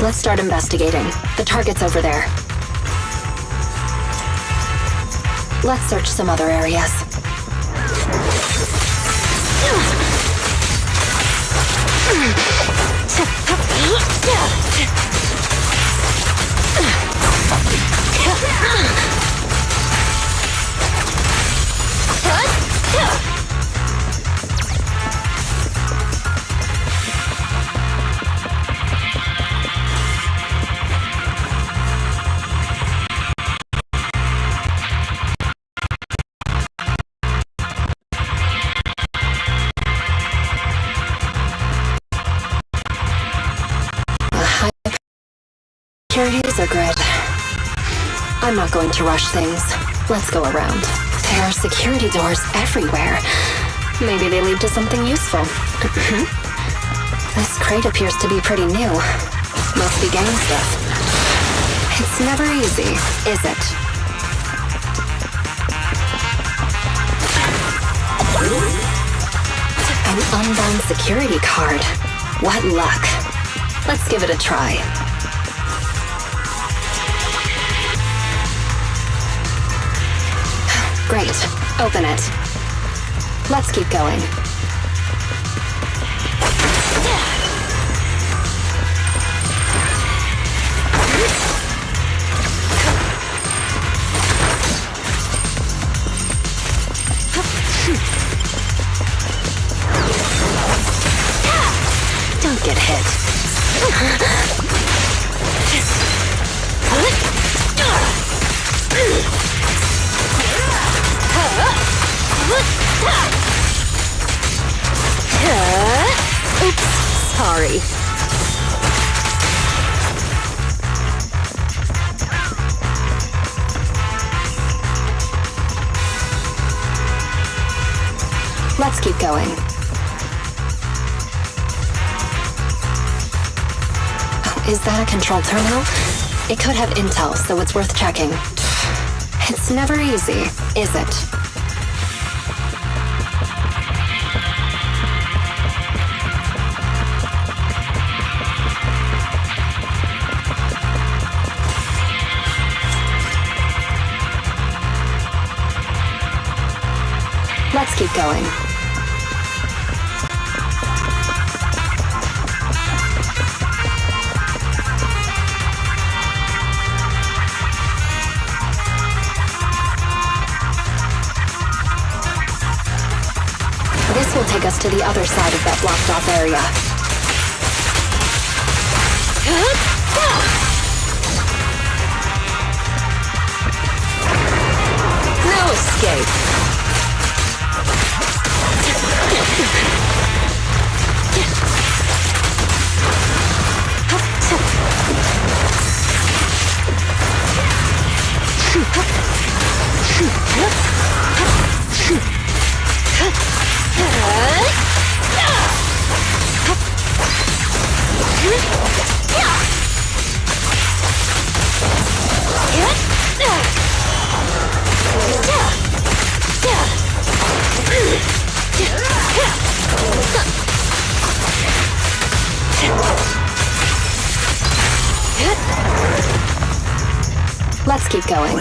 Let's start investigating. The target's over there. Let's search some other areas. Securities are good. I'm not going to rush things. Let's go around. There are security doors everywhere. Maybe they lead to something useful. This crate appears to be pretty new. Must be gang stuff. It's never easy, is it? An unbound security card. What luck. Let's give it a try. Great. Open it. Let's keep going. Don't get hit. Oops, sorry. Let's keep going. Oh, is that a control terminal? It could have intel, so it's worth checking. It's never easy, is it? Let's keep going. This will take us to the other side of that blocked off area. No escape. Let's keep going.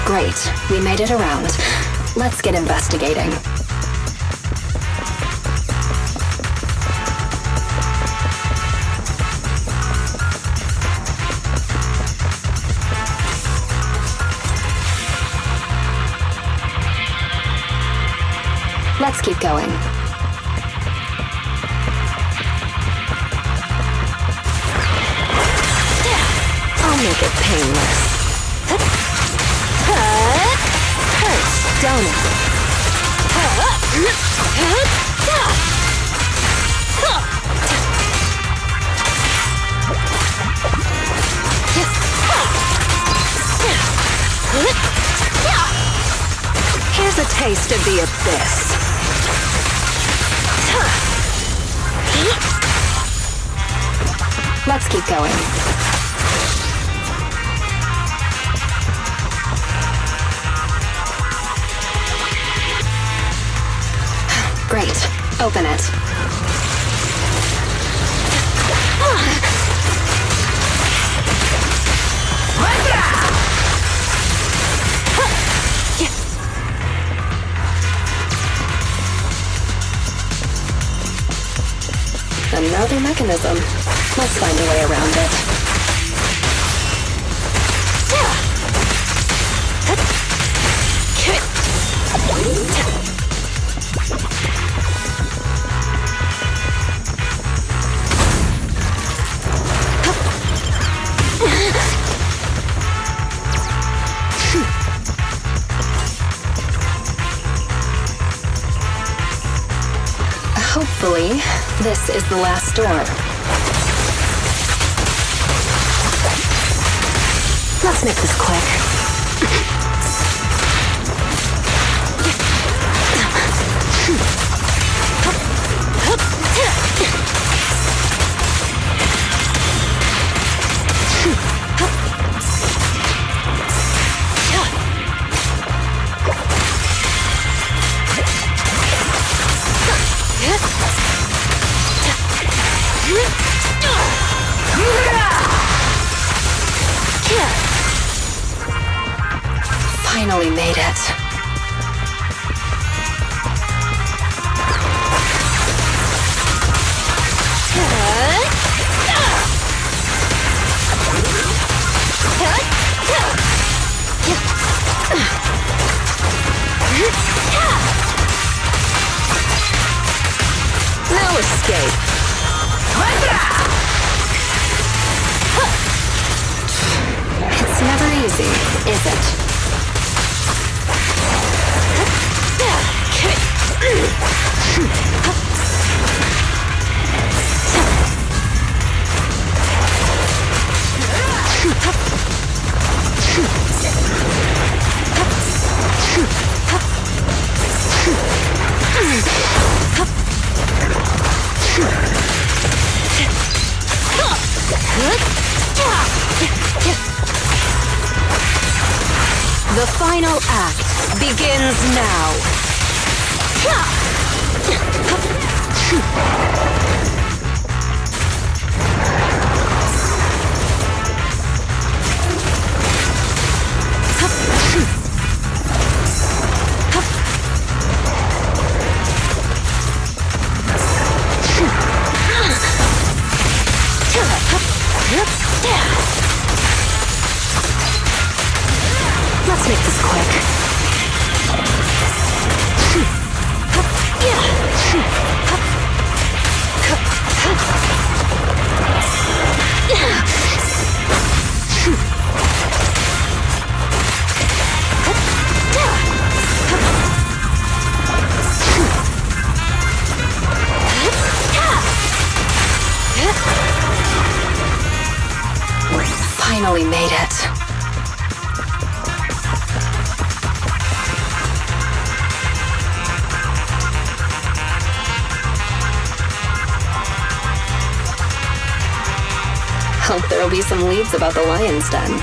Great, we made it around. Let's get investigating. Let's keep going. I'll make it painless. Hurts, don't it? Here's a taste of the abyss. Let's keep going. Open it. Another mechanism. Let's find a way around it. Hopefully, this is the last door. Let's make this quick. Finally made it. No escape. It's never easy, is it? The final act begins now. Let's make this quick. Finally made it. Hope there'll be some leads about the lion's den.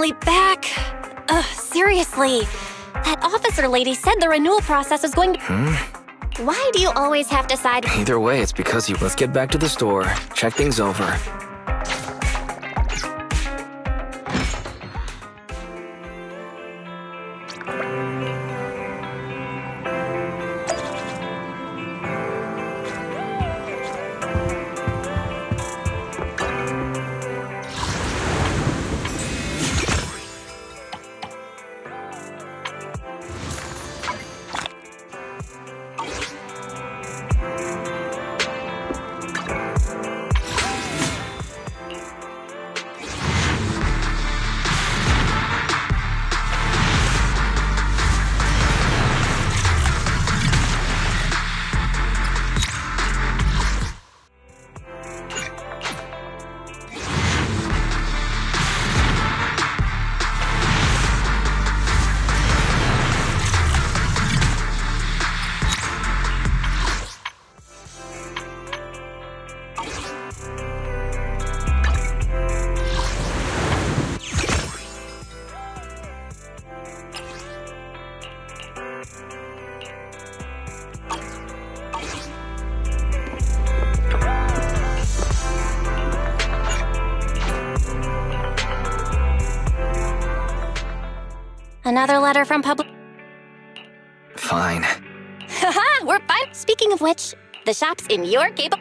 finally back. Ugh, seriously. That officer lady said the renewal process was going to... Why do you always have to side... Either way, it's because you... Let's get back to the store, check things over. Another letter from public... Fine. Haha, we're fine. Speaking of which, the shop's in your cable...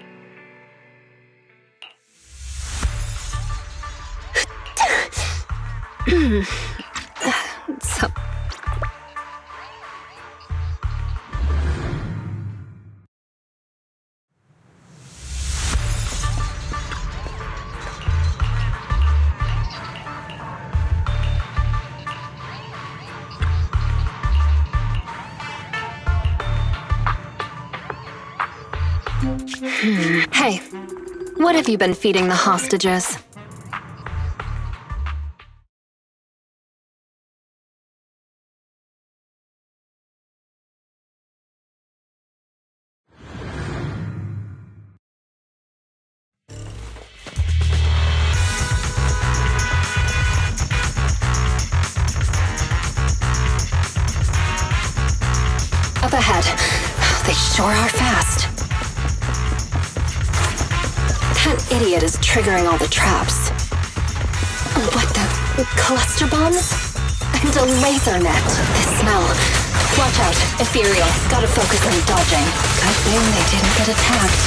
So... Hey, what have you been feeding the hostages? Up ahead. They sure are fast. That idiot is triggering all the traps. What the... cluster bombs? And a laser net. This smell. Watch out. Ethereal. Gotta focus on dodging. Good thing they didn't get attacked.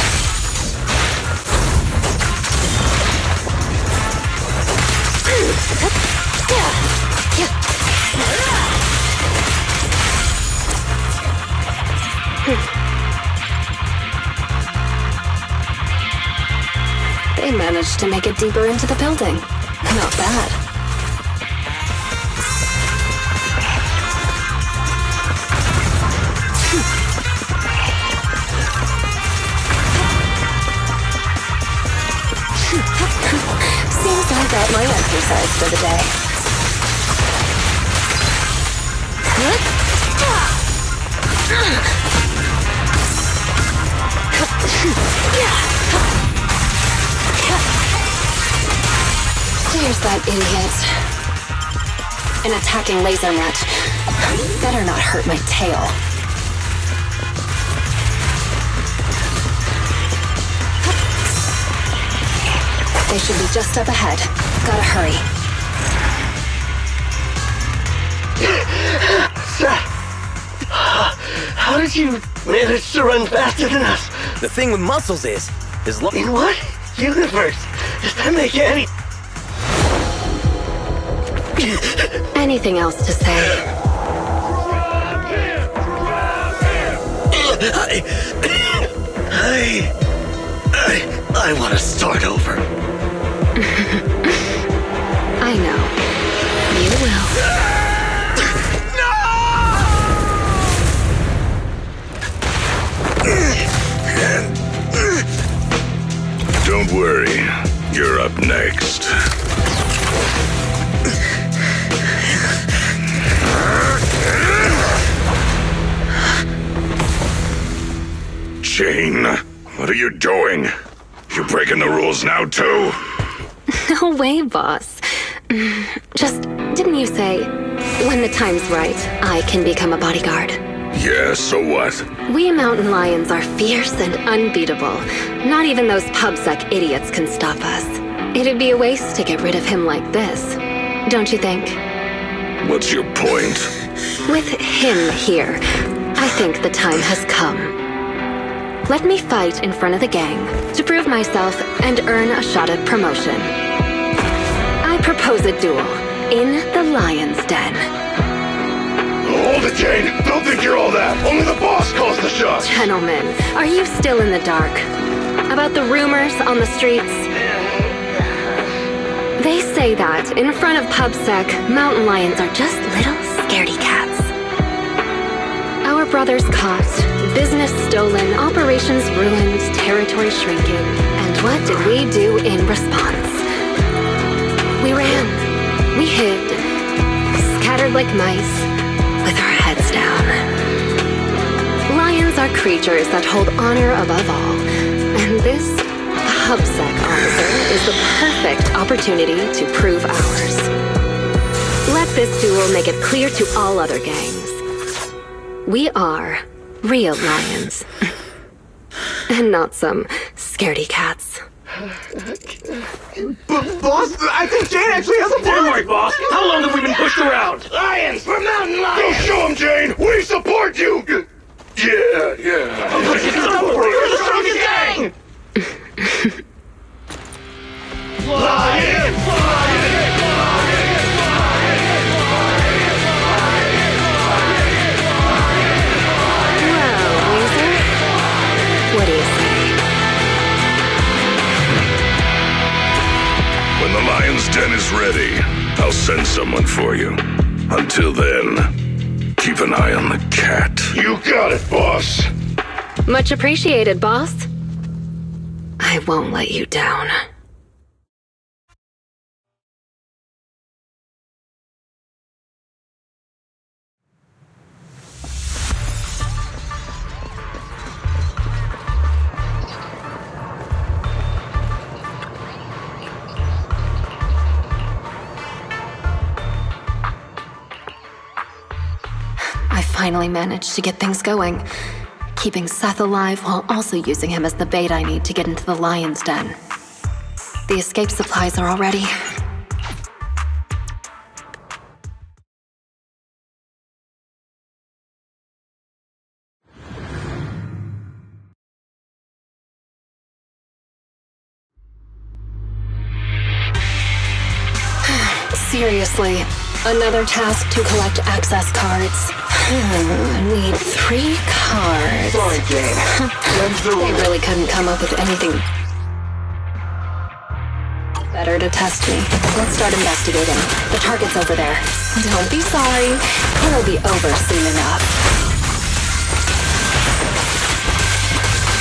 They managed to make it deeper into the building. Not bad. Seems I got my exercise for the day. There's that idiot. An attacking laser net. Better not hurt my tail. They should be just up ahead. Gotta hurry. How did you manage to run faster than us? The thing with muscles is In what universe does that make any... Anything else to say? I want to start over. I know. You will. Don't worry, you're up next. Jane, what are you doing? You breaking the rules now, too? No way, boss. Just Didn't you say, when the time's right, I can become a bodyguard? Yeah, so what? We mountain lions are fierce and unbeatable. Not even those pubsec idiots can stop us. It'd be a waste to get rid of him like this. Don't you think? What's your point? With him here, I think the time has come. Let me fight in front of the gang to prove myself and earn a shot at promotion. I propose a duel in the lion's den. Hold it, Jane! Don't think you're all that! Only the boss calls the shots! Gentlemen, are you still in the dark? About the rumors on the streets? They say that in front of PubSec, mountain lions are just little scaredy cats. Our brothers caught, business stolen, operations ruined, territory shrinking. And what did we do in response? We ran. We hid. Scattered like mice, with our heads down. Lions are creatures that hold honor above all. And this PubSec officer is the perfect opportunity to prove ours. Let this duel make it clear to all other gangs. We are real lions. And not some scaredy cats. Boss, I think Jane actually has a point! Don't worry, boss. How long have we been pushed around? Lions! We're mountain lions! Go show him, Jane! We support you! Yeah. We're the strongest gang! Lions! Well, Weezer, what do you say? When the lion's den is ready, I'll send someone for you. Until then, keep an eye on the cat. You got it, boss! Much appreciated, boss. I won't let you down. I finally managed to get things going, keeping Seth alive while also using him as the bait I need to get into the lion's den. The escape supplies are all ready. Seriously, another task to collect access cards. Need 3 cards. Sorry, Jane. They really couldn't come up with anything better to test me. Let's start investigating. The target's over there. Don't be sorry. It'll be over soon enough.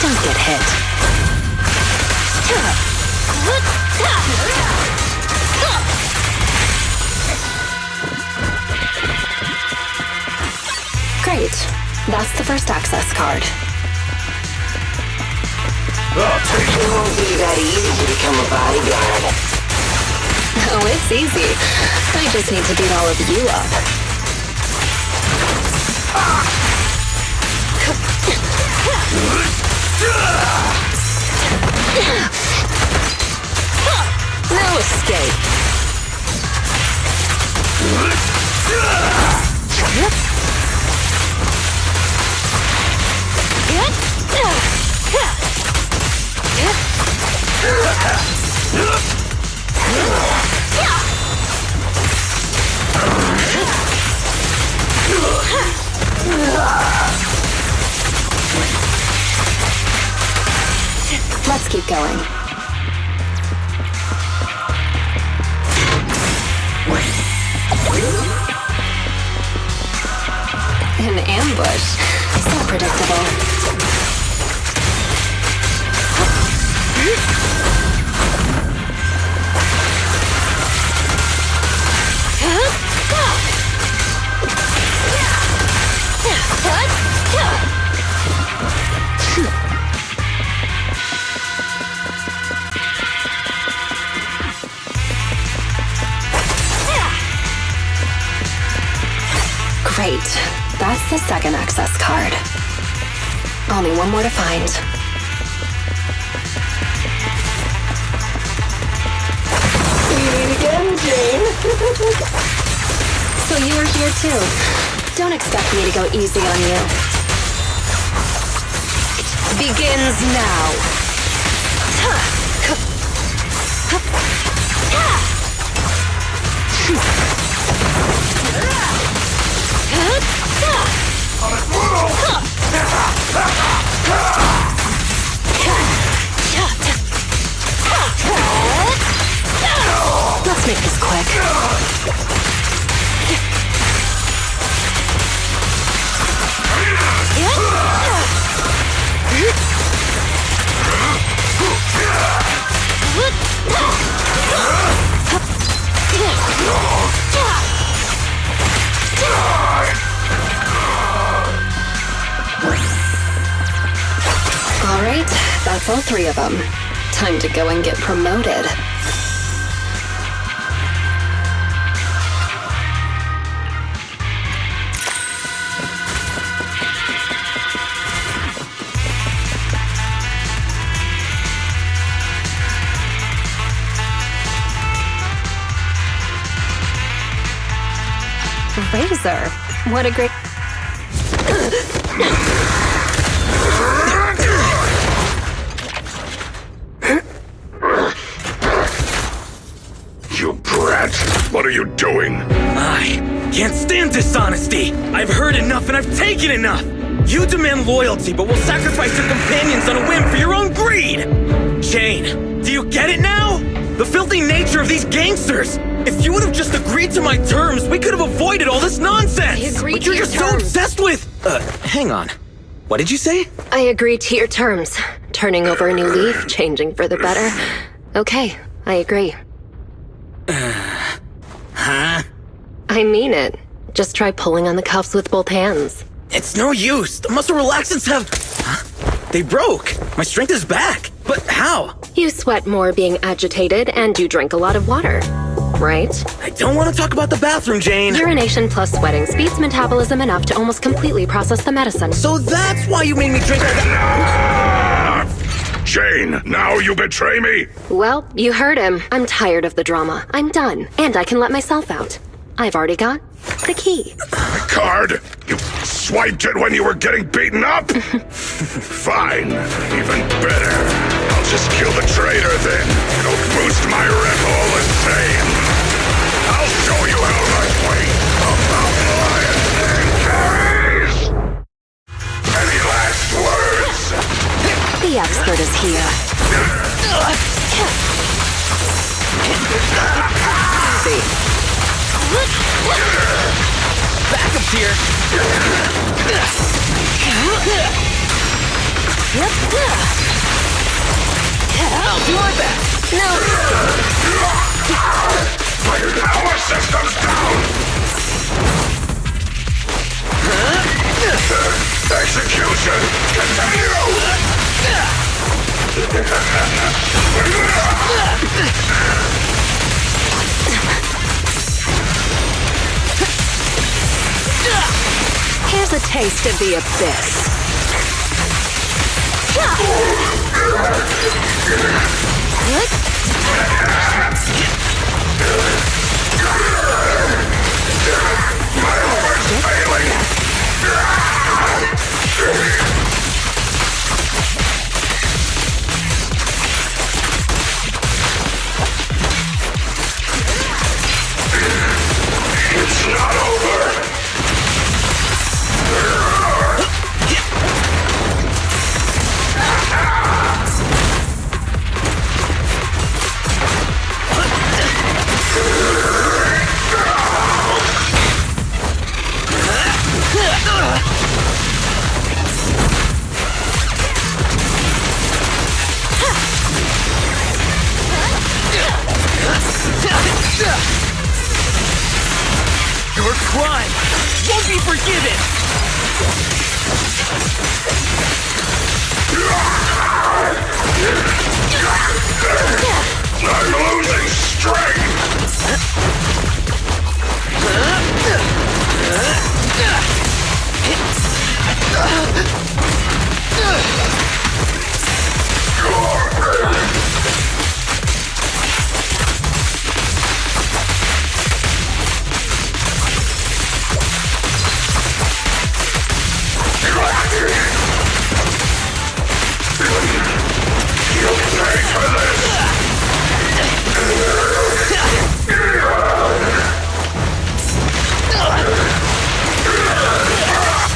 Don't get hit. Great. That's the first access card. It won't be that easy to become a bodyguard. Oh, it's easy. I just need to beat all of you up. No escape. Let's keep going. An ambush. So predictable. the second access card. Only one more to find. Meet again, Jane. So you are here too. Don't expect me to go easy on you. Begins now. Let's make this quick. All right, that's all three of them. Time to go and get promoted. Razor. What a great... You brat! What are you doing? I can't stand dishonesty. I've heard enough and I've taken enough. You demand loyalty, but will sacrifice your companions on a whim for your own greed. Jane, do you get it now? The filthy nature of these gangsters. If you would have just agreed to my terms, we could have avoided all this nonsense. I agreed but you're to your just so terms. obsessed with... hang on. What did you say? I agree to your terms. Turning over a new leaf, changing for the better. Okay, I agree. Huh? I mean it. Just try pulling on the cuffs with both hands. It's no use. The muscle relaxants have... Huh? They broke. My strength is back. But how? You sweat more being agitated, and you drink a lot of water. Right? I don't want to talk about the bathroom, Jane. Urination plus sweating speeds metabolism enough to almost completely process the medicine. So that's why you made me drink all that... Jane, now you betray me? Well, you heard him. I'm tired of the drama. I'm done. And I can let myself out. I've already got the key. The card? You swiped it when you were getting beaten up? Fine. Even better. I'll just kill the traitor then. It'll boost my rep all the same. I'll show you how much weight a mountain lion thing carries. Any last words? The expert is here. See. Backup's here. I'll do my best. No. Our system's down. Execution Here's a taste of the abyss. It's not over. Your crime won't be forgiven! I'm losing strength.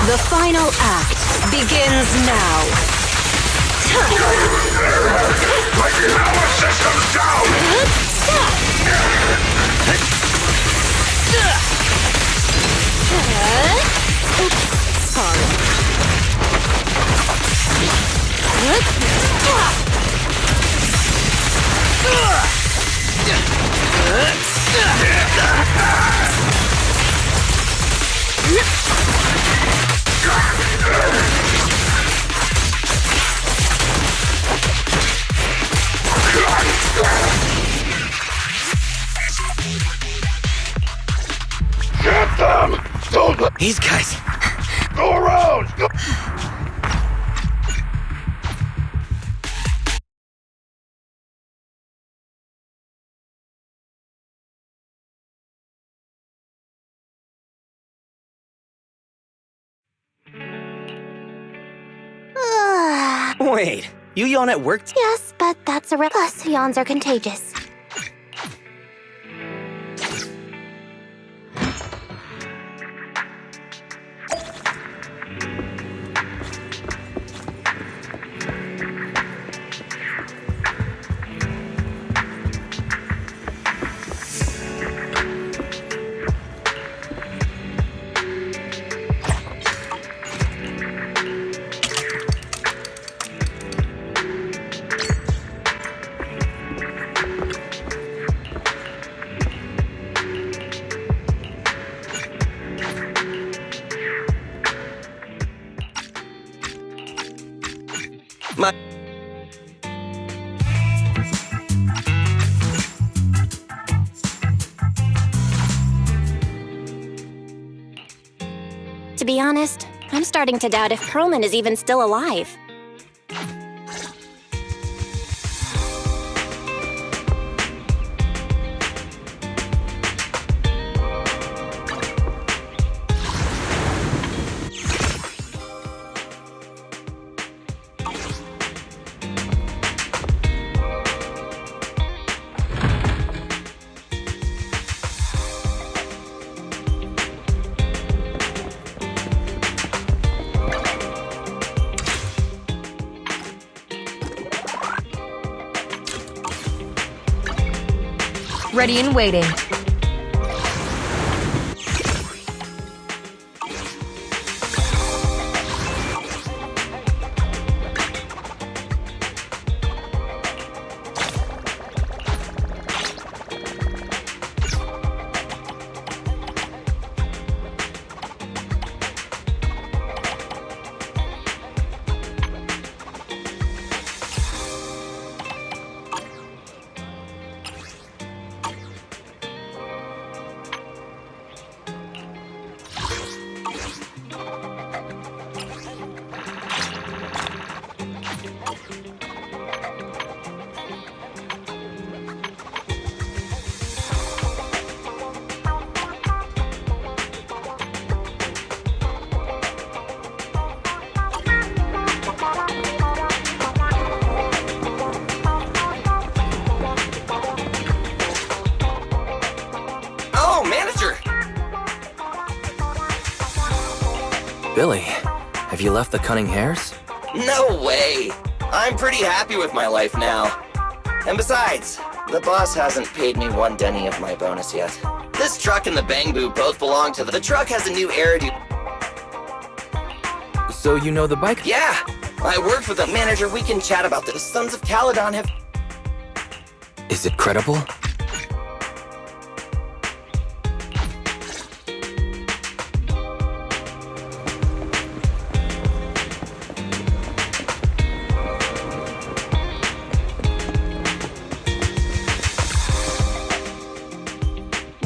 The final act begins now. My power system's down! Get them! Don't let These guys. go around! Wait, you yawn at work? Yes, but that's a rip. Plus, yawns are contagious. My To be honest, I'm starting to doubt if Perlman is even still alive. Ready and waiting. Billy, have you left the cunning hares? No way! I'm pretty happy with my life now. And besides, the boss hasn't paid me one penny of my bonus yet. This truck and the Bang Boo both belong to the truck has a new air So you know the bike? Yeah! I work for the manager. We can chat about this. The Sons of Caledon have... Is it credible?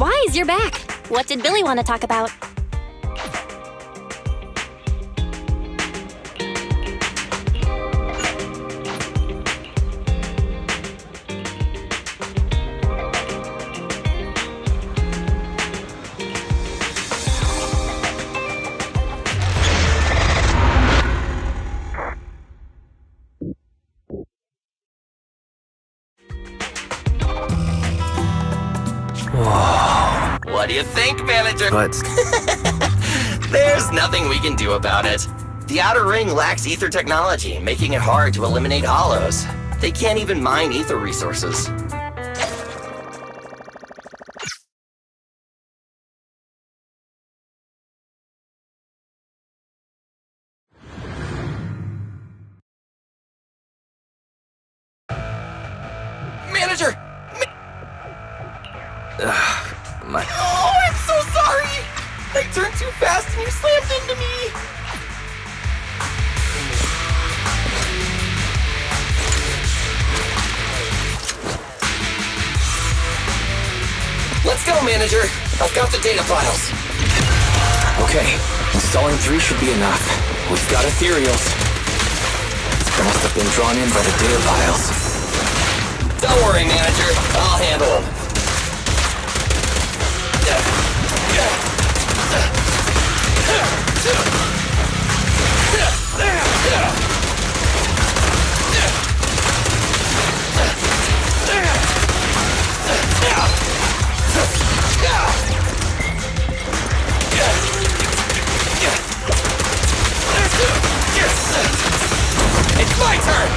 Wise, you're back. What did Billy want to talk about? do you think, Manager? But There's nothing we can do about it. The Outer Ring lacks ether technology, making it hard to eliminate hollows. They can't even mine ether resources. Manager! my... Oh, I'm so sorry! I turned too fast and you slammed into me! Let's go, Manager! I've got the data files. Okay, installing 3 should be enough. We've got ethereals. They must have been drawn in by the data files. Don't worry, Manager. I'll handle them. It's my turn!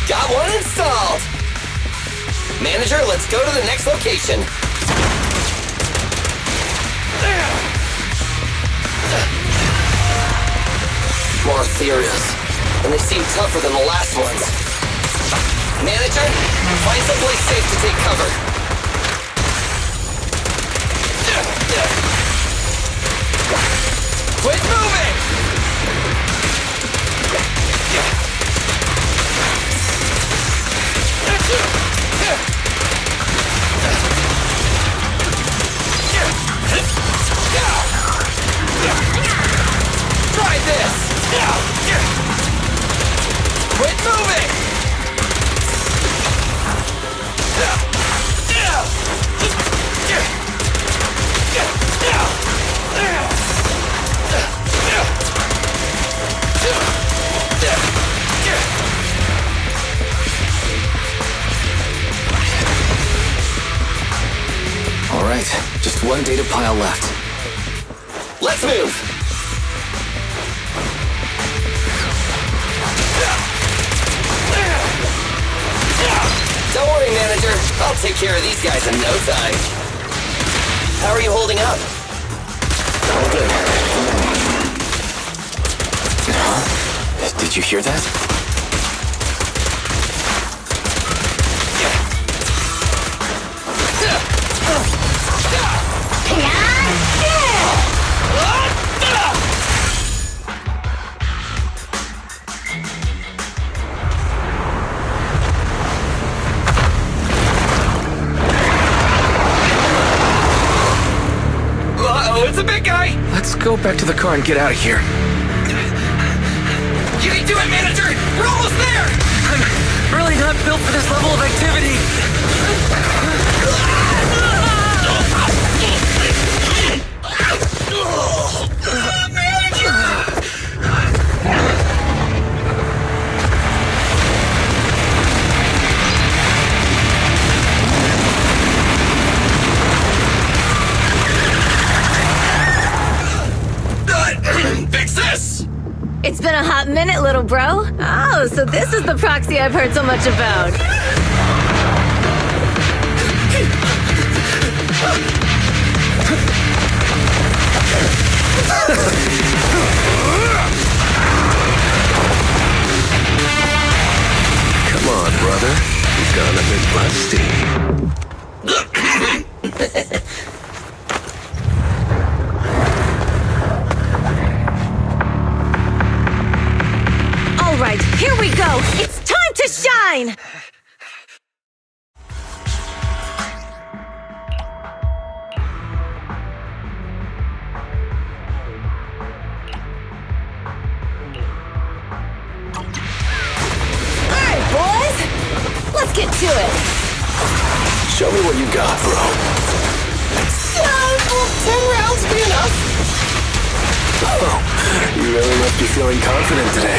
Got one installed! Manager, let's go to the next location. More ethereals, and they seem tougher than the last ones. Manager, find someplace safe to take cover. Quit moving! Try this! Quit moving! All right, just one data pile left. Let's move! Don't worry, Manager. I'll take care of these guys in no time. How are you holding up? All good. Huh? Did you hear that? Uh-oh, it's a big guy! Let's go back to the car and get out of here. You can do it, Manager! We're almost there! I'm really not built for this level of activity. Fix this! It's been a hot minute, little bro. Oh, so this is the proxy I've heard so much about. Come on, brother. You've gone a bit busty. All right, here we go. It's time to shine! All right, boys. Let's get to it. Show me what you got, bro. Will 10 rounds be enough? Oh, you really must be feeling confident today.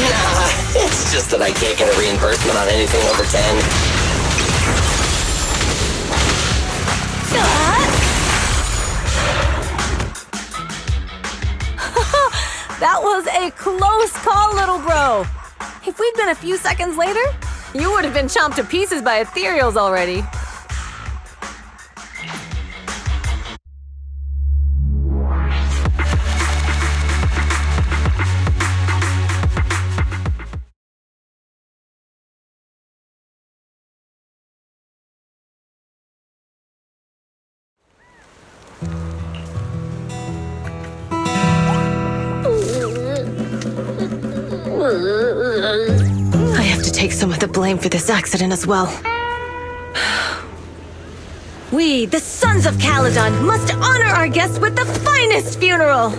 Nah, it's just that I can't get a reimbursement on anything over 10. That was a close call, little bro. If we'd been a few seconds later, you would have been chomped to pieces by ethereals already. I have to take some of the blame for this accident as well. We, the Sons of Caledon, must honor our guests with the finest funeral!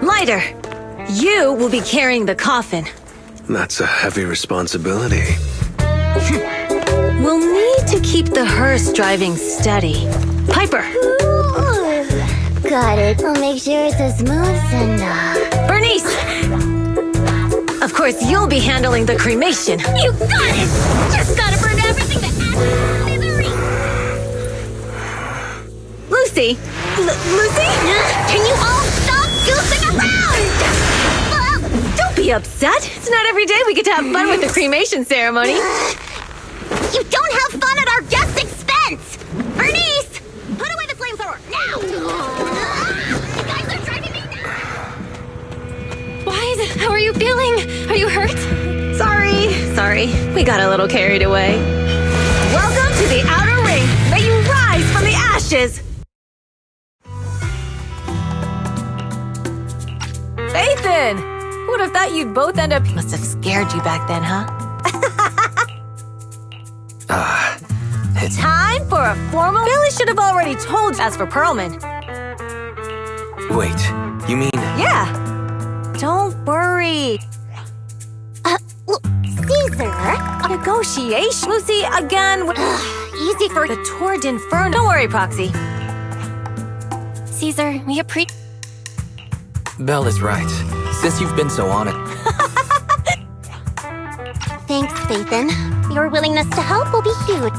Lighter, you will be carrying the coffin. That's a heavy responsibility. We'll need to keep the hearse driving steady. Piper! Got it. I'll make sure it's as smooth and, Bernice! Of course, you'll be handling the cremation. You got it! Just gotta burn everything that misery! Lucy! Lucy? Can you all stop goofing around? Don't be upset. It's not every day we get to have fun with the cremation ceremony. You don't have fun at our guest's expense! Bernice! Put away the flamethrower, now! You guys are driving me nuts! Why? How are you feeling? Are you hurt? Sorry. We got a little carried away. Welcome to the Outer Ring. May you rise from the ashes. Nathan! Who would have thought you'd both end up... Must have scared you back then, huh? Time for a formal... Billy should have already told you. As for Perlman... Wait, you mean... Yeah. Don't worry. Caesar? Negotiation. Lucy, again... Easy for... The Tour d'Inferno. Don't worry, Proxy. Caesar, we appreciate... Belle is right. Since you've been so on it... Thanks, Phaethon. Your willingness to help will be huge.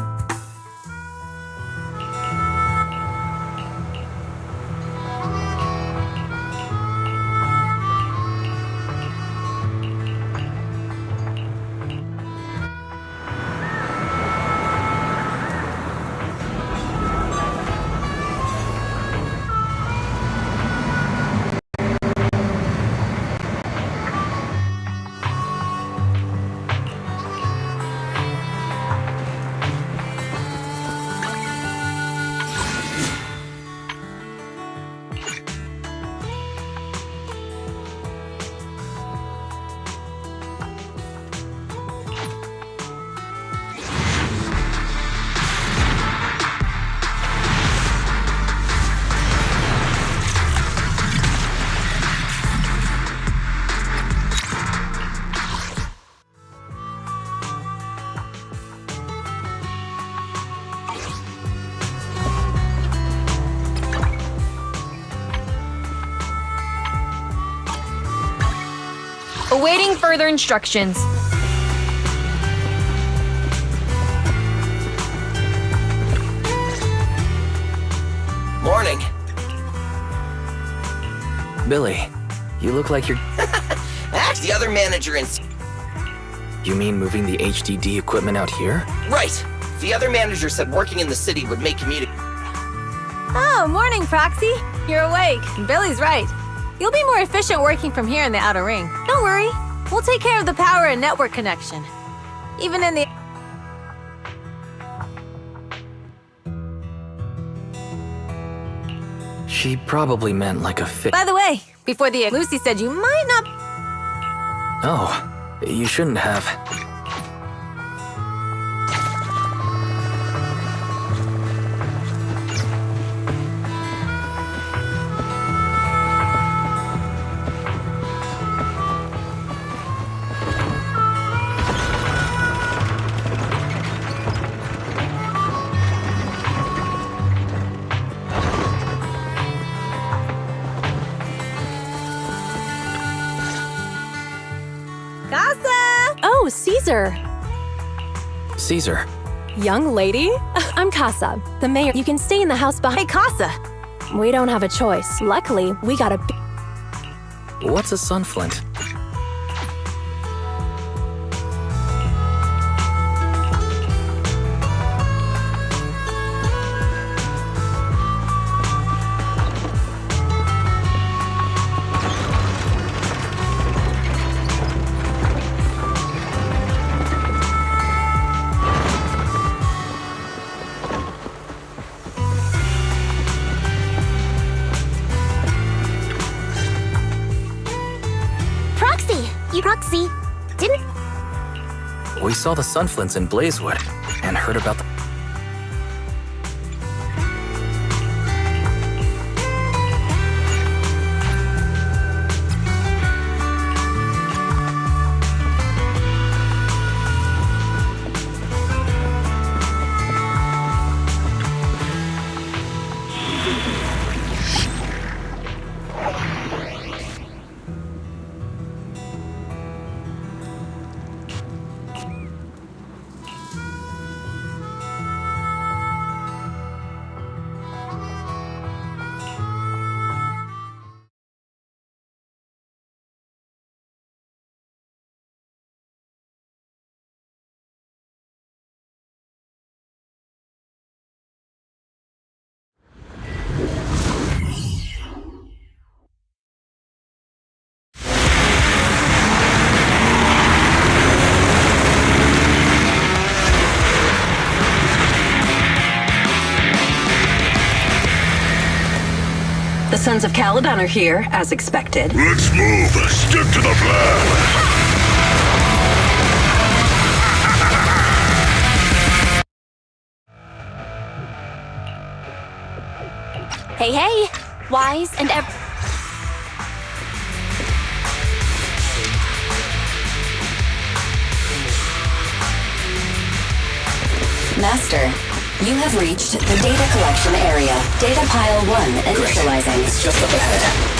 Awaiting further instructions. Morning. Billy, you look like you're... Ask the other manager and... You mean moving the HDD equipment out here? Right. The other manager said working in the city would make commuting... Oh, morning, Proxy. You're awake. Billy's right. You'll be more efficient working from here in the Outer Ring. Don't worry. We'll take care of the power and network connection. Even in the... She probably meant like a fit... By the way, before the... Lucy said you might not... Oh, you shouldn't have. Oh, Caesar. Caesar. Young lady? I'm Casa, the mayor. You can stay in the house behind. Hey, Casa! We don't have a choice. Luckily, we got a What's a sunflint? Proxy, didn't... We saw the sunflints in Blazewood and heard about the... The Sons of Caliban are here, as expected. Let's move. Stick to the plan. Hey, hey! Wise and Master, you have reached the data collection area. Data pile 1 initializing. It's just up ahead.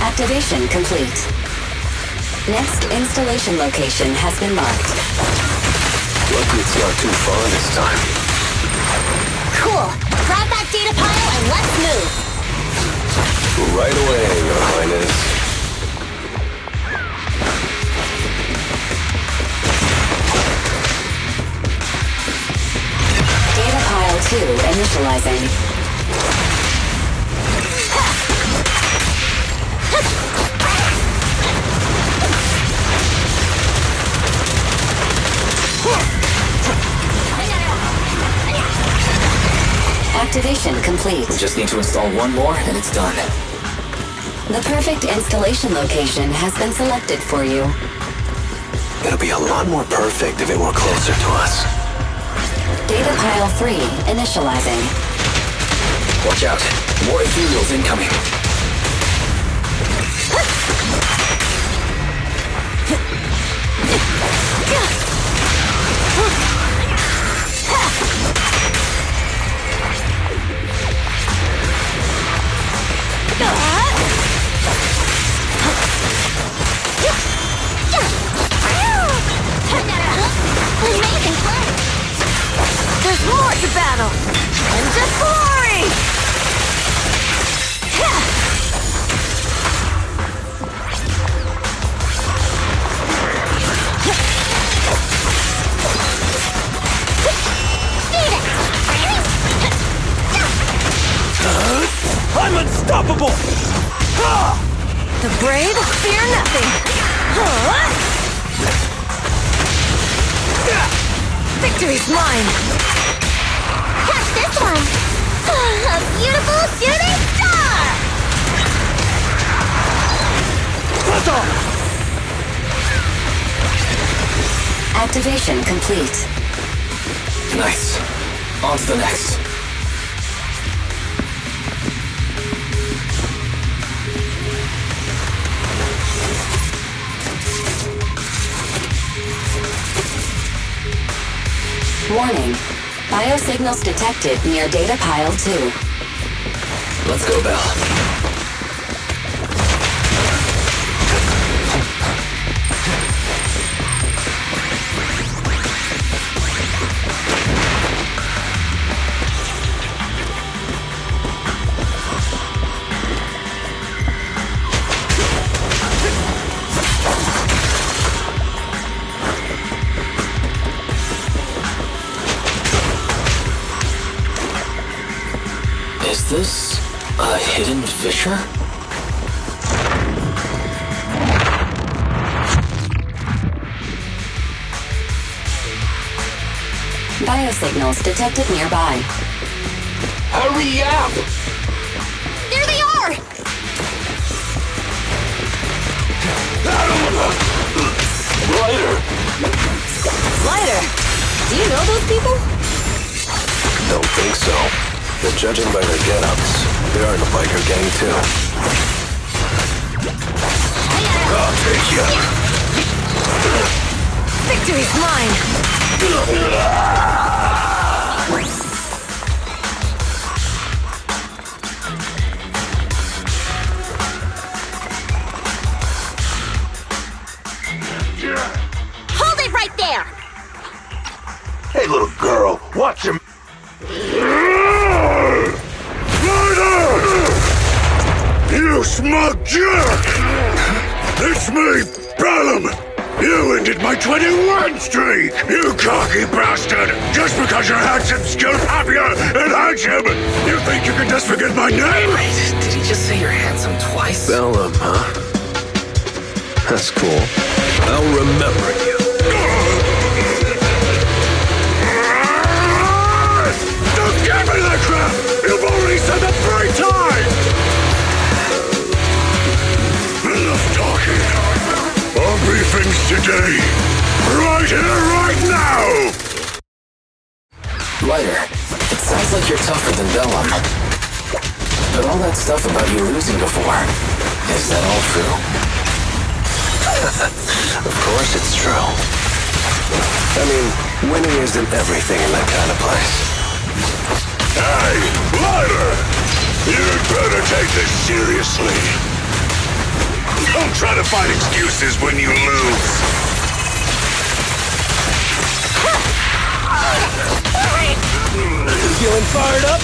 Activation complete. Next installation location has been marked. Lucky it's not too far this time. cool. Grab that data pile and let's move. Right away, Your Highness. Data pile 2 initializing. Activation complete. We just need to install one more and it's done. The perfect installation location has been selected for you. It'll be a lot more perfect if it were closer to us. Data pile 3 initializing. Watch out. More ethereals incoming. Amazing play! There's more to battle! And just glory! The brave fear nothing. Victory's mine. Catch this one! A beautiful shooting star! Activation complete. Nice. On to the next. Warning. Biosignals detected near data pile 2. Let's go, Belle. Is this a hidden fissure? Biosignals detected nearby. Hurry up! There they are! Lighter, do you know those people? Don't think so. But judging by their get-ups, they're in a biker gang too. I'll take you. Victory's mine. Hold it right there! Hey, little girl, watch him. You smug jerk! It's me, Bellum! You ended my 21 streak! You cocky bastard! Just because you're handsome, still happier and handsome! You think you can just forget my name? Wait, did he just say you're handsome twice? Bellum, huh? That's cool. I'll remember you. Don't give me that crap! You've already said that 3 times! Enough talking. Our briefings today. Right here, right now! Lighter, it sounds like you're tougher than Bellum. But all that stuff about you losing before, is that all true? Of course it's true. I mean, winning isn't everything in that kind of place. Hey, Lighter! You'd better take this seriously. Don't try to find excuses when you lose. Feeling fired up?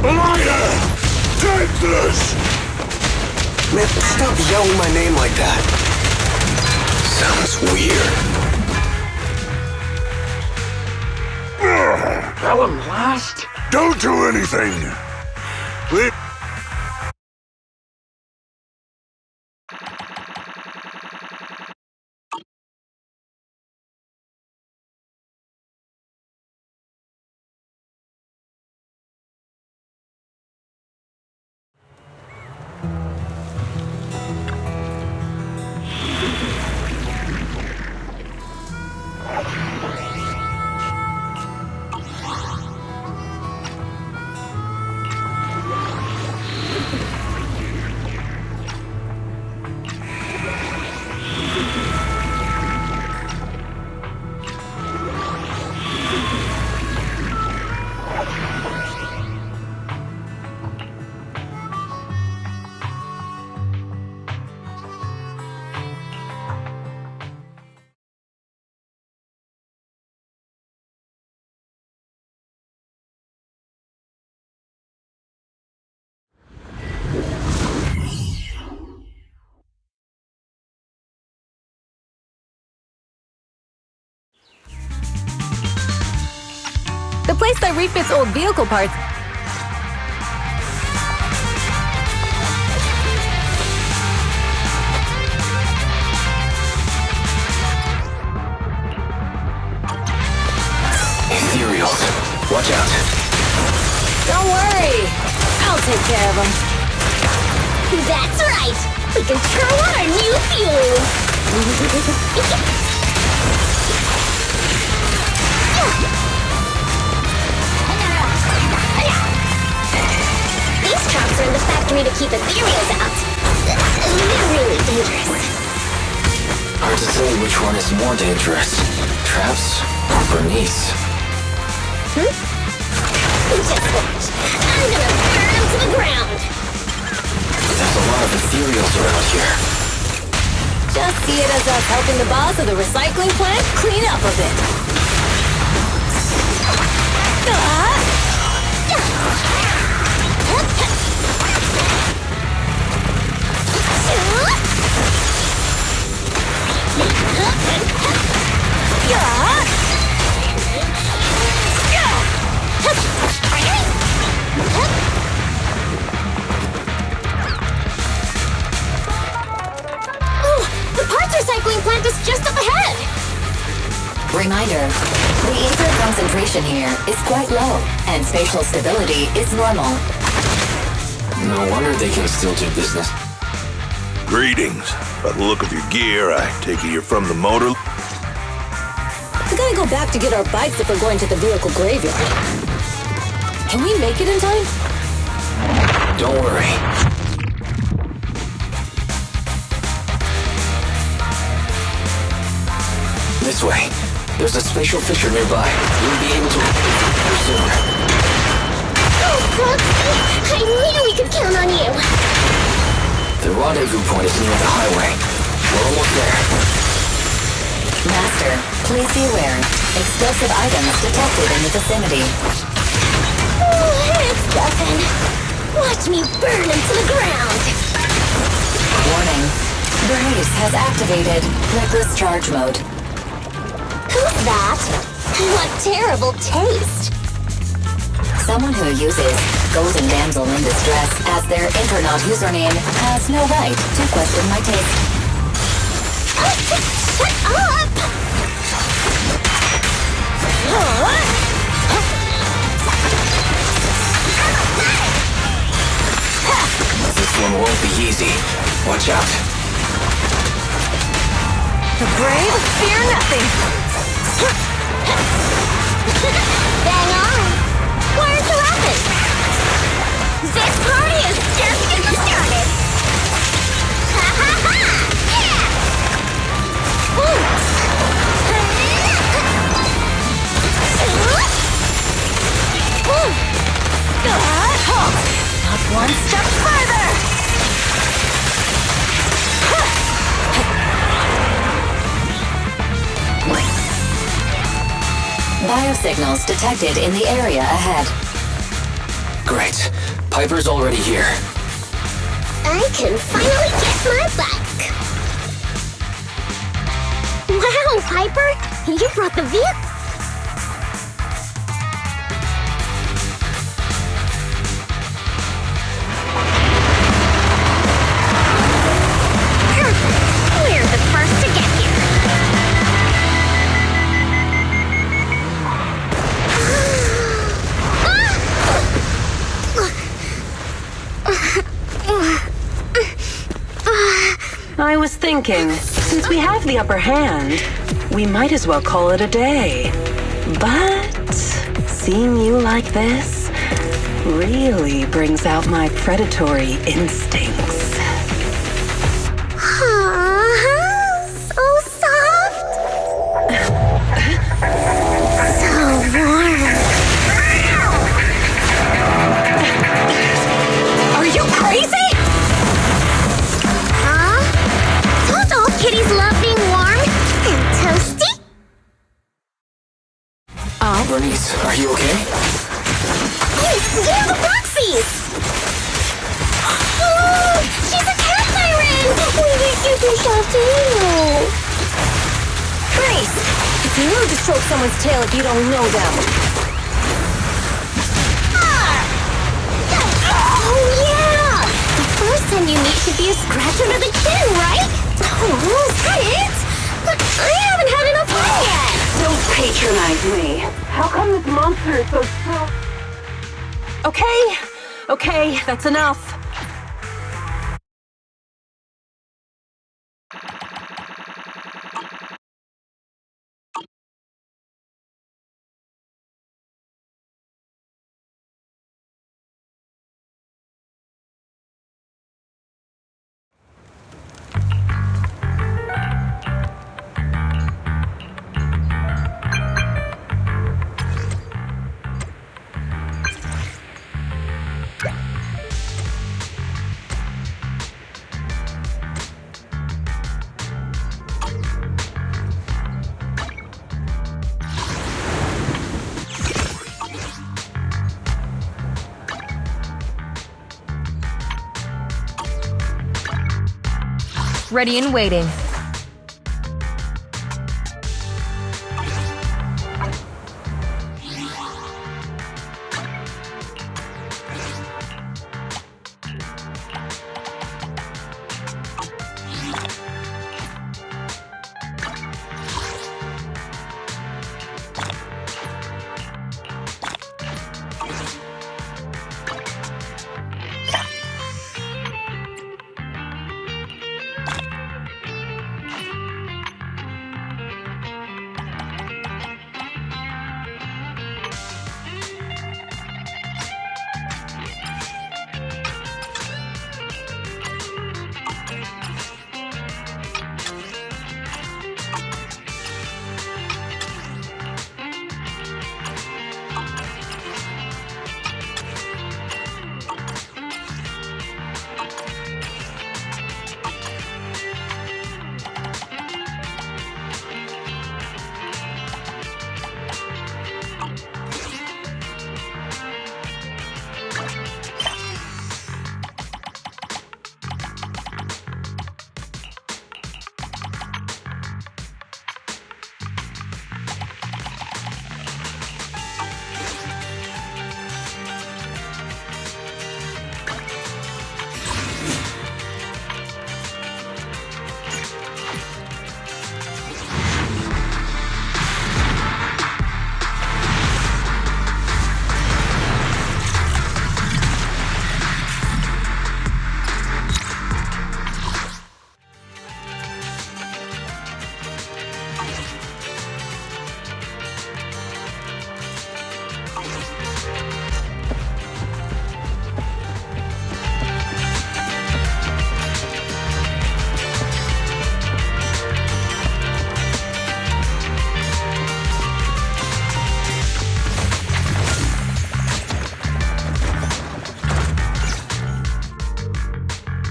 Lighter! Take this! Man, stop yelling my name like that. Sounds weird. Bellum last? Don't do anything! Leave. The place that refits old vehicle parts. take care of them. That's right! We can turn on our new fuel! These traps are in the factory to keep ethereals out. They're really dangerous. Hard to say which one is more dangerous. Traps or Bernice? Just watch. I'm gonna burn them to the ground. There's a lot of ethereals around here. Just see it as us helping the boss of the recycling plant clean up a bit. The parts recycling plant is just up ahead! Reminder, the ether concentration here is quite low, and spatial stability is normal. No wonder they can still do business. Greetings. By the look of your gear, I take it you're from the motor. We gotta go back to get our bikes if we're going to the vehicle graveyard. Can we make it in time? Don't worry. This way. There's a spatial fissure nearby. You'll be able to here soon. Oh, Foxy! I knew we could count on you! The rendezvous point is near the highway. We're almost there. Master, please be aware. Explosive items detected in the vicinity. Oh, it's nothing. Watch me burn him to the ground! Warning. Bernice has activated reckless charge mode. Who's that? What terrible taste! Someone who uses Golden Damsel in Distress as their Intronaut username has no right to question my taste. Shut up! This one won't be easy. Watch out. The brave fear nothing. Bang on! Why are you laughing? This party is just getting started! Ha ha ha! Yeah! Ooh. Ooh. Not one step further. Biosignals detected in the area ahead. Great. Piper's already here. I can finally get my bike! Wow, Piper! You brought the vehicle! We're the first to get here! I was thinking, since we have the upper hand, we might as well call it a day. But seeing you like this really brings out my predatory instincts. So soft! So warm! Are you crazy? Don't all kitties love being warm and toasty? Bernice, are you okay? They're the Roxies! Oh, she's a cat siren! We were super shocked too! Grace, it's rude to stroke someone's tail if you don't know them. Oh yeah! The first time you meet should be a scratch under the chin, right? Oh, is that it? But I haven't had enough fun yet! Don't patronize me. How come this monster is so strong? Okay, Okay, that's enough. Ready and waiting.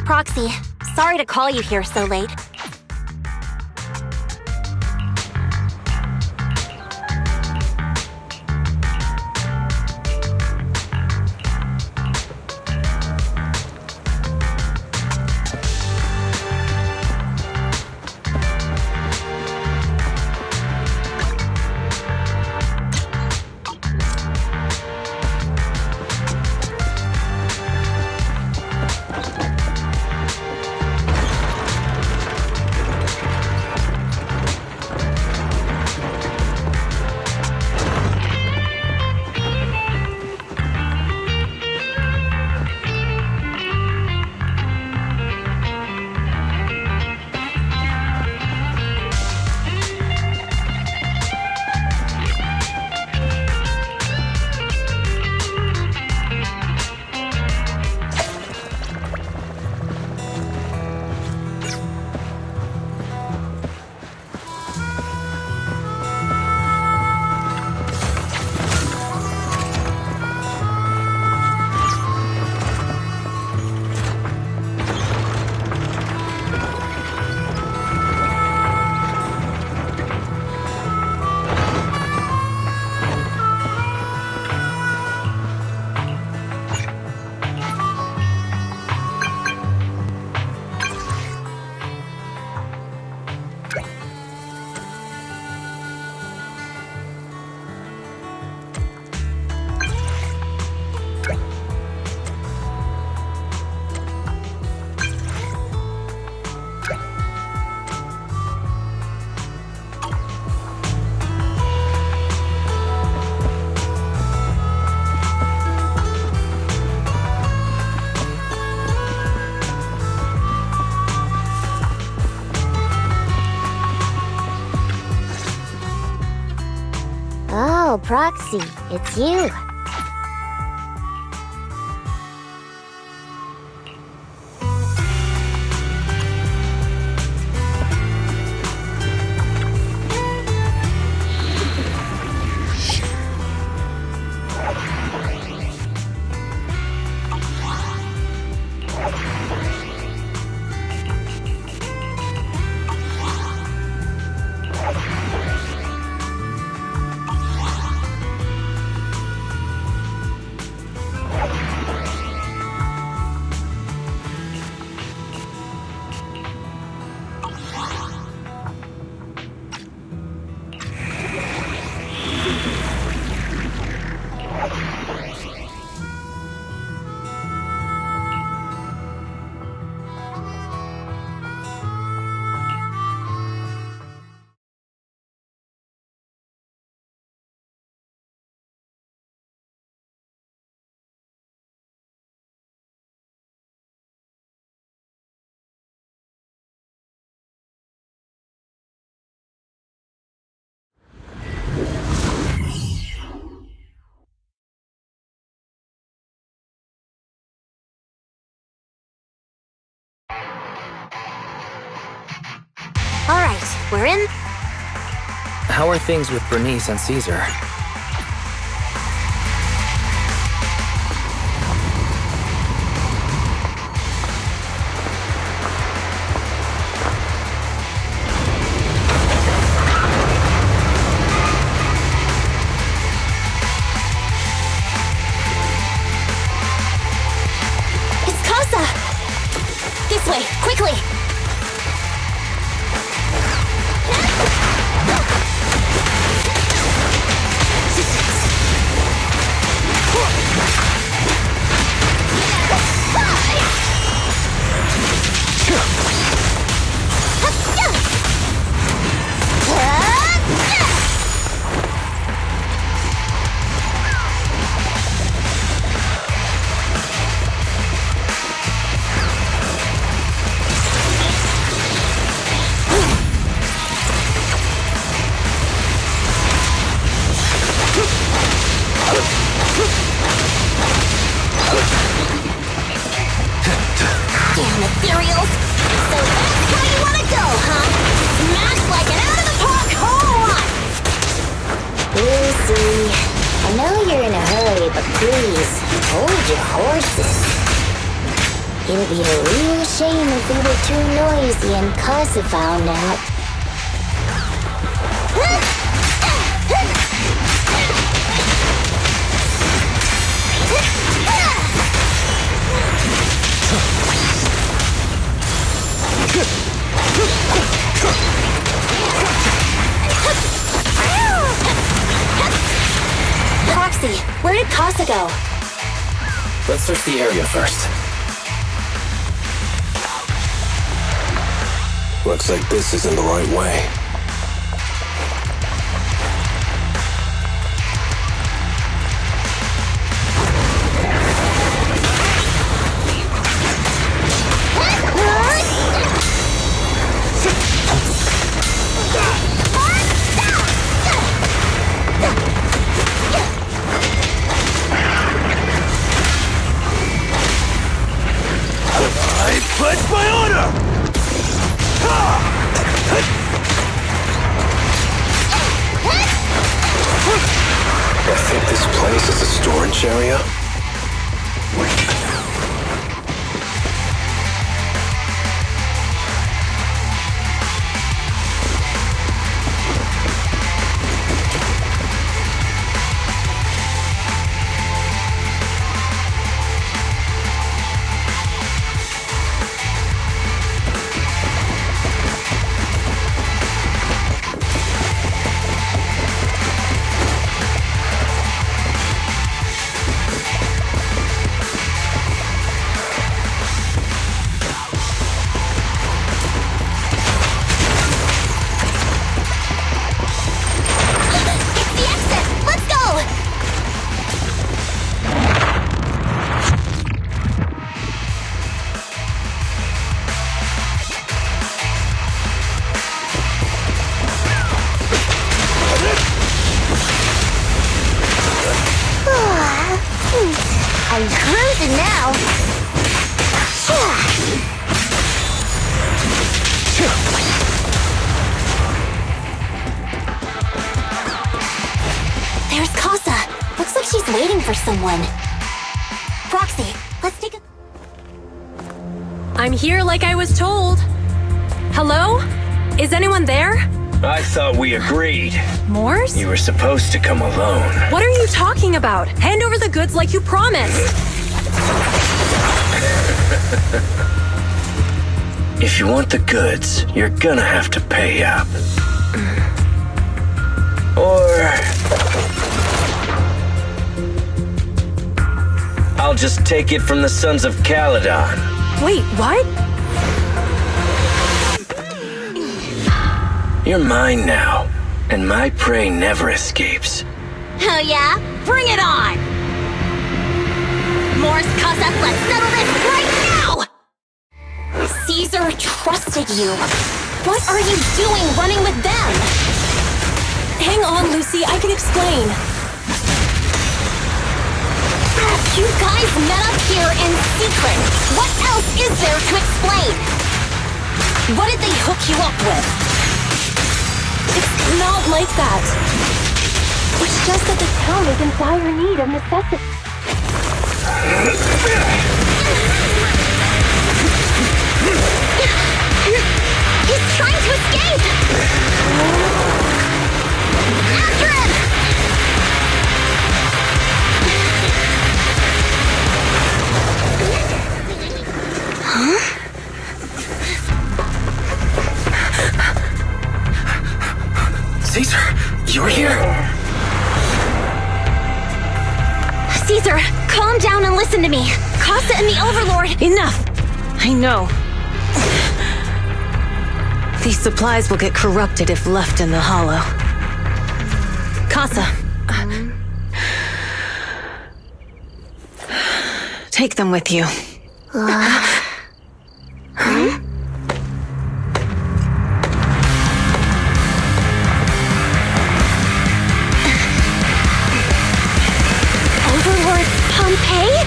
Proxy, sorry to call you here so late. Oh, Proxy, it's you. Alright, we're in. How are things with Bernice and Caesar? It's Casa! This way, quickly! Damn ethereals! So that's how you wanna go, huh? Smash like an out-of-the-park home run! Lucy, I know you're in a hurry, but please, hold your horses. It'd be a real shame if we were too noisy and Casa found out. Proxy, where did Casa go? Let's search the area first. Looks like this isn't the right way. Pledge my honor! I think this place is a storage area. I'm cruising now. There's Casa. Looks like she's waiting for someone. Proxy, let's take a... I'm here like I was told. Hello? Is anyone there? I thought we agreed. Morse? You were supposed to come alone. What are you talking about? Hand over the goods like you promised. If you want the goods, you're gonna have to pay up. Or... I'll just take it from the Sons of Caledon. Wait, what? You're mine now, and my prey never escapes. Oh yeah? Bring it on! Morse, Casa, let's settle this right now! Caesar trusted you. What are you doing running with them? Hang on, Lucy, I can explain. You guys met up here in secret. What else is there to explain? What did they hook you up with? It's not like that. It's just that the town is in dire need of necessity. He's trying to escape! After him! Caesar, you're here? Caesar, calm down and listen to me. Casa and the Overlord... Enough! I know. These supplies will get corrupted if left in the hollow. Casa. Take them with you. Overlord Pompeii?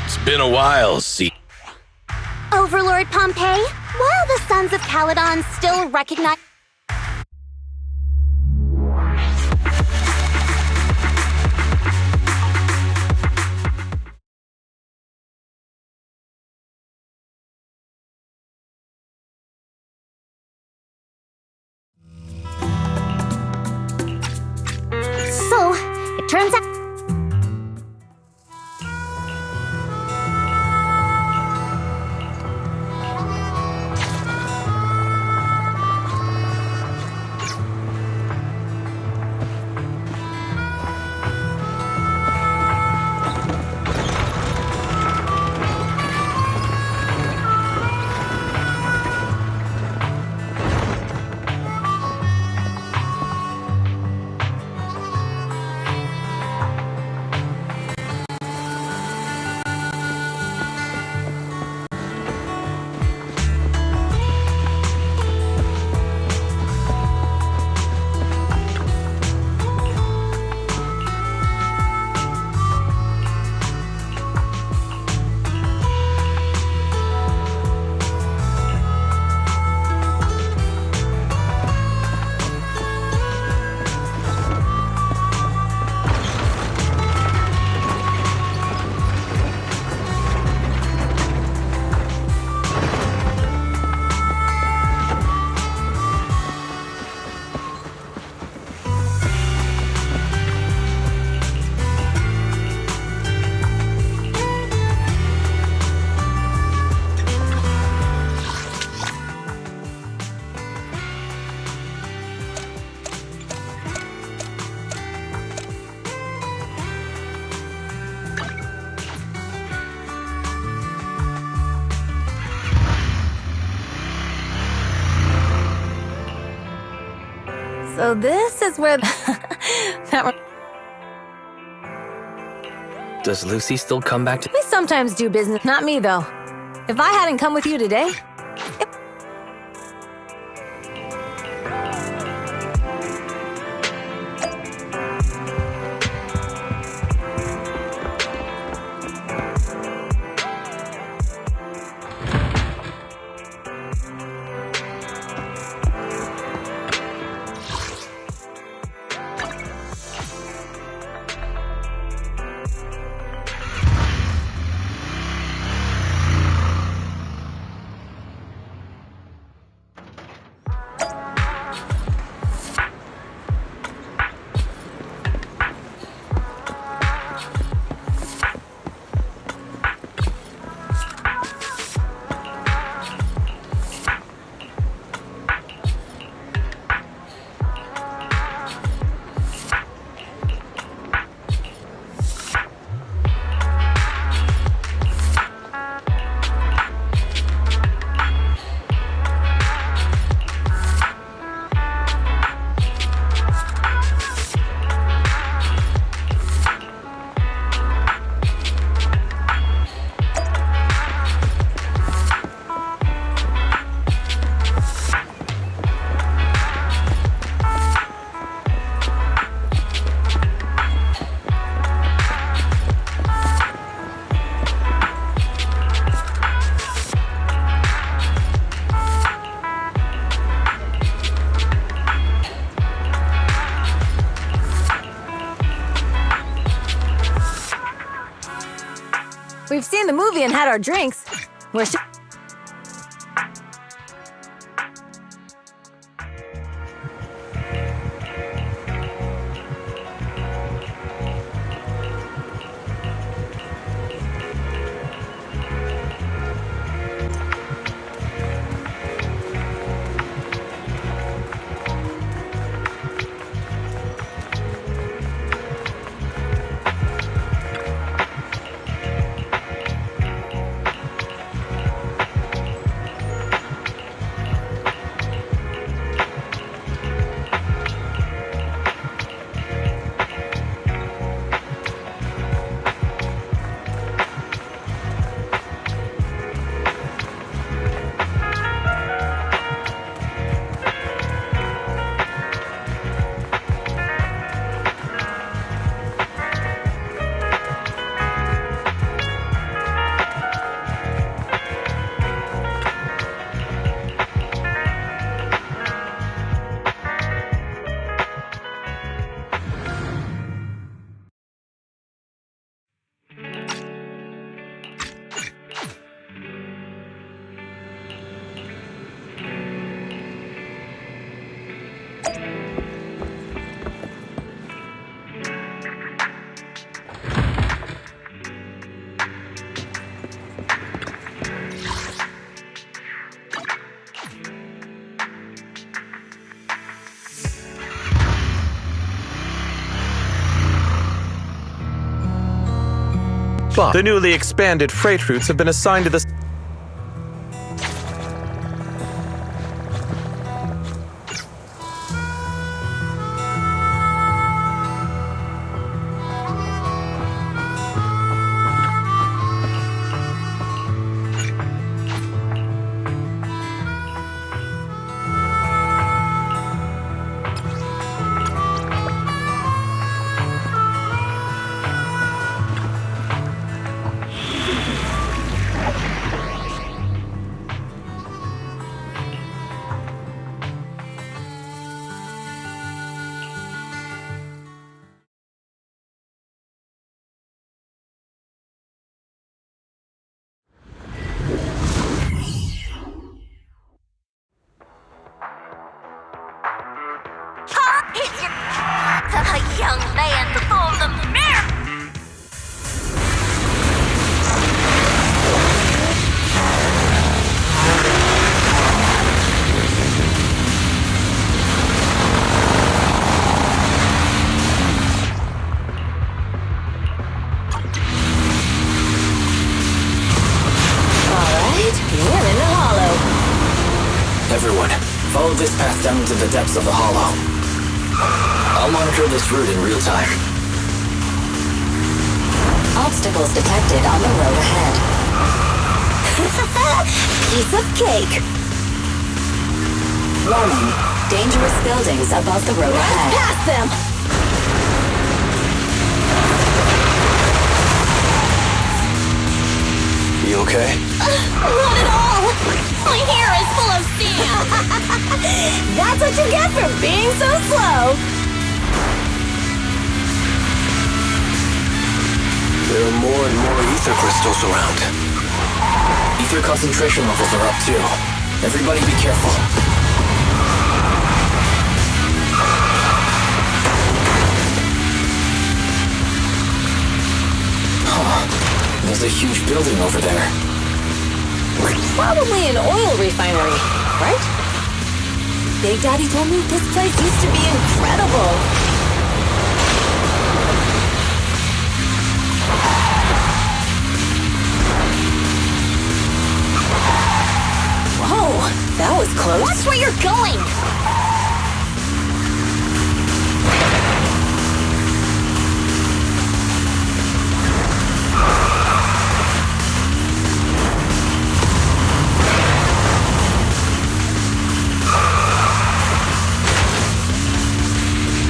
It's been a while, see. Overlord Pompeii? While the Sons of Caledon still recognize... So, it turns out... So this is where Does Lucy still come back to... we sometimes do business. Not me, though. If I hadn't come with you today... the movie and had our drinks. Where should... The newly expanded freight routes have been assigned to the... A young man before the mirror! Alright, we're in the hollow. Everyone, follow this path down into the depths of the hollow. I'll monitor this route in real time. Obstacles detected on the road ahead. Piece of cake. Warning, dangerous buildings above the road ahead. Past them! You okay? Not at all! My hair is full of sand! That's what you get for being so slow! There are more and more ether crystals around. Ether concentration levels are up too. Everybody be careful. There's a huge building over there. Probably an oil refinery, right? Big Daddy told me this place used to be incredible. Whoa, that was close. Watch where you're going!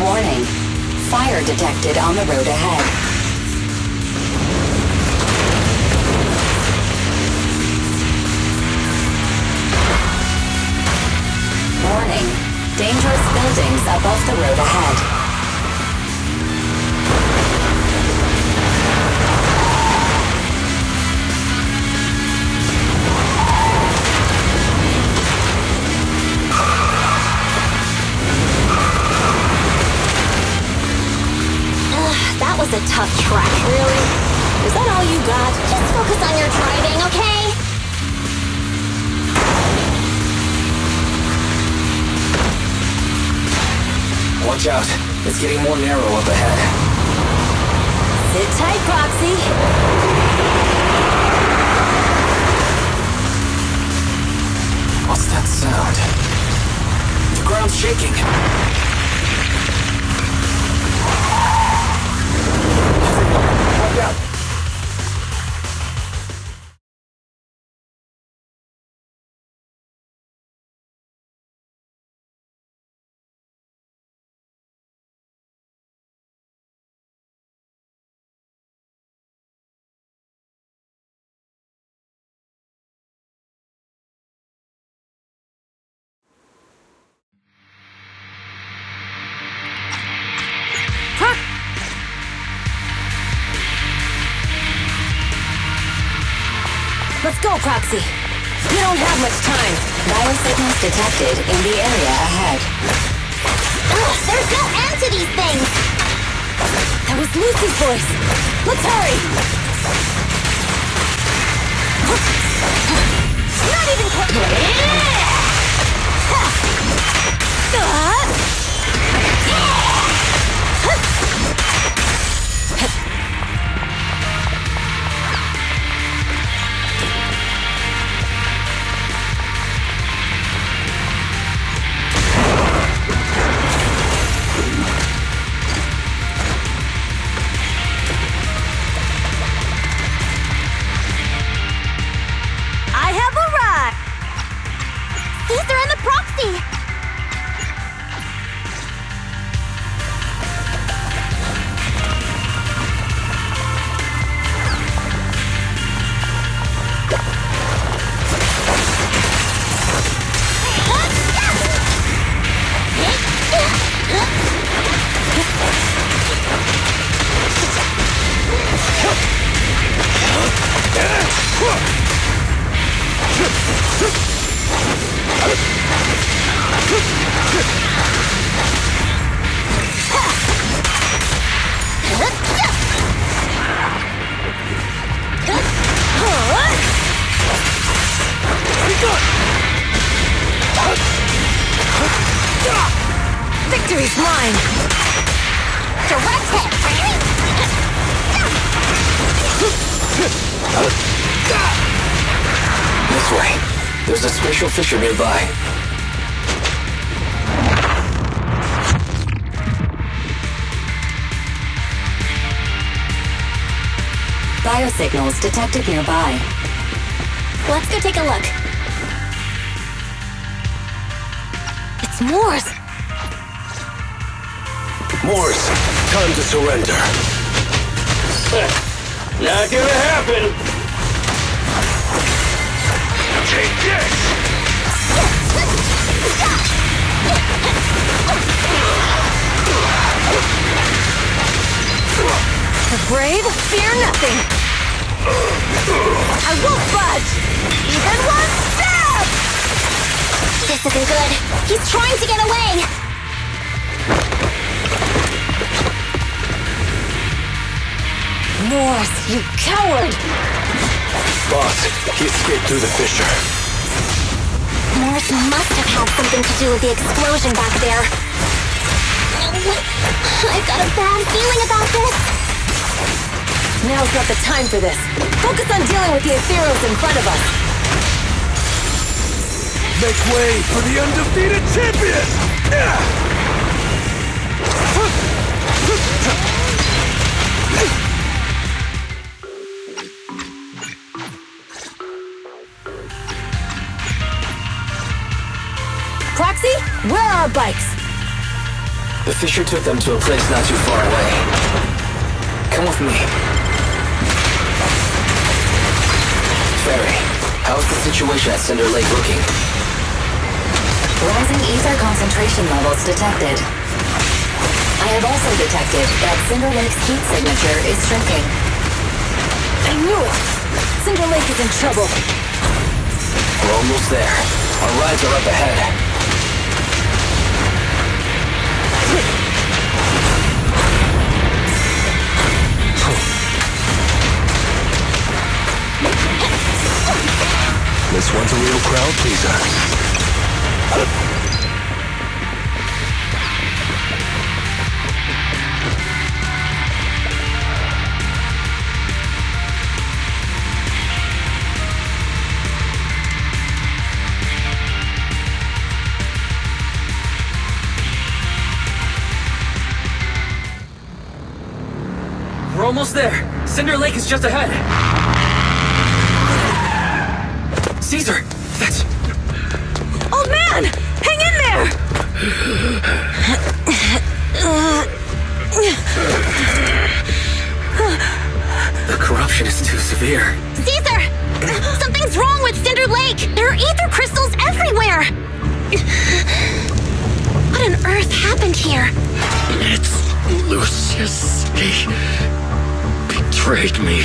Warning, fire detected on the road ahead. Warning, dangerous buildings above the road ahead. tough track. Really? Is that all you got? Just focus on your driving, okay? Watch out. It's getting more narrow up ahead. Sit tight, Proxy. What's that sound? The ground's shaking. Watch out. Let's go, Proxy. We don't have much time. Biosignals detected in the area ahead. Ugh, there's no end to these things! That was Lucy's voice. Let's hurry. Not even I have arrived. Caesar and the Proxy! Victory's mine. Direct hit! This way. There's a spatial fissure nearby. Biosignals detected nearby. Let's go take a look. It's Morse. Morse, time to surrender. Not gonna happen. Take this! The brave fear nothing. I won't budge. Even one step. This isn't good. He's trying to get away. Morse, you coward. Boss, he escaped through the fissure. Morse must have had something to do with the explosion back there. I've got a bad feeling about this. Now's not the time for this. Focus on dealing with the ethereals in front of us. Make way for the undefeated champion! Proxy, where are our bikes? The fissure took them to a place not too far away. Come with me. Ferry, how's the situation at Cinder Lake looking? Rising ether concentration levels detected. I have also detected that Cinder Lake's heat signature is shrinking. I knew it! Cinder Lake is in trouble. We're almost there. Our rides are up ahead. This one's a real crowd pleaser. We're almost there. Cinder Lake is just ahead. Caesar, that's... Old man! Hang in there! The corruption is too severe. Caesar! Something's wrong with Cinder Lake! There are ether crystals everywhere! What on earth happened here? It's Lucius. He betrayed me.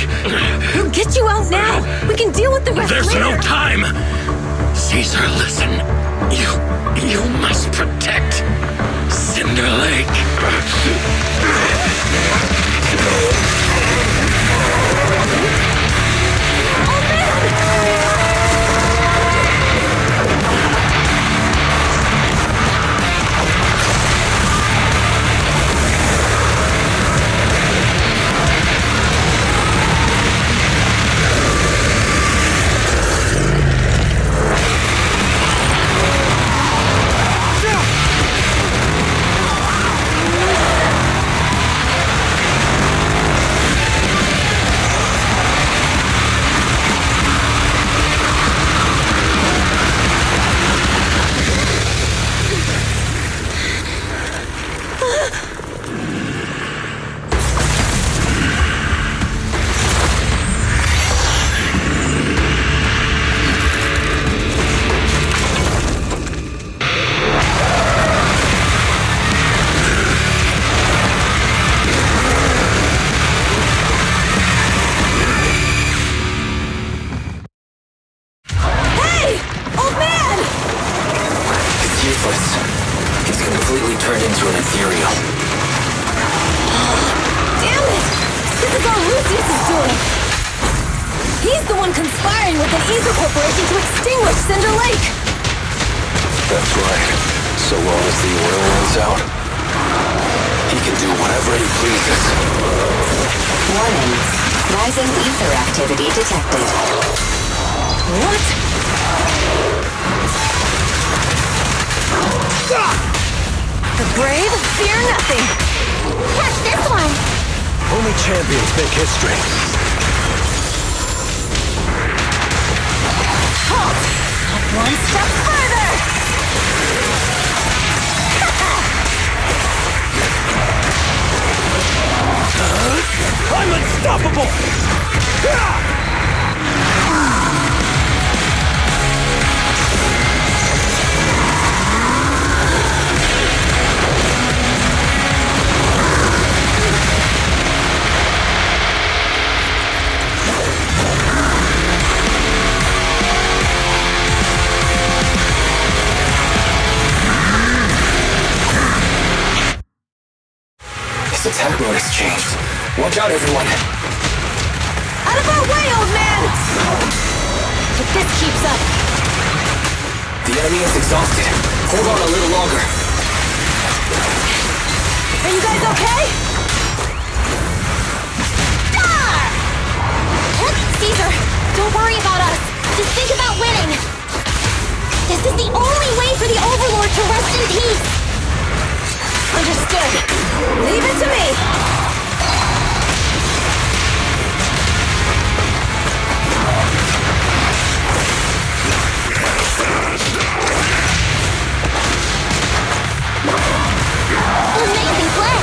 We'll get you out now! We can deal with the rest There's later! no time! Caesar, listen. You must protect Cinder Lake. Turned into an ethereal. Damn it! This is all Lucius is doing! He's the one conspiring with an ether corporation to extinguish Cinder Lake! That's right. So long as the oil runs out, he can do whatever he pleases. Warning. Rising ether activity detected. What? The brave fear nothing! Catch this one! Only champions make history. Halt! Not one step further! I'm unstoppable! His attack mode has changed. Watch out, everyone. Out of our way, old man! If this keeps up... The enemy is exhausted. Hold on a little longer. Are you guys okay? Caesar, don't worry about us. Just think about winning. This is the only way for the Overlord to rest in peace. Understood. Leave it to me. Amazing play.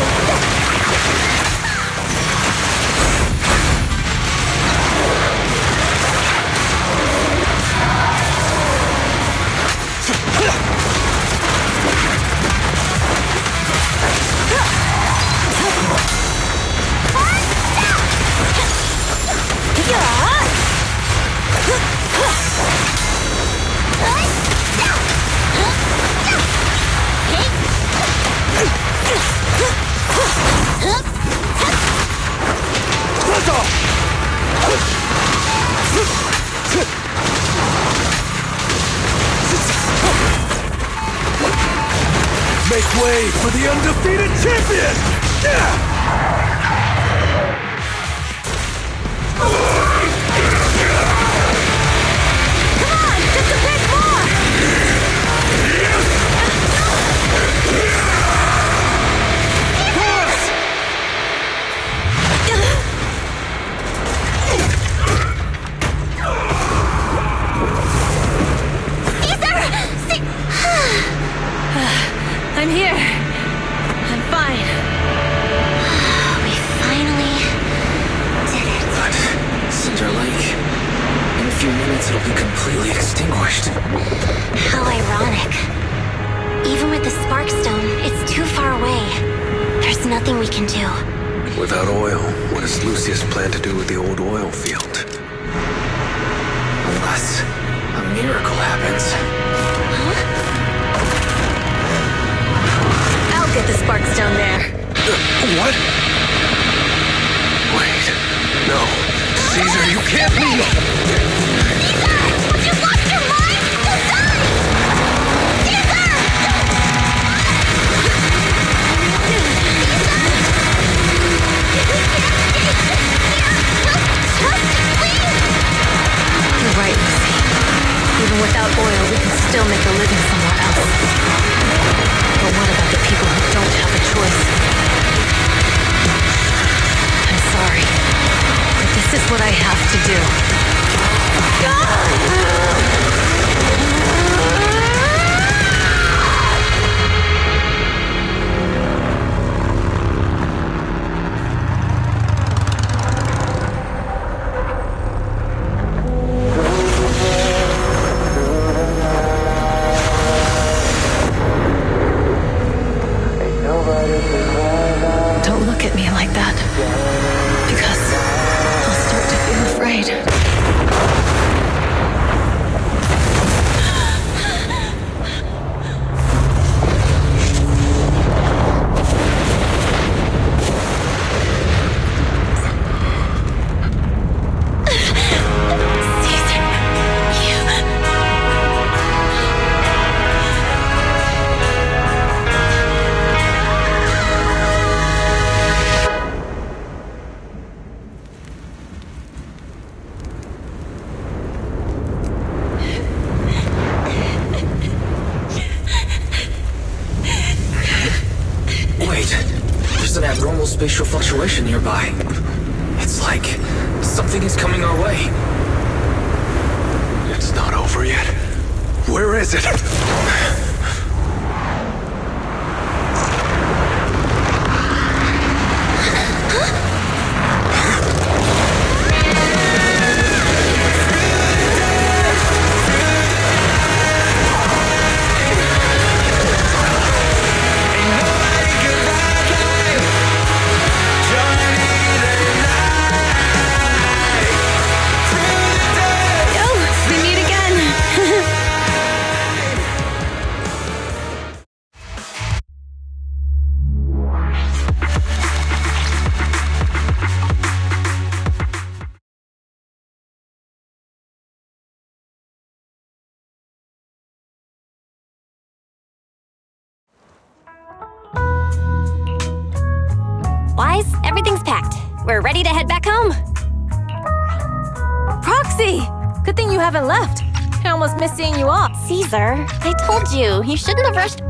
Make way for the undefeated champion! Come on, just a bit more! I'm here. I'm fine. We finally did it. But Cinder Lake, in a few minutes it'll be completely extinguished. How ironic. Even with the Spark Stone, it's too far away. There's nothing we can do. Without oil, what does Lucius plan to do with the old oil field? Unless a miracle happens. I'll get the Spark Stone there. What? Wait. No. Caesar, you can't be... Have you lost your mind? Decide! Caesar! You're right, Lucy. Even without oil, we can still make a living somewhere else. But what about the people who don't have a choice? I'm sorry, but this is what I have to do. Don't look at me like that, because I'll start to feel afraid. There's an abnormal spatial fluctuation nearby. It's like something is coming our way. It's not over yet. Where is it? Wise, everything's packed. We're ready to head back home. Proxy! Good thing you haven't left. I almost missed seeing you off. Caesar, I told you, you shouldn't have rushed.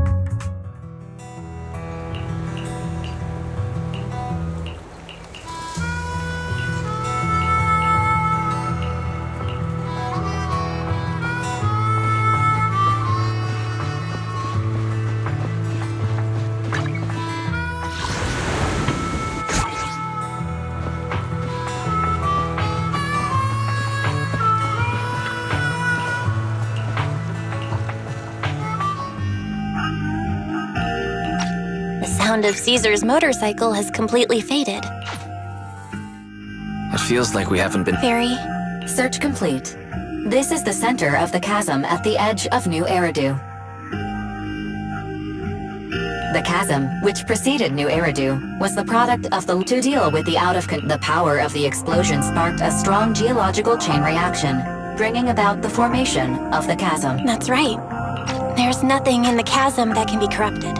The sound of Caesar's motorcycle has completely faded. It feels like we haven't been... Very. Search complete. This is the center of the chasm at the edge of New Eridu. The chasm, which preceded New Eridu, was the product of the... To deal with the the power of the explosion sparked a strong geological chain reaction, bringing about the formation of the chasm. That's right. There's nothing in the chasm that can be corrupted.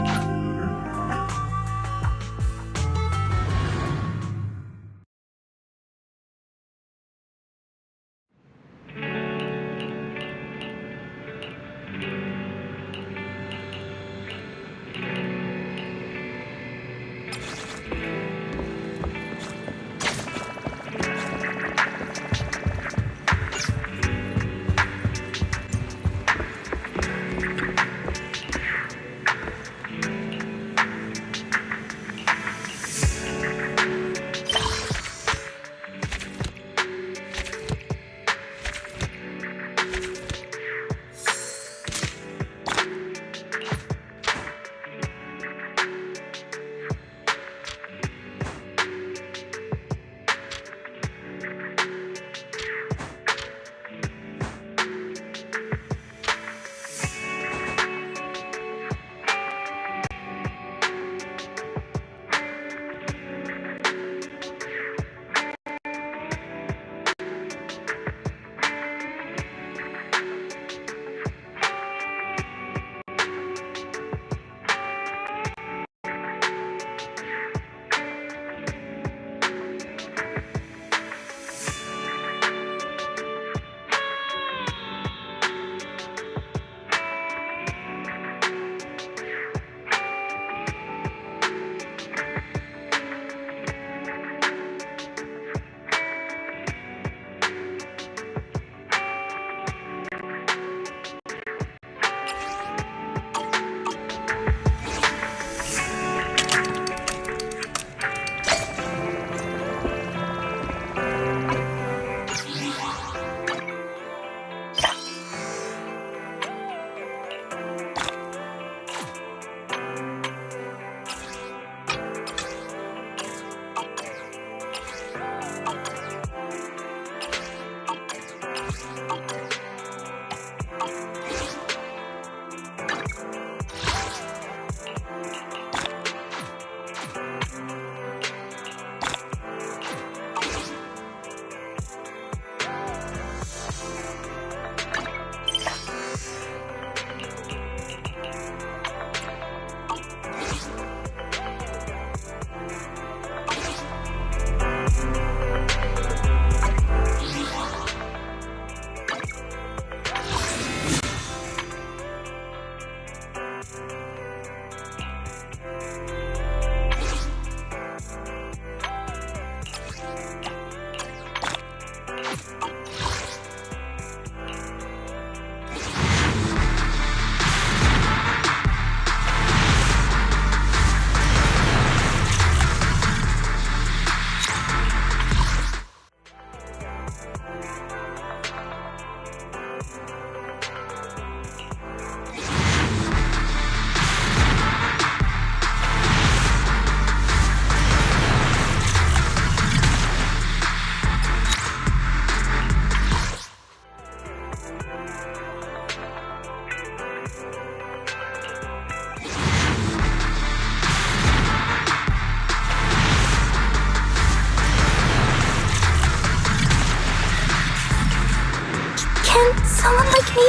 like me?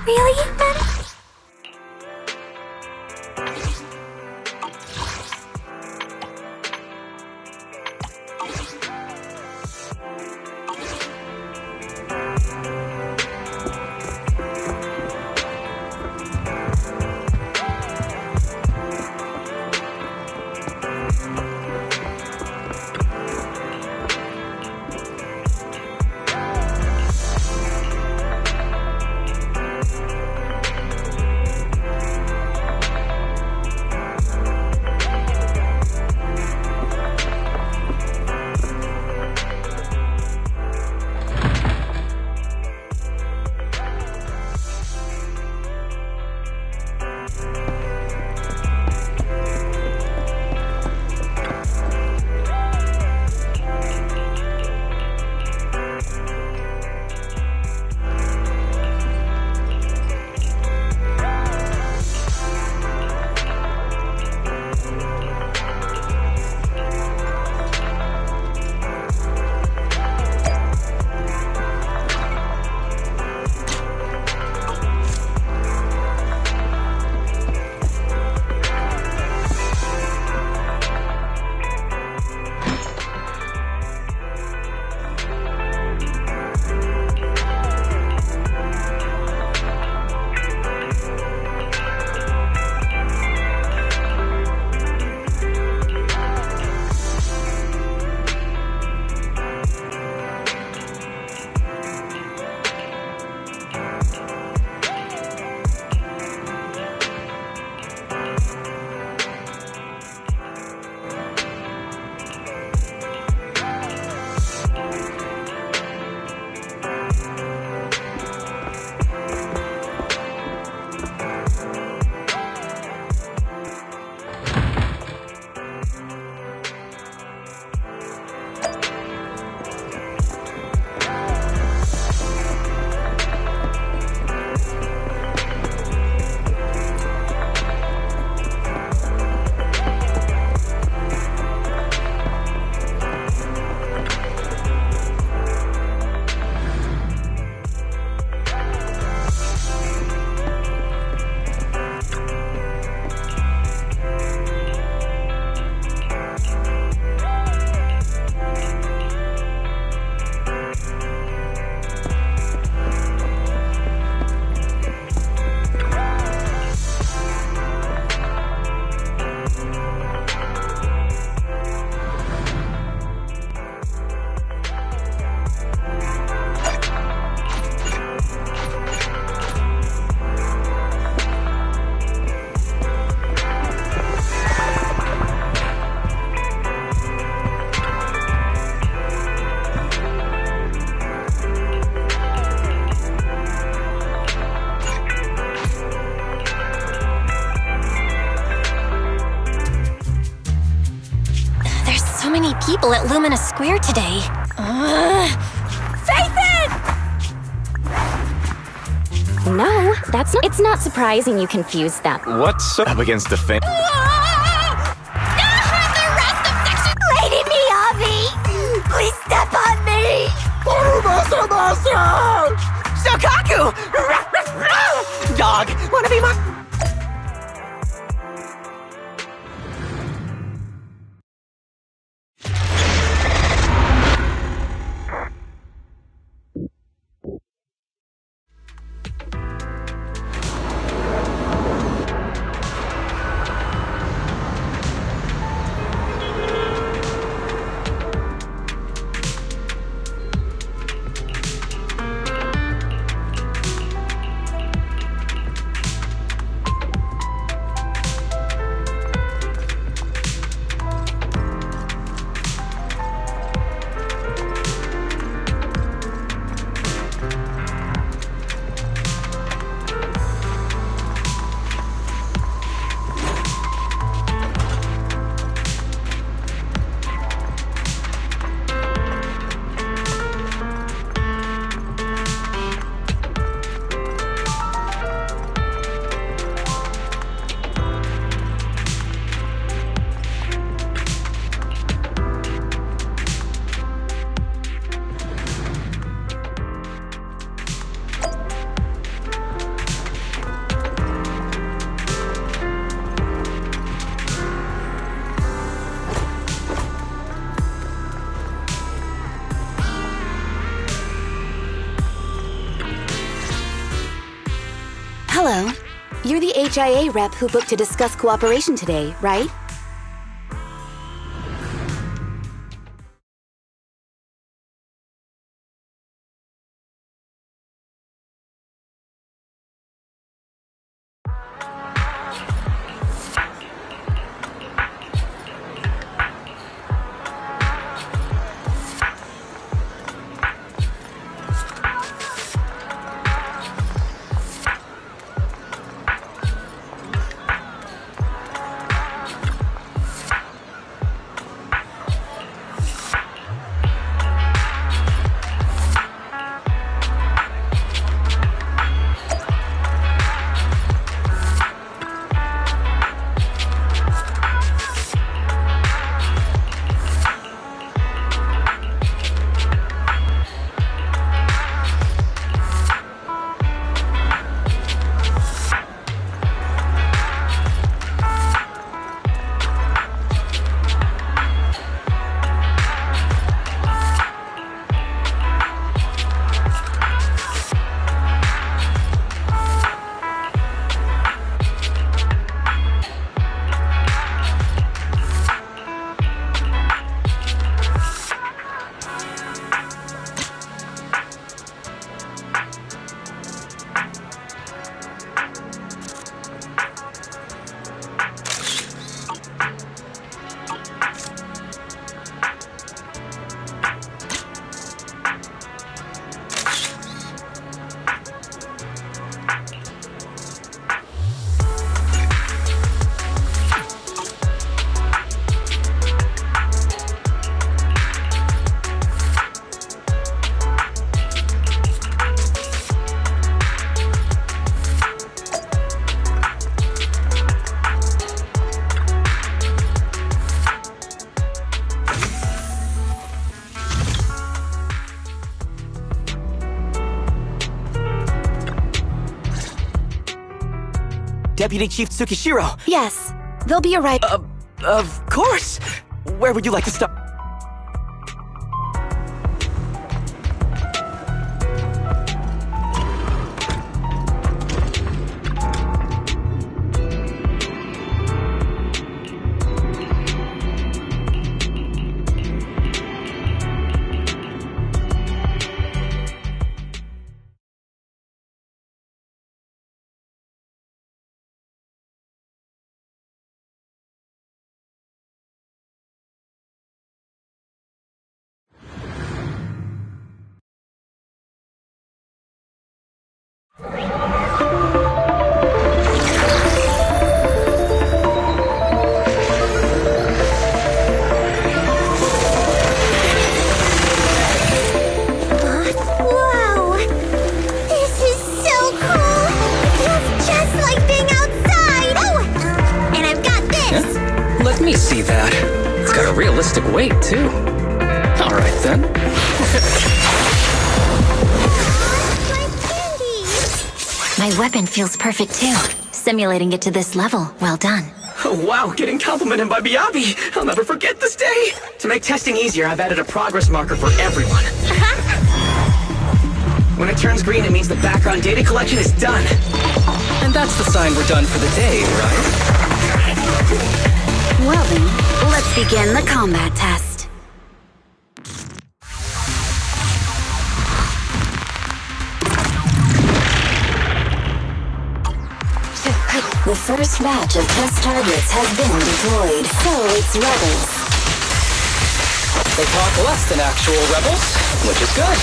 Really, Maddie? People at Lumina Square today. Faithin! No, that's not. It's not surprising you confused them. What's up against the fan? The rest of section. Lady Miyavi! Please step on me! Shokaku! Dog, wanna be my... HIA rep who booked to discuss cooperation today, right? Deputy Chief Tsukishiro. Yes, they'll be arriving. Of course. Where would you like to start? Let me see that. It's got a realistic weight, too. All right, then. My weapon feels perfect, too. Simulating it to this level. Well done. Oh, wow, getting complimented by Biabi. I'll never forget this day. To make testing easier, I've added a progress marker for everyone. When it turns green, it means the background data collection is done. And that's the sign we're done for the day, right? Well then, let's begin the combat test. The first batch of test targets has been deployed. So it's rebels. They talk less than actual rebels, which is good.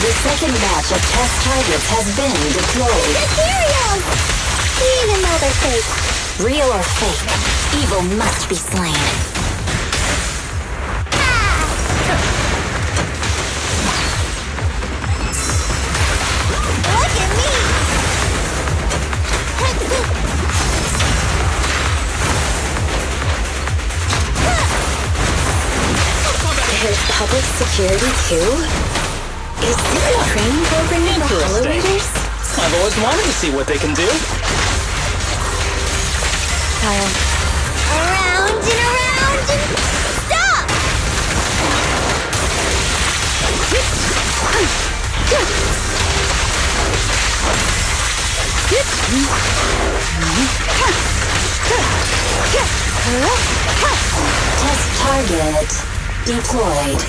The second batch of test targets has been deployed. Materials! Even though they're fake. Real or fake, evil must be slain. Look at me! public security too? Is this a training program for Hollow Raiders? I've always wanted to see what they can do. Around and around and stop! Test target deployed.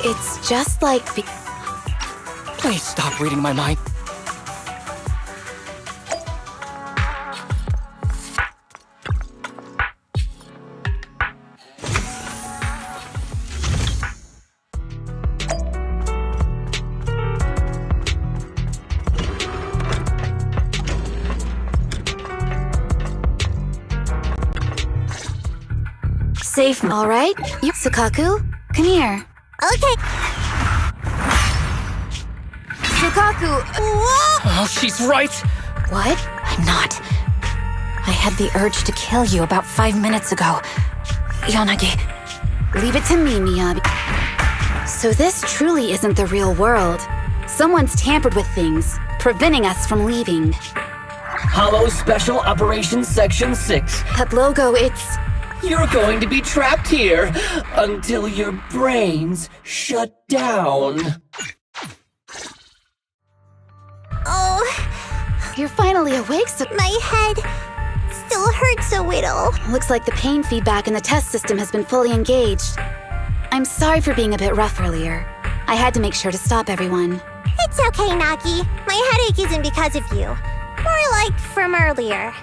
It's just like... Please stop reading my mind. Safe, all right? You, Sukaku, come here. Okay. Sukaku! Oh, she's right. What? I'm not. I had the urge to kill you about 5 minutes ago. Yanagi, leave it to me, Miyabi. So this truly isn't the real world. Someone's tampered with things, preventing us from leaving. Hollow Special Operations Section 6. That logo, it's... You're going to be trapped here until your brains shut down. Oh, you're finally awake, so... My head still hurts a little. Looks like the pain feedback in the test system has been fully engaged. I'm sorry for being a bit rough earlier. I had to make sure to stop everyone. It's okay, Nagi. My headache isn't because of you. More like from earlier.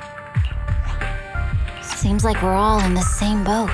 Seems like we're all in the same boat.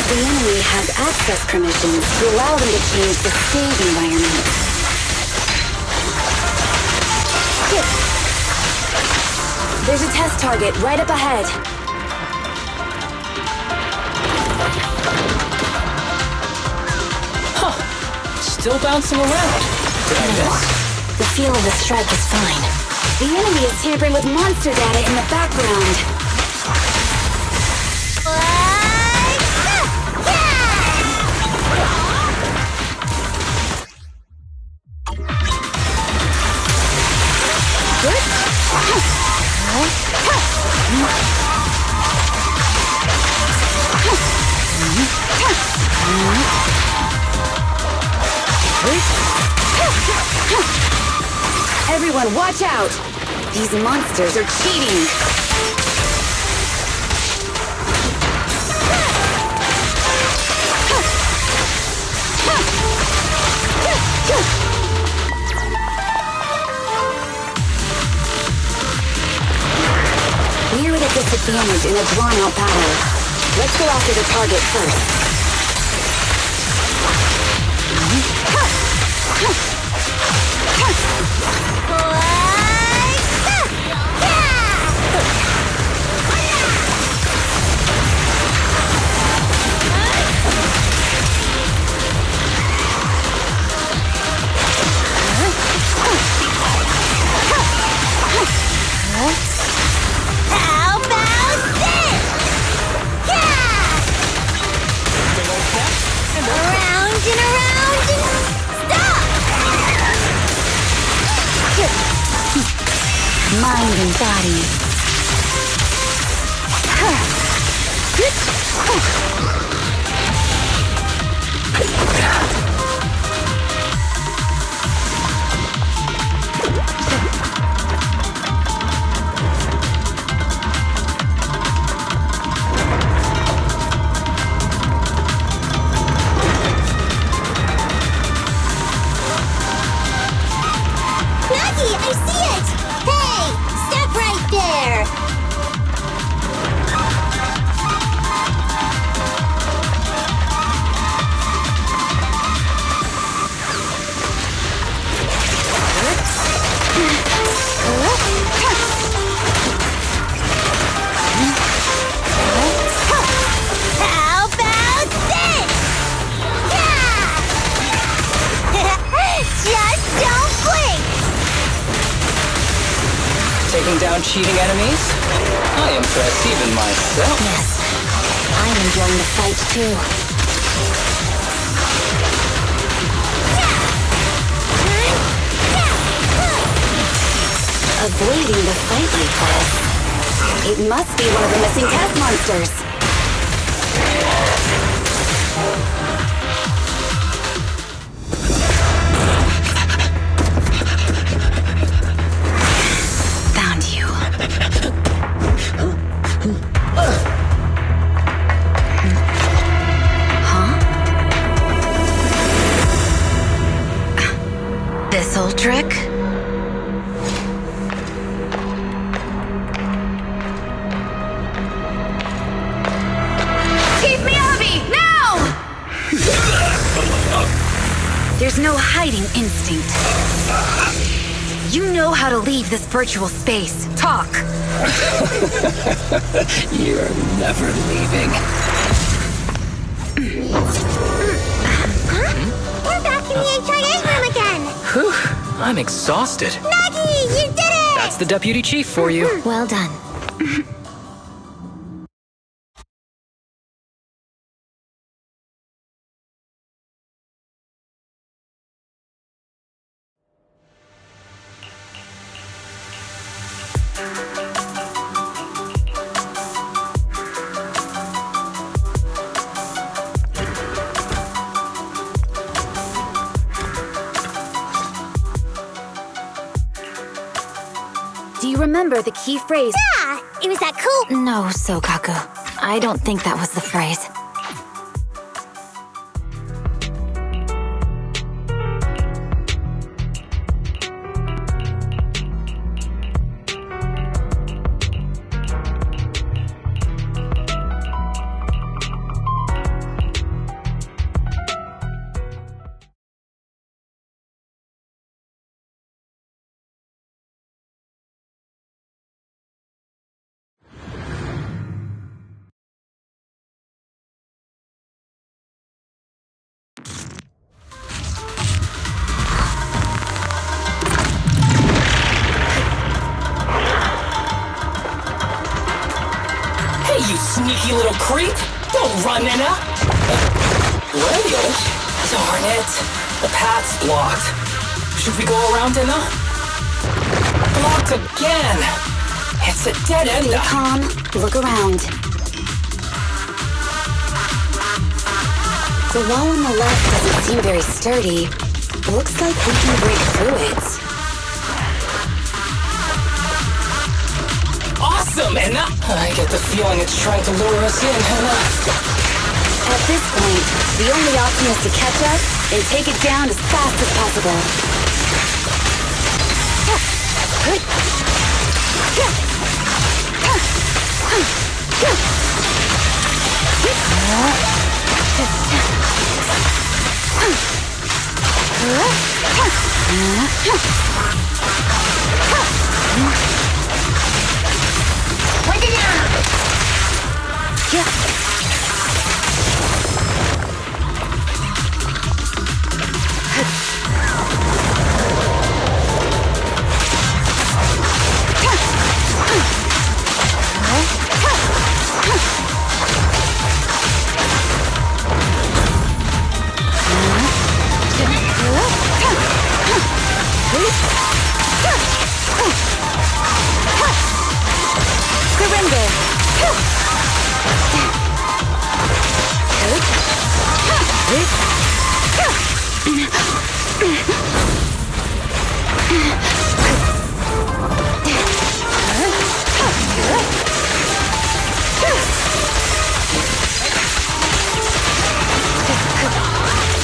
The enemy has access permissions to allow them to change the stage environment. There's a test target right up ahead. Huh. Still bouncing around. Did I miss? The feel of the strike is fine. The enemy is tampering with monster data in the background. Everyone, watch out! These monsters are cheating! We're at a disadvantage in a drawn-out battle. Let's go after the target first. How about this? Around and around and stop! Mind and body. Nagi, I see it! Hey, stop right there! How about this? Just don't blink! Taking down cheating enemies? I impress even myself. Yes, I'm enjoying the fight too. Avoiding the fight like this. It must be one of the missing test monsters. control trick? Keep me, Abby! Now! There's no hiding instinct. You know how to leave this virtual space. Talk! You're never leaving. We're back in the HIA room again! Whew, I'm exhausted. Maggie, you did it! That's the deputy chief for you. Well done. Do you remember the key phrase? Yeah! It was that cool... No, Sokaku. I don't think that was the phrase. Hey, you sneaky little creep! Don't run, Nina! Radio? Darn it. The path's blocked. Should we go around, Nina? Blocked again! It's a dead end. Stay calm. Look around. The wall on the left doesn't seem very sturdy. Looks like we can break through it. Awesome, Enna! I get the feeling it's trying to lure us in, Enna. At this point, the only option is to catch up and take it down as fast as possible.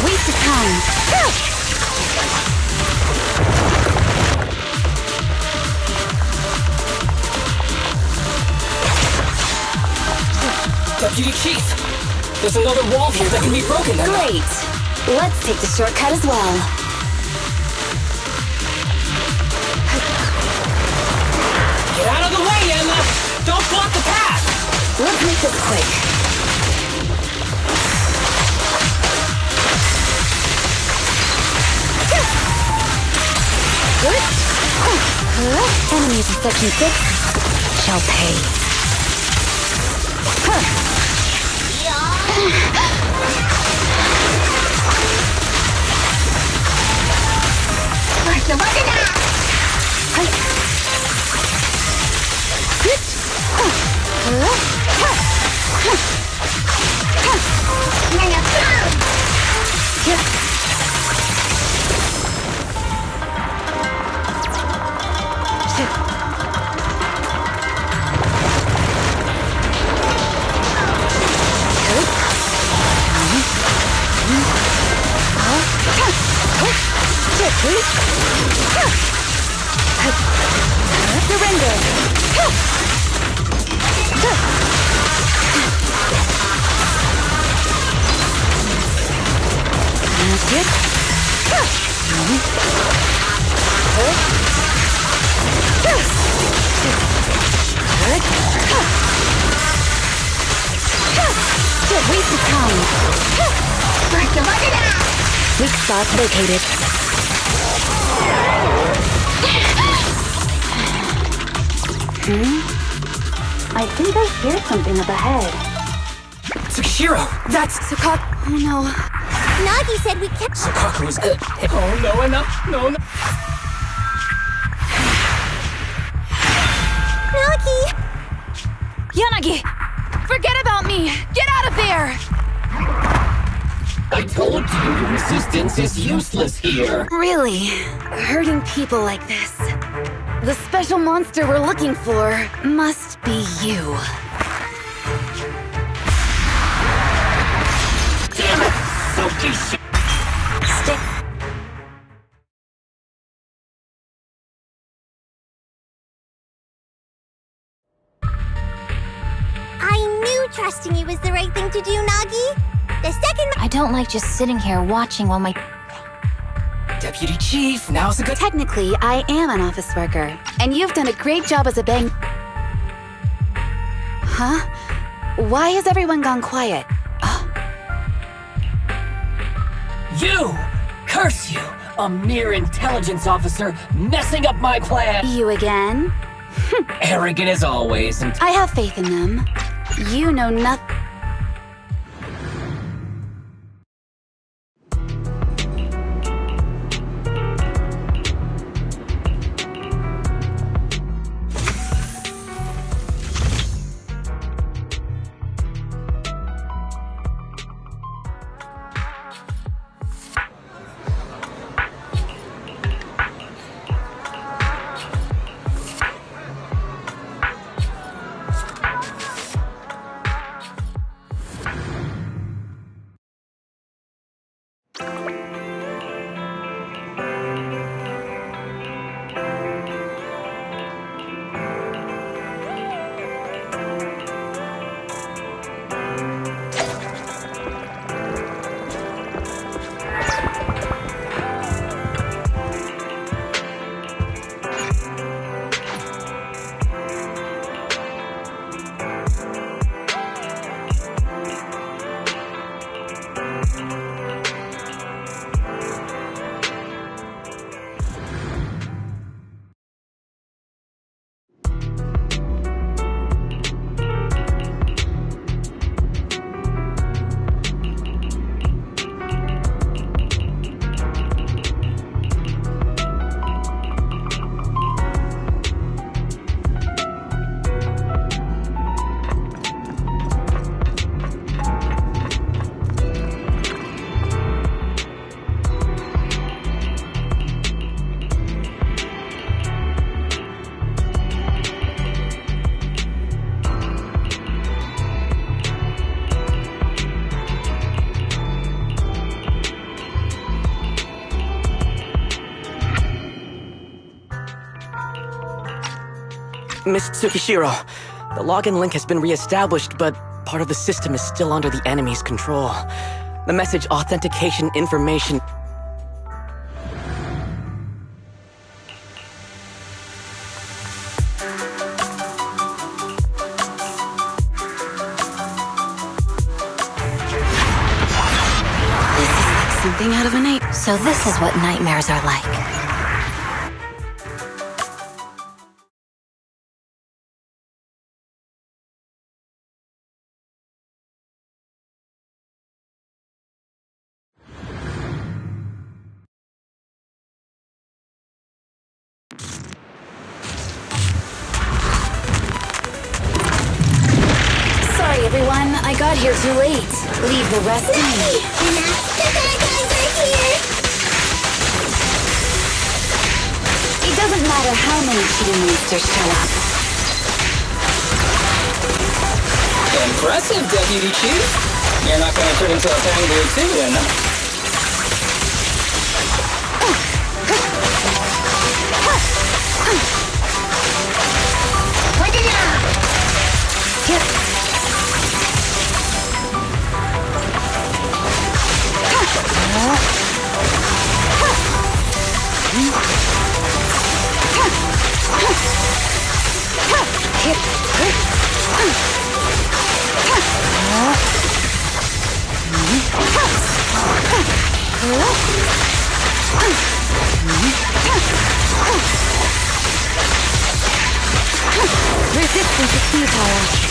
Waste of time. Deputy Chief, there's another wall here that can be broken, Enna. Great. Let's take the shortcut as well. Get out of the way, Enna! Don't block the path! Let's make this quick. Enemies in Section 6 shall pay. Surrender. That's good. Waste of time. Weak spot located. I think I hear something up ahead. Tsushiro, that's Sukak. Oh no. Nagi said we kept. Sukaku is. Oh no, enough! No, no. Nagi! Yanagi! Forget about me! Get out of there! I told you, resistance is useless here. Really? Hurting people like this. The special monster we're looking for must be you. Damn it! Sophie shit! I knew trusting you was the right thing to do, Nagi. The second. I don't like just sitting here watching while my... Deputy Chief, now's a good. Technically, I am an office worker, and you've done a great job as a bang. Huh? Why has everyone gone quiet? You! Curse you! A mere intelligence officer messing up my plan! You again? Arrogant as always, and I have faith in them. You know nothing. Miss Tsukishiro, the login link has been re-established, but part of the system is still under the enemy's control. The message authentication information... Something out of an ape. So this is what nightmares are like. Sorry, everyone. I got here too late. Leave the rest to me. It doesn't matter how many cheating monsters show up. Impressive, Deputy Chief. You're not gonna turn into a kangaroo too, then? Resistance is futile.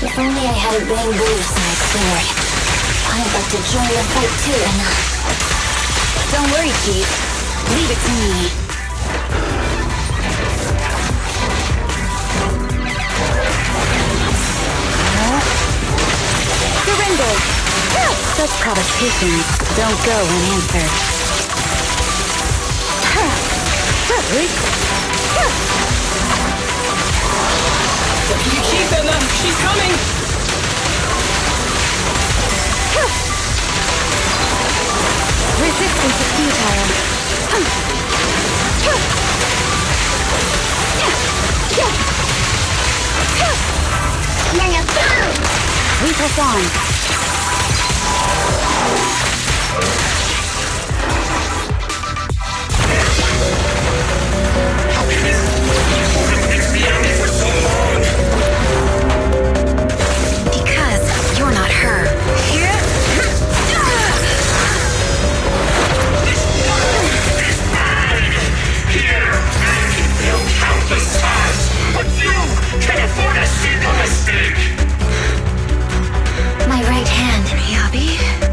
If only I hadn't banged Bruce and I cleared. I'd like to join the fight too, and Don't worry, Chief. Leave it to me. Surrender! Such provocations don't go unanswered. Deputy Chief, Edna! She's coming! Resistance is futile. We press on. Because you're not her. Here, I can build countless stars, but you can afford a single mistake! my right hand. Miyabi?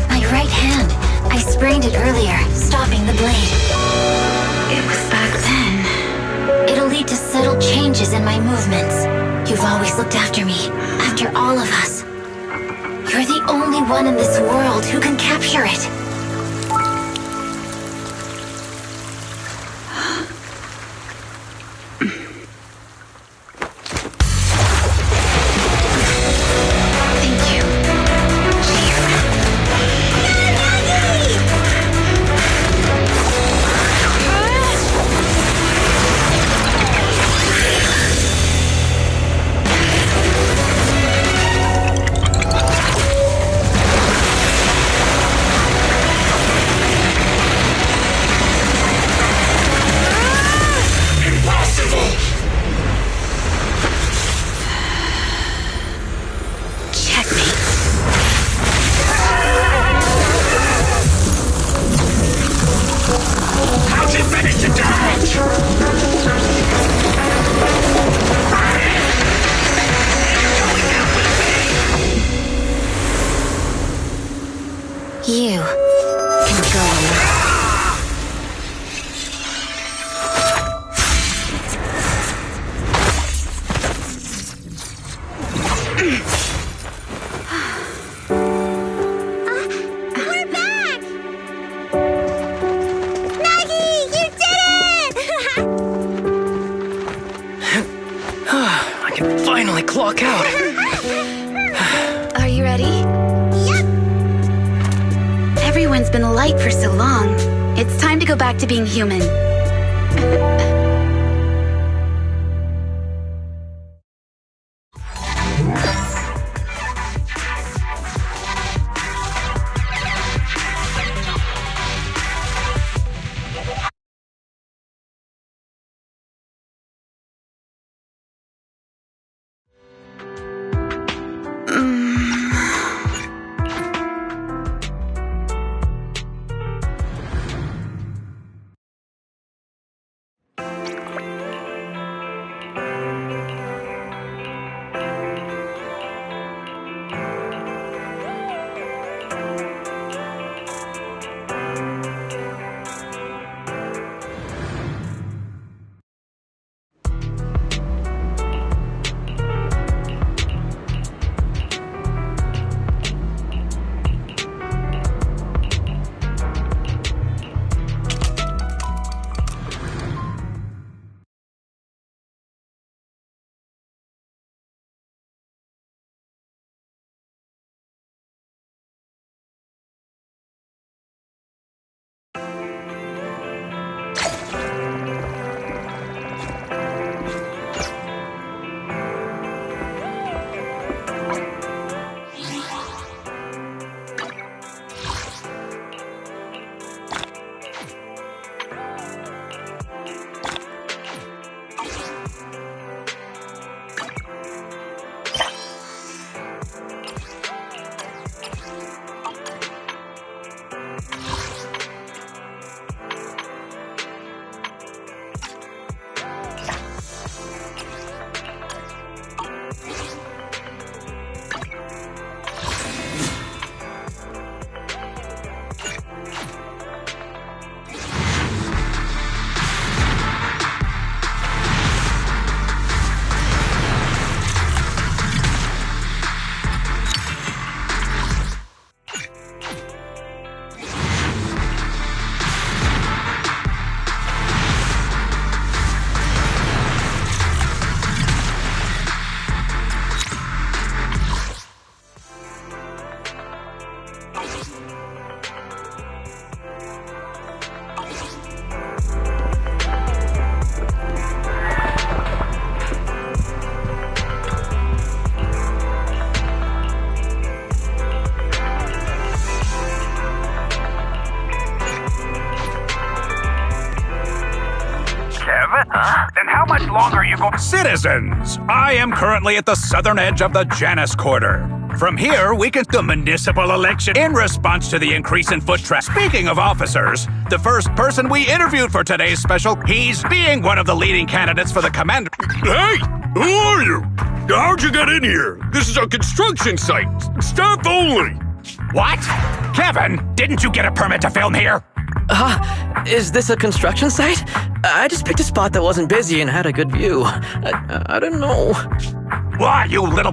My right hand. I sprained it earlier, stopping the blade. It was back then. It'll lead to subtle changes in my movements. You've always looked after me, after all of us. You're the only one in this world who can capture it. You control me. We're back! Maggie, you did it! I can finally clock out. Are you ready? Yep. Everyone's been light for so long. It's time to go back to being human. longer you go. Citizens, I am currently at the southern edge of the Janus Quarter. From here, we can the municipal election in response to the increase in foot traffic. Speaking of officers, the first person we interviewed for today's special, he's being one of the leading candidates for the commander. Hey, who are you? How'd you get in here? This is a construction site. Staff only. What? Kevin, didn't you get a permit to film here? Is this a construction site? I just picked a spot that wasn't busy and had a good view. I don't know. Why, you little...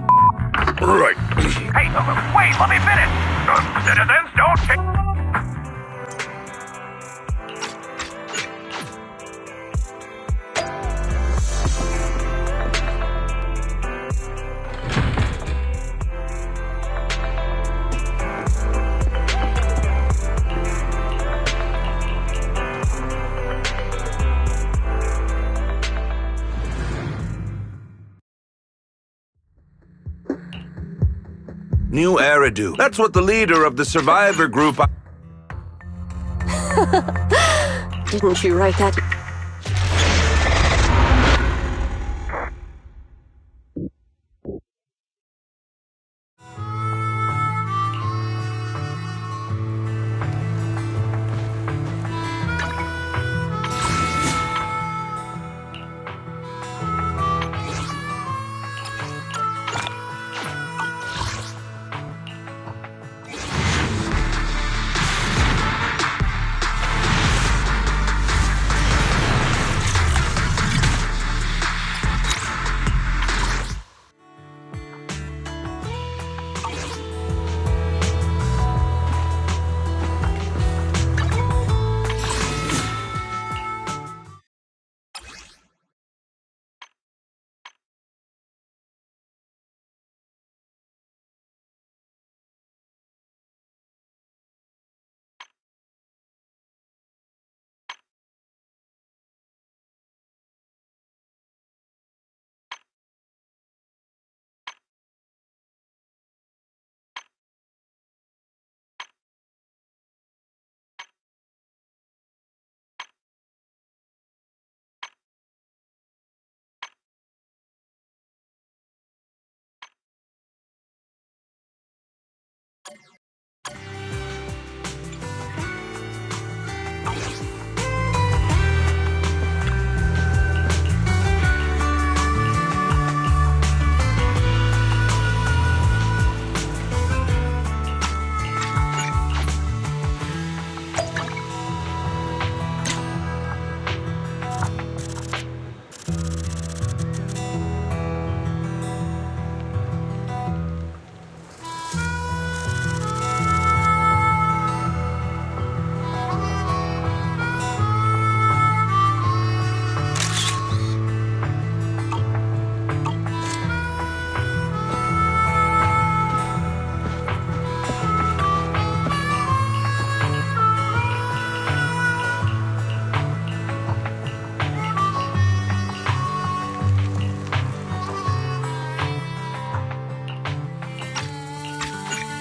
Right. Hey, wait, let me finish. Citizens, don't take... New Eridu. That's what the leader of the survivor group... Didn't you write that?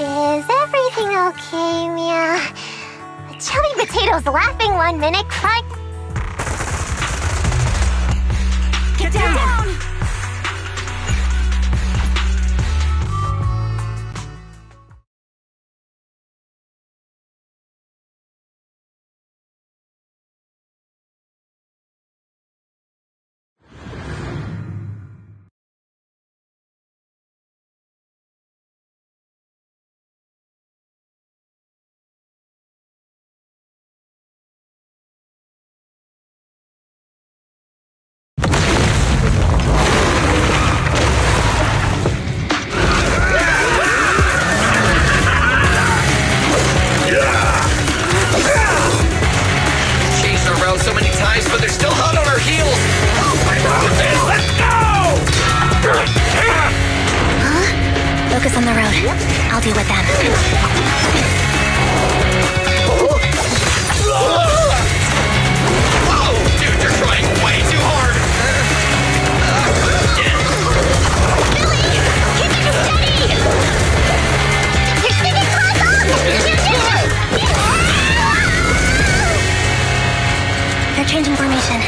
Is everything okay, Mia? Chubby Potato's laughing 1 minute, crying... Get down! So many times, but they're still hot on our heels. Let's go! Focus on the road. I'll deal with them. Whoa! Dude, you're trying way too hard. Billy! Keep it steady! You're sticking close up! They're changing formation.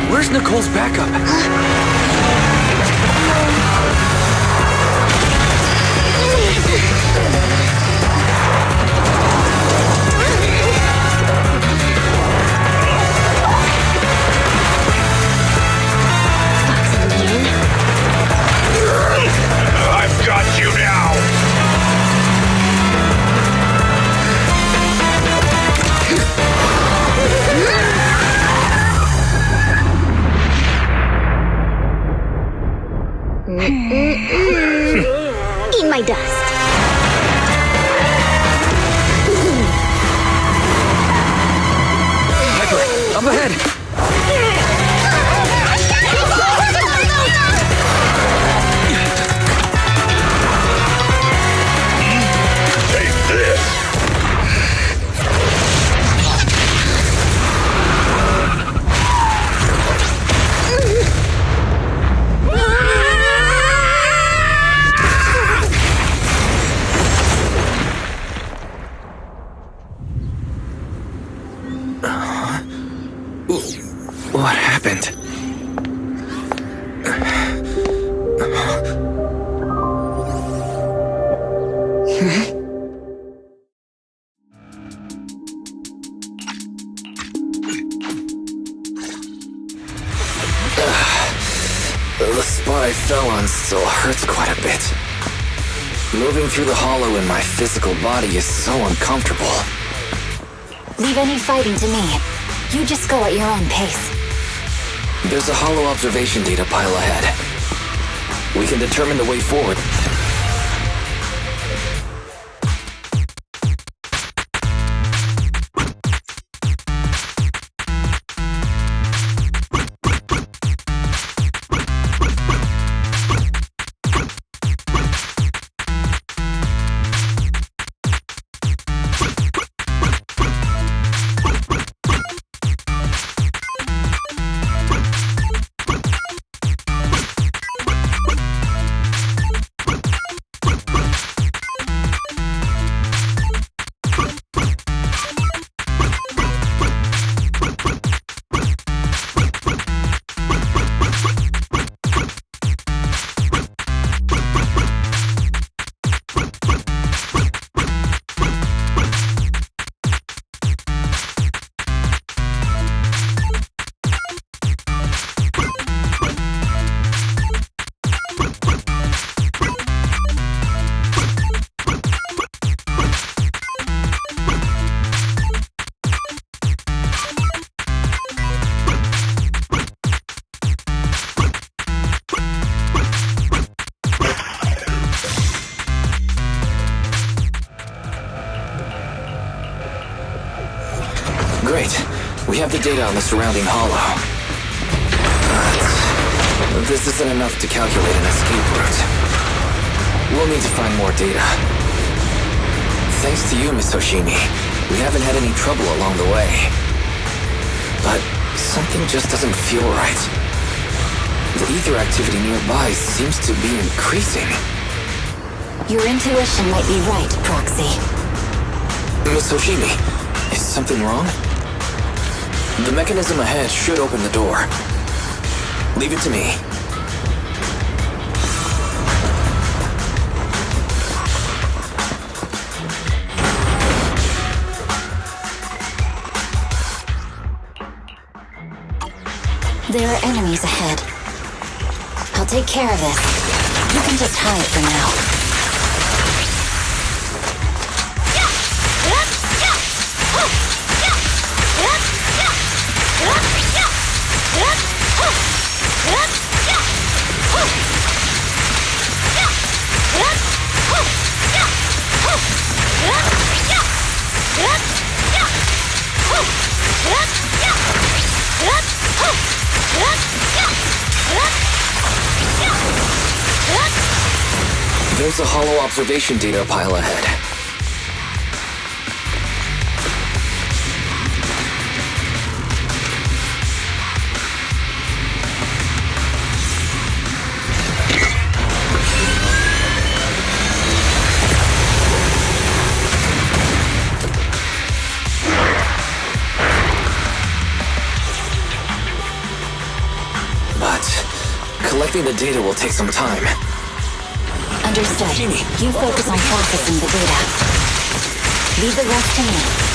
Where's Nicole's backup? Eat my dust. Hyper, up ahead! Take this! What happened? The spot I fell on still hurts quite a bit. Moving through the hollow in my physical body is so uncomfortable. Leave any fighting to me. You just go at your own pace. There's a hollow observation data pile ahead. We can determine the way forward. Great. We have the data on the surrounding hollow. But this isn't enough to calculate an escape route. We'll need to find more data. Thanks to you, Miss Hoshimi, we haven't had any trouble along the way. But something just doesn't feel right. The ether activity nearby seems to be increasing. Your intuition might be right, Proxy. Miss Hoshimi, is something wrong? The mechanism ahead should open the door. Leave it to me. There are enemies ahead. I'll take care of this. You can just hide for now. There's a hollow observation data pile ahead. But collecting the data will take some time. Understood. You focus on processing the data. Leave the rest to me.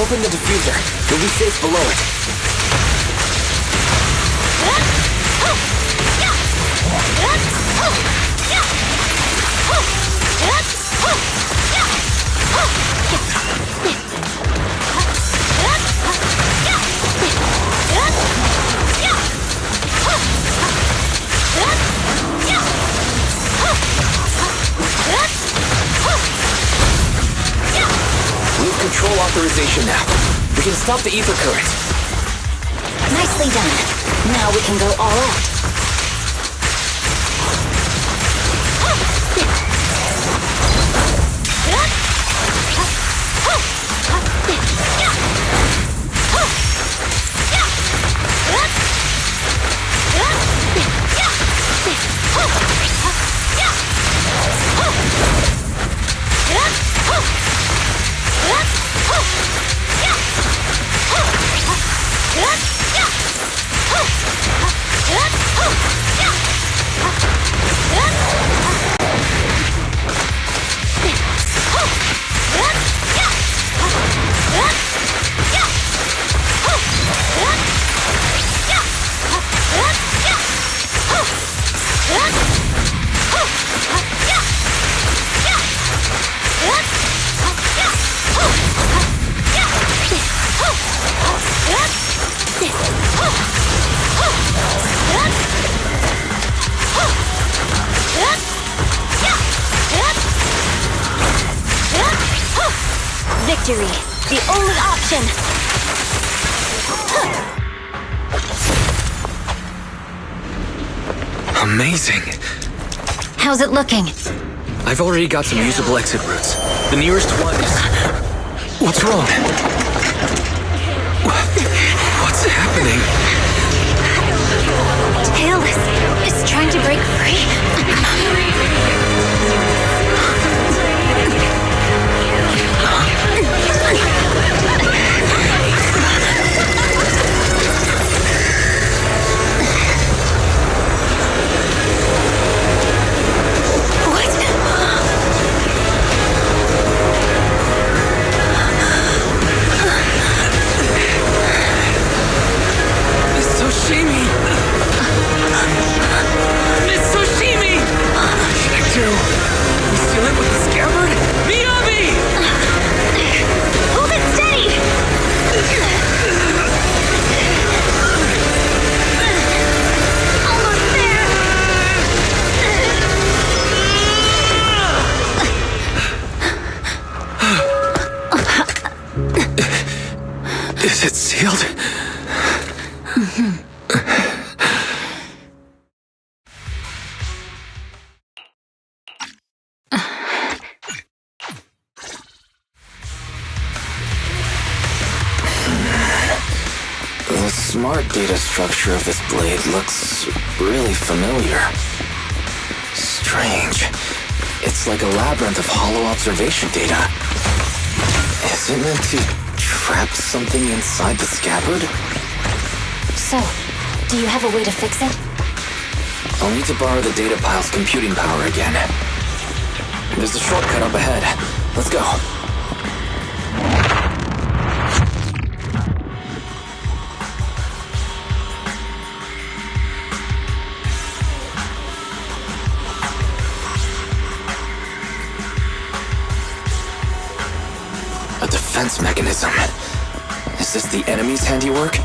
I'll open the diffuser. You'll be safe below it. We have control authorization now. We can stop the ether current. Nicely done. Now we can go all out. Victory, the only option. Amazing. How's it looking? I've already got some usable exit routes. The nearest one is... What's wrong? What's happening? Tailless is trying to break free. Is it sealed? The smart data structure of this blade looks really familiar. Strange. It's like a labyrinth of hollow observation data. Is it meant to trap something inside the scabbard? So, do you have a way to fix it? I'll need to borrow the data pile's computing power again. There's a shortcut up ahead. Let's go. A defense mechanism. Is this the enemy's handiwork?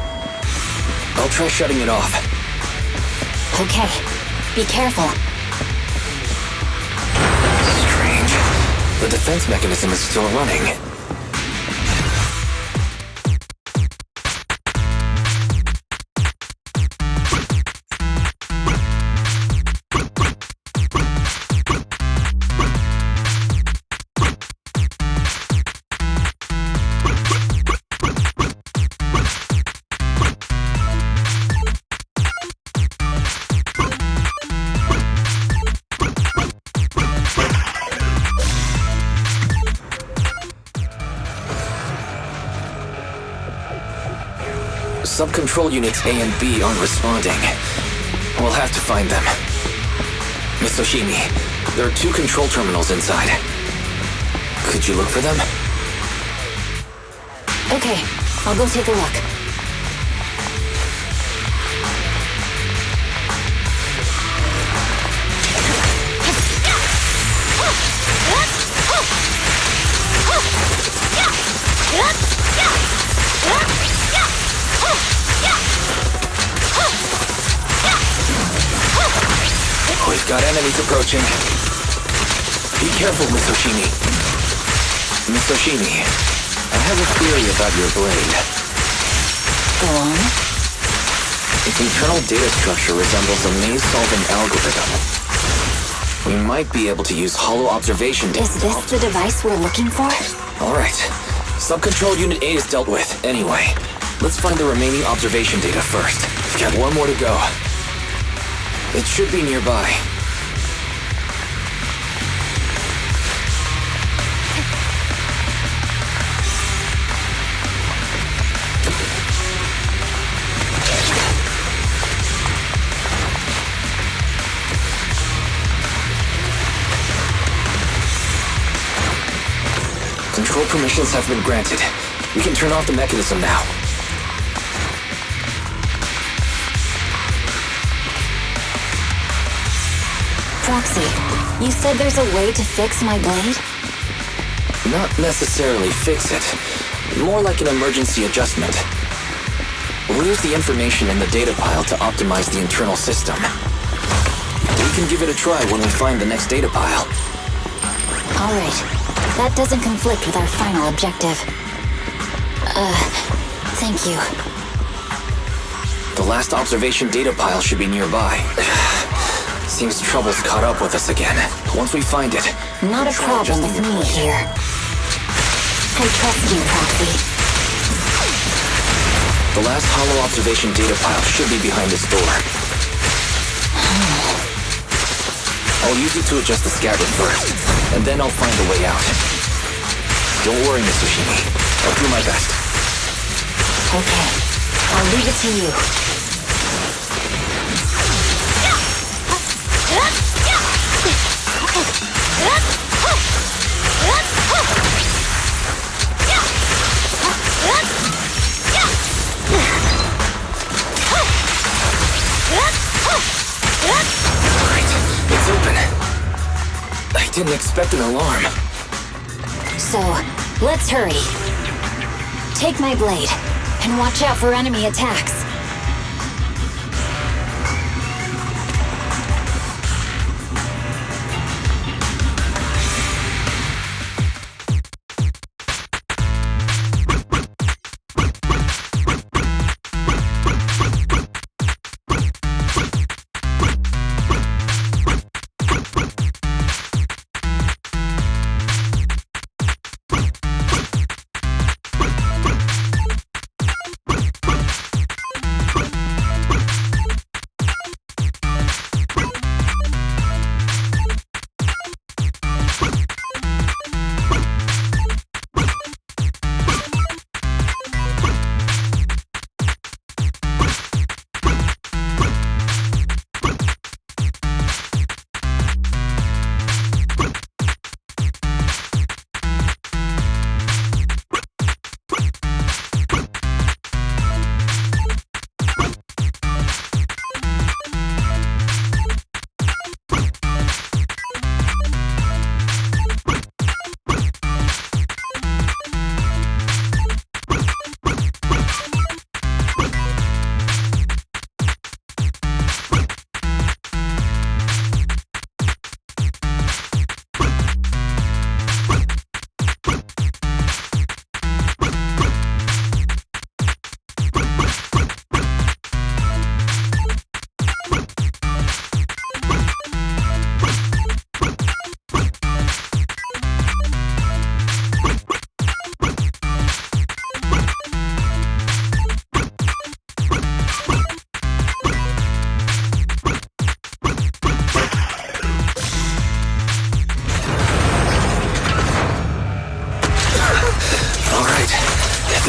I'll try shutting it off. Okay. Be careful. Strange. The defense mechanism is still running. Sub-control units A and B aren't responding. We'll have to find them. Miss Oshimi, there are 2 control terminals inside. Could you look for them? Okay, I'll go take a look. We've got enemies approaching. Be careful, Miss Oshimi. Miss Oshimi, I have a theory about your blade. Go on. Its internal data structure resembles a maze-solving algorithm. We might be able to use hollow observation data. Is this the device we're looking for? Alright. Sub-control Unit A is dealt with, anyway. Let's find the remaining observation data first. We've got one more to go. It should be nearby. Control permissions have been granted. We can turn off the mechanism now. Proxy, you said there's a way to fix my blade? Not necessarily fix it. More like an emergency adjustment. We'll use the information in the data pile to optimize the internal system. We can give it a try when we find the next data pile. Alright. That doesn't conflict with our final objective. Thank you. The last observation data pile should be nearby. Seems trouble's caught up with us again. Once we find it... Not a problem with me here. I trust you, Proxy. The last hollow observation data pile should be behind this door. I'll use it to adjust the scabbard first, and then I'll find a way out. Don't worry, Miss Oshimi. I'll do my best. Okay. I'll leave it to you. It's open. I didn't expect an alarm. So, let's hurry. Take my blade, and watch out for enemy attacks.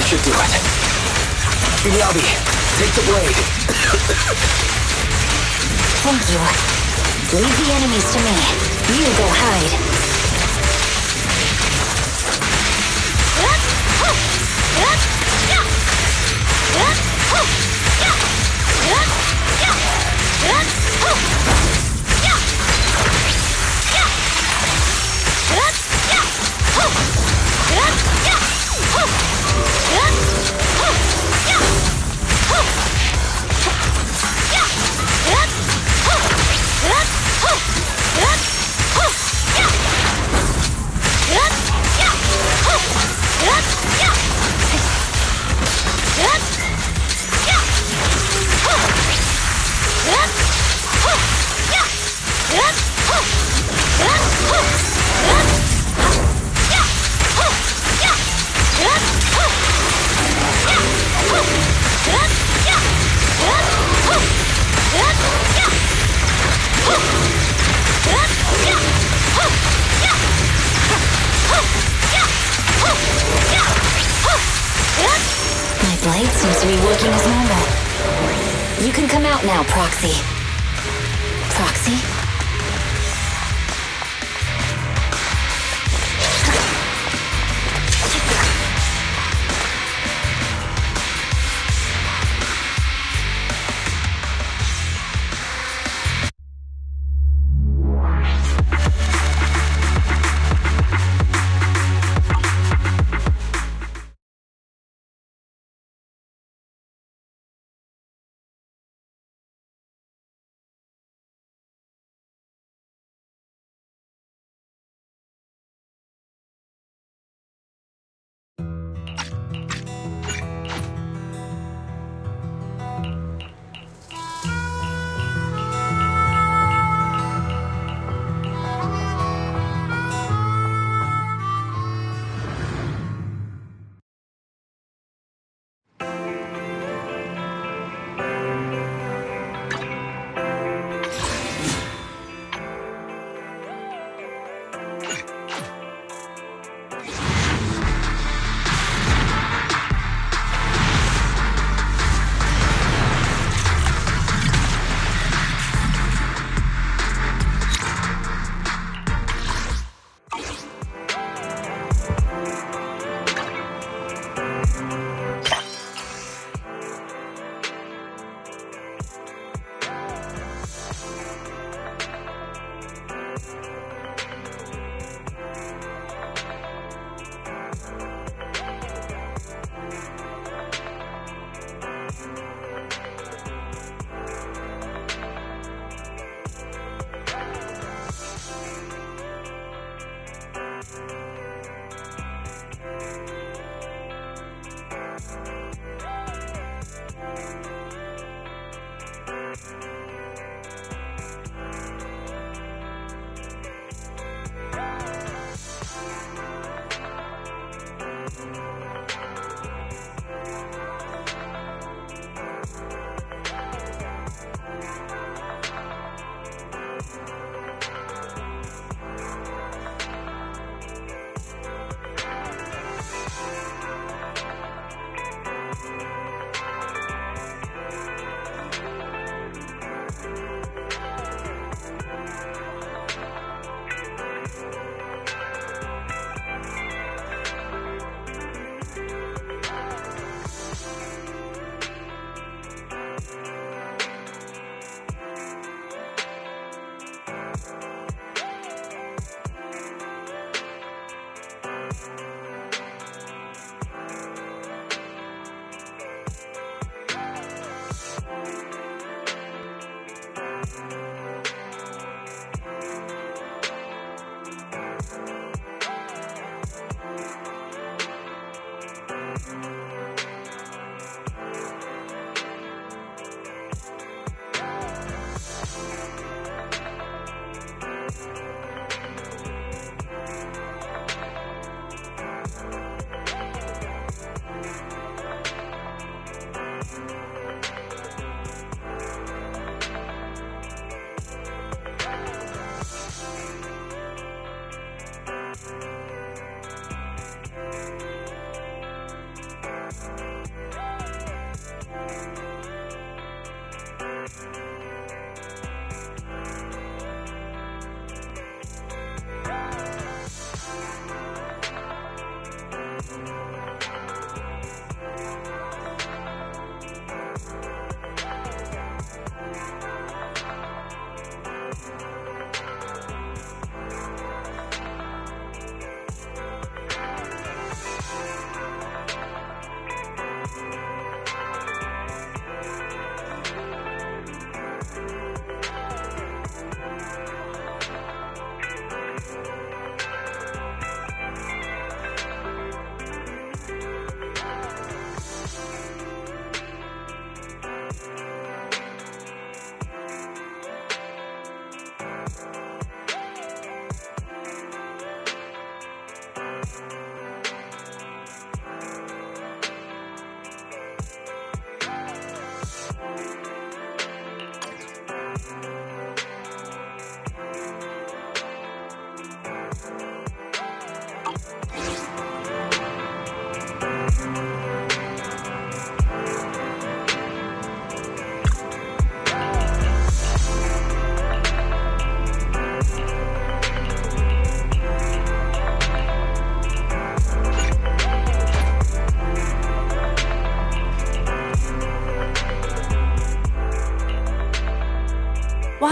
should do it. Miyabi, take the blade. Thank you. Leave the enemies to me. You go hide. working as normal. You can come out now, Proxy. Proxy?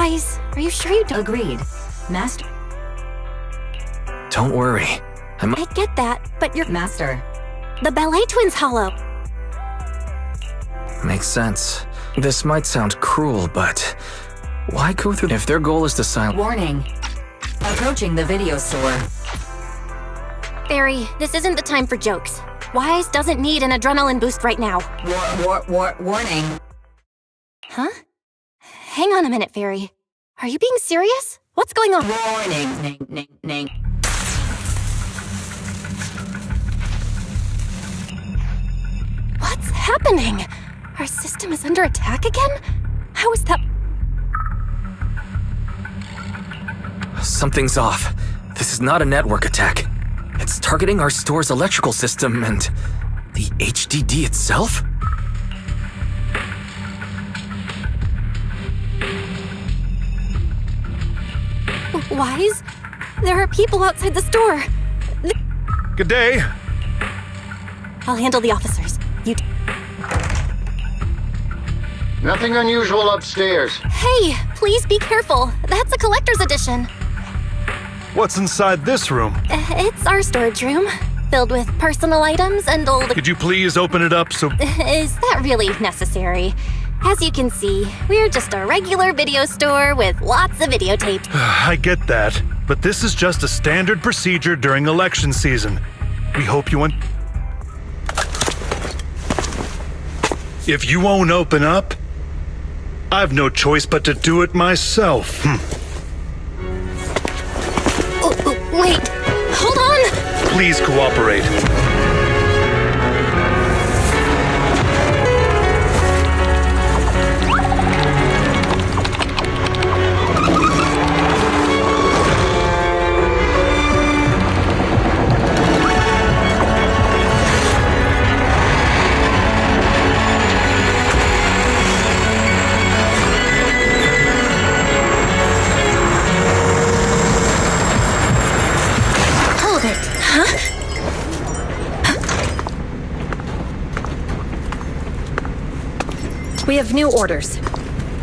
Wise, are you sure you don't? Agreed. Master. Don't worry. I get that, but you're... Master. The ballet twins hollow. Makes sense. This might sound cruel, but why go through if their goal is to silence? Warning. Approaching the video store. Barry, this isn't the time for jokes. Wise doesn't need an adrenaline boost right now. Warning. Huh? Hang on a minute, Fairy. Are you being serious? What's going on? Warning. Ning. What's happening? Our system is under attack again? How is that? Something's off. This is not a network attack. It's targeting our store's electrical system and the HDD itself? Wise? There are people outside the store. Good day. I'll handle the officers. You... Nothing unusual upstairs. Hey, please be careful. That's a collector's edition. What's inside this room? It's our storage room, filled with personal items and old... Could you please open it up so... Is that really necessary? As you can see, we're just a regular video store with lots of videotapes. I get that, but this is just a standard procedure during election season. We hope you want... If you won't open up, I've no choice but to do it myself. Wait, hold on! Please cooperate. We have new orders.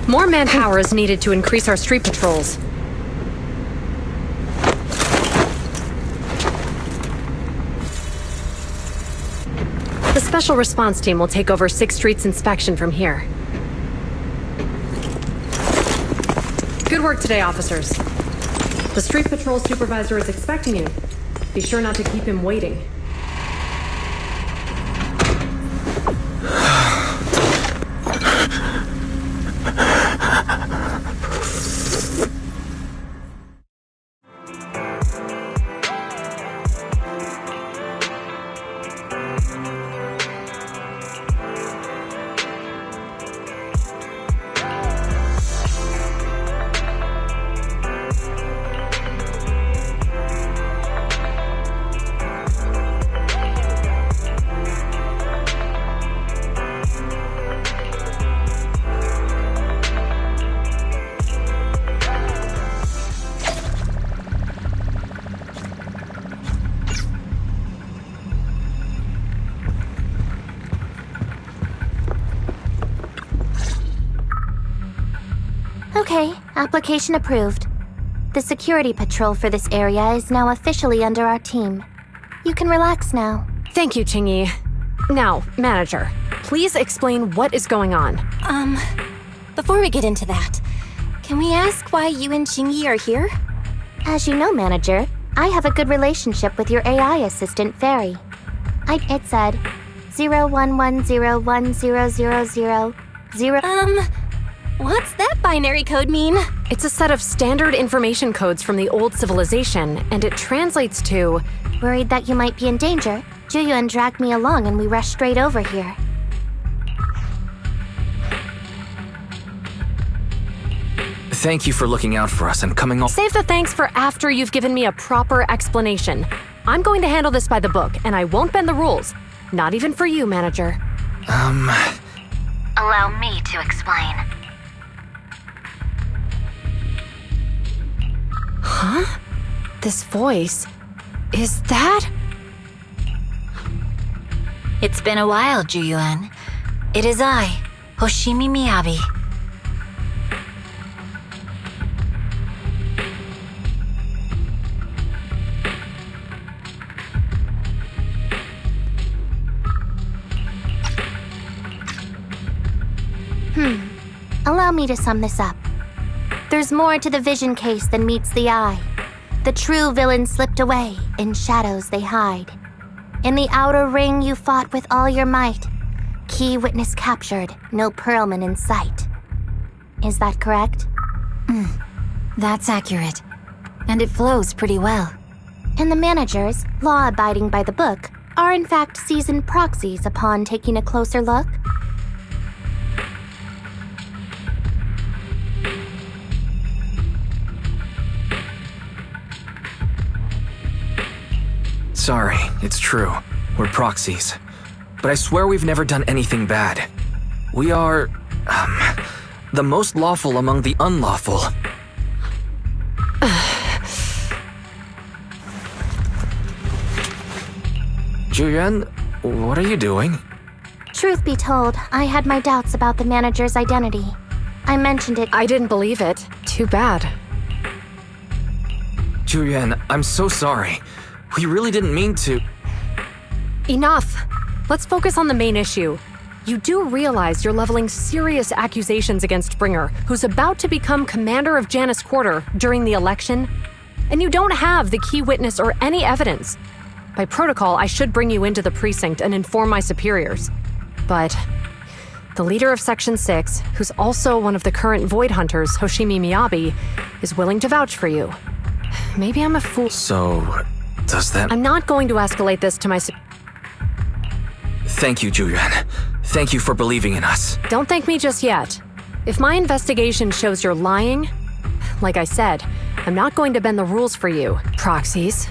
More manpower is needed to increase our street patrols. The Special Response Team will take over 6th Street's inspection from here. Good work today, officers. The street patrol supervisor is expecting you. Be sure not to keep him waiting. Okay, application approved. The security patrol for this area is now officially under our team. You can relax now. Thank you, Qingyi. Now, manager, please explain what is going on. Before we get into that, can we ask why you and Qingyi are here? As you know, manager, I have a good relationship with your AI assistant, Fairy. It said 011010000. What's that binary code mean? It's a set of standard information codes from the old civilization, and it translates to... Worried that you might be in danger, Juyuan dragged me along and we rushed straight over here. Thank you for looking out for us and coming all... Save the thanks for after you've given me a proper explanation. I'm going to handle this by the book, and I won't bend the rules. Not even for you, manager. Allow me to explain. Huh? This voice... is that... It's been a while, Juyuan. It is I, Hoshimi Miyabi. Allow me to sum this up. There's more to the vision case than meets the eye. The true villain slipped away, in shadows they hide. In the outer ring you fought with all your might. Key witness captured, no Pearlman in sight. Is that correct? That's accurate. And it flows pretty well. And the managers, law-abiding by the book, are in fact seasoned proxies upon taking a closer look? Sorry, it's true. We're proxies. But I swear we've never done anything bad. We are, the most lawful among the unlawful. Zhuyuan, what are you doing? Truth be told, I had my doubts about the manager's identity. I mentioned it. I didn't believe it. Too bad. Zhuyuan, I'm so sorry. We really didn't mean to. Enough! Let's focus on the main issue. You do realize you're leveling serious accusations against Springer, who's about to become commander of Janus Quarter during the election? And you don't have the key witness or any evidence. By protocol, I should bring you into the precinct and inform my superiors. But the leader of Section 6, who's also one of the current Void Hunters, Hoshimi Miyabi, is willing to vouch for you. Maybe I'm a fool. So, does that... I'm not going to escalate this to my... Thank you, Zhuyuan. Thank you for believing in us. Don't thank me just yet. If my investigation shows you're lying, like I said, I'm not going to bend the rules for you, proxies.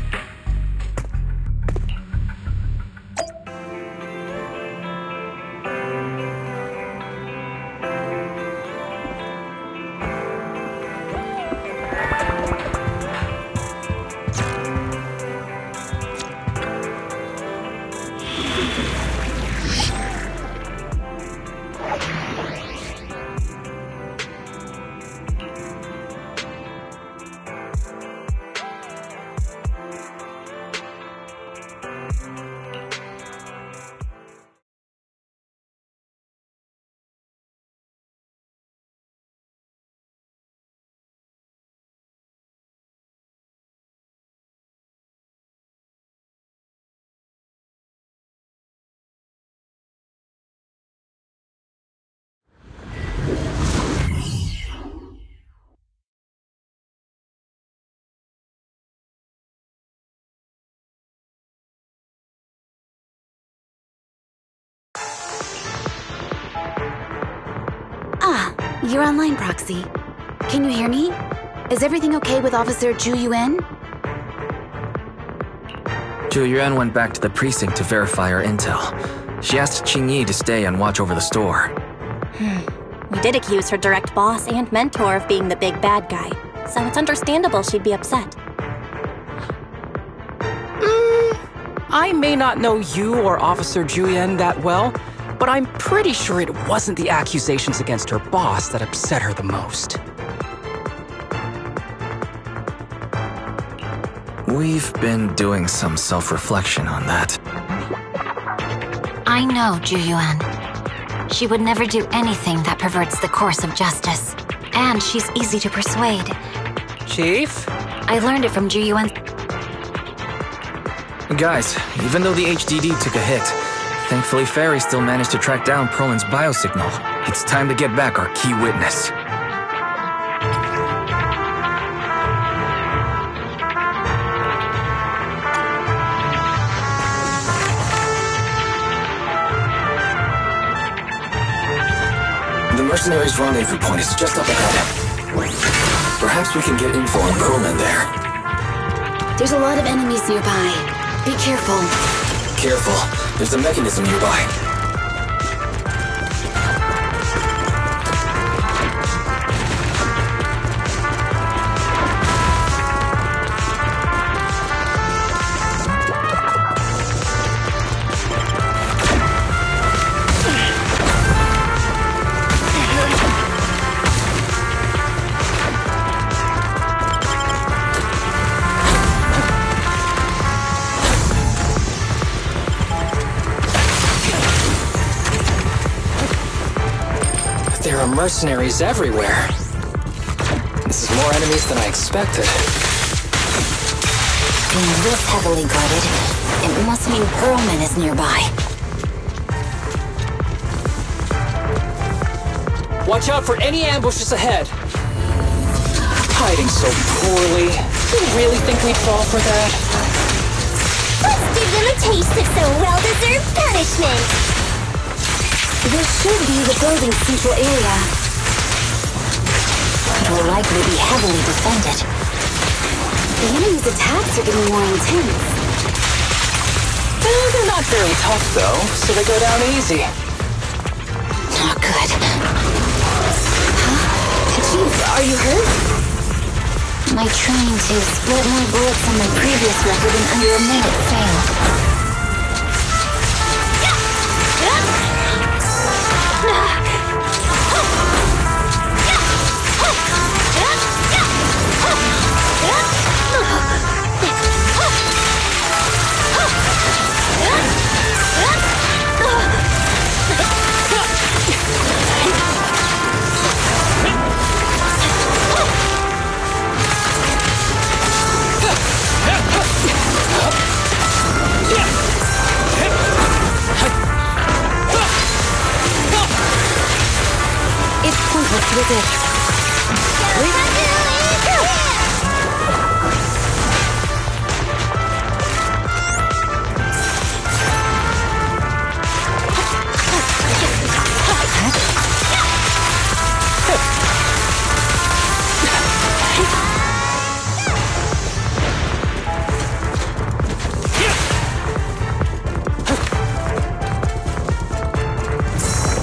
You're online, Proxy. Can you hear me? Is everything okay with Officer Zhuyuan? Zhuyuan went back to the precinct to verify our intel. She asked Qingyi to stay and watch over the store. We did accuse her direct boss and mentor of being the big bad guy, so it's understandable she'd be upset. I may not know you or Officer Zhuyuan that well, but I'm pretty sure it wasn't the accusations against her boss that upset her the most. We've been doing some self-reflection on that. I know Zhuyuan. She would never do anything that perverts the course of justice. And she's easy to persuade. Chief? I learned it from Zhuyuan. Guys, even though the HDD took a hit, thankfully Fairy still managed to track down Perlin's biosignal. It's time to get back our key witness. The mercenaries' rendezvous point is just up ahead. Perhaps we can get info on Perlin there. There's a lot of enemies nearby. Be careful. Careful. There's a mechanism nearby. mercenaries everywhere. This is more enemies than I expected. Being this heavily guarded, it must mean Pearlman is nearby. Watch out for any ambushes ahead. Hiding so poorly. Do you really think we'd fall for that? Let's give them a taste of some well-deserved punishment! This should be the building's central area. It will likely be heavily defended. The enemy's attacks are getting more intense. They're not very tough, though, so they go down easy. Not good. Huh? Chief, are you hurt? My training to split more bullets on my previous record in under a minute failed. It's pointless to resist.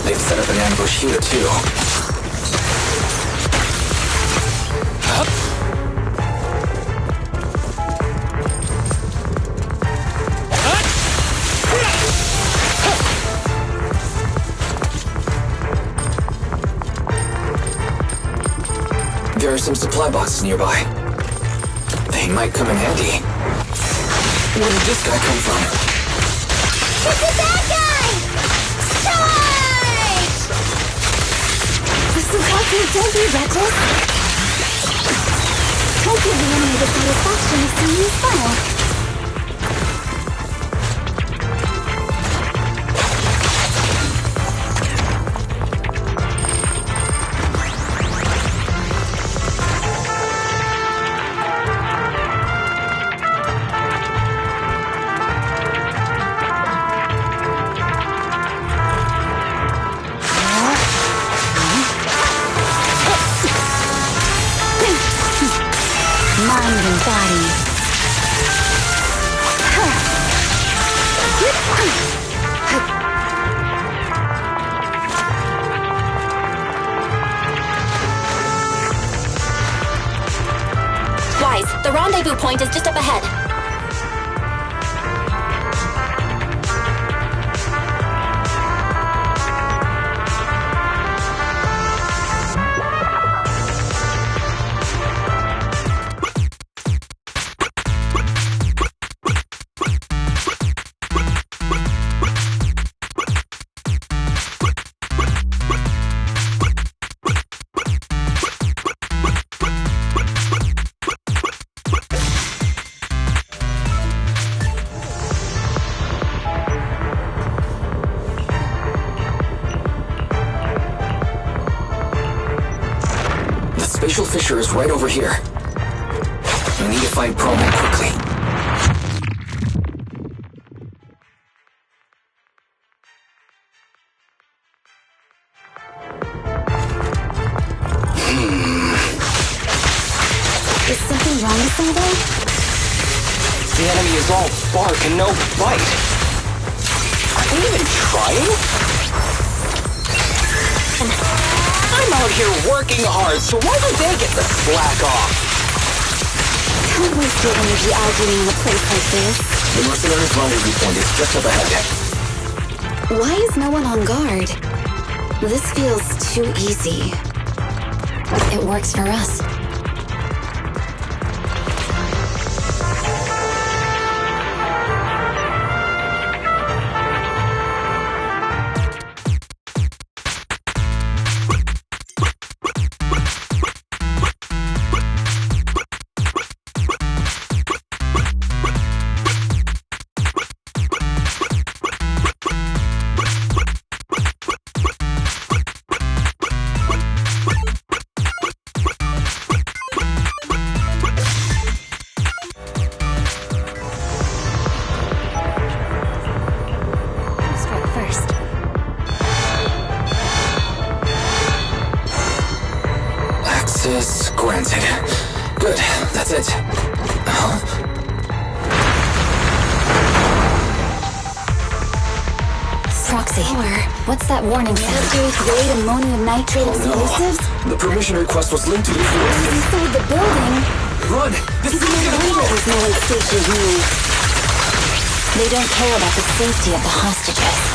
They've set up an ambush here, too. There are some supply boxes nearby. They might come in handy. Where did this guy come from? It's a bad guy! Charge! Sukaku, don't be reckless. Don't give the enemy the satisfaction of seeing you smile. Mind and body. Wise, the rendezvous point is just up ahead. Spatial fissure is right over here. We need to find Pearlman quickly. Is something wrong with something? The enemy is all bark and no bite. Are they even trying? I'm out here working hard, so why don't they get the slack off? Don't waste your energy arguing in a place like this. The mercenaries' rendezvous point is just up ahead. Why is no one on guard? This feels too easy. It works for us. Access granted. Good, that's it. Huh? Proxy, what's that warning sound? Grade ammonium nitrate explosives? The permission request was linked to the He's inside the building. Run! This is gonna blow! There's no one stationed here. They don't care about the safety of the hostages.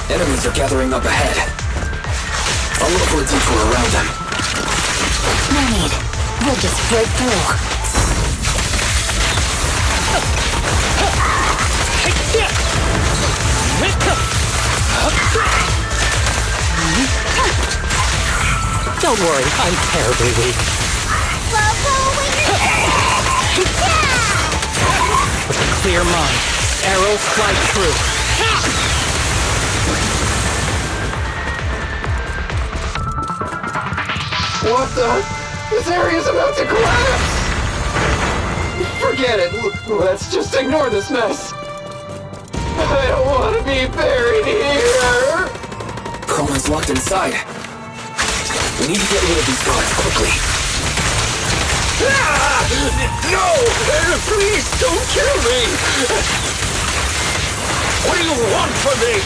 Enemies are gathering up ahead. I'll look for a detour around them. No need. We'll just break through. Don't worry, I'm terribly weak. With a clear mind, arrows fly true. What the? This area's about to collapse! Forget it. Let's just ignore this mess. I don't want to be buried here! Coleman's locked inside. We need to get rid of these guards quickly. Ah! No! Please don't kill me! What do you want from me?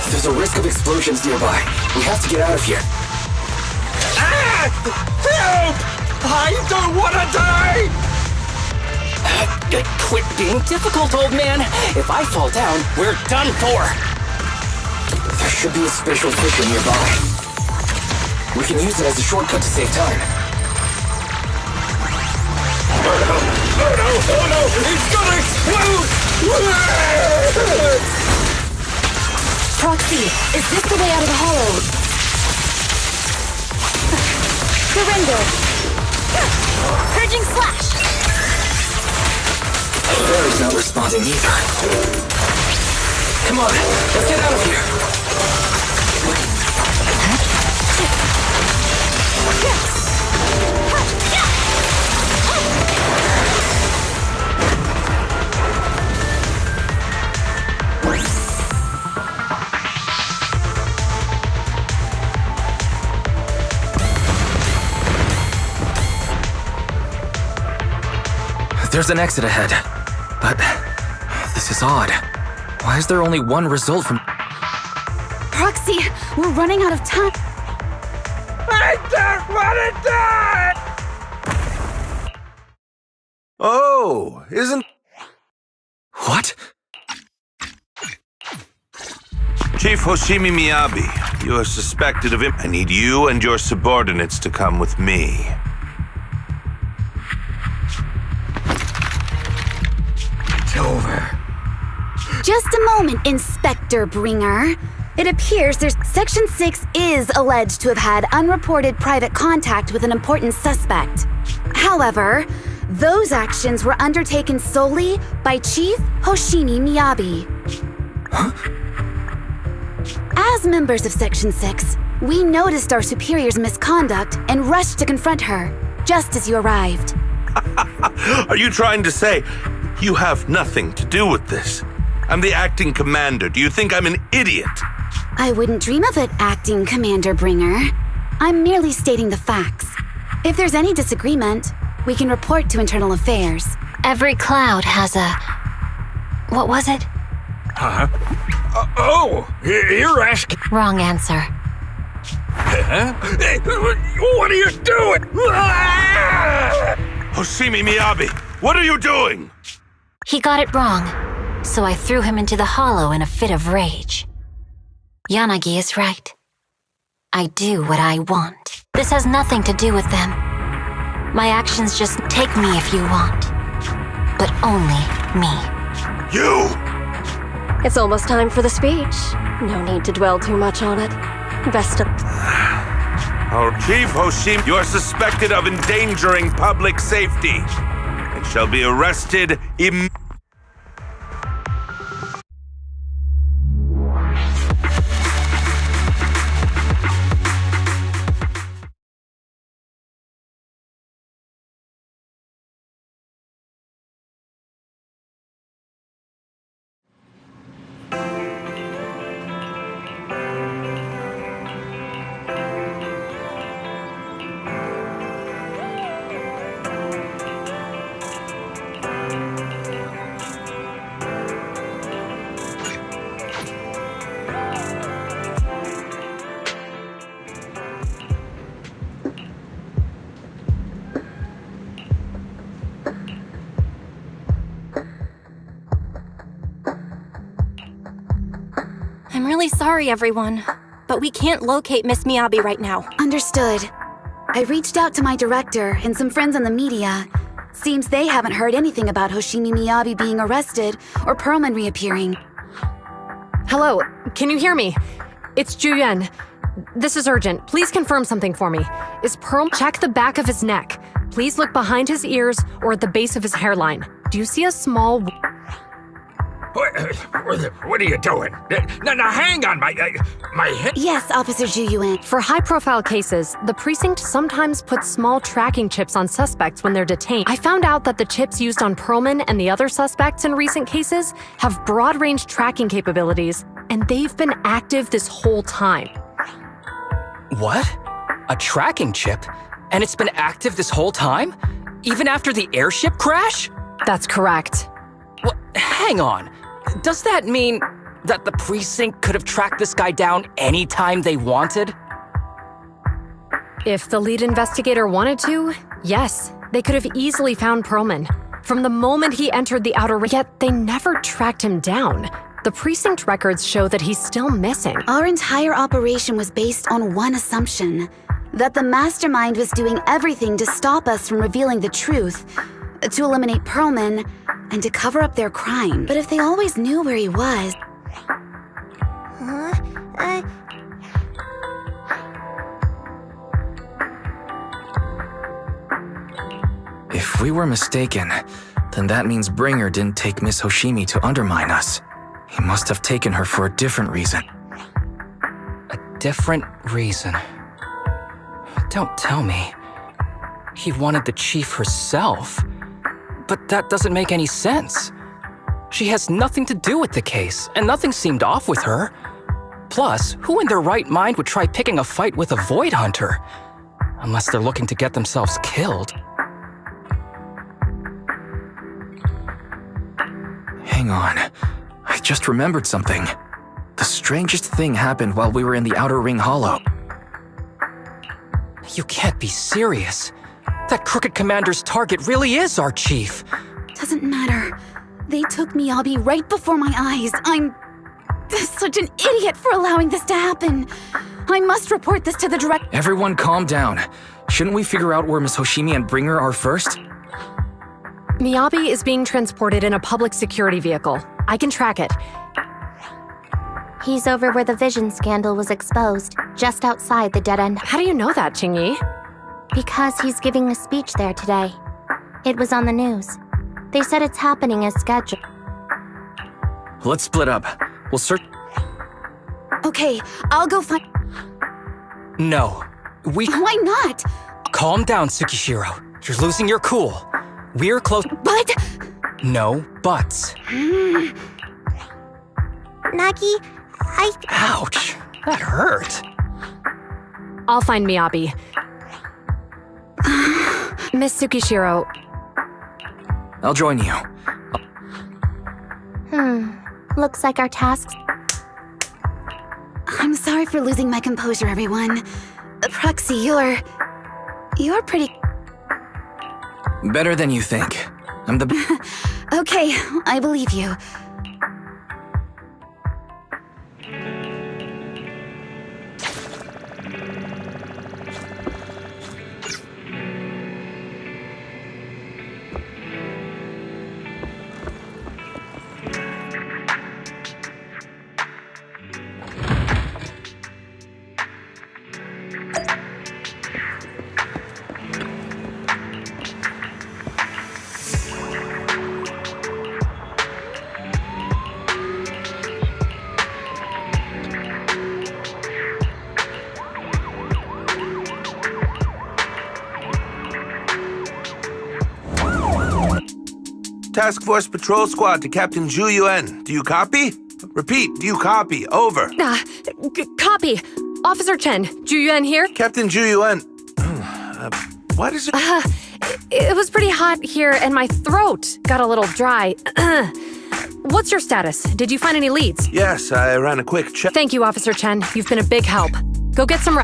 There's a risk of explosions nearby. We have to get out of here. Ah! Help! I don't want to die! Quit being difficult, old man. If I fall down, we're done for. There should be a spatial fissure nearby. We can use it as a shortcut to save time. Oh no! Oh no! Oh no! It's gonna explode! Proxy, is this the way out of the hollow? Surrender! Purging slash! Barry's not responding either. Come on, let's get out of here. There's an exit ahead, but this is odd. Why is there only one result from... Proxy, we're running out of time. I don't want to die! Oh, isn't... What? Chief Hoshimi Miyabi, you are suspected of... I need you and your subordinates to come with me. Over. Just a moment, Inspector Bringer. It appears Section 6 is alleged to have had unreported private contact with an important suspect. However, those actions were undertaken solely by Chief Hoshimi Miyabi. Huh? As members of Section 6, we noticed our superior's misconduct and rushed to confront her, just as you arrived. Are you trying to say you have nothing to do with this? I'm the acting commander. Do you think I'm an idiot? I wouldn't dream of it, Acting Commander Bringer. I'm merely stating the facts. If there's any disagreement, we can report to Internal Affairs. Every cloud has a... What was it? Huh? You're asking... Wrong answer. Huh? What are you doing? Hoshimi Miyabi, what are you doing? He got it wrong, so I threw him into the hollow in a fit of rage. Yanagi is right. I do what I want. This has nothing to do with them. My actions just take me if you want. But only me. You! It's almost time for the speech. No need to dwell too much on it. Best of... Our Chief Hoshimi, you are suspected of endangering public safety and shall be arrested immediately. I'm really sorry, everyone, but we can't locate Miss Miyabi right now. Understood. I reached out to my director and some friends in the media. Seems they haven't heard anything about Hoshimi Miyabi being arrested or Pearlman reappearing. Hello, can you hear me? It's Juyen. This is urgent. Please confirm something for me. Is Pearl... Check the back of his neck. Please look behind his ears or at the base of his hairline. Do you see a small... What are you doing? Now hang on, my head. Yes, Officer Juyen. For high-profile cases, the precinct sometimes puts small tracking chips on suspects when they're detained. I found out that the chips used on Pearlman and the other suspects in recent cases have broad-range tracking capabilities, and they've been active this whole time. What? A tracking chip? And it's been active this whole time? Even after the airship crash? That's correct. Well, hang on. Does that mean that the precinct could have tracked this guy down anytime they wanted? If the lead investigator wanted to, yes. They could have easily found Pearlman. From the moment he entered the outer ring, yet they never tracked him down. The precinct records show that he's still missing. Our entire operation was based on one assumption. That the mastermind was doing everything to stop us from revealing the truth. To eliminate Pearlman, and to cover up their crime. But if they always knew where he was... If we were mistaken, then that means Bringer didn't take Miss Hoshimi to undermine us. He must have taken her for a different reason. A different reason? Don't tell me. He wanted the chief herself. But that doesn't make any sense. She has nothing to do with the case, and nothing seemed off with her. Plus, who in their right mind would try picking a fight with a Void Hunter? Unless they're looking to get themselves killed. Hang on. I just remembered something. The strangest thing happened while we were in the Outer Ring Hollow. You can't be serious. That crooked commander's target really is our chief. Doesn't matter. They took Miyabi right before my eyes. I'm such an idiot for allowing this to happen. I must report this to the director. Everyone calm down. Shouldn't we figure out where Miss Hoshimi and Bringer are first? Miyabi is being transported in a public security vehicle. I can track it. He's over where the Vision scandal was exposed, just outside the dead end. How do you know that, Qingyi? Because he's giving a speech there today. It was on the news. They said it's happening as scheduled. Let's split up. We'll search... Okay, I'll go find... No. Why not? Calm down, Tsukishiro. You're losing your cool. We're close... But... No buts. Nagi, Ouch. That hurt. I'll find Miyabi. Miss Tsukishiro. I'll join you. Looks like our tasks... I'm sorry for losing my composure, everyone. Proxy, you're pretty... Better than you think. I'm the... Okay, I believe you. Task Force Patrol Squad to Captain Zhu Yuan. Do you copy? Repeat, do you copy? Over. Copy. Officer Chen, Zhu Yuan here. Captain Zhu Yuan. What is it? It was pretty hot here, and my throat got a little dry. What's your status? Did you find any leads? Yes, I ran a quick check. Thank you, Officer Chen. You've been a big help. Go get some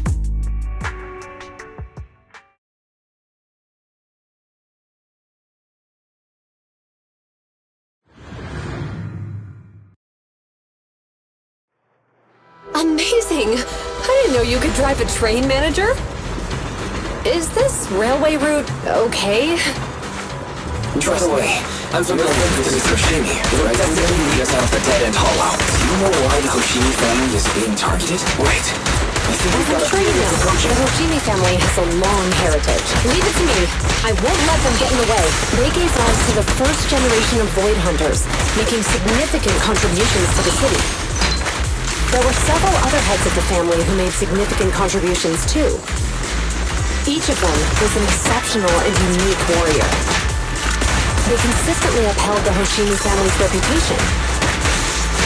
Amazing! I didn't know you could drive a train, Manager. Is this railway route okay? By the way, I'm familiar with the Hoshimi, but I don't think we just out the dead-end hollow. Do you know why the Hoshimi family is being targeted? Wait, I think we've got a train now. The Hoshimi family has a long heritage. Leave it to me. I won't let them get in the way. They gave rise to the first generation of Void Hunters, making significant contributions to the city. There were several other heads of the family who made significant contributions too. Each of them was an exceptional and unique warrior. They consistently upheld the Hoshimi family's reputation.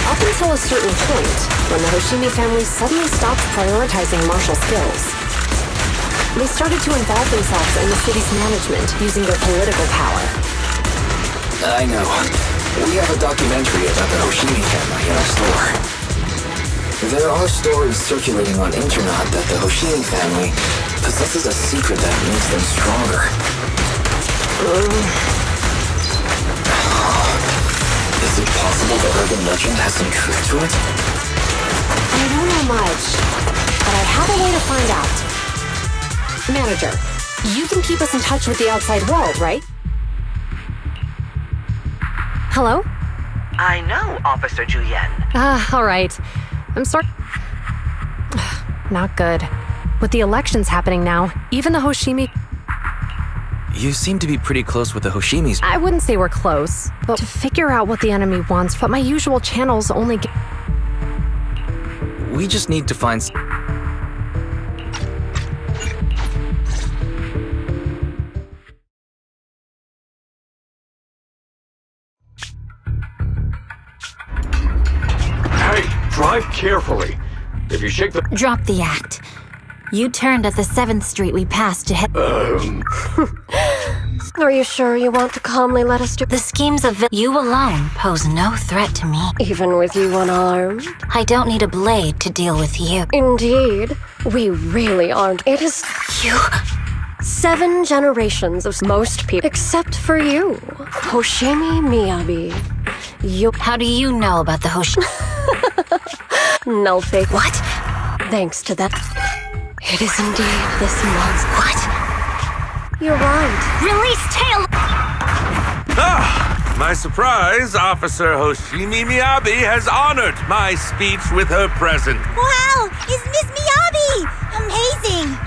Up until a certain point, when the Hoshimi family suddenly stopped prioritizing martial skills. They started to involve themselves in the city's management using their political power. I know. We have a documentary about the Hoshimi family in our store. There are stories circulating on internet that the Hoshimi family possesses a secret that makes them stronger. Is it possible the urban legend has some truth to it? I don't know much, but I have a way to find out. Manager, you can keep us in touch with the outside world, right? Hello? I know, Officer Juyen. All right. I'm sorry. Not good. With the elections happening now, even the Hoshimi... You seem to be pretty close with the Hoshimis. I wouldn't say we're close, but to figure out what the enemy wants, but my usual channels only get... We just need to find... Hey, drive carefully. If you shake the... Drop the act. You turned at the 7th Street we passed to head... Are you sure you want to calmly let us do... The schemes of you alone pose no threat to me. Even with you unarmed? I don't need a blade to deal with you. Indeed. We really aren't. It is... You... 7 generations of most people, except for you. Hoshimi Miyabi. You... How do you know about the Hoshimi? Null fake. What? Thanks to that... It is indeed this monster. What? You're right. Release tail! Ah! My surprise, Officer Hoshimi Miyabi has honored my speech with her presence. Wow! It's Miss Miyabi! Amazing!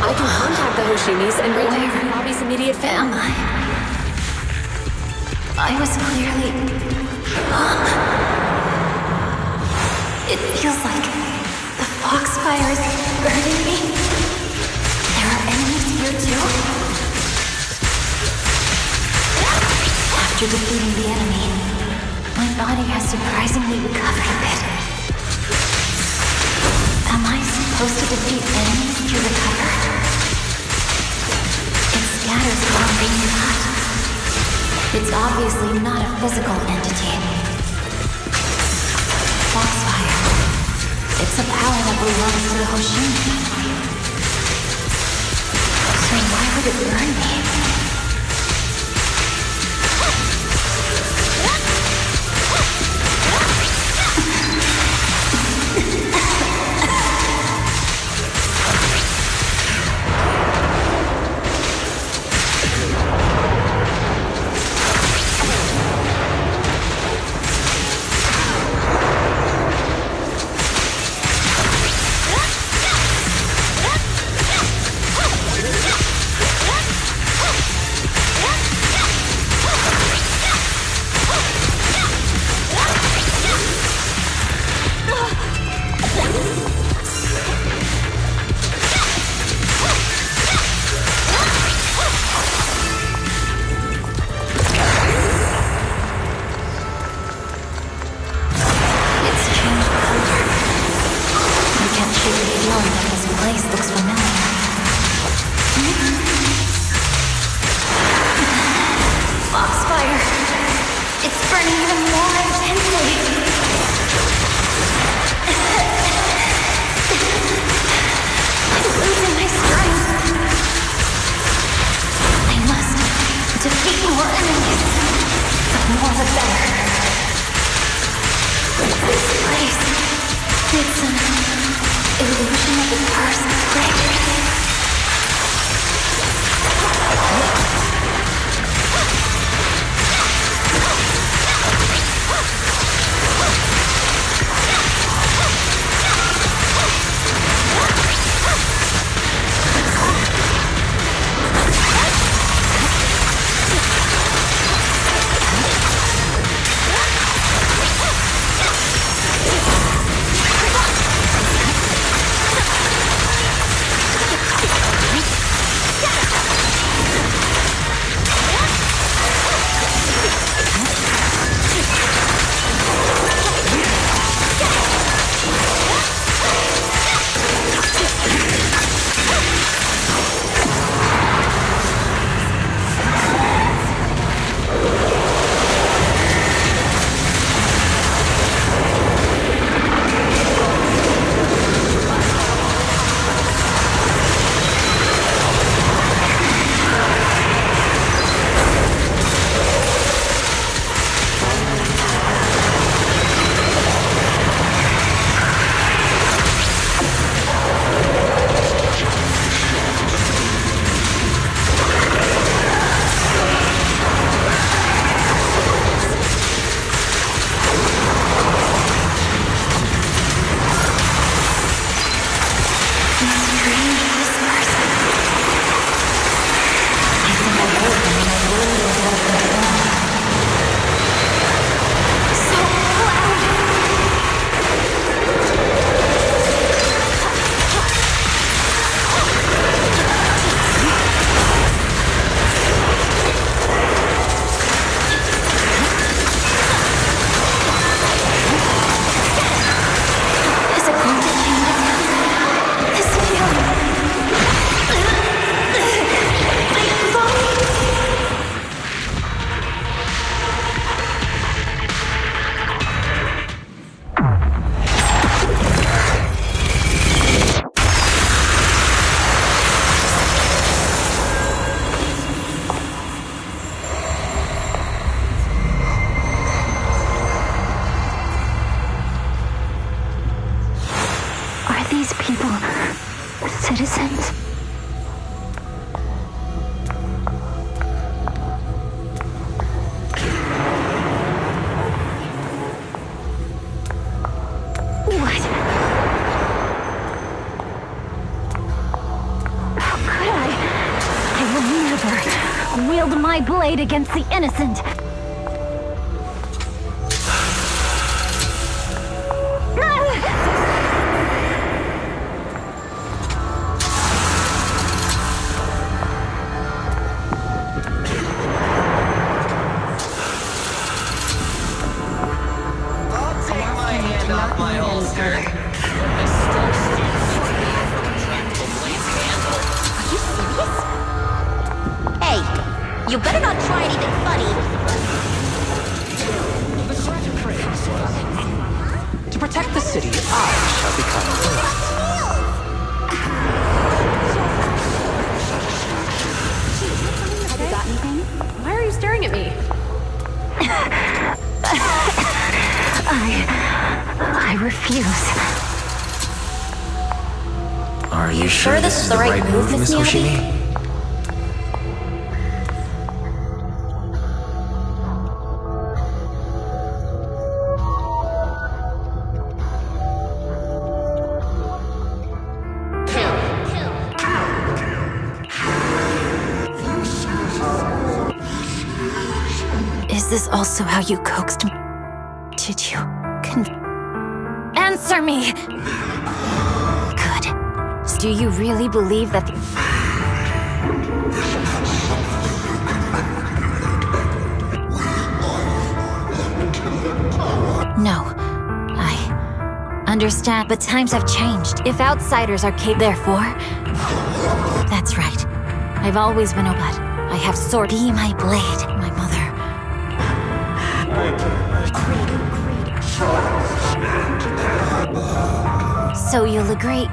I can contact the Hoshimis and reach out to Bobby's immediate family. I was clearly... It feels like the foxfire is burning me. There are enemies here too. After defeating the enemy, my body has surprisingly recovered a bit. Am I supposed to defeat enemies to recover? It scatters while being hot. It's obviously not a physical entity. Foxfire. It's a power that belongs to the Hoshimi family. So why would it burn me? more enemies. The more the better. This place, it's an illusion of the first place. Citizens? What? How could I? I will never wield my blade against the innocent. You better not try anything funny. To protect the city, I shall become Have you got anything? Why are you staring at me? I refuse. Are you sure this is the right move, Miss Hoshimi? Is this also how you coaxed me? Did you answer me? Good. Do you really believe that No. I understand, but times have changed. If outsiders are therefore... That's right. I've always been a but. I have sword. Be my blade, my mother. So you'll agree?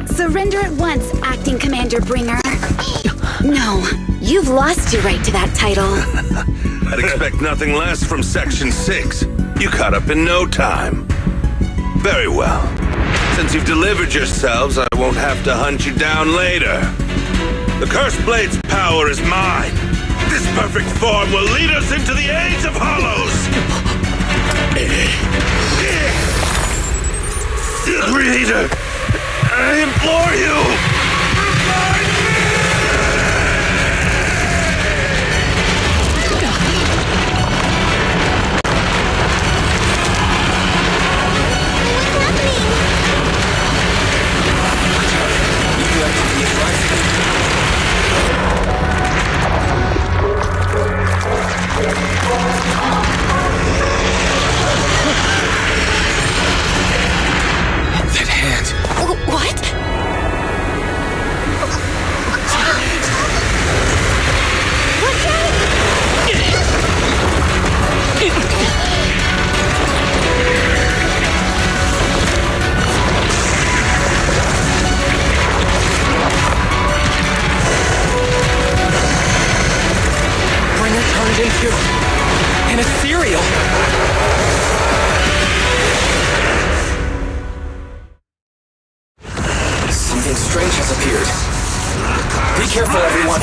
Surrender at once, Acting Commander Bringer. No, you've lost your right to that title. I'd expect nothing less from Section 6. You caught up in no time. Very well. Since you've delivered yourselves, I won't have to hunt you down later. The Cursed Blade's power is mine. This perfect form will lead us into the Age of Hollows! Creator, I implore you! Revive That hand. What? Bringer turned into an ethereal. Something strange has appeared. Be careful, everyone.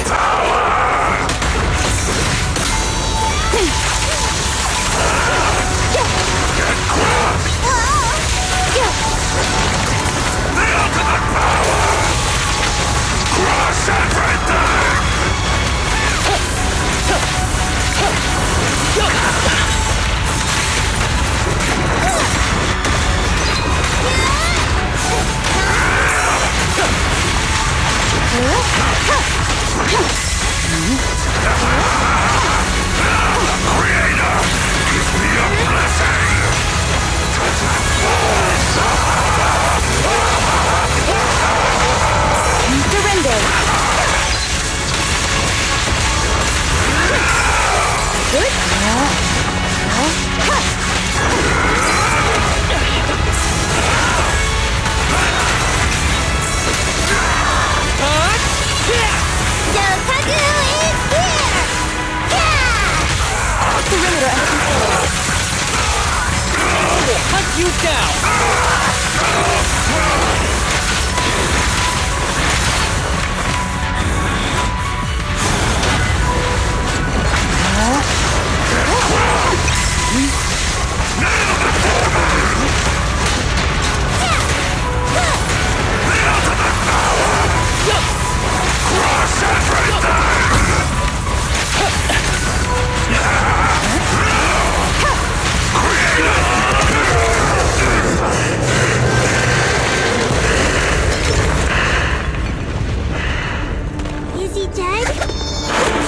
Crush everything! Creator, give me a blessing! Surrender! Hunt you down! Crush Is he dead?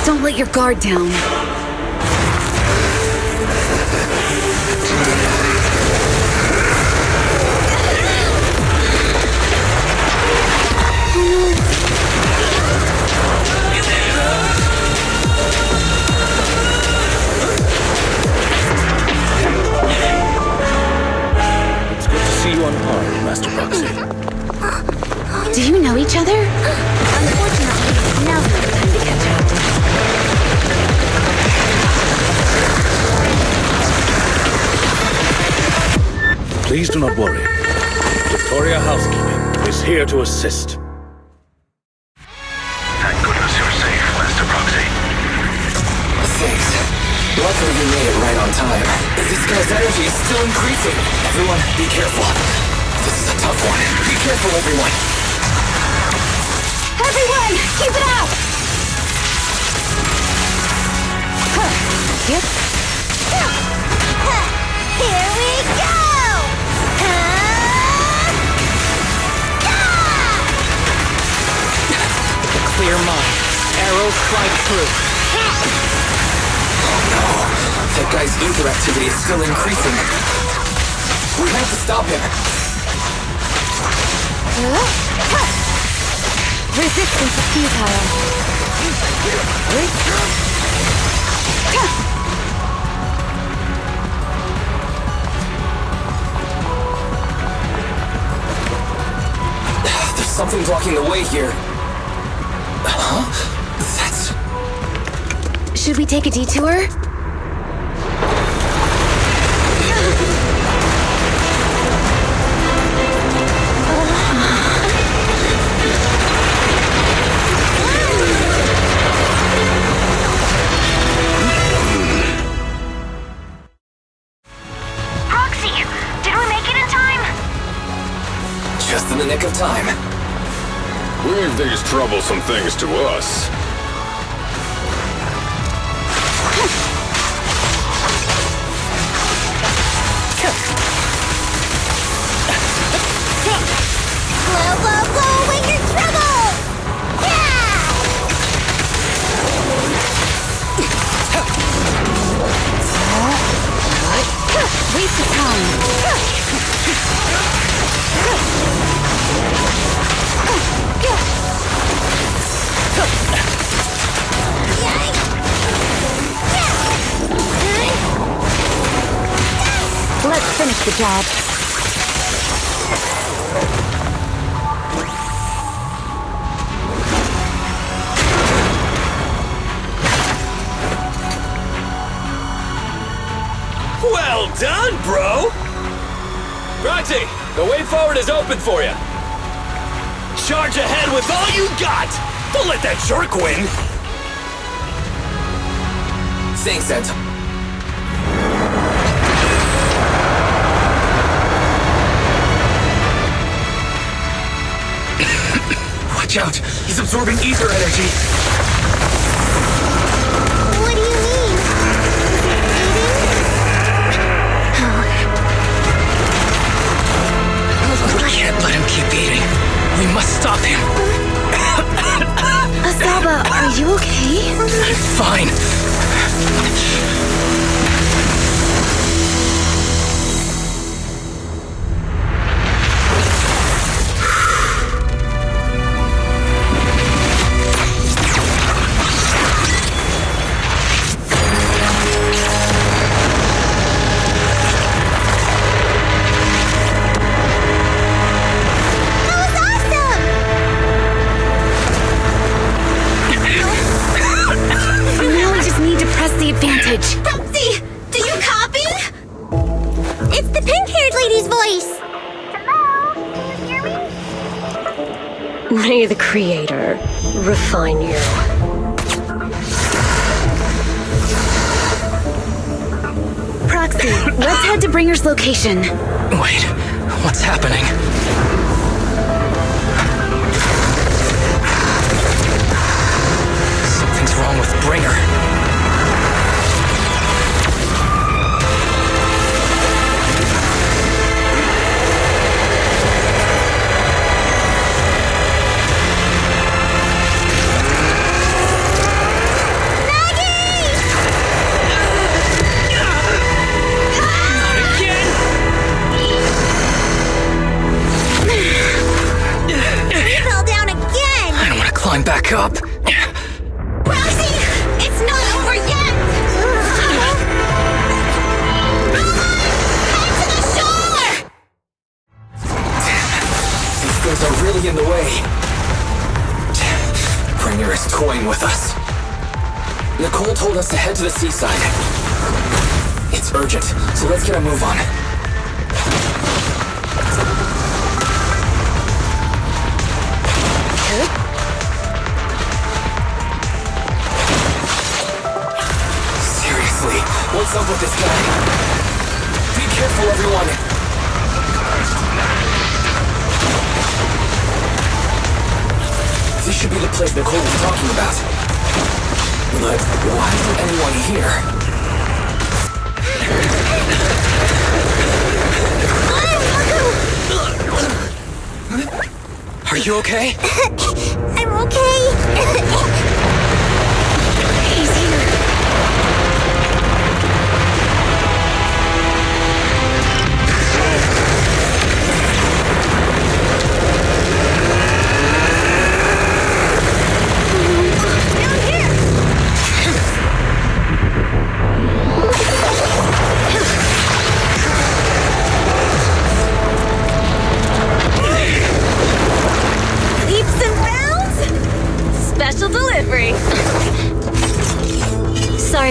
Don't let your guard down. It's good to see you unharmed, Master Proxy. Do you know each other? Unfortunately, now's not the time to catch up. Please do not worry. Victoria Housekeeping is here to assist. Thank goodness you're safe, Master Proxy. Thanks. Luckily you made it right on time. This guy's energy is still increasing. Everyone, be careful. This is a tough one. Be careful, everyone. Everyone, keep it up! Yep. Here we go! Clear mind. Arrows strike true. Oh no. That guy's ether activity is still increasing. We have to stop him. Resistance is futile. something blocking the way here. Huh? That's... Should we take a detour? Just in the nick of time. Leave these troublesome things to us. Blow, blow, blow away your troubles! Yeah! Waste of time. Let's finish the job. Well done, bro! Roxy, the way forward is open for you. Charge ahead with all you got! Don't let that jerk win! Thanks, Ed. Watch out! He's absorbing ether energy! What do you mean? We can't let him keep eating. We must stop him. Asaba, are you okay? I'm fine. Advantage. Roxy, do you copy? It's the pink-haired lady's voice. Hello? Can you hear me? May the Creator refine you. Proxy, let's head to Bringer's location. Wait, what's happening? Something's wrong with Bringer. Climb back up. Roxy, it's not over yet. Head to the shore. These things are really in the way. Bringer is toying with us. Nicole told us to head to the seaside. It's urgent, so let's get a move on. What's up with this guy? Be careful, everyone! This should be the place Nicole was talking about. But why isn't anyone here? Are you okay? I'm okay. He's here.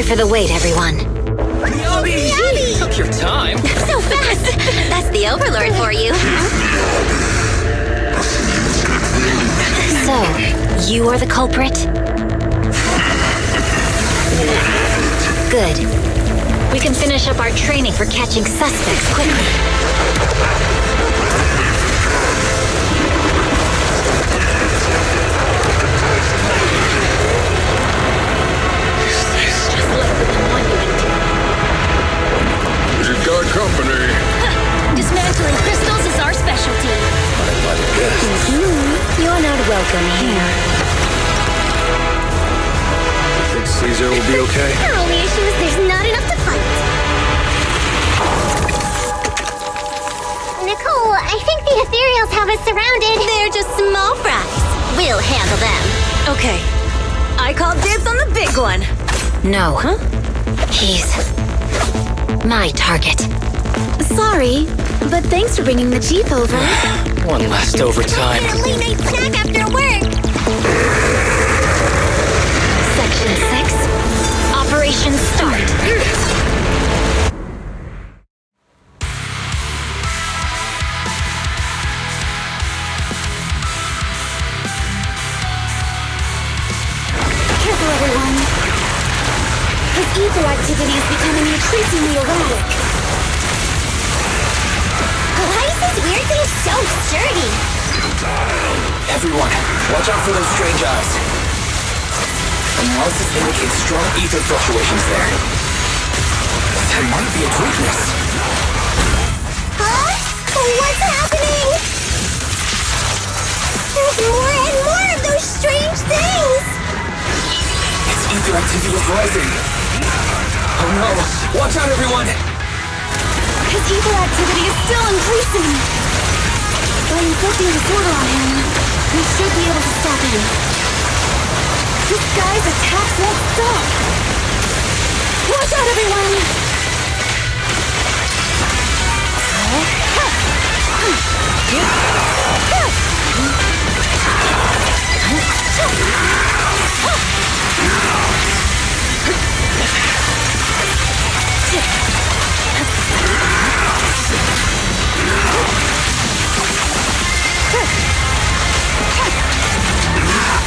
Sorry for the wait, everyone. Miyabi! Took your time. So fast! That's the Overlord for you. So, you are the culprit? Good. We can finish up our training for catching suspects quickly. You've got company. Dismantling crystals is our specialty. You're not welcome here. Think Caesar will be okay? Our only issue is there's not enough to fight. Nicole, I think the ethereals have us surrounded. They're just small fries. We'll handle them. Okay. I call dibs on the big one. No. He's my target. Sorry, but thanks for bringing the Chief over. One last overtime. A late night snack after work. Section 6. Operation start. Careful, everyone. His ether activity is becoming increasingly erratic. Why is this weird thing so sturdy? Everyone, watch out for those strange eyes. Analysis indicates strong ether fluctuations there. That might be its weakness. Huh? What's happening? There's more and more of those strange things! Its ether activity is rising. Oh no! Watch out, everyone! His ether activity is still increasing. By inflicting disorder on him, we should be able to stop him. This guy's attacks won't stop. Watch out, everyone!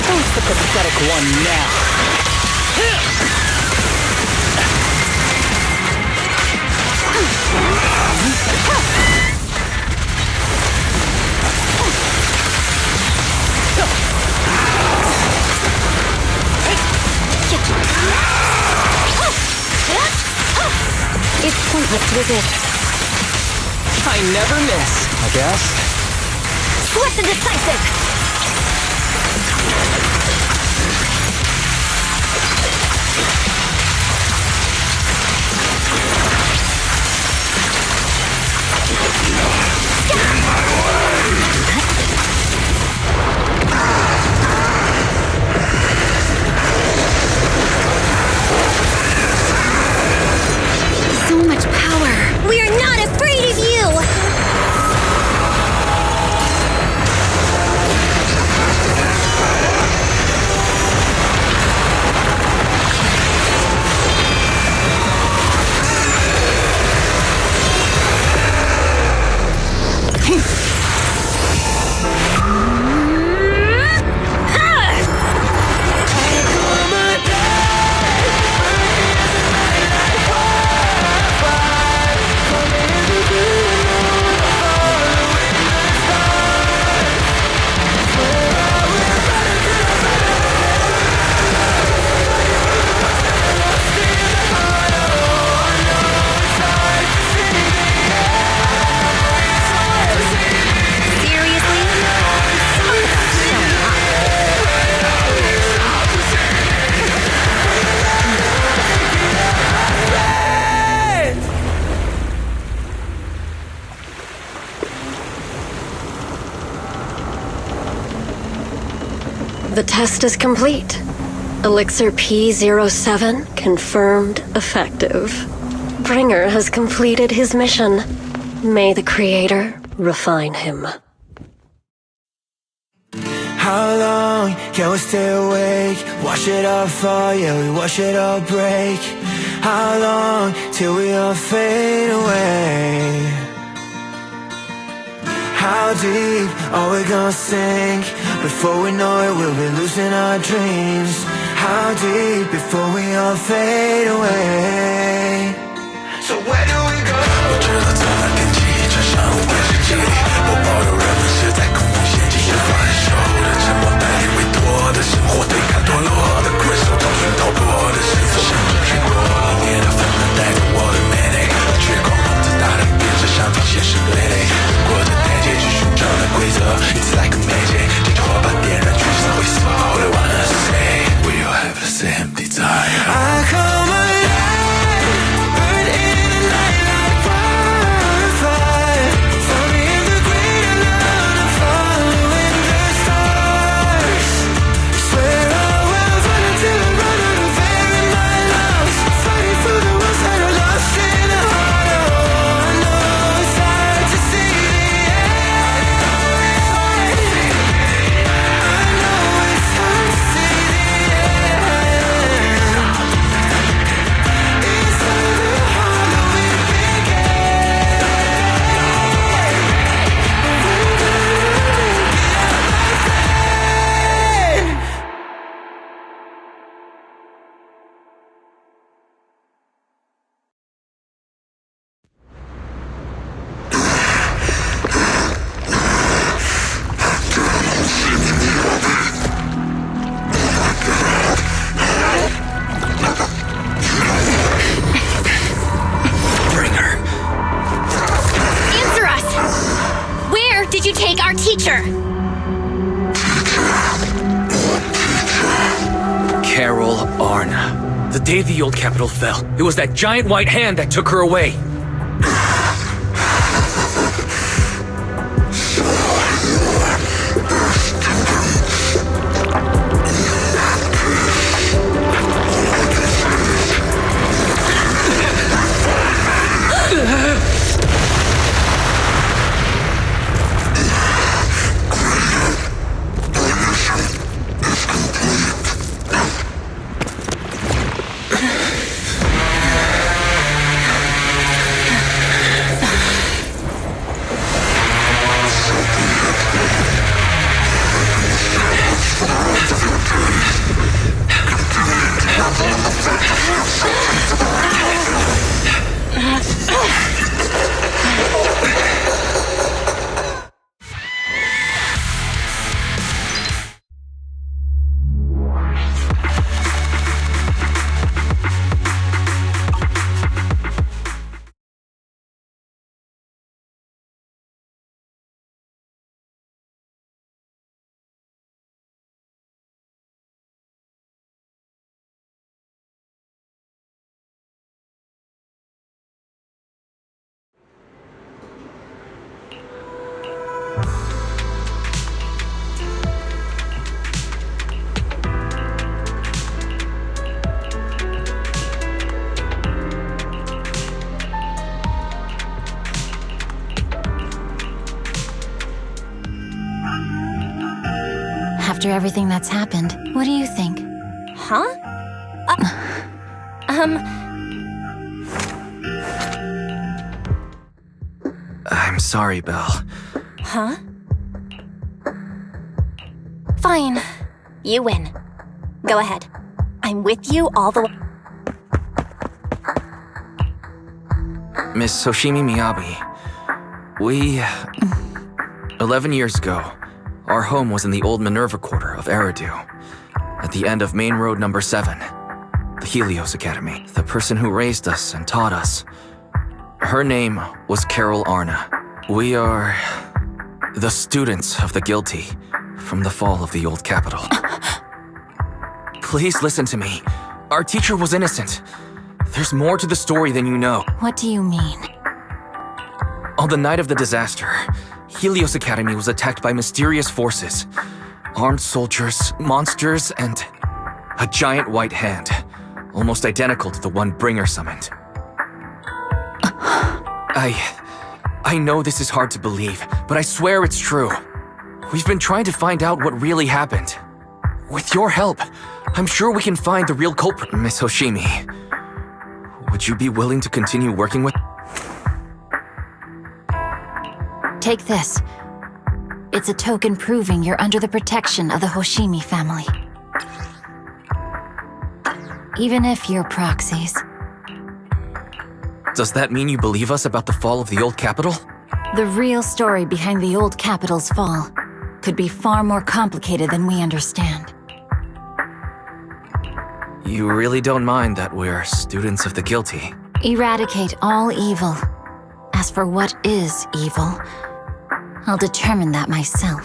Who's the pathetic one now? It's pointless to resist. I never miss, I guess. Swift and decisive! So much power. We are not afraid of you! The test is complete. Elixir P07 confirmed effective. Bringer has completed his mission. May the Creator refine him. How long can we stay awake? Wash it all fall, yeah, we wash it all break. How long till we all fade away? How deep are we gonna sink? Before we know it, we'll be losing our dreams. How deep before we all fade away? So where do we go? 我知道从那天起，这伤会是记忆。我抱有人们是在空中陷进去反手的沉默，带领委托的生活，对抗堕落的困兽，找寻逃脱的是否像是结果？你的愤怒带着我的美丽，绝狂妄自大的变成上天现实对垒，过着带结局寻找的规则。It's like a magic， 这火把点燃，全身灰色。All I wanna say， we all have the same desire。I come alive， burn in the night like wildfire。Found me in the great unknown, I'm following the stars. Swear I will run until I run out of air in my lungs. Fighting through the ones that are lost in the heart. Oh, I know it's hard to see the end. I know it's hard to see the end. It's not the heart that we began. We're gonna be my friend. Answer us! Where did you take our teacher? Carol Arna. The day the old capital fell, it was that giant white hand that took her away. After everything that's happened, what do you think? Huh? I'm sorry, Belle. Huh? Fine. You win. Go ahead. I'm with you all the way. Miss Soshimi Miyabi, 11 years ago, our home was in the old Minerva Quarter of Eridu, at the end of Main Road number 7, the Helios Academy. The person who raised us and taught us, her name was Carol Arna. We are the students of the guilty from the fall of the old capital. Please listen to me. Our teacher was innocent. There's more to the story than you know. What do you mean? On the night of the disaster, Helios Academy was attacked by mysterious forces. Armed soldiers, monsters, and a giant white hand, almost identical to the one Bringer summoned. I know this is hard to believe, but I swear it's true. We've been trying to find out what really happened. With your help, I'm sure we can find the real culprit, Miss Hoshimi. Would you be willing to continue working with... Take this. It's a token proving you're under the protection of the Hoshimi family. Even if you're proxies. Does that mean you believe us about the fall of the old capital? The real story behind the old capital's fall could be far more complicated than we understand. You really don't mind that we're students of the guilty? Eradicate all evil. As for what is evil, I'll determine that myself.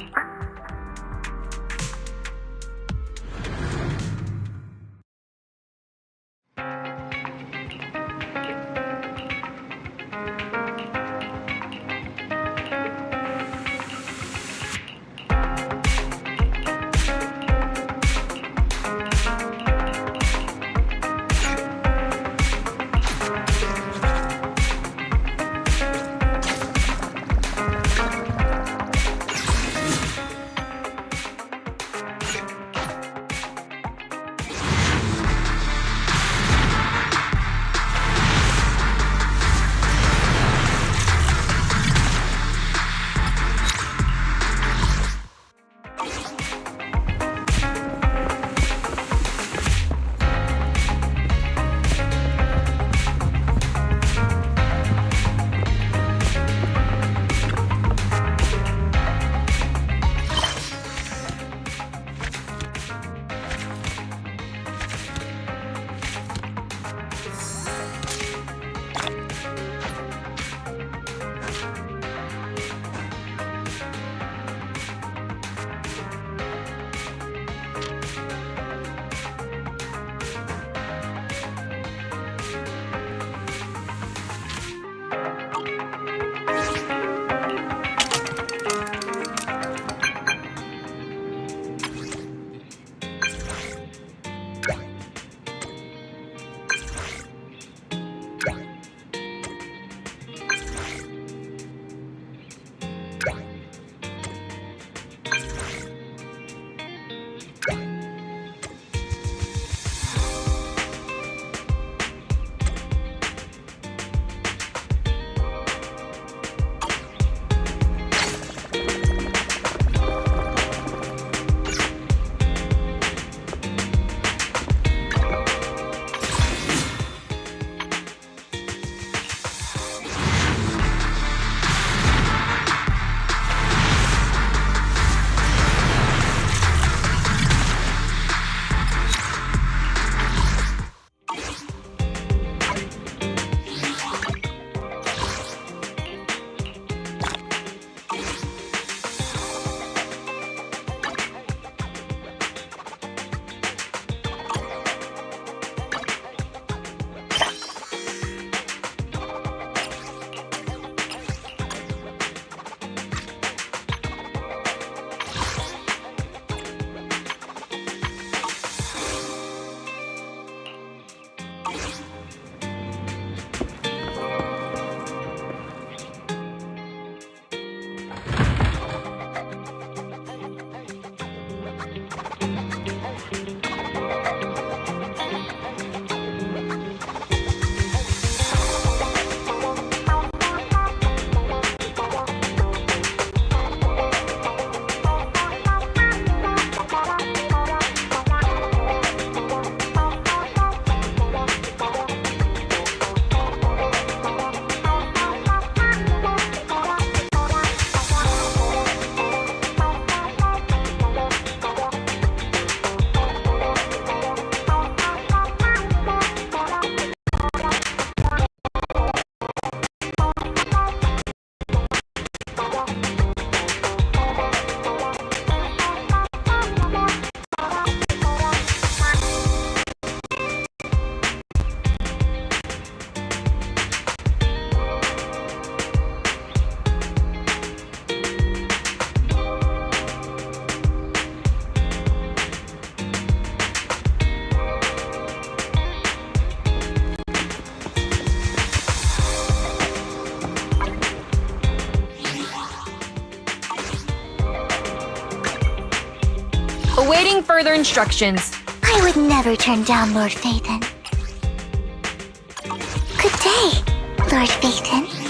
Awaiting further instructions. I would never turn down Lord Phaethon. Good day, Lord Phaethon.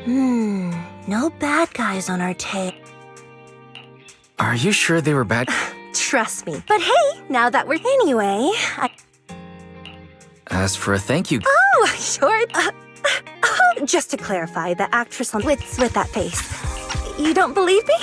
No bad guys on our tail. Are you sure they were bad? Trust me. But hey, now that we're anyway, As for a thank you... Oh, sure. Just to clarify, the actress on with that face. You don't believe me?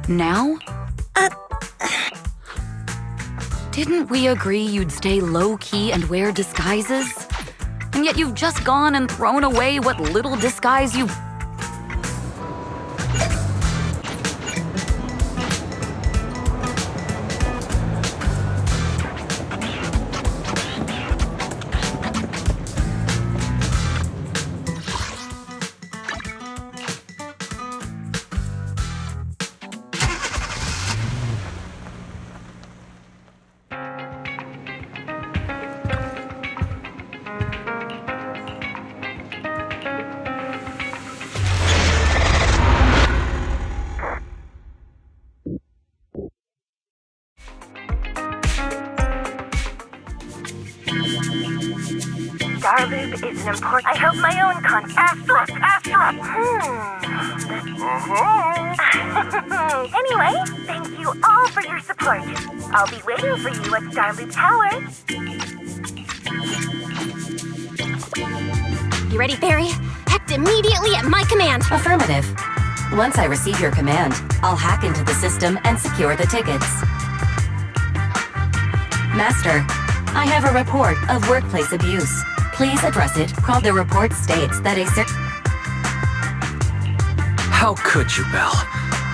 Now? Didn't we agree you'd stay low-key and wear disguises? And yet you've just gone and thrown away what little disguise you... Starloop is an important... I hope my own Asterisk! Anyway, thank you all for your support. I'll be waiting for you at Starloop Tower. You ready, Fairy? Act immediately at my command. Affirmative. Once I receive your command, I'll hack into the system and secure the tickets. Master, I have a report of workplace abuse. Please address it. The report states that a How could you, Belle?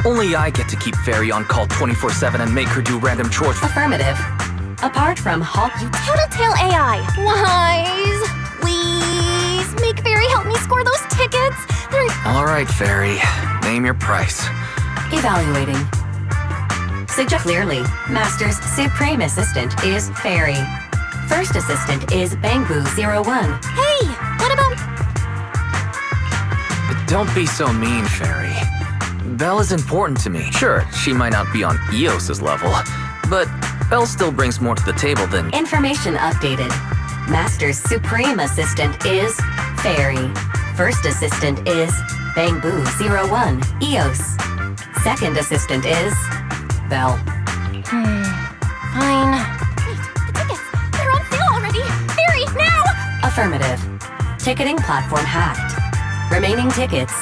Only I get to keep Fairy on call 24/7 and make her do random chores. Affirmative. Apart from Hulk, You tattletale AI. Wise. Please, make Fairy help me score those tickets. All right, Fairy. Name your price. Evaluating. Suggest clearly. Master's Supreme Assistant is Fairy. First Assistant is Bangbu01. Hey, what about... Don't be so mean, Fairy. Belle is important to me. Sure, she might not be on Eos's level, but Belle still brings more to the table than... Information updated. Master's Supreme Assistant is Fairy. First Assistant is Bangbu01, Eos. Second Assistant is Belle. Fine. Wait, the tickets! They're on sale already! Hurry, now! Affirmative. Ticketing platform hacked. Remaining tickets,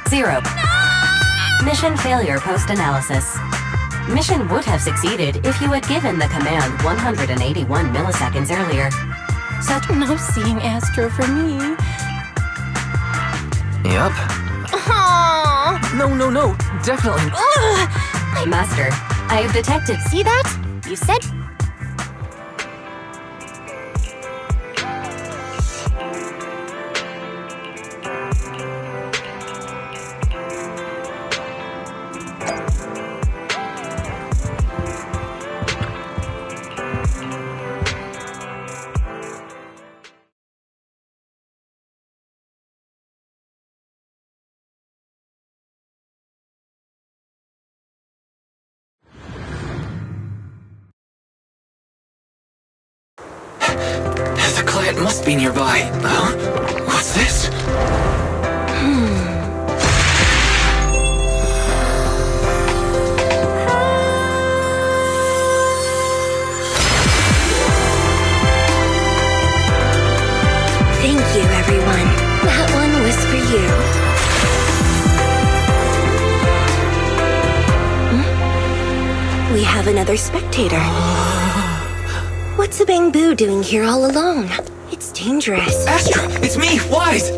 0. No! Mission failure post-analysis. Mission would have succeeded if you had given the command 181 milliseconds earlier. Such no seeing Astro for me. Yup. Aww. No, definitely. Ugh. Master, I have detected... See that? You said... The client must be nearby. What's this? Thank you, everyone. That one was for you. We have another spectator. What's a Bangbu doing here all alone? It's dangerous. Astra, it's me, Wise!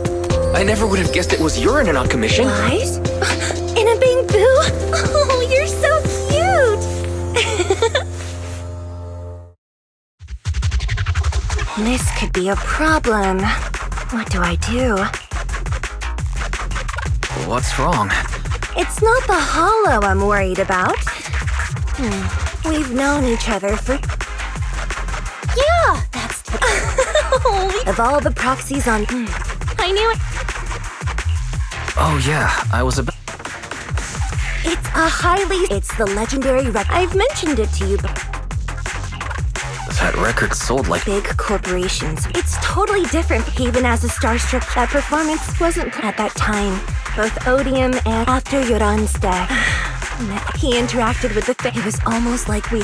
I never would have guessed it was urine and on commission. Wise? In a Bangbu? Oh, you're so cute! This could be a problem. What do I do? What's wrong? It's not the hollow I'm worried about. We've known each other for... Yeah, that's... Of all the proxies on... I knew it. Oh yeah, I was about... It's a highly... It's the legendary record. I've mentioned it to you, but... That record sold like... Big corporations. It's totally different. Even as a starstruck, that performance wasn't at that time. Both Odium and after Yoran's death. He interacted with the It was almost like we...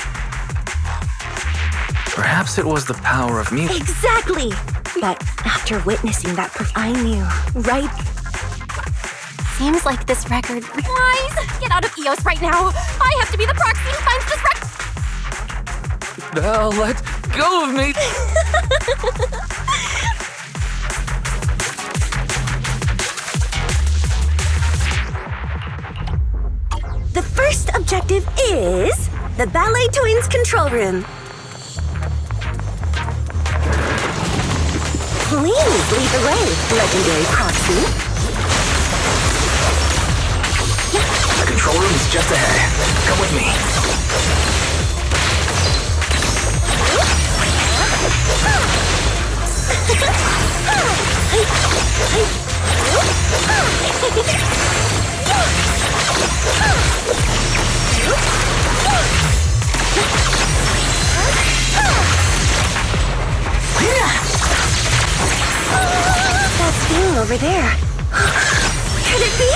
Perhaps it was the power of music. Exactly! But after witnessing that I knew, right? Seems like this record... Wise! Get out of Eos right now! I have to be the proxy who finds this record! Belle, let go of me! The first objective is the Ballet Twins control room. Please lead the way, legendary proxy. The control room is just ahead. Come with me. That thing over there. Could it be?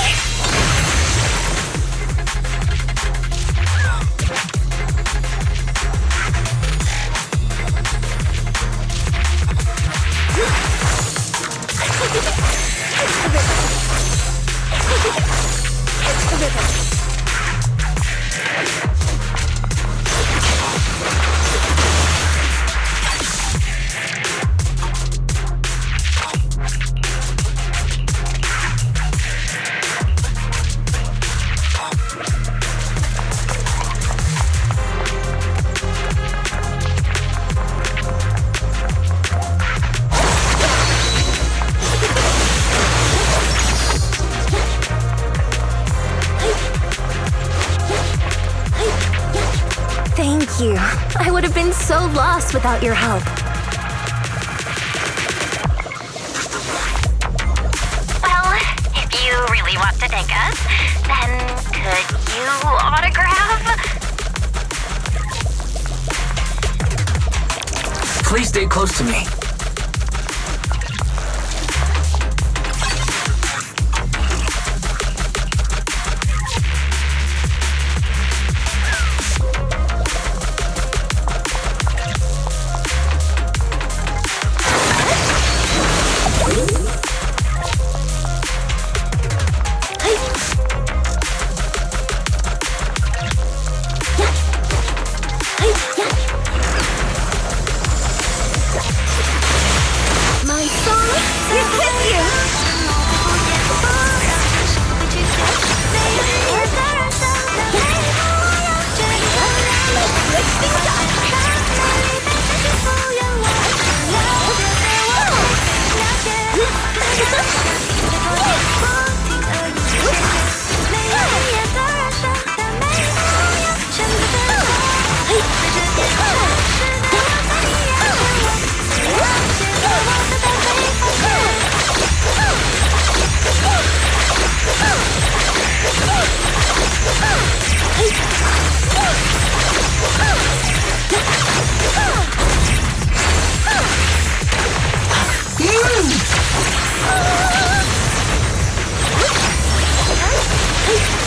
you. I would have been so lost without your help. Well, if you really want to thank us, then could you autograph? Please stay close to me.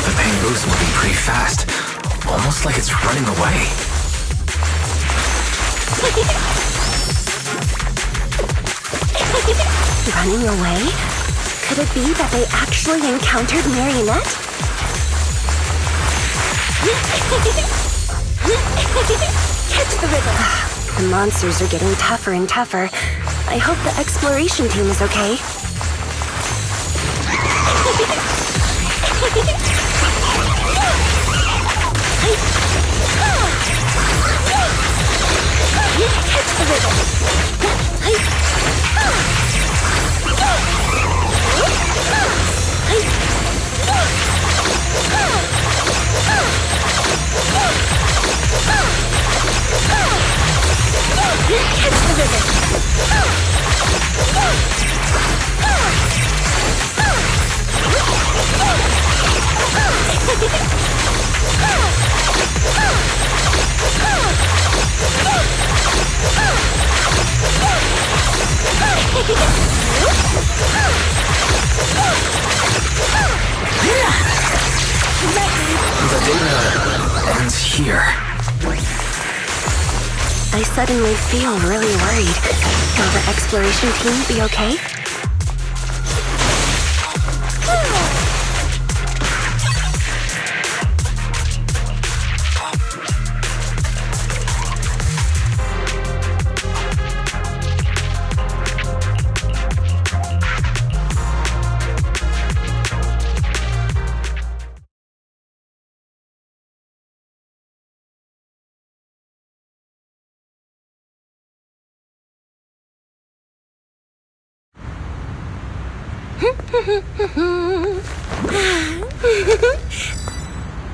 The bamboo's moving pretty fast, almost like it's running away. Running away? Could it be that they actually encountered Marionette? Catch the rhythm! The monsters are getting tougher and tougher. I hope the exploration team is okay. Catch the rhythm! The data ends here. I suddenly feel really worried. Will the exploration team be okay?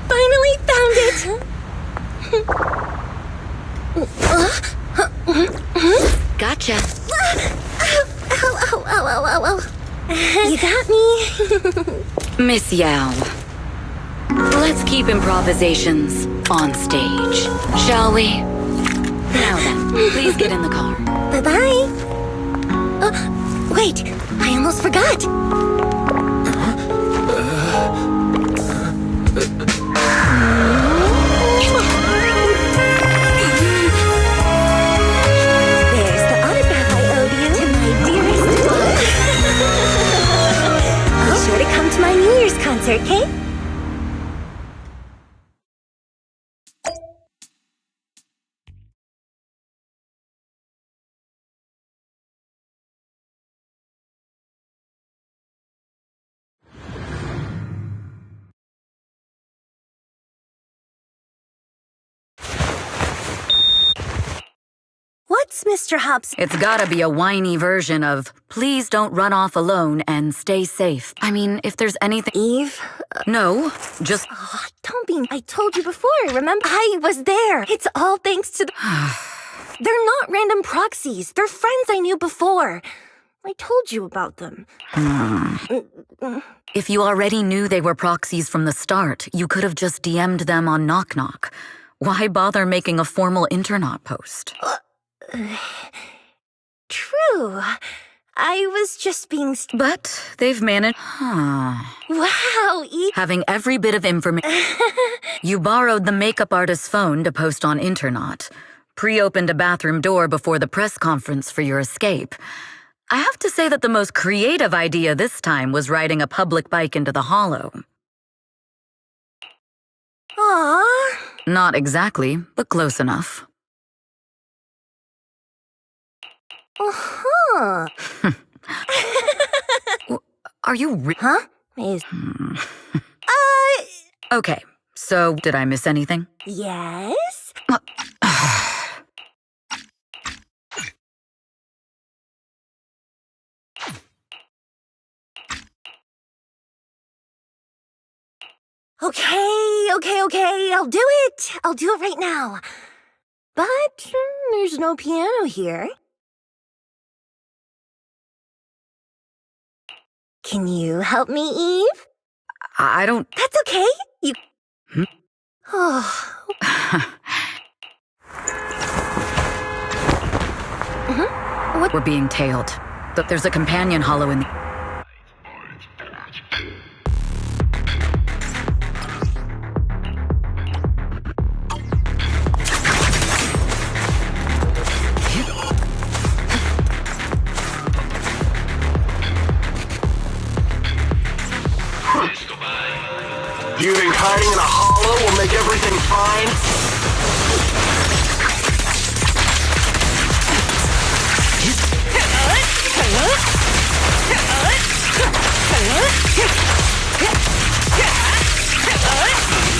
Finally found it! Gotcha. Ow. You got me? Miss Yao. Let's keep improvisations on stage, shall we? Now then, please get in the car. Bye-bye. Wait, I almost forgot. There's the autograph I owed you to my dearest daughter. Be sure to come to my New Year's concert, okay? What's Mr. Hobbs? It's gotta be a whiny version of, please don't run off alone and stay safe. I mean, if there's anything... Eve? No, just... Oh, don't be... I told you before, remember? I was there. It's all thanks to the... They're not random proxies. They're friends I knew before. I told you about them. If you already knew they were proxies from the start, you could have just DM'd them on Knock Knock. Why bother making a formal Internaut post? True. I was just being... But they've managed... Wow, having every bit of information... You borrowed the makeup artist's phone to post on Internaut. Pre-opened a bathroom door before the press conference for your escape. I have to say that the most creative idea this time was riding a public bike into the Hollow. Aww. Not exactly, but close enough. Uh-huh. Are you Huh? Okay, so did I miss anything? Yes? Okay. I'll do it. I'll do it right now. But there's no piano here. Can you help me, Eve? I don't... That's okay. You... Oh. What? We're being tailed. But there's a companion hollow in the... You think hiding in a hollow will make everything fine?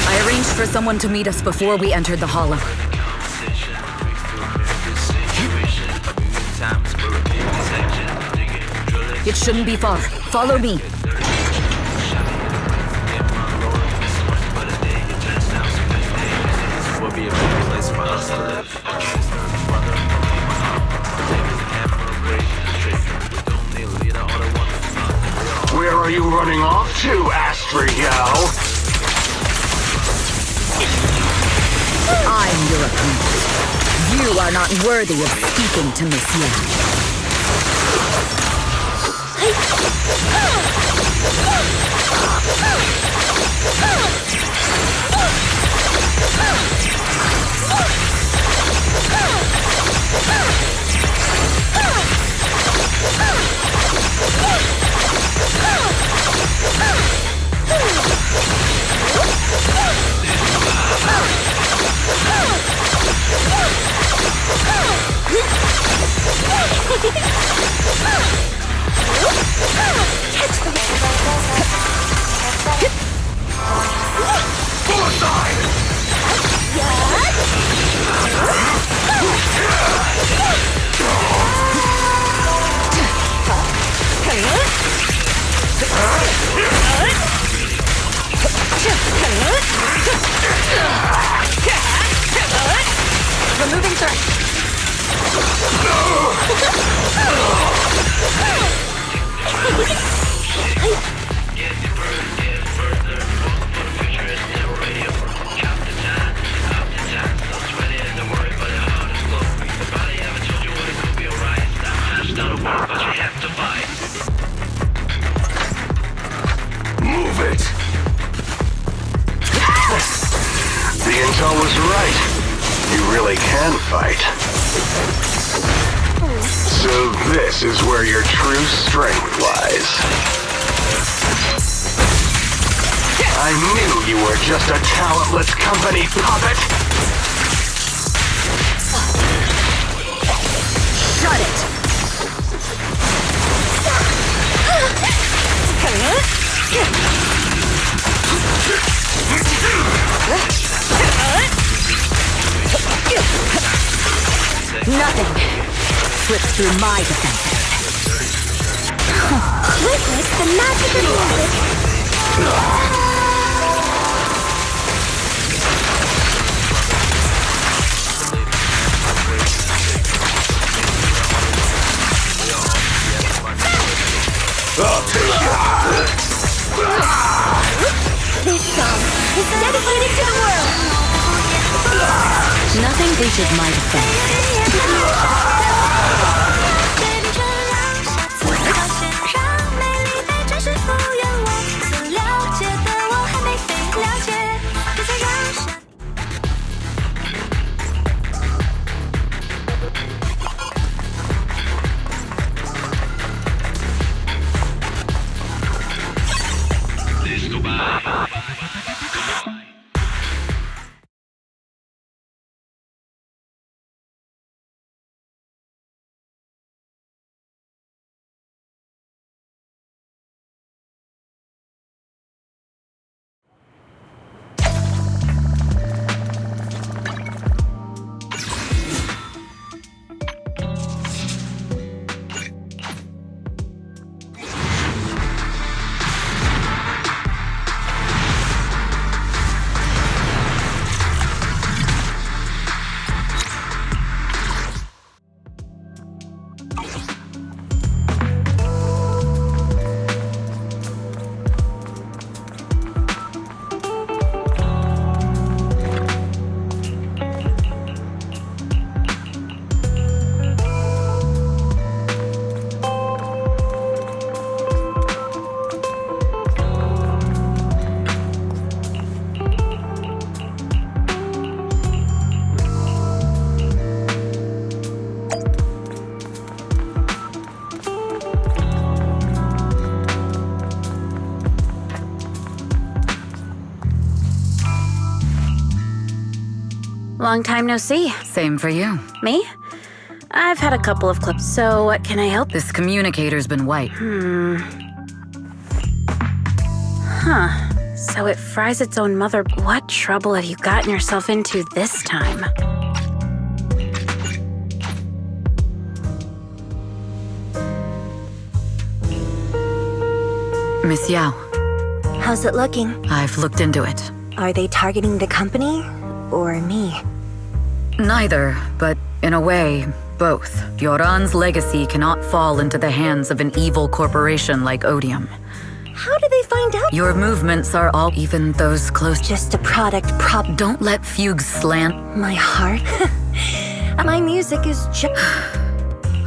I arranged for someone to meet us before we entered the hollow. It shouldn't be far. Follow me. Where are you running off to, Astrio? I'm your opponent. You are not worthy of speaking to Miss Yang. Removing threat. Move it! The intel was right. You really can fight. So this is where your true strength lies. I knew you were just a talentless company puppet! Shut it! Nothing. slips through my defenses. Witness the magic of music. I'll take it. This song is dedicated to the world. Nothing reaches my defense. Long time no see. Same for you. Me? I've had a couple of clips, so what can I help? This communicator's been wiped. Huh. So it fries its own mother. What trouble have you gotten yourself into this time? Miss Yao. How's it looking? I've looked into it. Are they targeting the company or me? Neither, but in a way, both. Yoran's legacy cannot fall into the hands of an evil corporation like Odium. How do they find out? Your movements are all, even those close. Just a product prop. Don't let fugues slant. My heart? My music is just...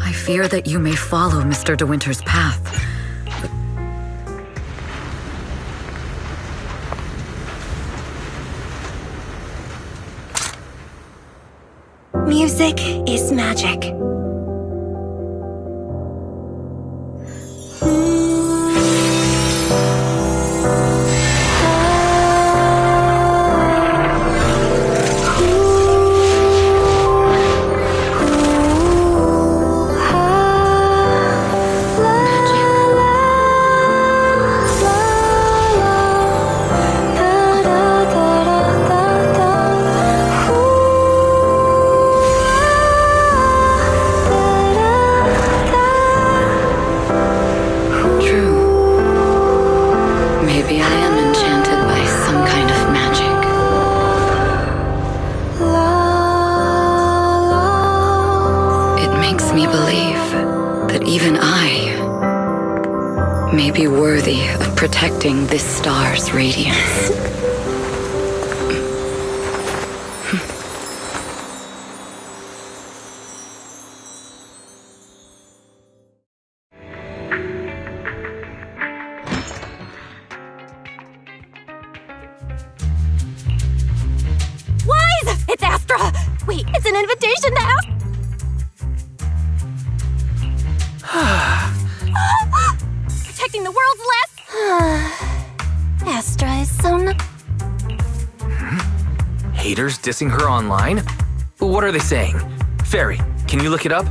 I fear that you may follow Mr. De Winter's path. Music is magic. Protecting this star's radiance. Wise! It's Astra! Wait, it's an invitation to protecting the world's last... Astra is so Haters dissing her online? What are they saying? Fairy, can you look it up?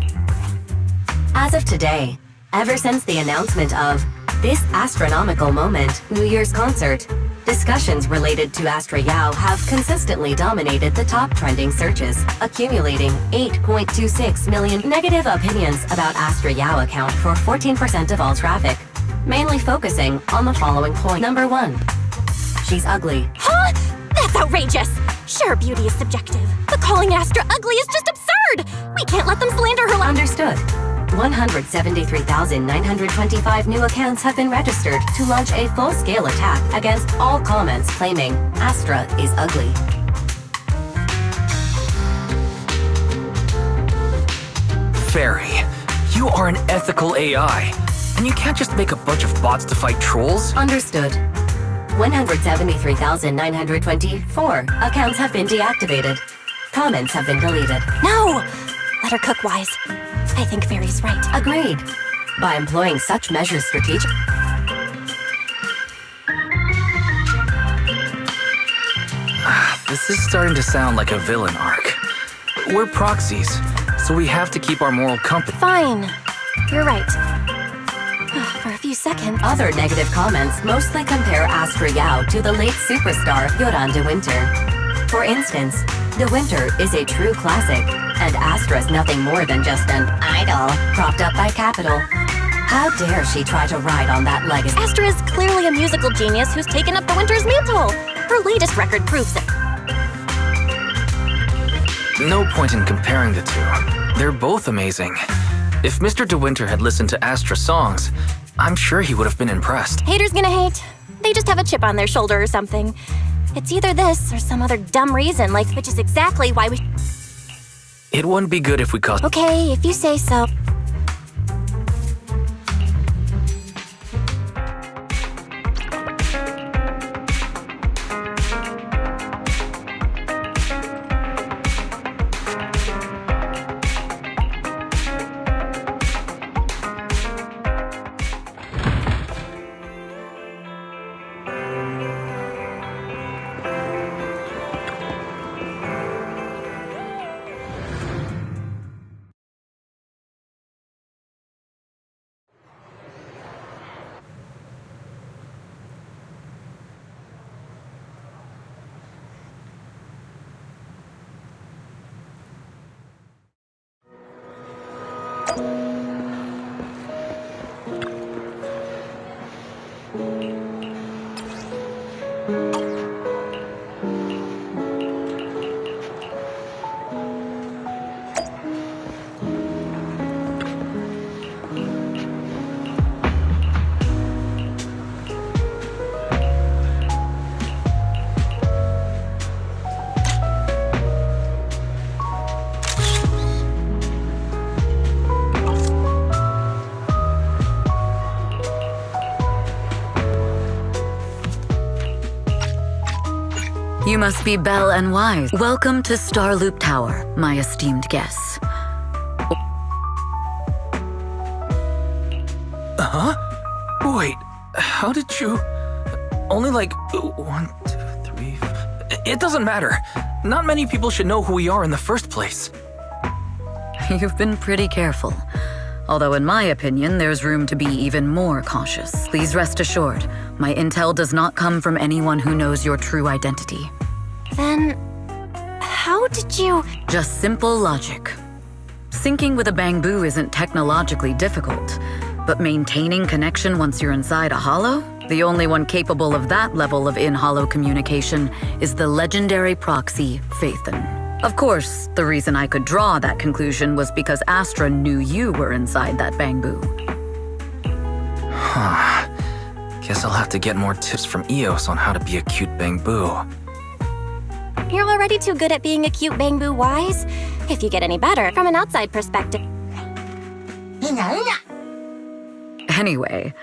As of today, ever since the announcement of this astronomical moment, New Year's concert, Discussions related to Astra Yao have consistently dominated the top trending searches, accumulating 8.26 million. Negative opinions about Astra Yao account for 14% of all traffic, mainly focusing on the following point. Number 1. She's ugly. Huh? That's outrageous! Sure, beauty is subjective, but calling Astra ugly is just absurd! We can't let them slander her like— Understood. 173,925 new accounts have been registered to launch a full-scale attack against all comments claiming Astra is ugly. Fairy, you are an ethical AI, and you can't just make a bunch of bots to fight trolls. Understood. 173,924 accounts have been deactivated. Comments have been deleted. No! Let her cook wise. I think Fairy's right. Agreed. By employing such measures strategic— This is starting to sound like a villain arc. We're proxies, so we have to keep our moral compass. Fine. You're right. For a few seconds. Other negative comments mostly compare Astra Yao to the late superstar Yoran de Winter. For instance, De Winter is a true classic, and Astra's nothing more than just an idol propped up by capital. How dare she try to ride on that legacy? Astra is clearly a musical genius who's taken up De Winter's mantle. Her latest record proves it. No point in comparing the two. They're both amazing. If Mr. De Winter had listened to Astra's songs, I'm sure he would have been impressed. Haters gonna hate. They just have a chip on their shoulder or something. It's either this or some other dumb reason, like, which is exactly why we— It wouldn't be good if we caused— Okay, if you say so. You must be Belle and Wise. Welcome to Starloop Tower, my esteemed guests. Huh? Wait, how did you... Only like 1, 2, 3... It doesn't matter. Not many people should know who we are in the first place. You've been pretty careful. Although in my opinion, there's room to be even more cautious. Please rest assured, my intel does not come from anyone who knows your true identity. Then, how did you— Just simple logic. Syncing with a bamboo isn't technologically difficult, but maintaining connection once you're inside a hollow? The only one capable of that level of in-hollow communication is the legendary proxy, Phaethon. Of course, the reason I could draw that conclusion was because Astra knew you were inside that bamboo. Huh. Guess I'll have to get more tips from Eos on how to be a cute bamboo. You're already too good at being a cute bamboo, Wise. If you get any better from an outside perspective. Anyway.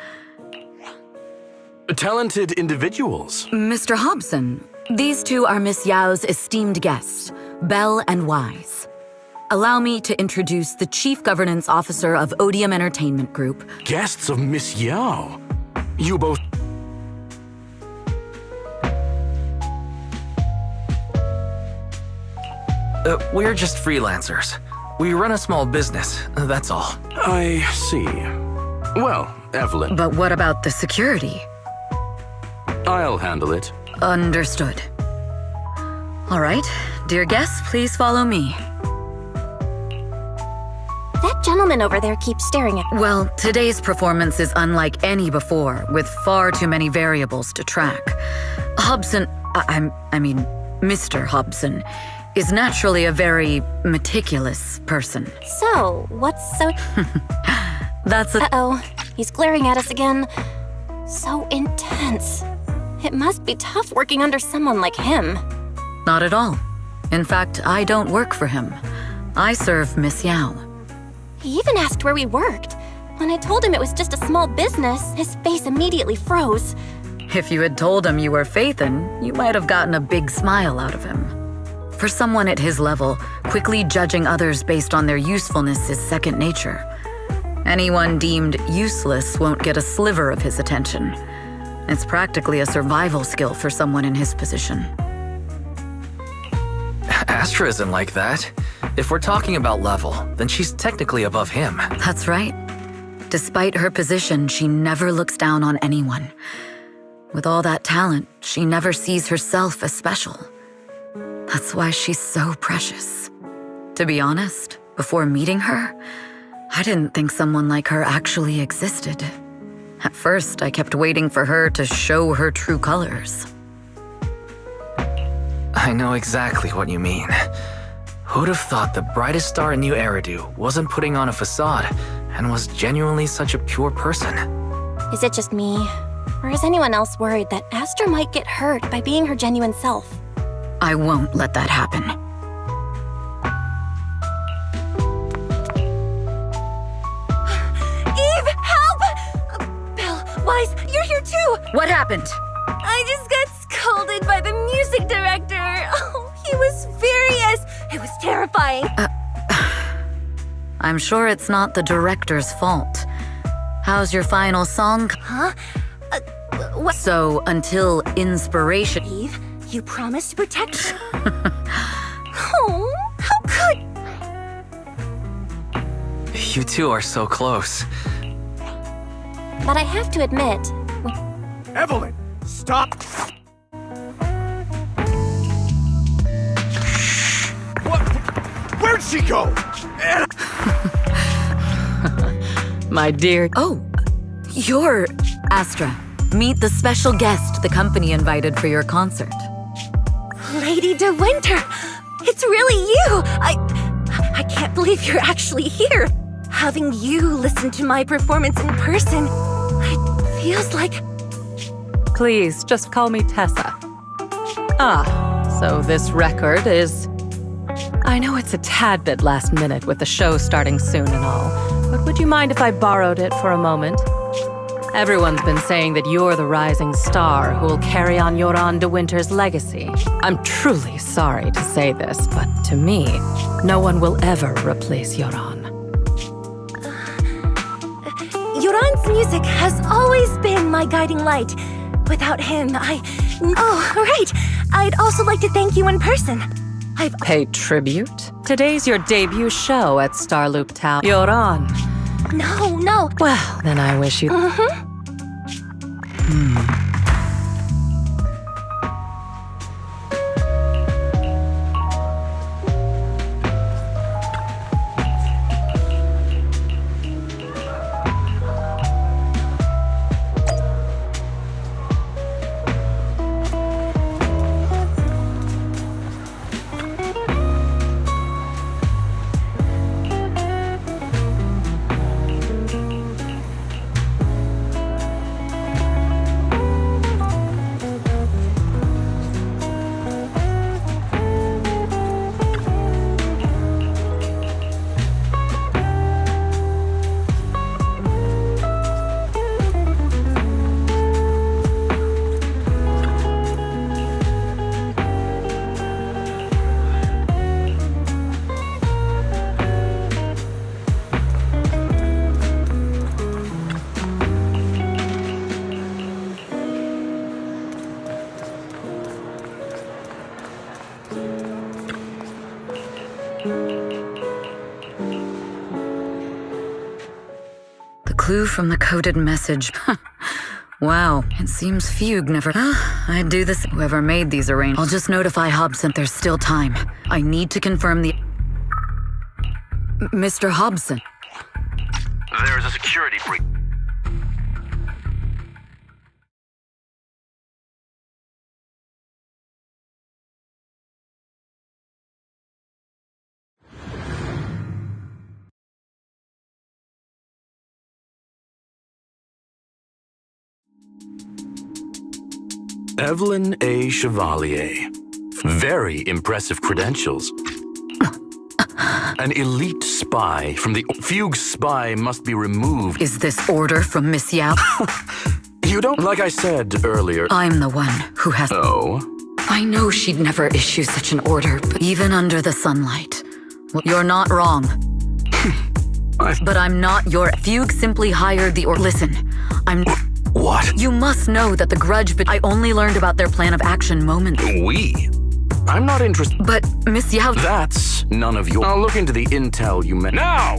Talented individuals. Mr. Hobson, these two are Miss Yao's esteemed guests, Belle and Wise. Allow me to introduce the Chief Governance Officer of Odium Entertainment Group. Guests of Miss Yao. You both... We're just freelancers. We run a small business, that's all. I see. Well, Evelyn... But what about the security? I'll handle it. Understood. All right, dear guests, please follow me. That gentleman over there keeps staring at me. Well, today's performance is unlike any before, with far too many variables to track. Hobson, I mean, Mr. Hobson, is naturally a very meticulous person. So, what's so... That's a... Uh-oh, he's glaring at us again. So intense. It must be tough working under someone like him. Not at all. In fact, I don't work for him. I serve Miss Yao. He even asked where we worked. When I told him it was just a small business, his face immediately froze. If you had told him you were Phaethon, you might have gotten a big smile out of him. For someone at his level, quickly judging others based on their usefulness is second nature. Anyone deemed useless won't get a sliver of his attention. It's practically a survival skill for someone in his position. Astra isn't like that. If we're talking about level, then she's technically above him. That's right. Despite her position, she never looks down on anyone. With all that talent, she never sees herself as special. That's why she's so precious. To be honest, before meeting her, I didn't think someone like her actually existed. At first, I kept waiting for her to show her true colors. I know exactly what you mean. Who'd have thought the brightest star in New Eridu wasn't putting on a facade and was genuinely such a pure person? Is it just me? Or is anyone else worried that Astra might get hurt by being her genuine self? I won't let that happen. Eve, help! Belle, Wise, you're here too! What happened? I just got scolded by the music director. Oh, he was furious. It was terrifying. I'm sure it's not the director's fault. How's your final song? Huh? What? So, until inspiration... Eve, you promised to protect me. Oh, how could... You two are so close. But I have to admit... Evelyn, stop! What? Where'd she go? My dear... Oh, you're Astra. Meet the special guest the company invited for your concert. Lady De Winter! It's really you! I can't believe you're actually here. Having you listen to my performance in person, it feels like... Please, just call me Tessa. Ah, so this record is... I know it's a tad bit last minute with the show starting soon and all, but would you mind if I borrowed it for a moment? Everyone's been saying that you're the rising star who will carry on Yoran De Winter's legacy. I'm truly sorry to say this, but to me, no one will ever replace Yoran. Yoran's music has always been my guiding light. Without him, Oh, right. I'd also like to thank you in person. Pay tribute? Today's your debut show at Starloop Tower. Yoran. No. Well, then I wish you... The clue from the coded message Wow, it seems Fugue never... I'd do this. Whoever made these arrangements. I'll just notify Hobson there's still time. I need to confirm the... Mr. Hobson. There's a security breach. Evelyn A. Chevalier. Very impressive credentials. An elite spy from the... Fugue spy must be removed. Is this order from Miss Yao? You don't... Like I said earlier... I'm the one who has... Oh? I know she'd never issue such an order, but even under the sunlight. Well, you're not wrong. But I'm not your... Fugue simply hired the... Listen, I'm... What? You must know that the grudge... I only learned about their plan of action moments... We? I'm not interested... But, Miss Yao... That's none of your... I'll look into the intel you meant... Now!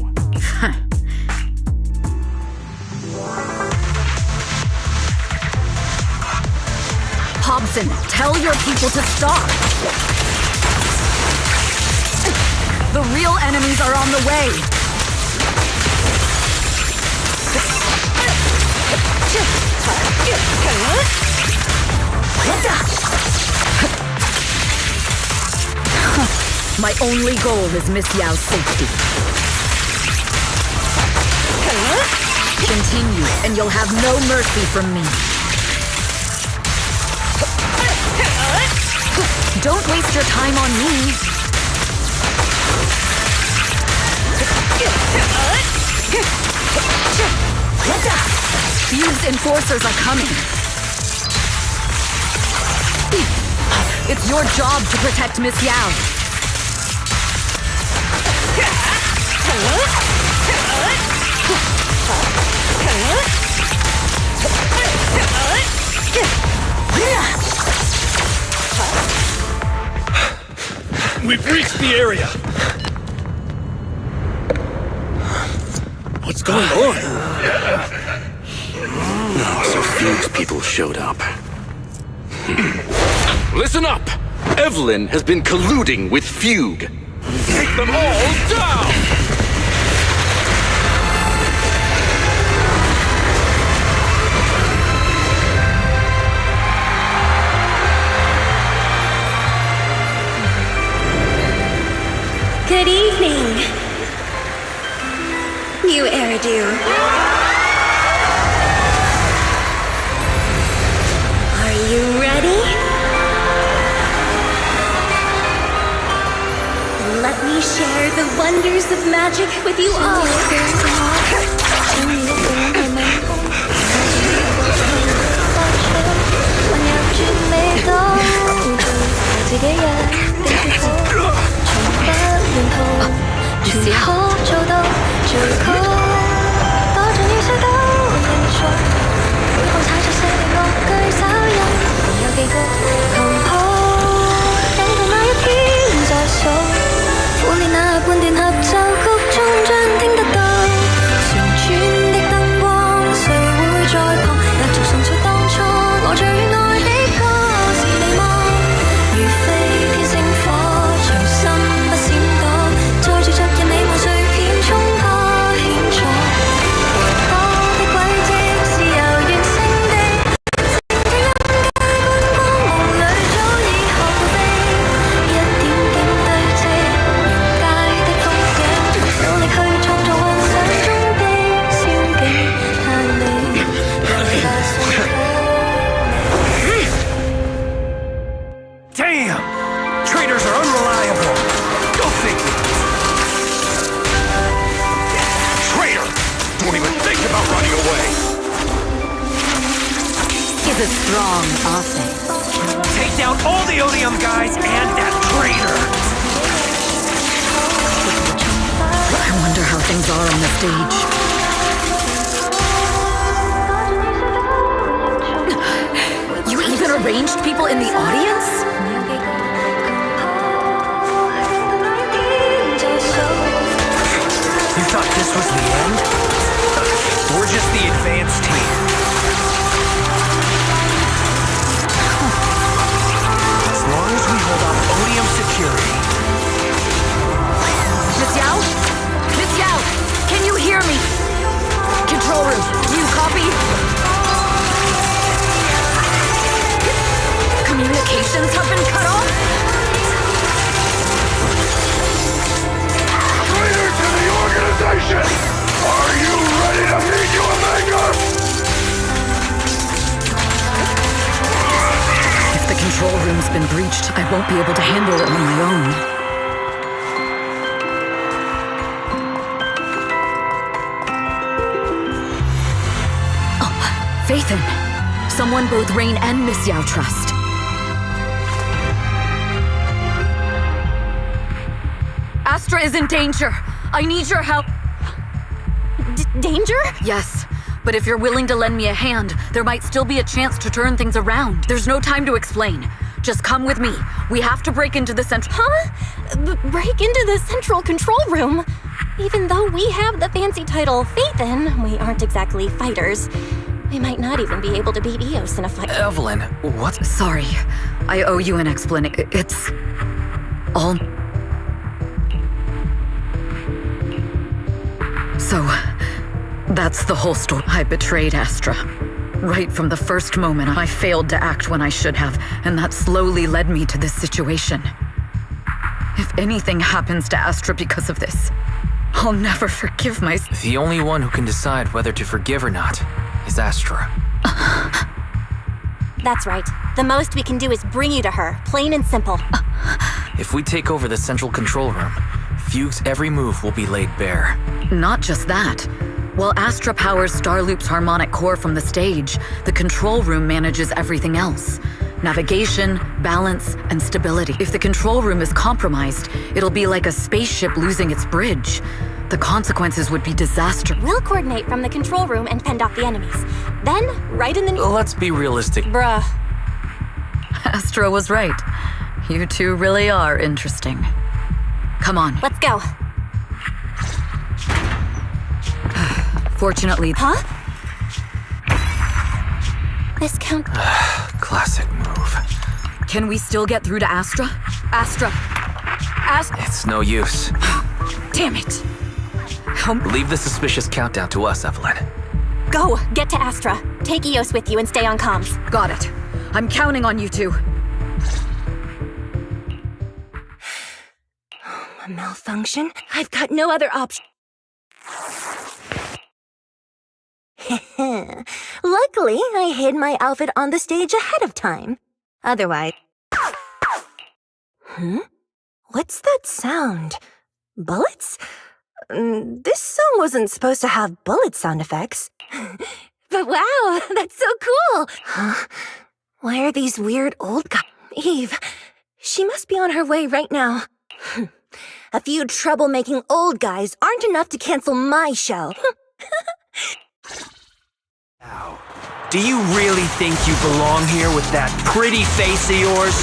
Hobson, tell your people to stop! The real enemies are on the way! My only goal is Miss Yao's safety. Continue, and you'll have no mercy from me. Don't waste your time on me. Fugue's enforcers are coming. It's your job to protect Miss Yao. We've reached the area. What's going on? So Fugue's people showed up. Listen up! Evelyn has been colluding with Fugue. Take them all down! Good evening, new Eridu. Are you ready? Let me share the wonders of magic with you all. Is a strong offense. Take down all the Odium guys and that traitor! I wonder how things are on the stage. You even arranged people in the audience? You thought this was the end? We're just the advanced team. control room's been breached. I won't be able to handle it on my own. Oh, Phaethon! Someone both Rain and Miss Yao trust. Astra is in danger. I need your help. Danger? Yes. But if you're willing to lend me a hand, there might still be a chance to turn things around. There's no time to explain. Just come with me. We have to break into the central... Huh? Break into the central control room? Even though we have the fancy title Phaethon, we aren't exactly fighters. We might not even be able to beat Eos in a fight. Evelyn, what? Sorry. I owe you an explanation. It's... all... So... that's the whole story. I betrayed Astra. Right from the first moment, I failed to act when I should have, and that slowly led me to this situation. If anything happens to Astra because of this, I'll never forgive myself. The only one who can decide whether to forgive or not is Astra. That's right. The most we can do is bring you to her, plain and simple. If we take over the central control room, Fugue's every move will be laid bare. Not just that. While Astra powers Starloop's harmonic core from the stage, the control room manages everything else. Navigation, balance, and stability. If the control room is compromised, it'll be like a spaceship losing its bridge. The consequences would be disaster. We'll coordinate from the control room and fend off the enemies. Then, right in the... Let's be realistic. Bruh. Astra was right. You two really are interesting. Come on. Let's go. Fortunately... Huh? This count... Classic move. Can we still get through to Astra? Astra! It's no use. Damn it! Leave the suspicious countdown to us, Evelyn. Go! Get to Astra. Take Eos with you and stay on comms. Got it. I'm counting on you two. A malfunction? I've got no other option. Luckily, I hid my outfit on the stage ahead of time. Otherwise... What's that sound? Bullets? This song wasn't supposed to have bullet sound effects. But wow, that's so cool! Huh? Why are these weird old guys... Eve, she must be on her way right now. A few troublemaking old guys aren't enough to cancel my show. Do you really think you belong here with that pretty face of yours?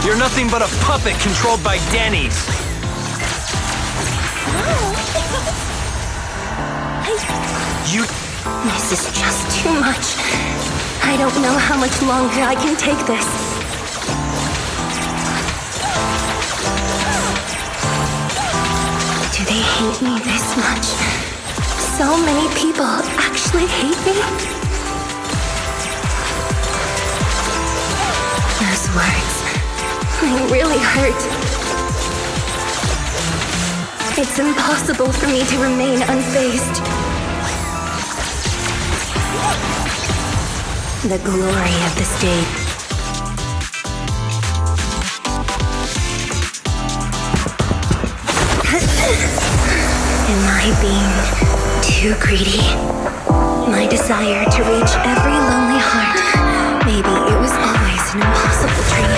You're nothing but a puppet controlled by Denny's. This is just too much. I don't know how much longer I can take this. Do they hate me this much? So many people actually hate me? Those words, they really hurt. It's impossible for me to remain unfazed. The glory of the stage. Am I being too greedy? My desire to reach every lonely heart. Maybe it was always an impossible dream.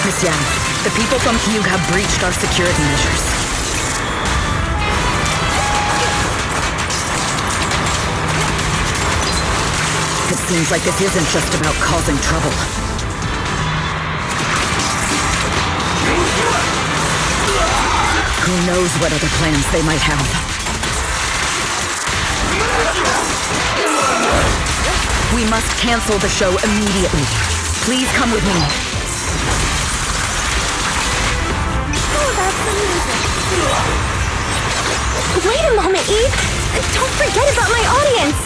Miss Yang, the people from Fugue have breached our security measures. It seems like this isn't just about causing trouble. Who knows what other plans they might have? We must cancel the show immediately. Please come with me. Oh, that's amazing. Wait a moment, Eve. Don't forget about my audience.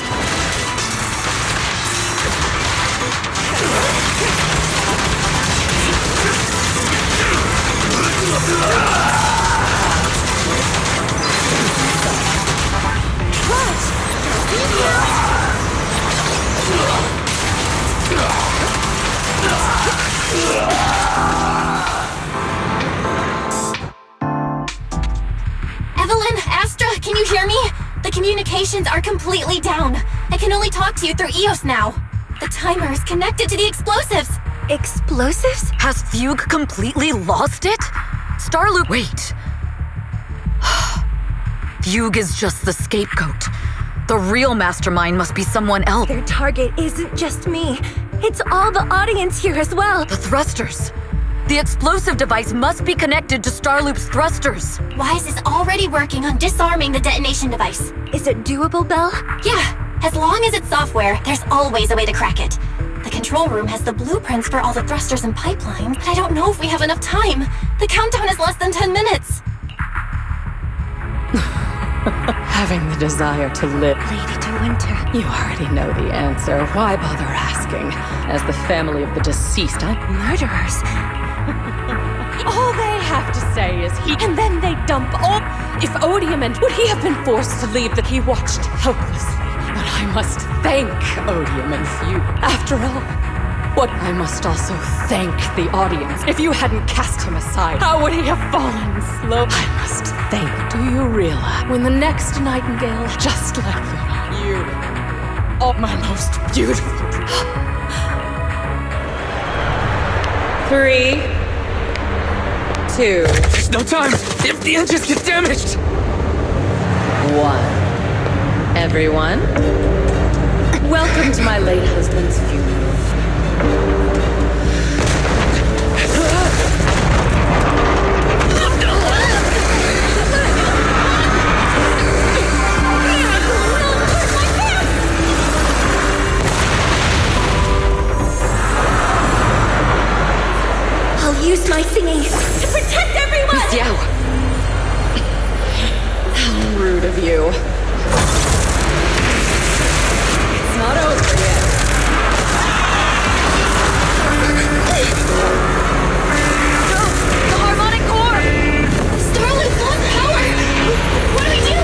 Evelyn, Astra, can you hear me? The communications are completely down. I can only talk to you through EOS now. The timer is connected to the explosives. Explosives? Has Fugue completely lost it? Starloop, wait. Fugue is just the scapegoat. The real mastermind must be someone else. Their target isn't just me. It's all the audience here as well. The thrusters. The explosive device must be connected to Starloop's thrusters. Wise is already working on disarming the detonation device. Is it doable, Belle? Yeah. As long as it's software, there's always a way to crack it. The control room has the blueprints for all the thrusters and pipelines, but I don't know if we have enough time. The countdown is less than 10 minutes. Having the desire to live. Lady De Winter. You already know the answer. Why bother asking? As the family of the deceased, Murderers. all they have to say is he, and then they dump all. If Odium and would he have been forced to leave that he watched helplessly? But I must thank Odium and Fugue. After all, what I must also thank the audience. If you hadn't cast him aside, how would he have fallen slow? I must thank. Do you realize when the next nightingale, just like you, oh, my most beautiful. 3, 2. There's no time! If the engines get damaged! 1. Everyone, welcome to my late husband's funeral. I'll use my singing to protect everyone! Miss Yao! How rude of you. It's not over yet. The harmonic core! Starlink's lost power! What do we do?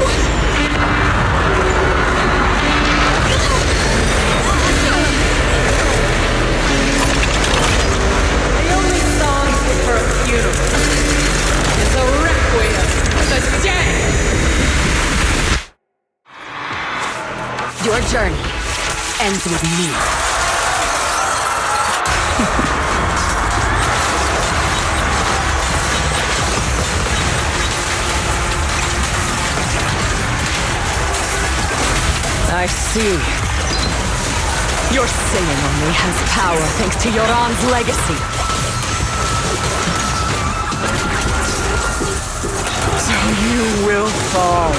The only song for a funeral is a requiem for the dead! Your journey ends with me. I see. Your singing only has power thanks to Yoran's legacy. So you will fall.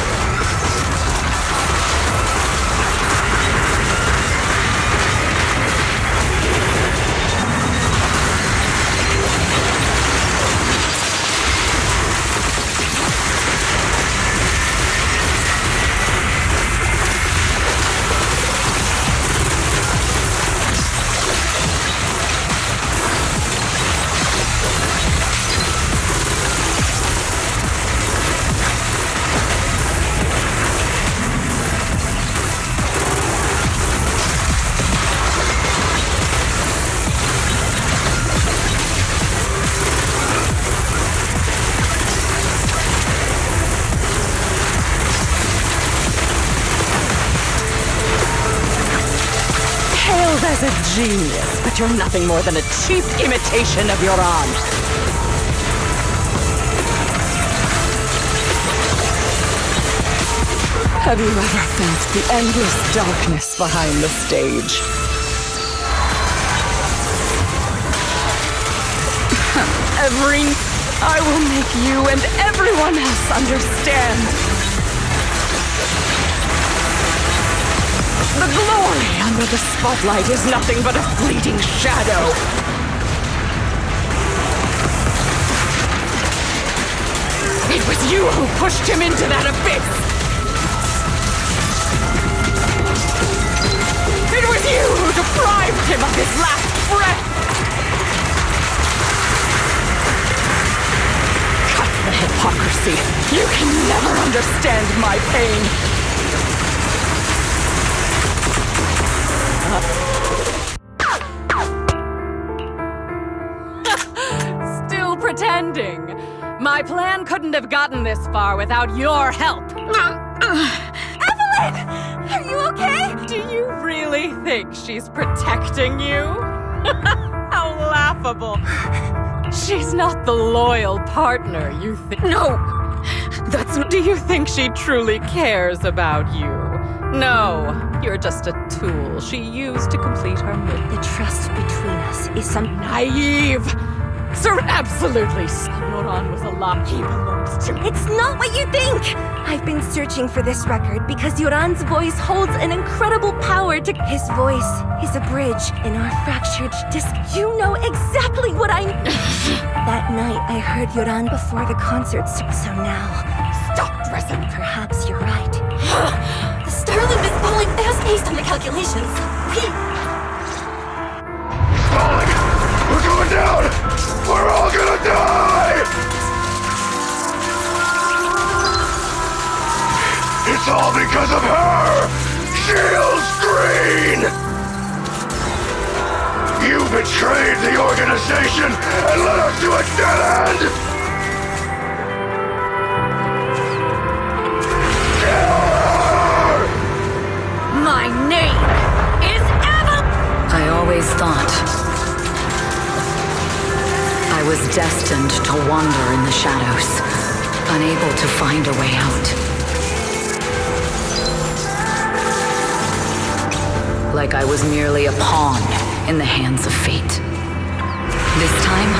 As a genius, but you're nothing more than a cheap imitation of Yoran. Have you ever felt the endless darkness behind the stage? I will make you and everyone else understand. The glory and where the spotlight is nothing but a fleeting shadow. It was you who pushed him into that abyss! It was you who deprived him of his last breath! Cut the hypocrisy! You can never understand my pain! Still pretending! My plan couldn't have gotten this far without your help! Evelyn! Are you okay? Do you really think she's protecting you? How laughable! She's not the loyal partner you think. No! That's. Do you think she truly cares about you? No, you're just a tool she used to complete her mission. The trust between us is some naive! Sir, absolutely. Yoran was a lie. He belongs to me. It's not what you think! I've been searching for this record because Yoran's voice holds an incredible power to... His voice is a bridge in our fractured disc. You know exactly what I... That night, I heard Yoran before the concert, so now... Stop dressing! Perhaps you're right. The Starling is falling fast based on the calculations. Falling! We're going down! We're all gonna die! It's all because of her! Shields Green! You betrayed the organization and led us to a dead end! Kill her! My name is Evelyn! I always thought I was destined to wander in the shadows, unable to find a way out. Like I was merely a pawn in the hands of fate. This time,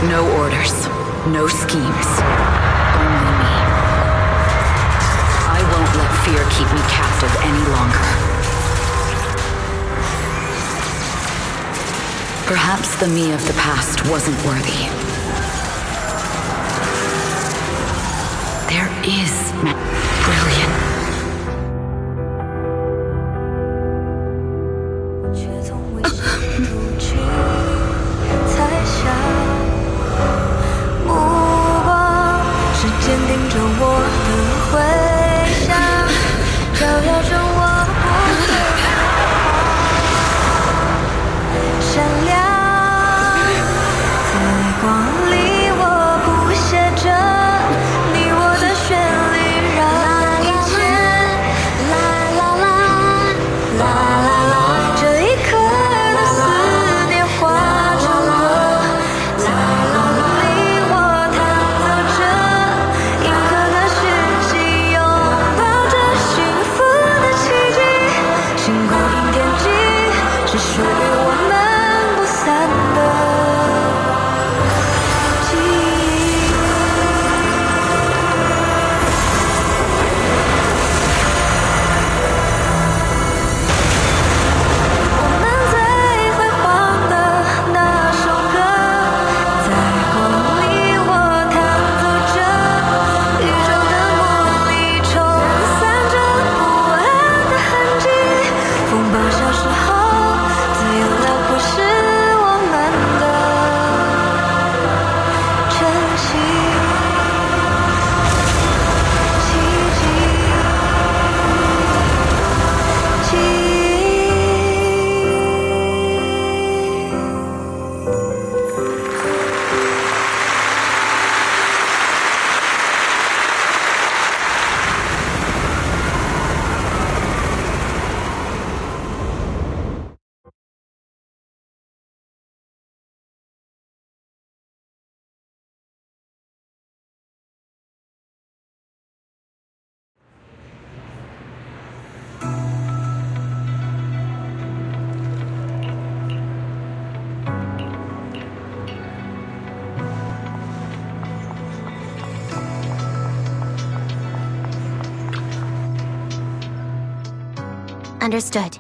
no orders, no schemes, only me. I won't let fear keep me captive any longer. Perhaps the me of the past wasn't worthy. There is brilliant. Understood.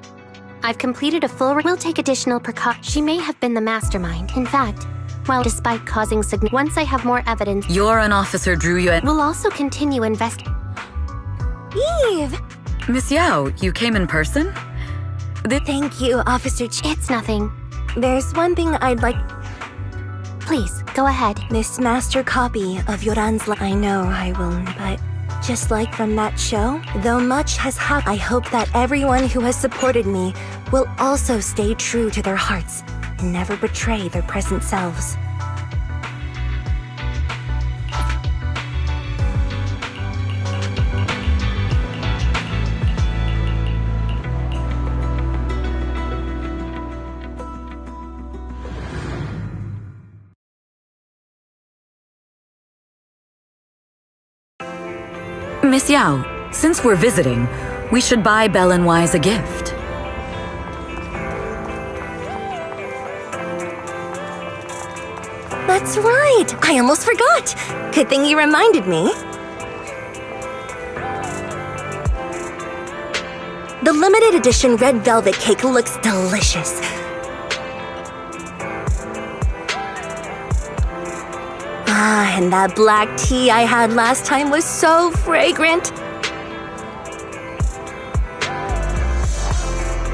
I've completed a full. We'll take additional precautions. She may have been the mastermind. In fact, well, despite causing once I have more evidence. You're an officer drew you in. We'll also continue investigating. Eve! Miss Yao, you came in person? Thank you, Officer It's nothing. There's one thing I'd like. Please, go ahead. This master copy of Yoran's I know I will, but just like from that show, though much has happened, I hope that everyone who has supported me will also stay true to their hearts and never betray their present selves. Miss Yao, since we're visiting, we should buy Belle and Wise a gift. That's right! I almost forgot! Good thing you reminded me. The limited edition red velvet cake looks delicious. Ah, and that black tea I had last time was so fragrant.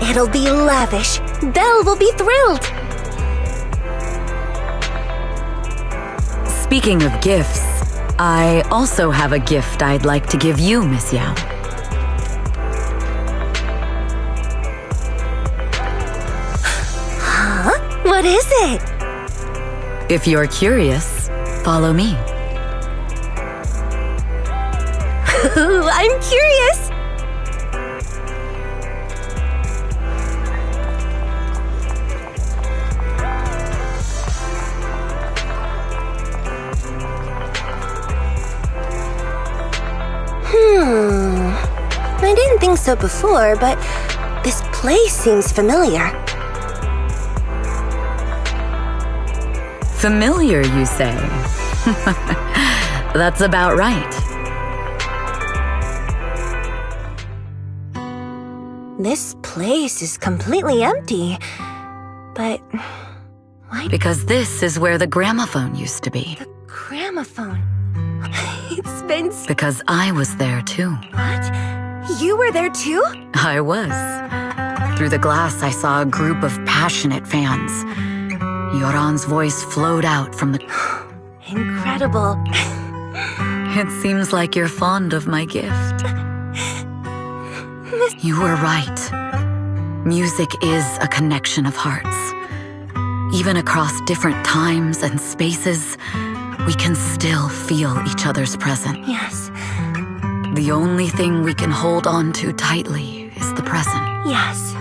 It'll be lavish. Belle will be thrilled. Speaking of gifts, I also have a gift I'd like to give you, Miss Yao. Huh? What is it? If you're curious, follow me. I'm curious! I didn't think so before, but this place seems familiar. Familiar, you say? That's about right. This place is completely empty. But why? Because this is where the gramophone used to be. The gramophone. It's been... Because I was there too. What? You were there too? I was. Through the glass, I saw a group of passionate fans. Yoran's voice flowed out from the... Incredible. It seems like you're fond of my gift. You were right. Music is a connection of hearts. Even across different times and spaces, we can still feel each other's presence. Yes. The only thing we can hold on to tightly is the present. Yes.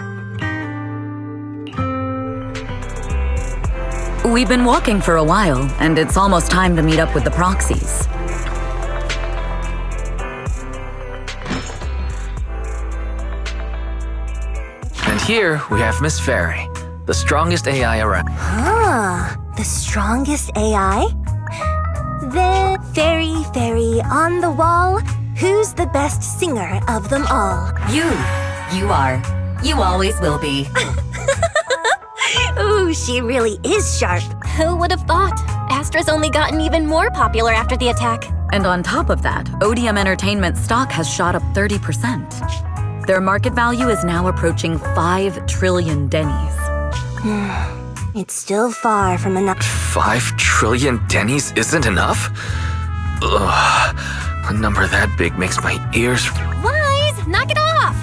We've been walking for a while, and it's almost time to meet up with the proxies. And here we have Miss Fairy, the strongest AI around. Ah, the strongest AI? Then, Fairy, on the wall, who's the best singer of them all? You are. You always will be. Ooh, she really is sharp. Who would have thought? Astra's only gotten even more popular after the attack. And on top of that, Odium Entertainment stock has shot up 30%. Their market value is now approaching 5 trillion dennies. It's still far from enough. 5 trillion dennies isn't enough? Ugh, a number that big makes my ears... Wise, knock it off!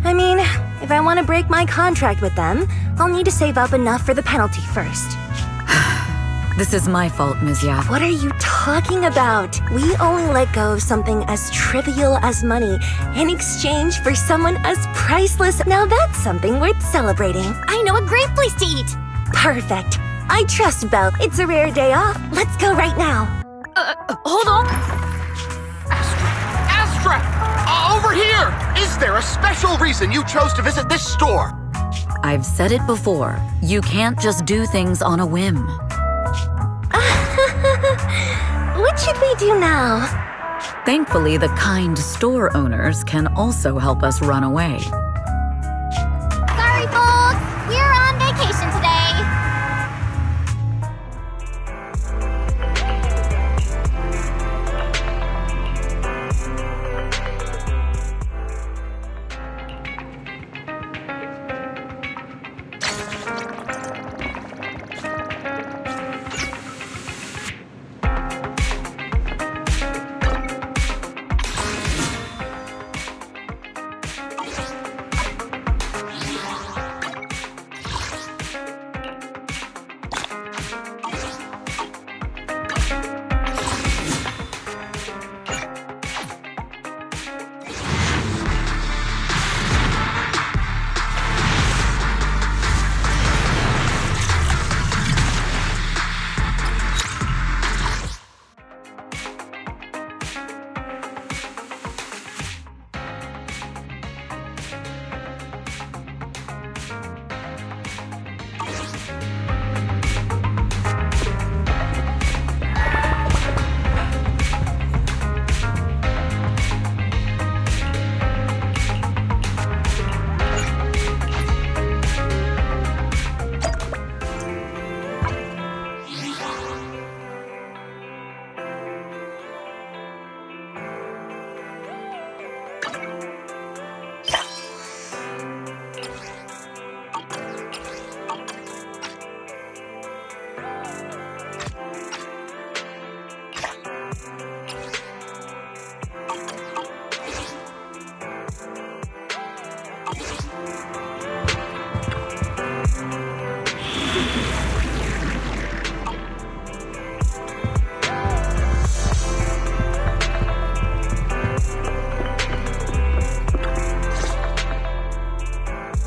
I mean, if I want to break my contract with them, I'll need to save up enough for the penalty first. This is my fault, Ms. Yap. What are you talking about? We only let go of something as trivial as money in exchange for someone as priceless. Now that's something worth celebrating. I know a great place to eat. Perfect. I trust Belle. It's a rare day off. Let's go right now. Hold on. Astra! Over here! Is there a special reason you chose to visit this store? I've said it before. You can't just do things on a whim. What should we do now? Thankfully, the kind store owners can also help us run away. Sorry!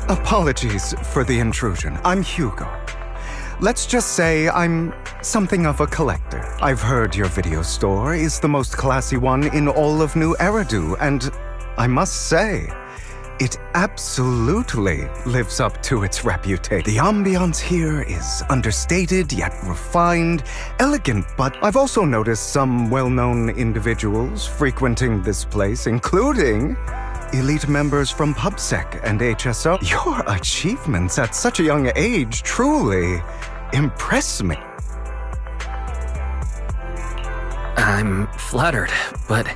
Apologies for the intrusion. I'm Hugo. Let's just say I'm something of a collector. I've heard your video store is the most classy one in all of New Eridu, and I must say, it absolutely lives up to its reputation. The ambiance here is understated yet refined, elegant, but I've also noticed some well-known individuals frequenting this place, including elite members from PubSec and HSO. Your achievements at such a young age truly impress me. I'm flattered, but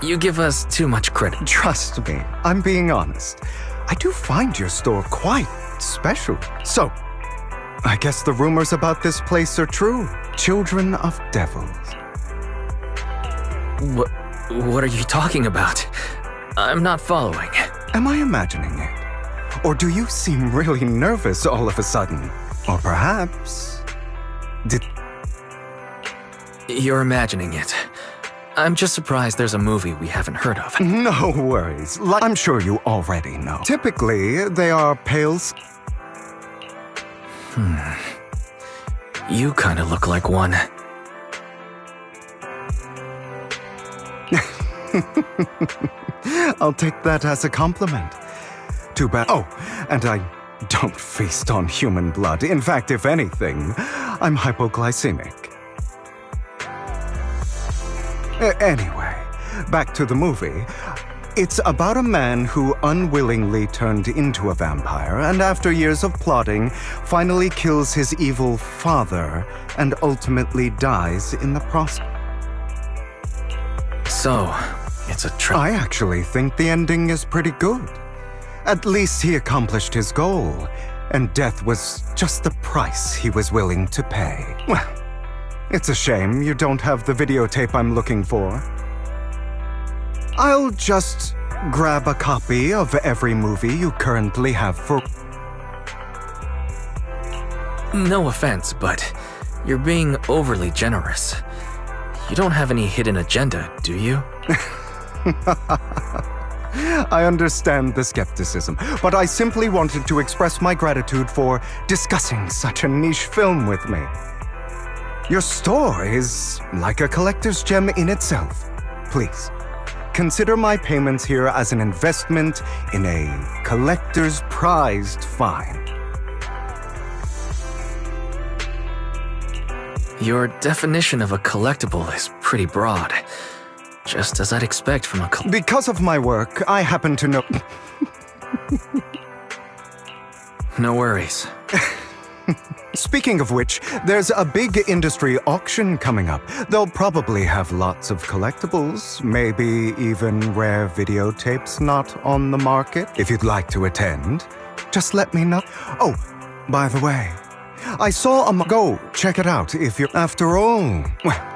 you give us too much credit. Trust me, I'm being honest. I do find your store quite special. So, I guess the rumors about this place are true. Children of devils. What are you talking about? I'm not following. Am I imagining it? Or do you seem really nervous all of a sudden? Or perhaps... You're imagining it. I'm just surprised there's a movie we haven't heard of. No worries. I'm sure you already know. Typically, they are pale... You kind of look like one. I'll take that as a compliment. Too bad. Oh, and I don't feast on human blood. In fact, if anything, I'm hypoglycemic. Anyway, back to the movie. It's about a man who unwillingly turned into a vampire and after years of plotting, finally kills his evil father and ultimately dies in the process. So, it's a I actually think the ending is pretty good. At least he accomplished his goal, and death was just the price he was willing to pay. Well, it's a shame you don't have the videotape I'm looking for. I'll just grab a copy of every movie you currently have for... No offense, but you're being overly generous. You don't have any hidden agenda, do you? I understand the skepticism, but I simply wanted to express my gratitude for discussing such a niche film with me. Your store is like a collector's gem in itself. Please, consider my payments here as an investment in a collector's prized find. Your definition of a collectible is pretty broad. Just as I'd expect from a Because of my work, I happen to know... No worries. Speaking of which, there's a big industry auction coming up. They'll probably have lots of collectibles, maybe even rare videotapes not on the market. If you'd like to attend, just let me know. Oh, by the way, I saw a... Go, check it out if you're... After all, well,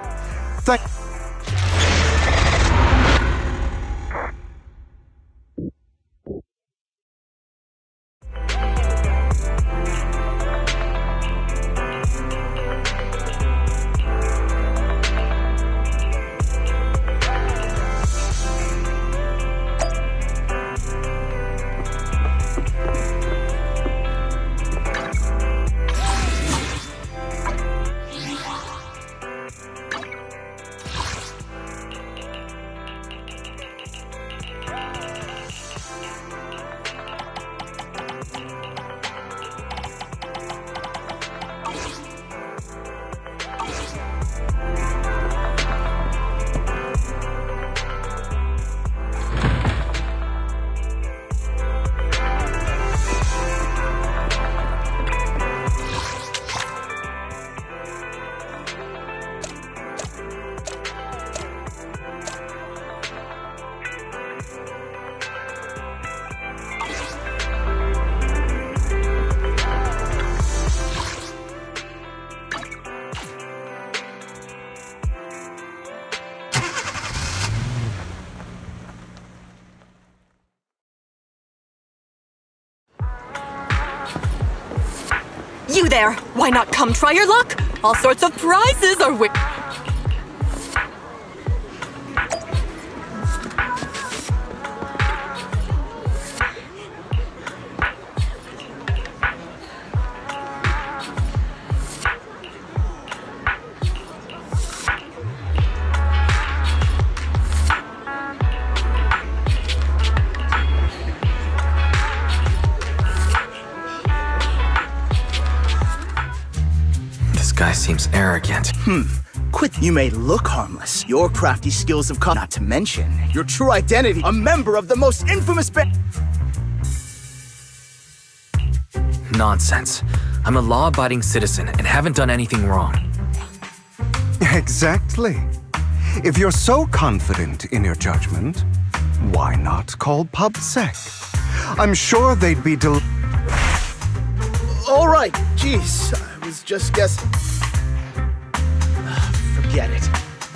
You there! Why not come try your luck? All sorts of prizes are guy seems arrogant. Quit. You may look harmless. Your crafty skills have not to mention your true identity, a member of the most infamous Nonsense. I'm a law-abiding citizen and haven't done anything wrong. Exactly. If you're so confident in your judgment, why not call PubSec? I'm sure they'd be All right, jeez, I was just guessing. Forget it.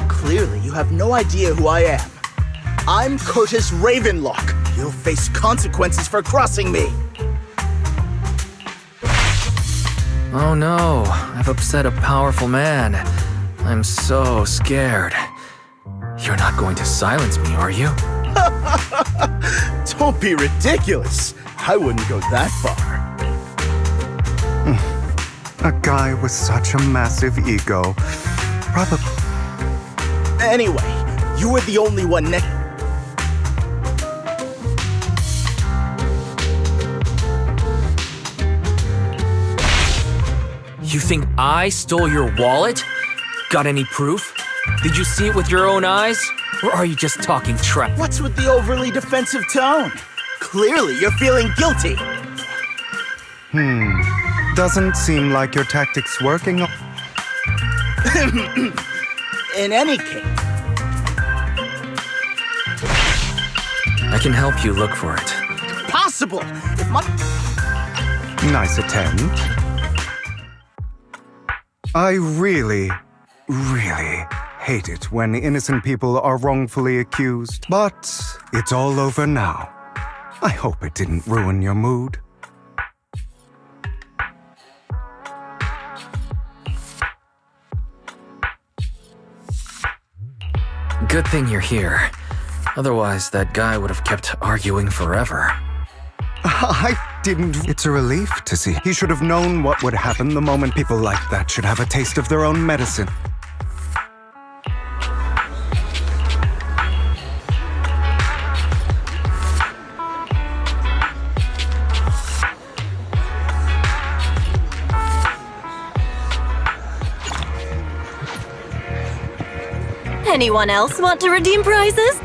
Clearly, you have no idea who I am. I'm Curtis Ravenlock. You'll face consequences for crossing me. Oh no, I've upset a powerful man. I'm so scared. You're not going to silence me, are you? Don't be ridiculous. I wouldn't go that far. A guy with such a massive ego. Probably. Anyway, you were the only one next. You think I stole your wallet? Got any proof? Did you see it with your own eyes? Or are you just talking trash? What's with the overly defensive tone? Clearly, you're feeling guilty. Doesn't seem like your tactics working. In any case. I can help you look for it. Possible! If my... Nice attempt. I really hate it when innocent people are wrongfully accused. But it's all over now. I hope it didn't ruin your mood. Good thing you're here. Otherwise, that guy would have kept arguing forever. I didn't. It's a relief to see. He should have known what would happen the moment people like that should have a taste of their own medicine. Anyone else want to redeem prizes?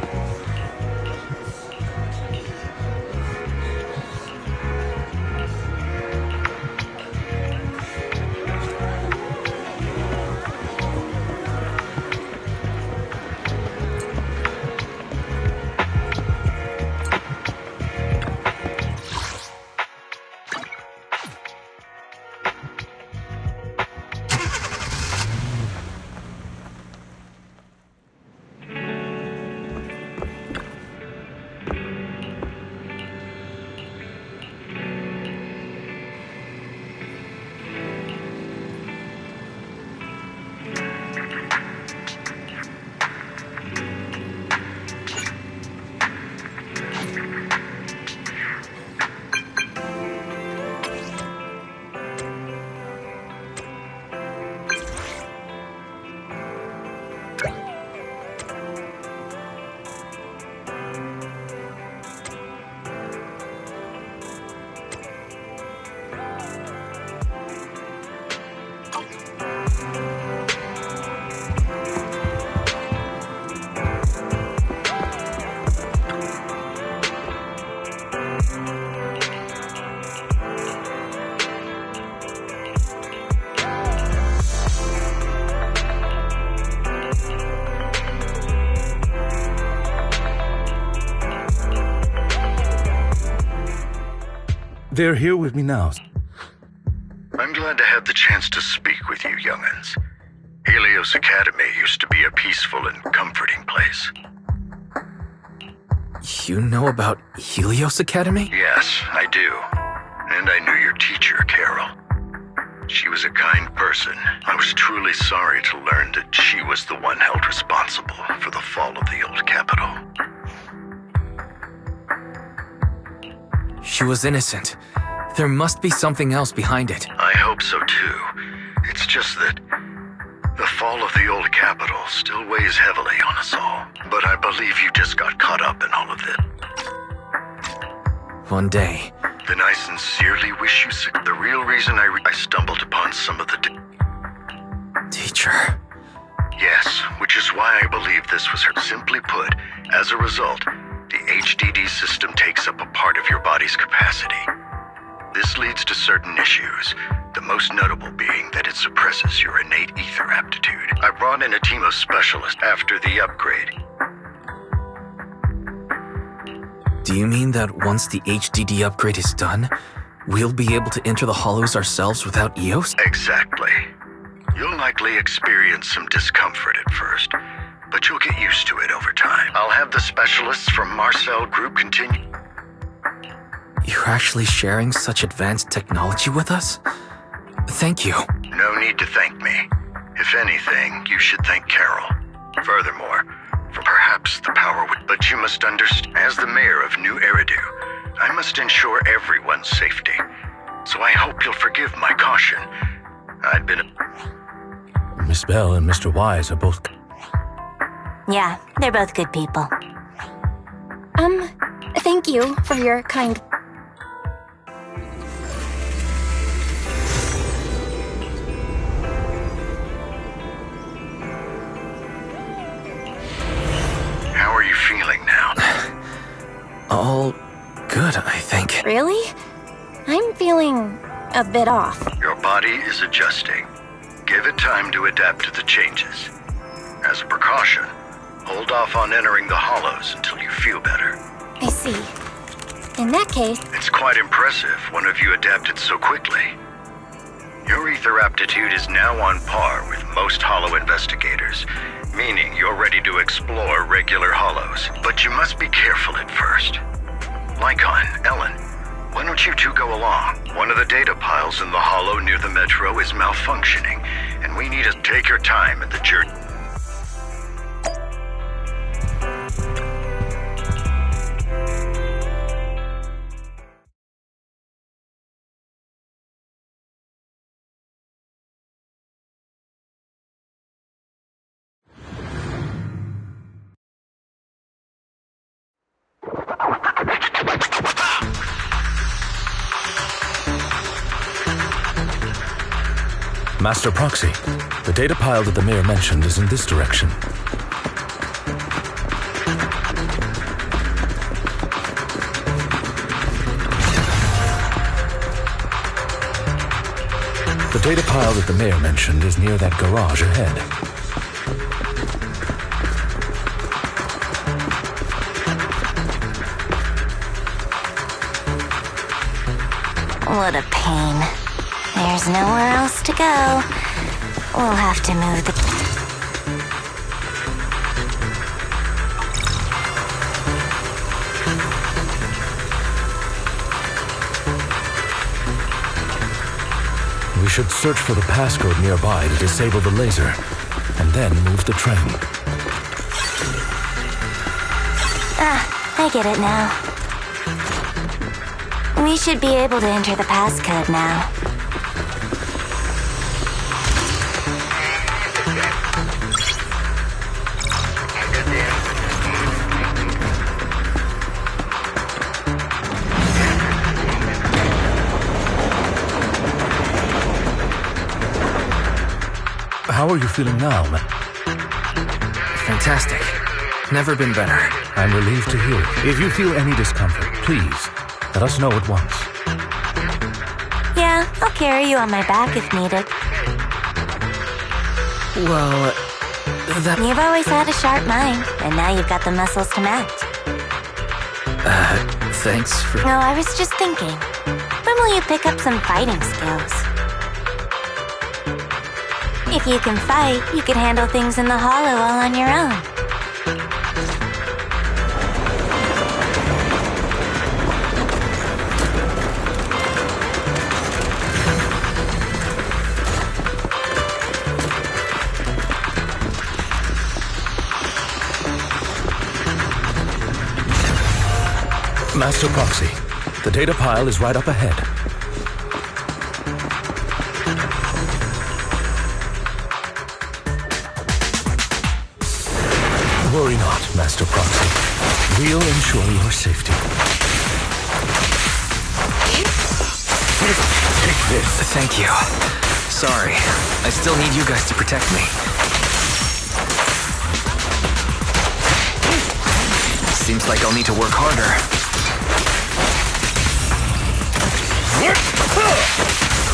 They're here with me now. I'm glad to have the chance to speak with you, young'uns. Helios Academy used to be a peaceful and comforting place. You know about Helios Academy? Yes, I do. And I knew your teacher, Carol. She was a kind person. I was truly sorry to learn that she was the one held responsible for the fall of the old capital. She was innocent. There must be something else behind it. I hope so too. It's just that the fall of the old capital still weighs heavily on us all. But I believe you just got caught up in all of it. One day. Then I sincerely wish you the real reason I stumbled upon some of the structure. Yes, which is why I believe this was her. Simply put, as a result, the HDD system takes up a part of your body's capacity. This leads to certain issues, the most notable being that it suppresses your innate ether aptitude. I brought in a team of specialists after the upgrade. Do you mean that once the HDD upgrade is done, we'll be able to enter the hollows ourselves without EOS? Exactly. You'll likely experience some discomfort at first, but you'll get used to it over time. I'll have the specialists from Marcel Group continue. You're actually sharing such advanced technology with us? Thank you. No need to thank me. If anything, you should thank Carol. Furthermore, for perhaps the power would... But you must understand, as the mayor of New Eridu, I must ensure everyone's safety. So I hope you'll forgive my caution. I'd been... Miss Bell and Mr. Wise are both... Yeah, they're both good people. Thank you for your kind... How are you feeling now? All good, I think. Really? I'm feeling a bit off. Your body is adjusting. Give it time to adapt to the changes. As a precaution, hold off on entering the hollows until you feel better. I see. In that case... It's quite impressive one of you adapted so quickly. Your ether aptitude is now on par with most hollow investigators, meaning you're ready to explore regular hollows. But you must be careful at first. Lycon, Ellen, why don't you two go along? One of the data piles in the hollow near the metro is malfunctioning, and we need to take your time at the journey. Master Proxy, the data pile that the mayor mentioned is in this direction. The data pile that the mayor mentioned is near that garage ahead. What a pain. There's nowhere else to go. We'll have to move the... We should search for the passcode nearby to disable the laser, and then move the train. I get it now. We should be able to enter the passcode now. How are you feeling now, man? Fantastic. Never been better. I'm relieved to hear it. If you feel any discomfort, please, let us know at once. Yeah, I'll carry you on my back if needed. Well, that... You've always had a sharp mind, and now you've got the muscles to match. Thanks for... No, I was just thinking. When will you pick up some fighting skills? If you can fight, you could handle things in the hollow all on your own. Master Proxy, the data pile is right up ahead. Worry not, Master Proxy. We'll ensure your safety. Take this. Thank you. Sorry, I still need you guys to protect me. Seems like I'll need to work harder.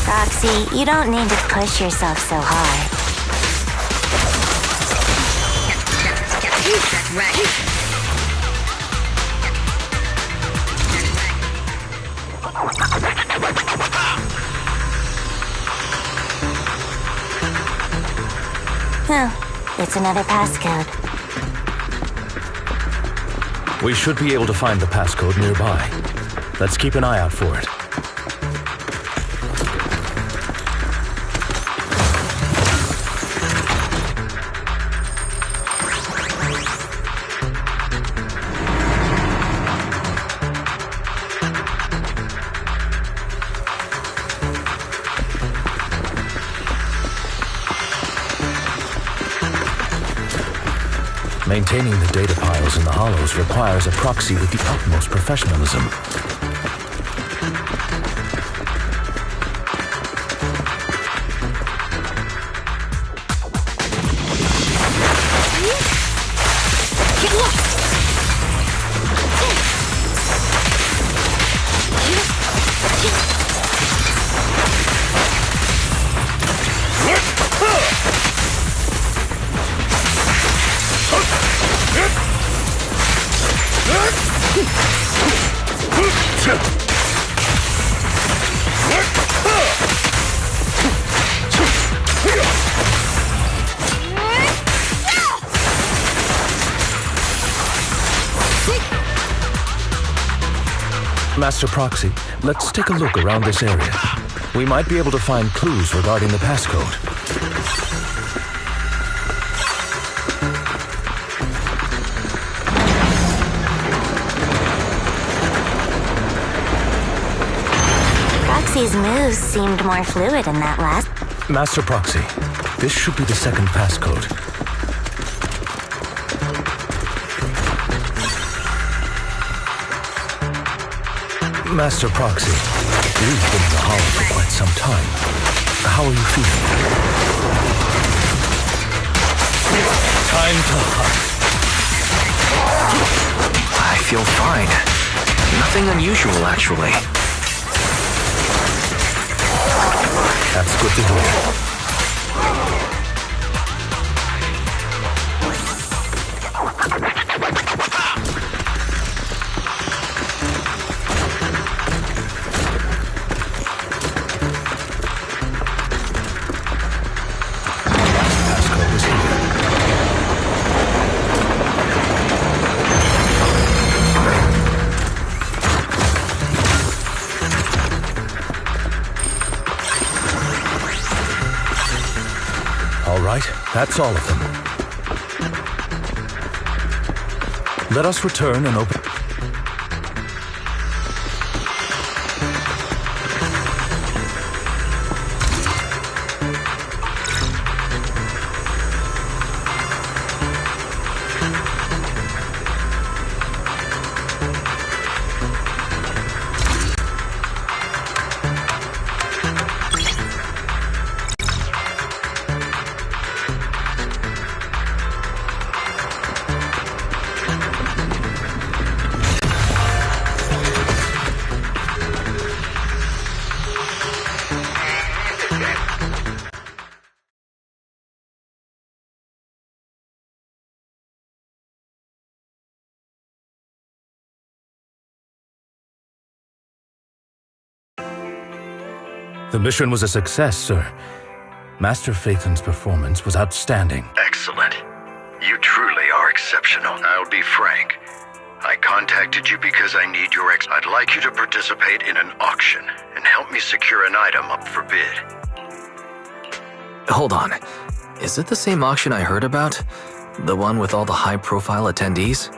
Roxy, you don't need to push yourself so hard. That's right. Oh, it's another passcode. We should be able to find the passcode nearby. Let's keep an eye out for it. Maintaining the data piles in the hollows requires a proxy with the utmost professionalism. Get lost! Master Proxy, let's take a look around this area. We might be able to find clues regarding the passcode. Proxy's moves seemed more fluid in that last. Master Proxy, this should be the second passcode. Master Proxy, you've been in the hollow for quite some time. How are you feeling? Time to hunt. I feel fine. Nothing unusual, actually. That's good to hear. That's all of them. Let us return and open... The mission was a success, sir. Master Phaethon's performance was outstanding. Excellent. You truly are exceptional. I'll be frank. I contacted you because I need your I'd like you to participate in an auction and help me secure an item up for bid. Hold on. Is it the same auction I heard about? The one with all the high-profile attendees?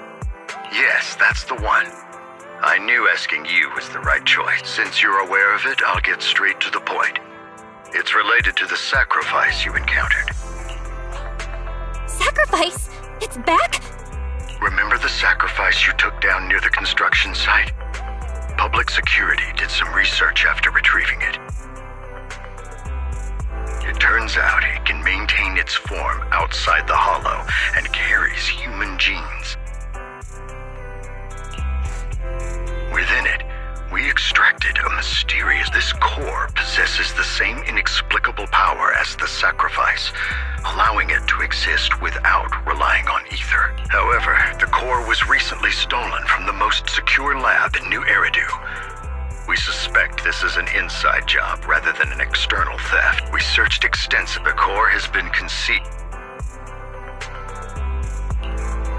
Yes, that's the one. I knew asking you was the right choice. Since you're aware of it, I'll get straight to the point. It's related to the sacrifice you encountered. Sacrifice? It's back? Remember the sacrifice you took down near the construction site? Public security did some research after retrieving it. Turns out it can maintain its form outside the hollow and carries human genes. Within it, we extracted a mysterious... This core possesses the same inexplicable power as the sacrifice, allowing it to exist without relying on ether. However, the core was recently stolen from the most secure lab in New Eridu. We suspect this is an inside job rather than an external theft. We searched extensively. The core has been concealed.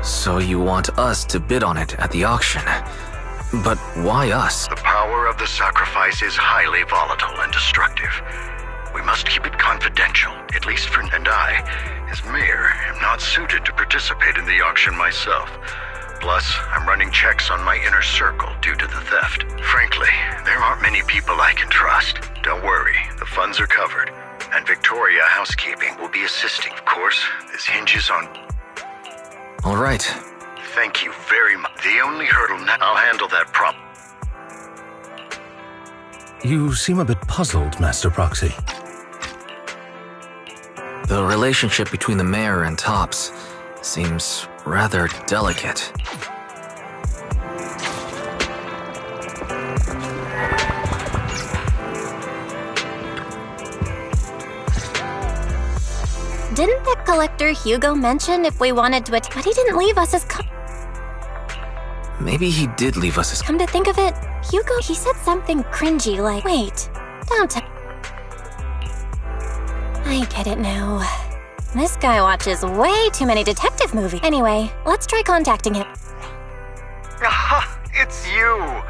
So you want us to bid on it at the auction? But why us? The power of the sacrifice is highly volatile and destructive. We must keep it confidential, at least for... And I, as mayor, am not suited to participate in the auction myself. Plus, I'm running checks on my inner circle due to the theft. Frankly, there aren't many people I can trust. Don't worry, the funds are covered, and Victoria Housekeeping will be assisting. Of course, this hinges on... All right. Thank you very much. The only hurdle now... I'll handle that problem. You seem a bit puzzled, Master Proxy. The relationship between the mayor and Tops seems rather delicate. Didn't the collector Hugo mention if we wanted to but he didn't leave us as Maybe he did leave us as... Come to think of it, Hugo, he said something cringy like, wait, don't I get it now. This guy watches way too many detective movies. Anyway, let's try contacting him. Aha, it's you!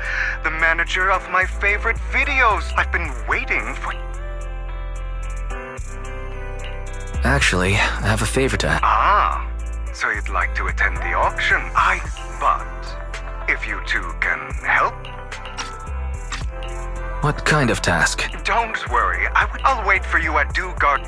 The manager of my favorite videos. I've been waiting for... Actually, I have a favor to ask. Ah, so you'd like to attend the auction? But if you two can help... What kind of task? Don't worry, I'll wait for you at Dugard.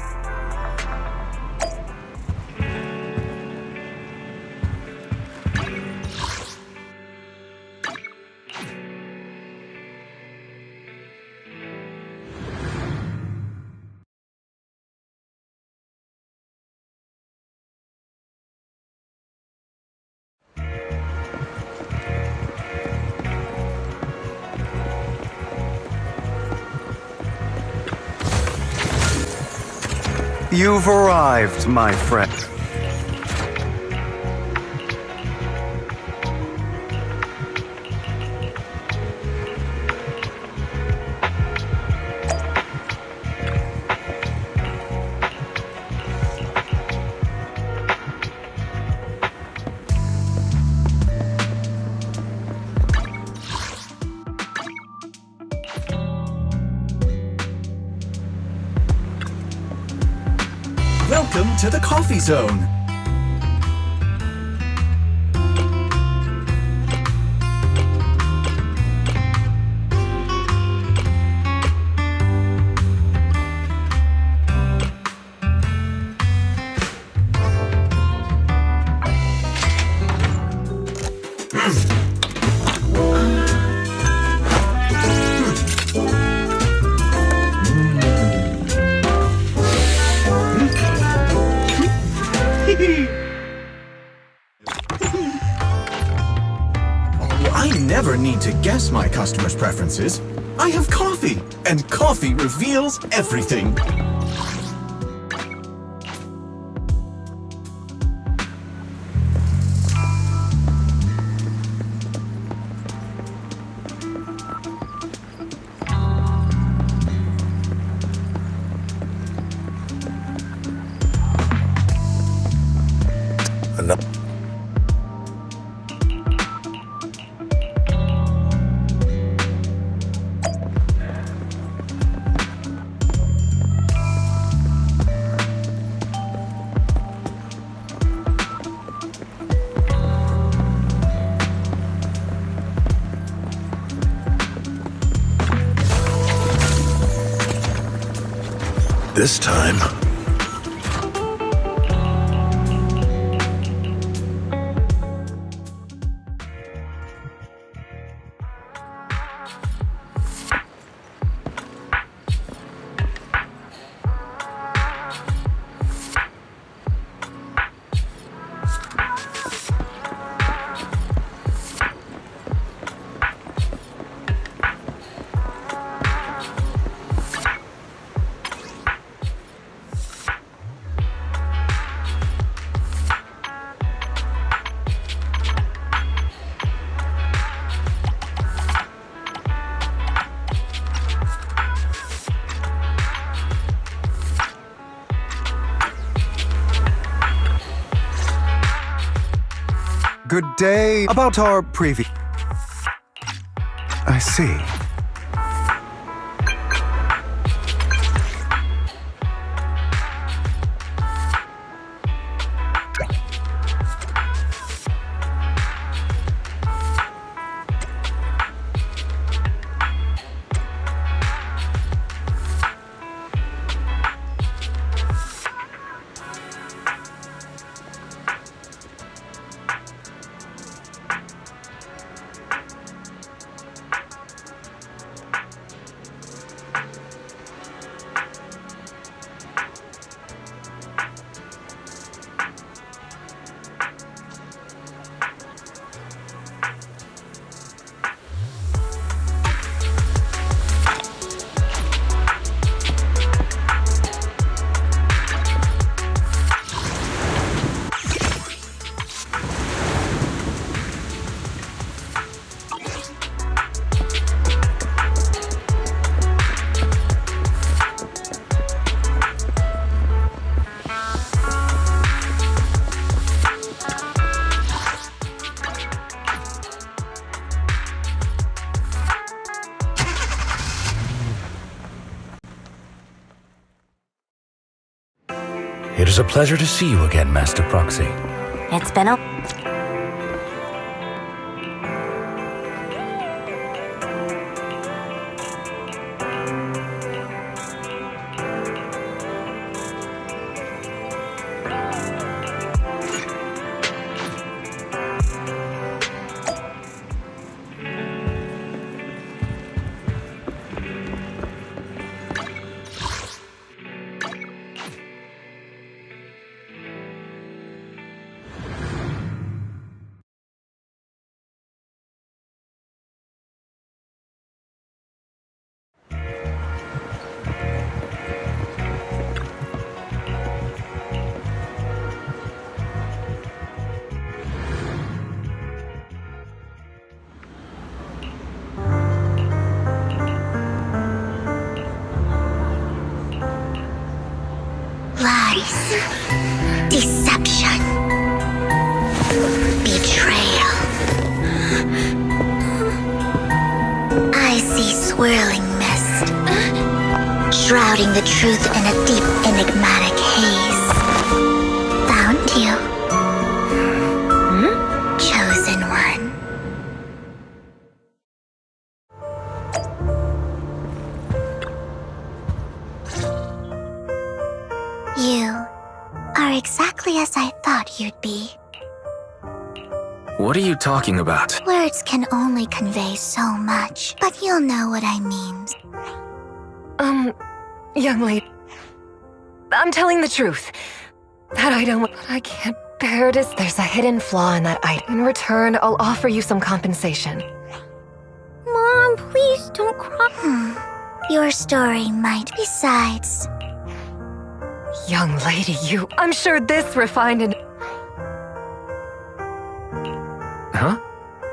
You've arrived, my friend. Welcome to the Coffee Zone. Need to guess my customers' preferences. I have coffee, and coffee reveals everything. This time... good day. About our previous... I see. It is a pleasure to see you again, Master Proxy. It's been a... Lies. Deception. Betrayal. I see swirling mist, shrouding the truth in a deep, enigmatic haze. Found you. Chosen one. You are exactly as I thought you'd be. What are you talking about? Words can only convey so much, but you'll know what I mean. Young lady, I'm telling the truth. That item, I can't bear it. There's a hidden flaw in that item. In return, I'll offer you some compensation. Mom, please don't cry. Your story might. Besides... Young lady, I'm sure this refined and... Huh?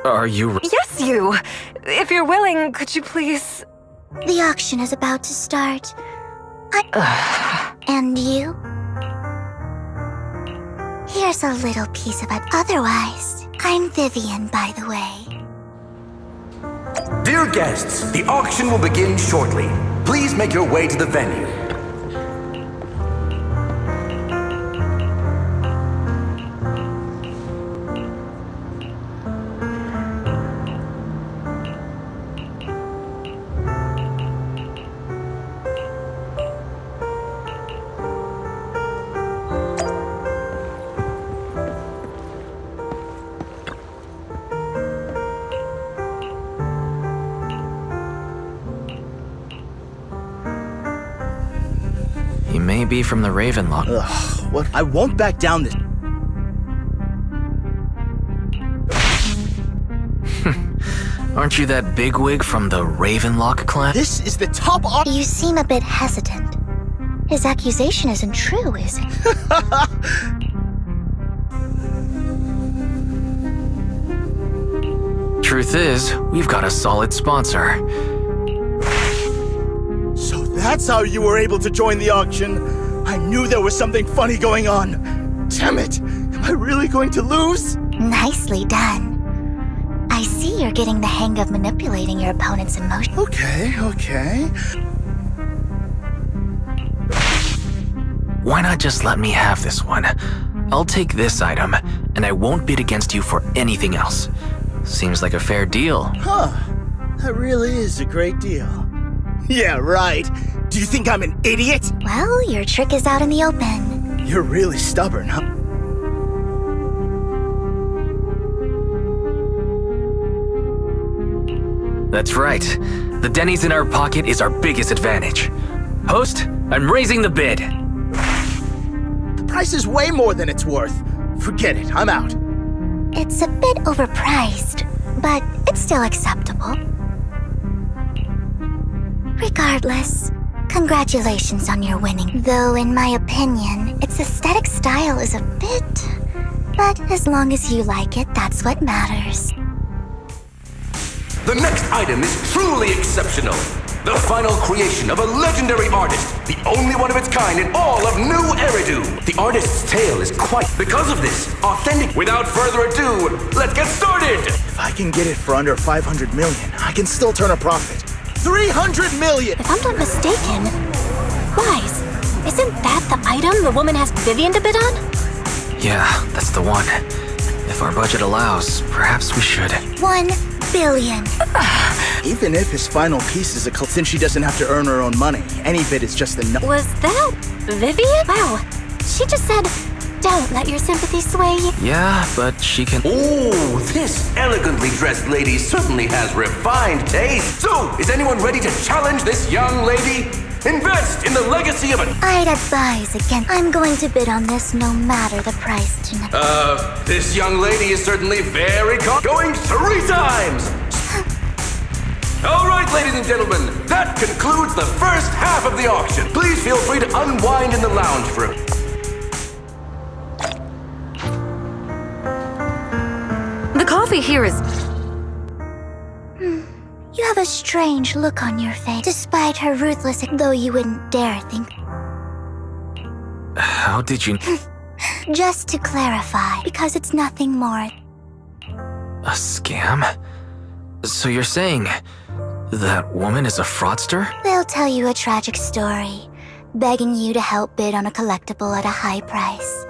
Are you... Yes, you! If you're willing, could you please... The auction is about to start. And you? Here's a little piece of it. Otherwise, I'm Vivian, by the way. Dear guests, the auction will begin shortly. Please make your way to the venue. He may be from the Ravenlock. Ugh, what? I won't back down this... Aren't you that bigwig from the Ravenlock clan? This is the top... You seem a bit hesitant. His accusation isn't true, is it? Truth is, we've got a solid sponsor. So that's how you were able to join the auction? I knew there was something funny going on. Damn it! Am I really going to lose? Nicely done. I see you're getting the hang of manipulating your opponent's emotions. Okay. Why not just let me have this one? I'll take this item, and I won't bid against you for anything else. Seems like a fair deal. Huh. That really is a great deal. Yeah, right. Do you think I'm an idiot? Well, your trick is out in the open. You're really stubborn, huh? That's right. The Denny's in our pocket is our biggest advantage. Host, I'm raising the bid. The price is way more than it's worth. Forget it, I'm out. It's a bit overpriced, but it's still acceptable. Regardless, congratulations on your winning. Though, in my opinion, its aesthetic style is a bit... But as long as you like it, that's what matters. The next item is truly exceptional. The final creation of a legendary artist, the only one of its kind in all of New Eridu. The artist's tale is quite because of this, authentic. Without further ado, let's get started! If I can get it for under 500 million, I can still turn a profit. 300 million! If I'm not mistaken, Wise, isn't that the item the woman asked Vivian to bid on? Yeah, that's the one. If our budget allows, perhaps we should. 1 billion. Even if his final piece is a cult, since she doesn't have to earn her own money, any bid is just enough. Was that Vivian? Wow, she just said, don't let your sympathy sway you. Yeah, but she can... Oh, this elegantly dressed lady certainly has refined taste. So, is anyone ready to challenge this young lady? Invest in the legacy of an... I'd advise again. I'm going to bid on this no matter the price tonight. This young lady is certainly very going 3 times! All right, ladies and gentlemen, that concludes the first half of the auction. Please feel free to unwind in the lounge for a... The coffee here is... You have a strange look on your face, despite her ruthless, though you wouldn't dare think. How did you... Just to clarify, because it's nothing more. A scam? So you're saying that woman is a fraudster? They'll tell you a tragic story, begging you to help bid on a collectible at a high price.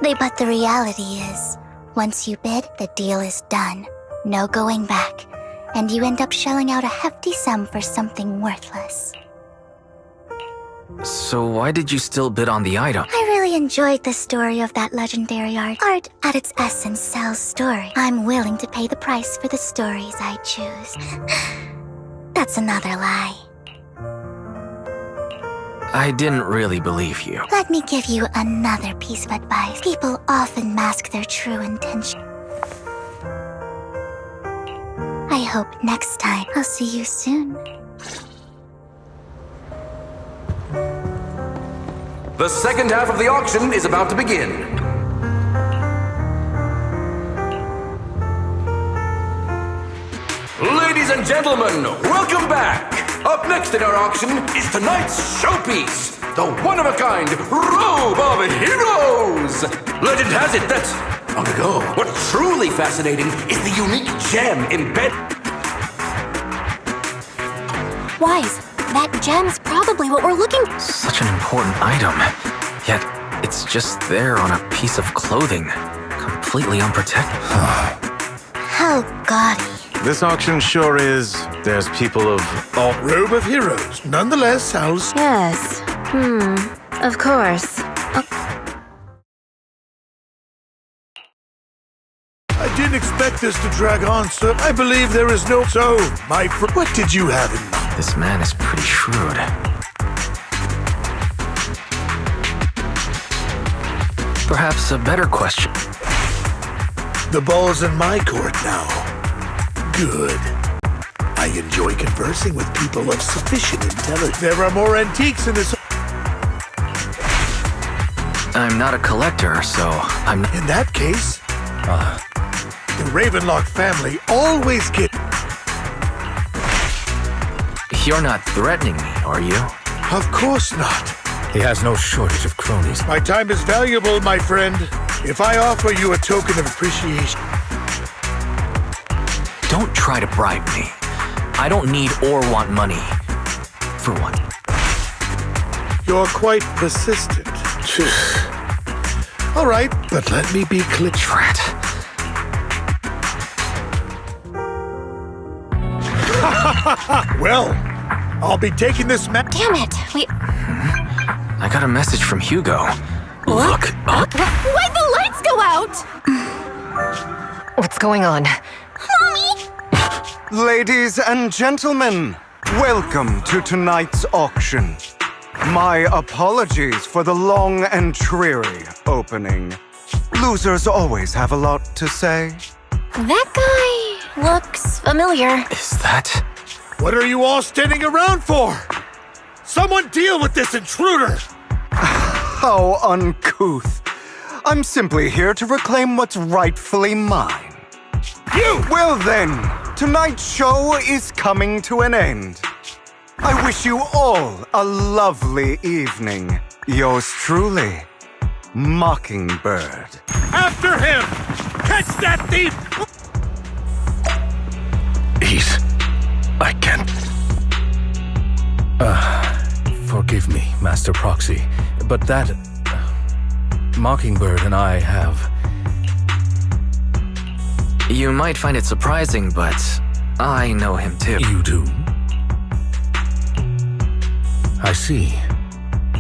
But the reality is, once you bid, the deal is done. No going back. And you end up shelling out a hefty sum for something worthless. So why did you still bid on the item? I really enjoyed the story of that legendary art. Art, at its essence, sells story. I'm willing to pay the price for the stories I choose. That's another lie. I didn't really believe you. Let me give you another piece of advice. People often mask their true intention. I hope next time I'll see you soon. The second half of the auction is about to begin. Ladies and gentlemen, welcome back! Up next in our auction is tonight's showpiece, the one-of-a-kind Robe of Heroes! Legend has it that... long ago, what's truly fascinating is the unique gem embedded... Wise, that gem's probably what we're looking for. Such an important item, yet it's just there on a piece of clothing, completely unprotected. How gaudy. This auction sure is. There's people of all... Robe of Heroes, nonetheless sounds... Yes. Of course. I didn't expect this to drag on, sir. I believe there is no... So, my friend, what did you have in mind? This man is pretty shrewd. Perhaps a better question. The ball's in my court now. Good. I enjoy conversing with people of sufficient intelligence. There are more antiques in this... I'm not a collector, so I'm... In that case, the Ravenlock family always get... You're not threatening me, are you? Of course not. He has no shortage of cronies. My time is valuable, my friend. If I offer you a token of appreciation... Don't try to bribe me. I don't need or want money. For one. You're quite persistent. All right, but let me be clear. Drat. Well, I'll be taking this Damn it! I got a message from Hugo. Look up. Why'd the lights go out? What's going on? Mommy! Ladies and gentlemen, welcome to tonight's auction. My apologies for the long and dreary opening. Losers always have a lot to say. That guy looks familiar. Is that... What are you all standing around for? Someone deal with this intruder! How uncouth. I'm simply here to reclaim what's rightfully mine. You! Well then, tonight's show is coming to an end. I wish you all a lovely evening. Yours truly, Mockingbird. After him! Catch that thief! I can't... Forgive me, Master Proxy, but that... Mockingbird and I have... You might find it surprising, but I know him too. You do? I see.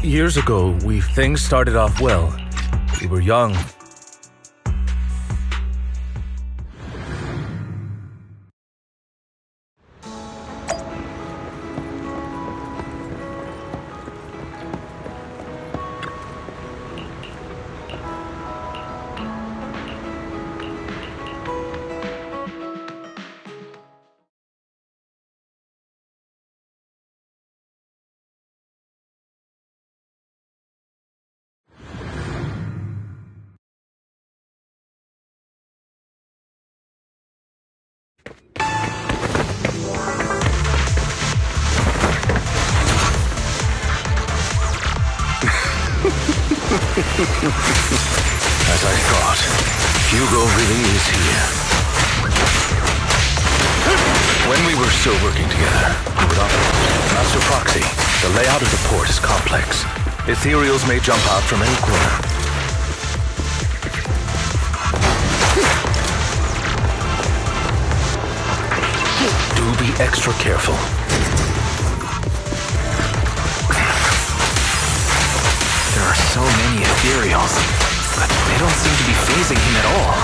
Years ago, things started off well. We were young. As I thought, Hugo really is here. When we were still working together, we would often... Master Proxy, the layout of the port is complex. Ethereals may jump out from any corner. Do be extra careful. There are so many ethereals, but they don't seem to be phasing him at all.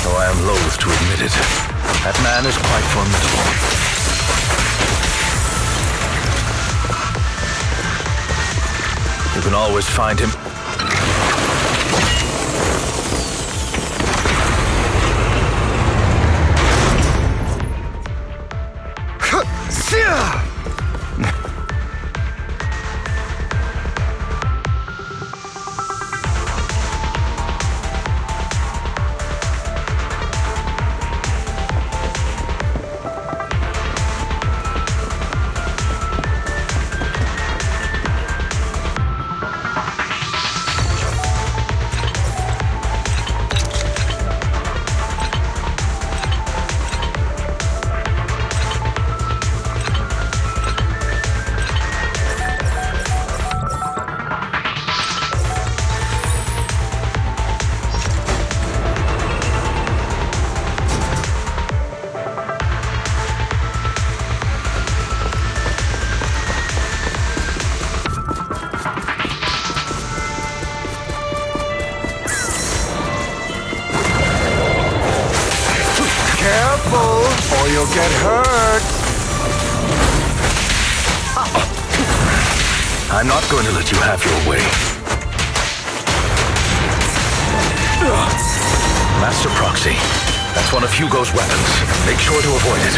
Though I am loath to admit it, that man is quite formidable. You can always find him. Or you'll get hurt. I'm not going to let you have your way. Master Proxy, that's one of Hugo's weapons. Make sure to avoid it.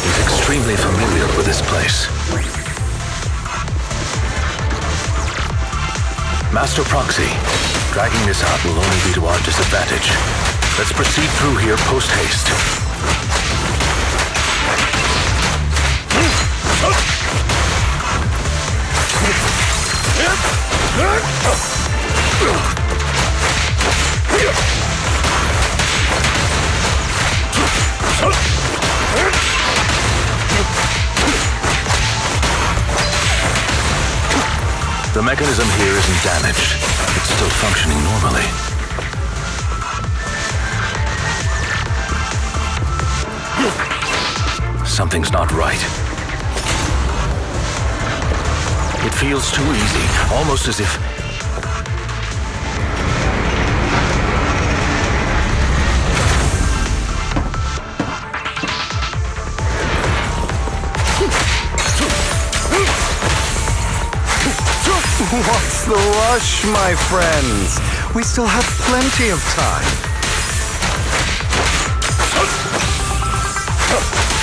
He's extremely familiar with this place. Master Proxy, dragging this out will only be to our disadvantage. Let's proceed through here post-haste. The mechanism here isn't damaged. It's still functioning normally. Something's not right. It feels too easy, almost as if... What's the rush, my friends? We still have plenty of time.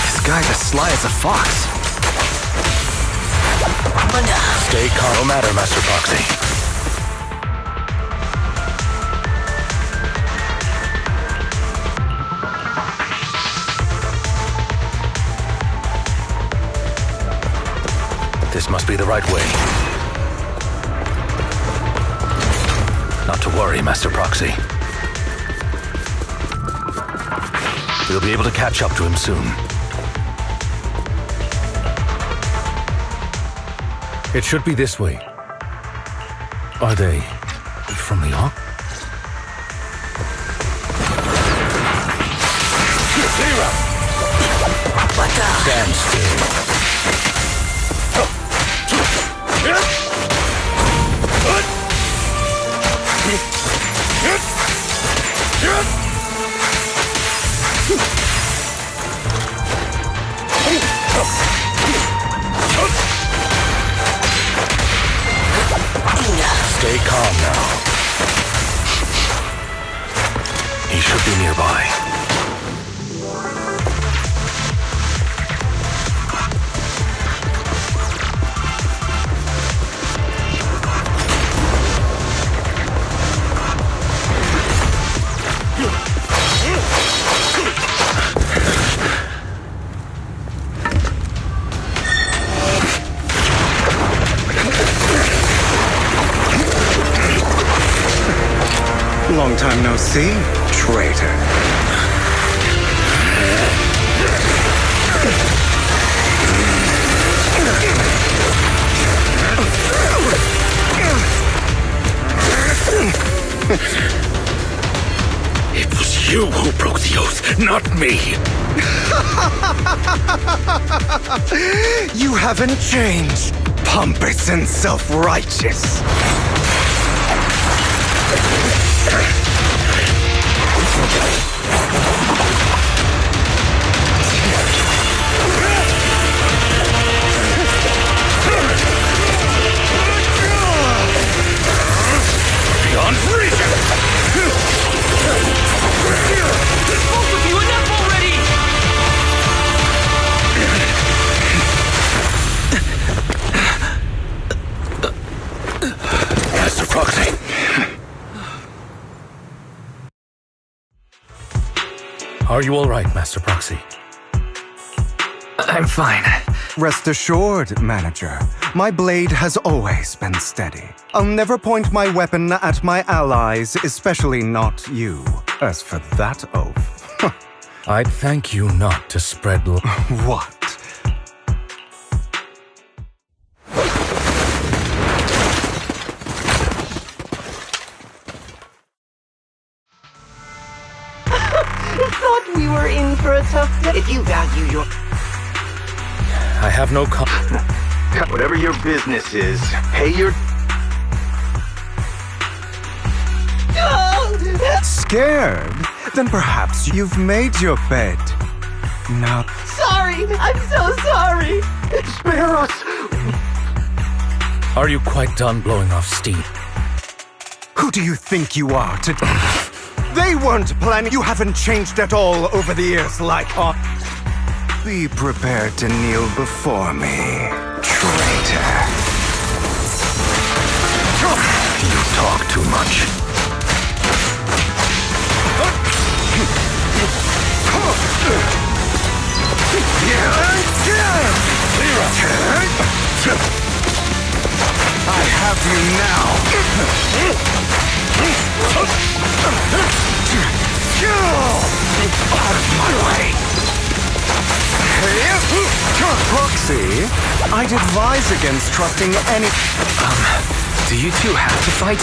This guy's as sly as a fox. Stay calm. No matter, Master Foxy. This must be the right way. Not to worry, Master Proxy. We'll be able to catch up to him soon. It should be this way. Are they from the Ark? Zero! Stand still. Stay calm now. He should be nearby. Long time no see, traitor. It was you who broke the oath, not me. You haven't changed, pompous and self-righteous. Beyond reason! Both of you, enough already! Master Proxy. Are you all right, Master Proxy? I'm fine. Rest assured, Manager. My blade has always been steady. I'll never point my weapon at my allies, especially not you. As for that oath... I'd thank you not to spread... What? Thought we were in for a tough day. If you value your... I have no Whatever your business is, pay your... Scared? Then perhaps you've made your bed. Now... Sorry! I'm so sorry! Spare us! Are you quite done blowing off steam? Who do you think you are to... They weren't planning... You haven't changed at all over the years, like... Be prepared to kneel before me, traitor. You talk too much. I have you now. Out of my way. Proxy, I'd advise against trusting any... Do you two have to fight?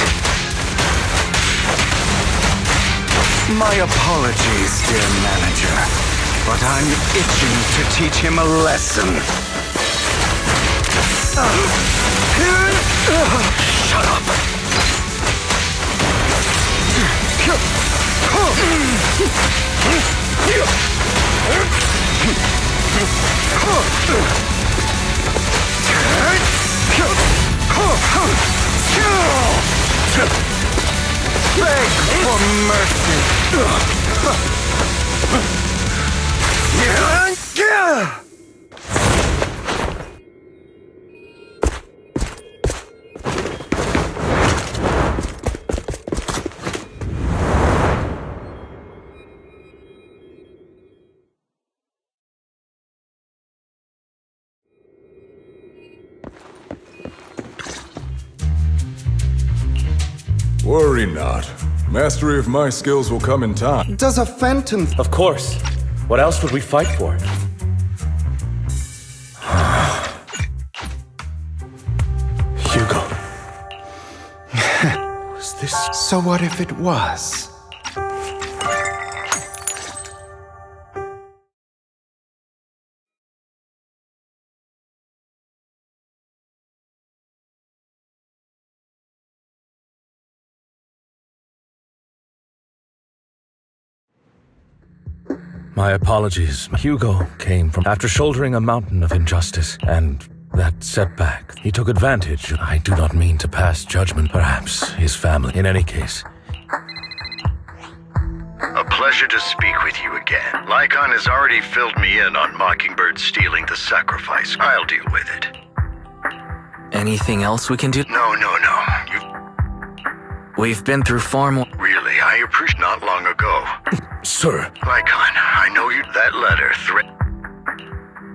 My apologies, dear manager, but I'm itching to teach him a lesson. Shut up! Beg for mercy. Worry not. Mastery of my skills will come in time. Does a phantom... Of course. What else would we fight for? Hugo. Was this... So what if it was? My apologies. Hugo came from after shouldering a mountain of injustice, and that setback. He took advantage. I do not mean to pass judgment. Perhaps his family. In any case. A pleasure to speak with you again. Lycon has already filled me in on Mockingbird stealing the sacrifice. I'll deal with it. Anything else we can do? No. We've been through far more. Really, I appreciate not long ago. Sir. Lycon, I know you... That letter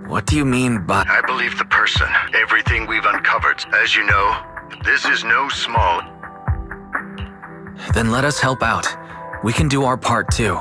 What do you mean by... I believe the person. Everything we've uncovered. As you know, this is no small... Then let us help out. We can do our part too.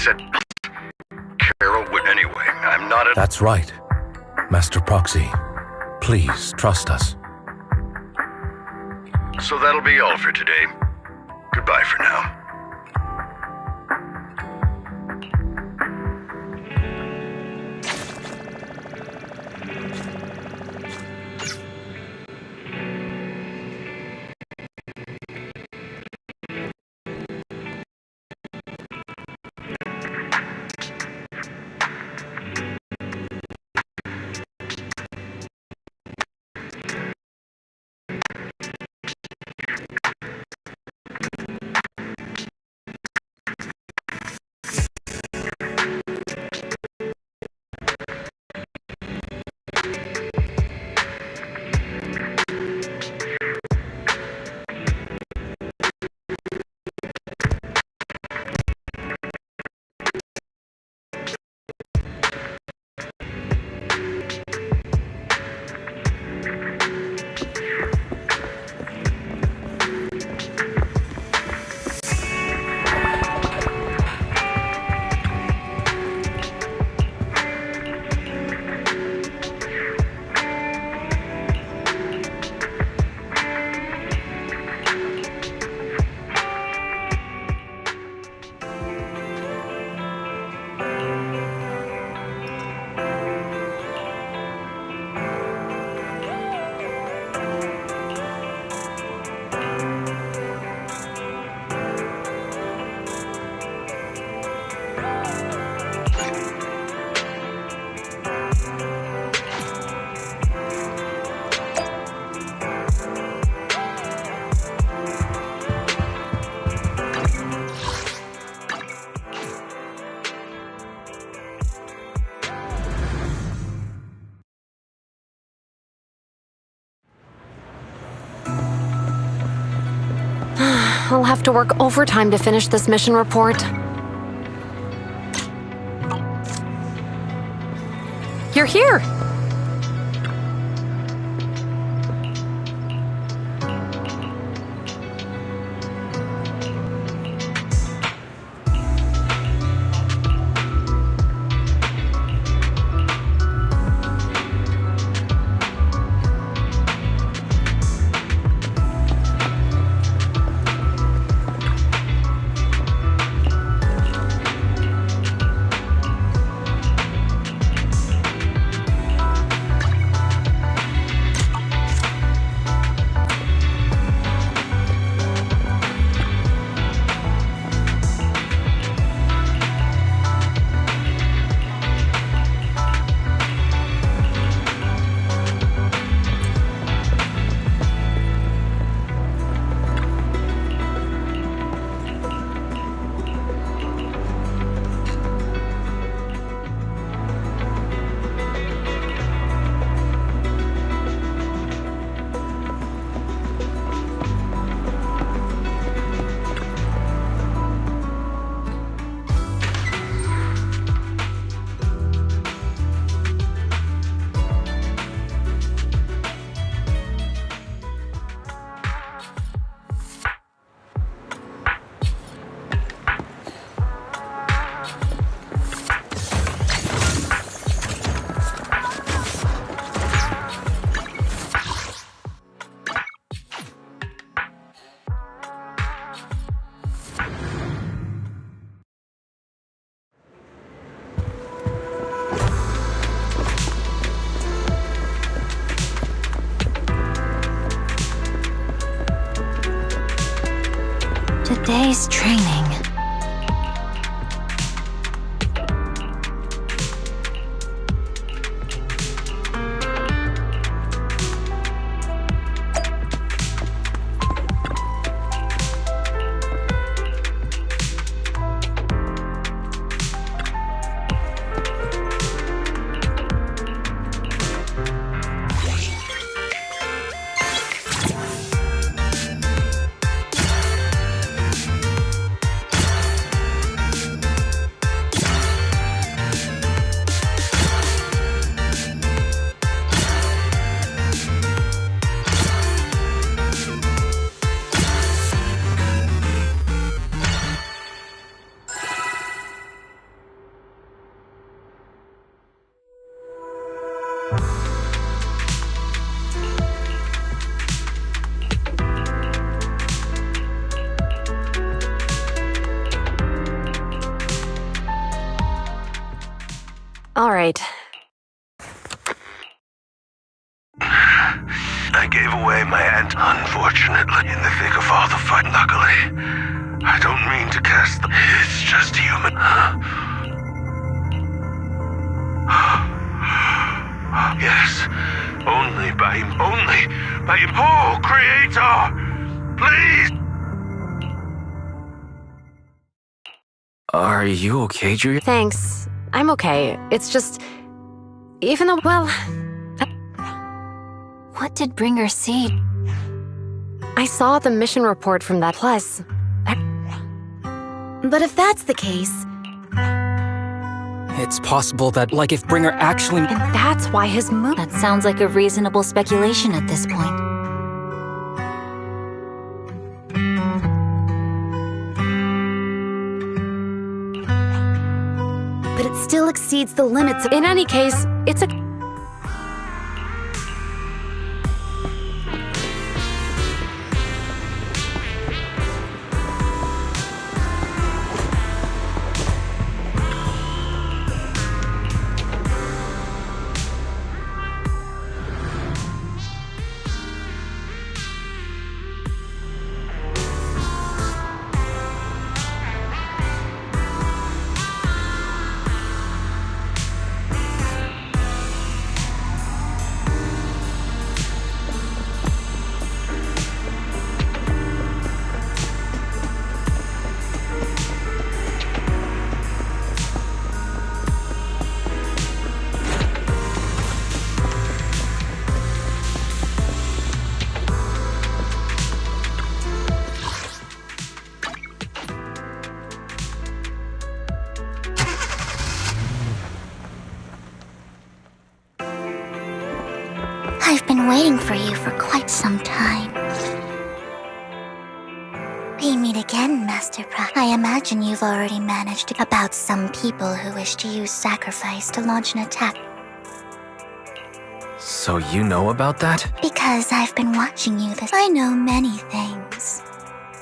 said Carol would anyway. I'm not a... That's right. Master Proxy, please trust us. So that'll be all for today. Goodbye for now. I'll have to work overtime to finish this mission report. You're here! Today's training. All right. I gave away my aunt, unfortunately, in the thick of all the fight. Luckily, I don't mean to cast them. It's just human. Yes, only by him. Oh, Creator! Please! Are you okay, Julia? Thanks. I'm okay. It's just... Even though, well... What did Bringer see? I saw the mission report from that plus. But if that's the case... It's possible that, like, if Bringer actually... And that's why his move... That sounds like a reasonable speculation at this point. But it still exceeds the limits. In any case, it's a... I've been waiting for you for quite some time. We meet again, Master Proc. I imagine you've already managed to... About some people who wish to use sacrifice to launch an attack. So you know about that? Because I've been watching you this... I know many things.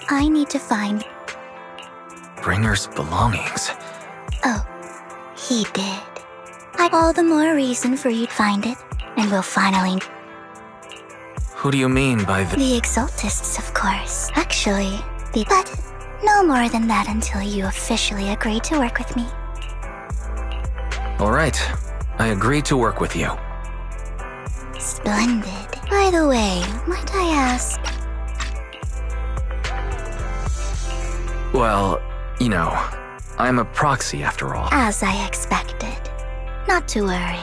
I need to find... Bringer's belongings. Oh, he did. All the more reason for you to find it, and we'll finally... Who do you mean by the... The Exaltists, of course. Actually, but no more than that until you officially agree to work with me. All right. I agree to work with you. Splendid. By the way, might I ask... Well, you know, I'm a proxy after all. As I expected. Not to worry.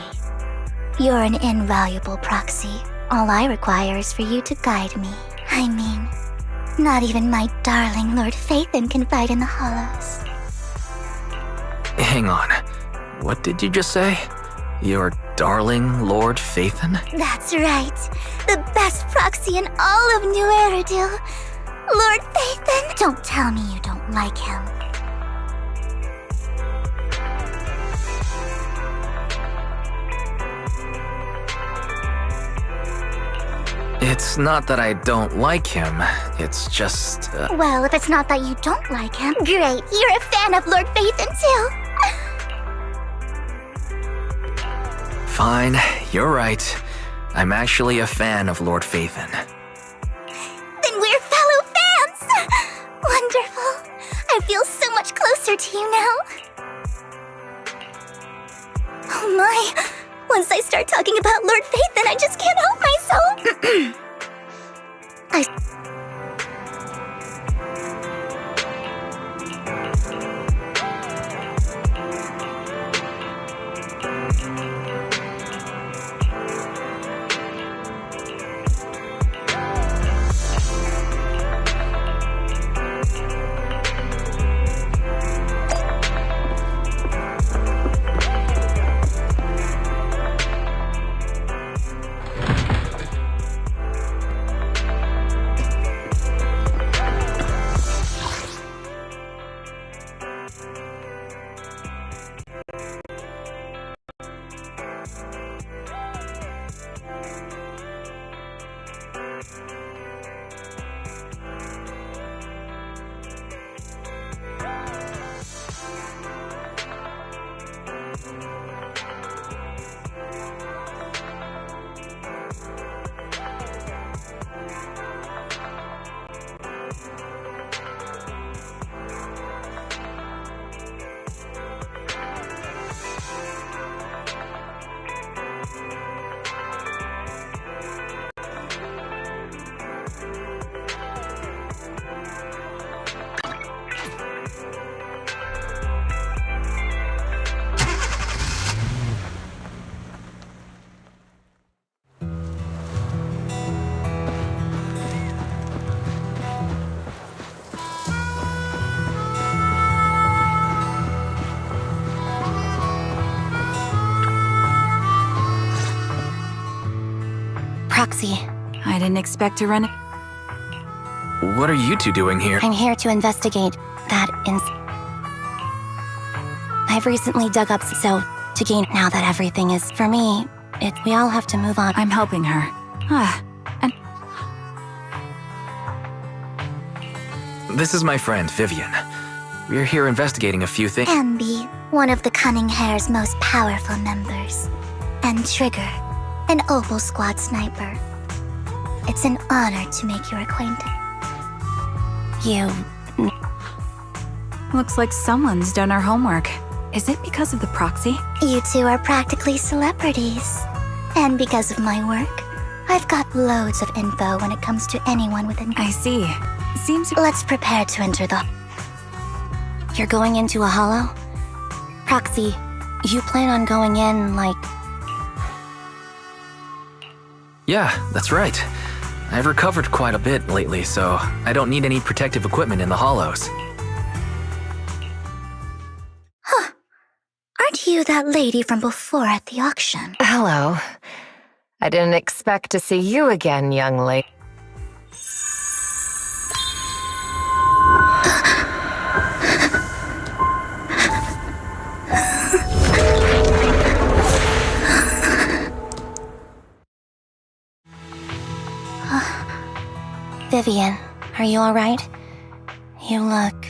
You're an invaluable proxy. All I require is for you to guide me. I mean, not even my darling Lord Phaethon can fight in the Hollows. Hang on. What did you just say? Your darling Lord Phaethon? That's right. The best proxy in all of New Eridu. Lord Phaethon! Don't tell me you don't like him. It's not that I don't like him, it's just... Well, if it's not that you don't like him, great, you're a fan of Lord Phaethon too! Fine, you're right. I'm actually a fan of Lord Phaethon. Then we're fellow fans! Wonderful. I feel so much closer to you now. Oh my! Once I start talking about Lord Phaethon, I just can't help myself! Proxy. I didn't expect to run. What are you two doing here? I'm here to investigate that I've recently dug up so to gain now that everything is for me. We all have to move on. I'm helping her. And this is my friend, Vivian. We're here investigating a few things. Ambi, one of the Cunning Hare's most powerful members. And Trigger, an Opal Squad sniper. It's an honor to make your acquaintance. Looks like someone's done our homework. Is it because of the proxy? You two are practically celebrities. And because of my work, I've got loads of info when it comes to anyone with an... I see. Seems... Let's prepare to enter the... You're going into a hollow? Proxy, you plan on going in, like... Yeah, that's right. I've recovered quite a bit lately, so I don't need any protective equipment in the hollows. Aren't you that lady from before at the auction? Hello. I didn't expect to see you again, young lady. Vivian, are you alright? You look...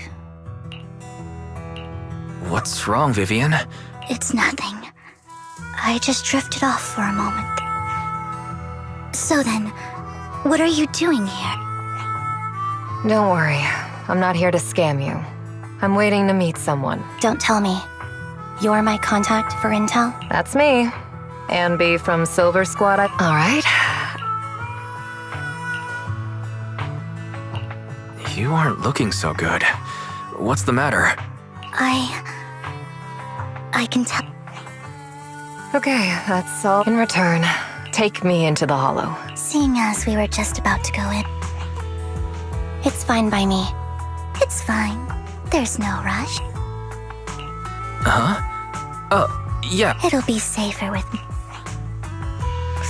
What's wrong, Vivian? It's nothing. I just drifted off for a moment. So then, what are you doing here? Don't worry. I'm not here to scam you. I'm waiting to meet someone. Don't tell me. You're my contact for intel? That's me. Ambi from Silver Squad. All right. You aren't looking so good. What's the matter? I can tell. Okay, that's all. In return, take me into the hollow. Seeing as we were just about to go in. It's fine by me. It's fine. There's no rush. Huh? Yeah. It'll be safer with me.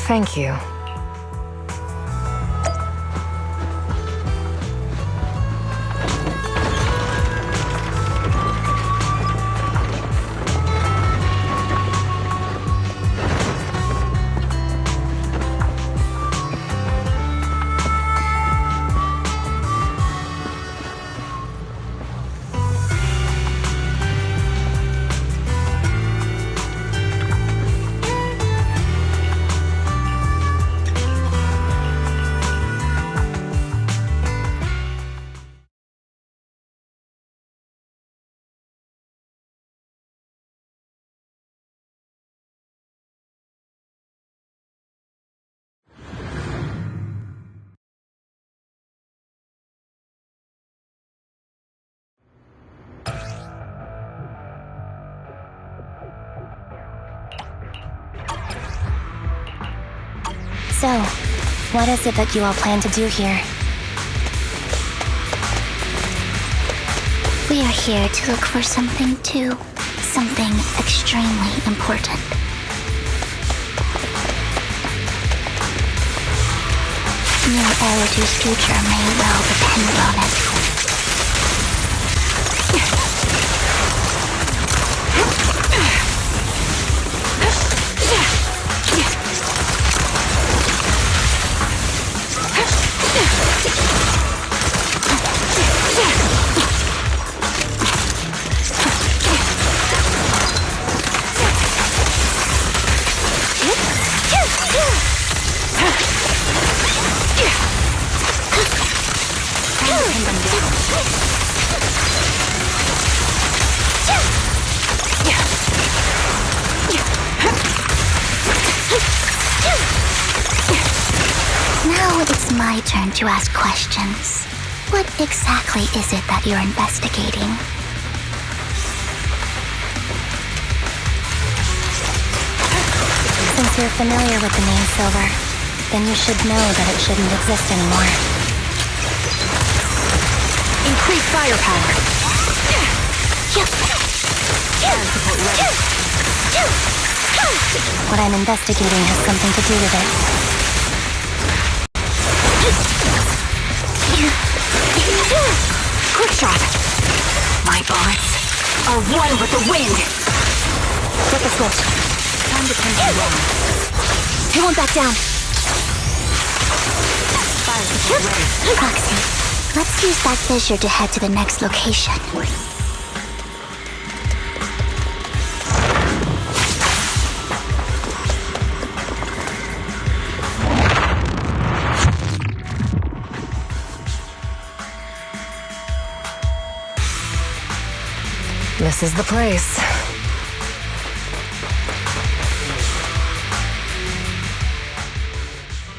Thank you. So, what is it that you all plan to do here? We are here to look for something too. Something extremely important. New Eridu's future may well depend on it. Now it's my turn to ask questions. What exactly is it that you're investigating? Since you're familiar with the name Silver, then you should know that it shouldn't exist anymore. Increase firepower. What I'm investigating has something to do with it. Quick shot! My bullets are one with the wind! Flip the switch. Time to turn it around. They won't back down. Fire support ready. Proxy, let's use that fissure to head to the next location. This is the place.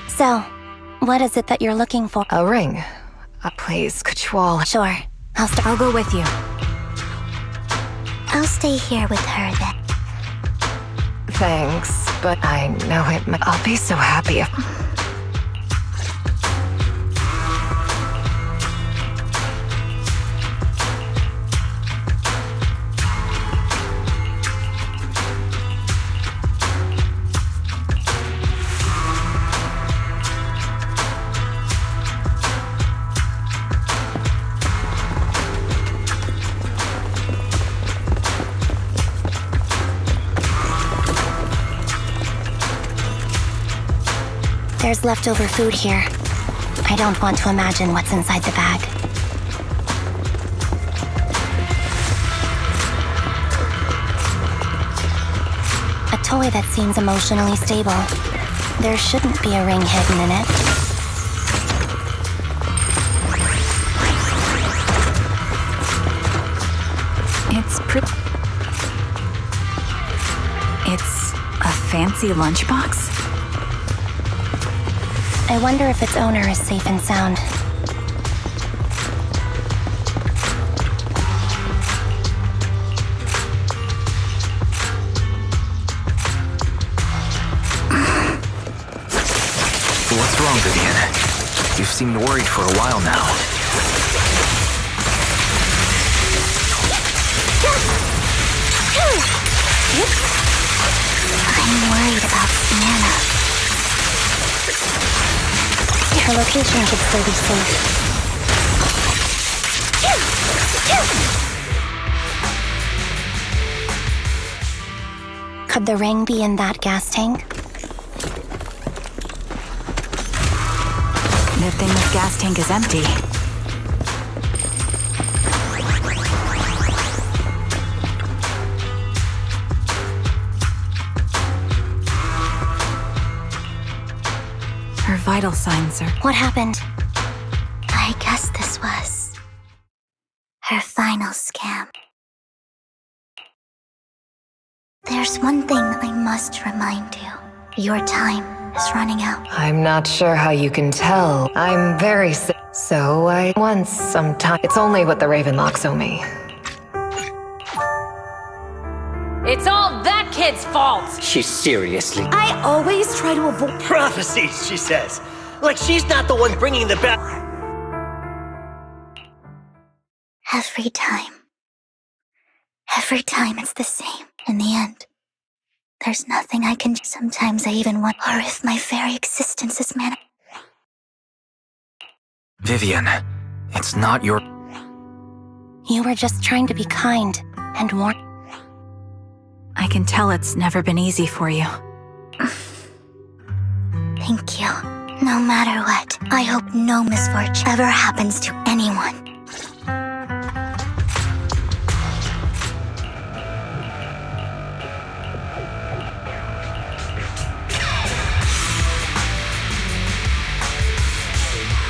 So, what is it that you're looking for? A ring. A place, Kuchwal. Sure. I'll go with you. I'll stay here with her then. Thanks, but I know it. I'll be so happy if... There's leftover food here. I don't want to imagine what's inside the bag. A toy that seems emotionally stable. There shouldn't be a ring hidden in it. It's a fancy lunchbox? I wonder if its owner is safe and sound. What's wrong, Vivian? You've seemed worried for a while now. I'm worried about Sienna. Her location should still be safe. Could the ring be in that gas tank? Good thing this gas tank is empty. Her vital signs are... What happened? I guess this was her final scam. There's one thing I must remind you. Your time is running out. I'm not sure how you can tell. I'm very sick, so I want some time. It's only what the Ravenlocks owe me. It's all that kid's fault! She's seriously... I always try to avoid... Prophecies, she says. Like she's not the one bringing the back... Every time. Every time it's the same. In the end, there's nothing I can... Sometimes I even wonder if my very existence is man... Vivian, it's not your... You were just trying to be kind and warm. I can tell it's never been easy for you. Thank you. No matter what, I hope no misfortune ever happens to anyone.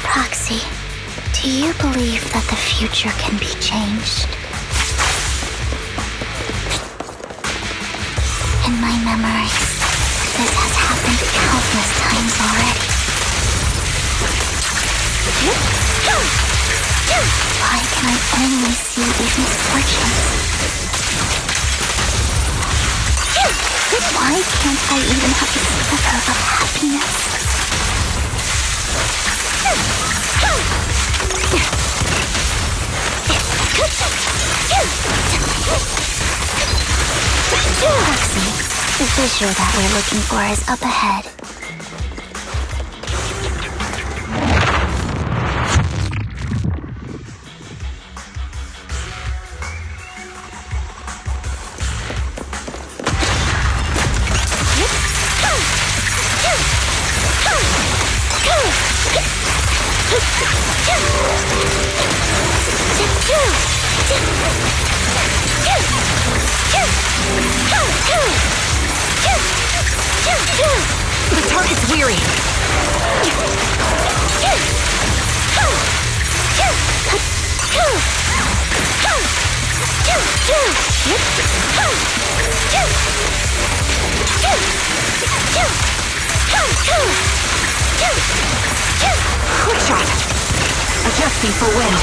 Proxy, do you believe that the future can be changed? In my memories, this has happened countless times already. Why can I only see these misfortunes? Why can't I even have a sliver of happiness? Proxy, the fissure that we're looking for is up ahead. The target's weary. Quick shot. Adjusting for wind.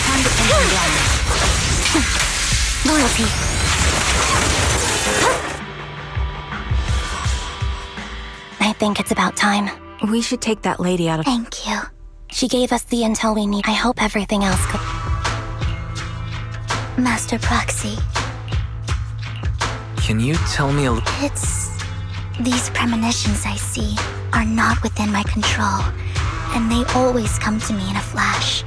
Time to pin him down. Loyalty. I think it's about time. We should take that lady out of... Thank you. She gave us the intel we need. I hope everything else could... Master Proxy. Can you tell me a It's... These premonitions I see are not within my control, and they always come to me in a flash,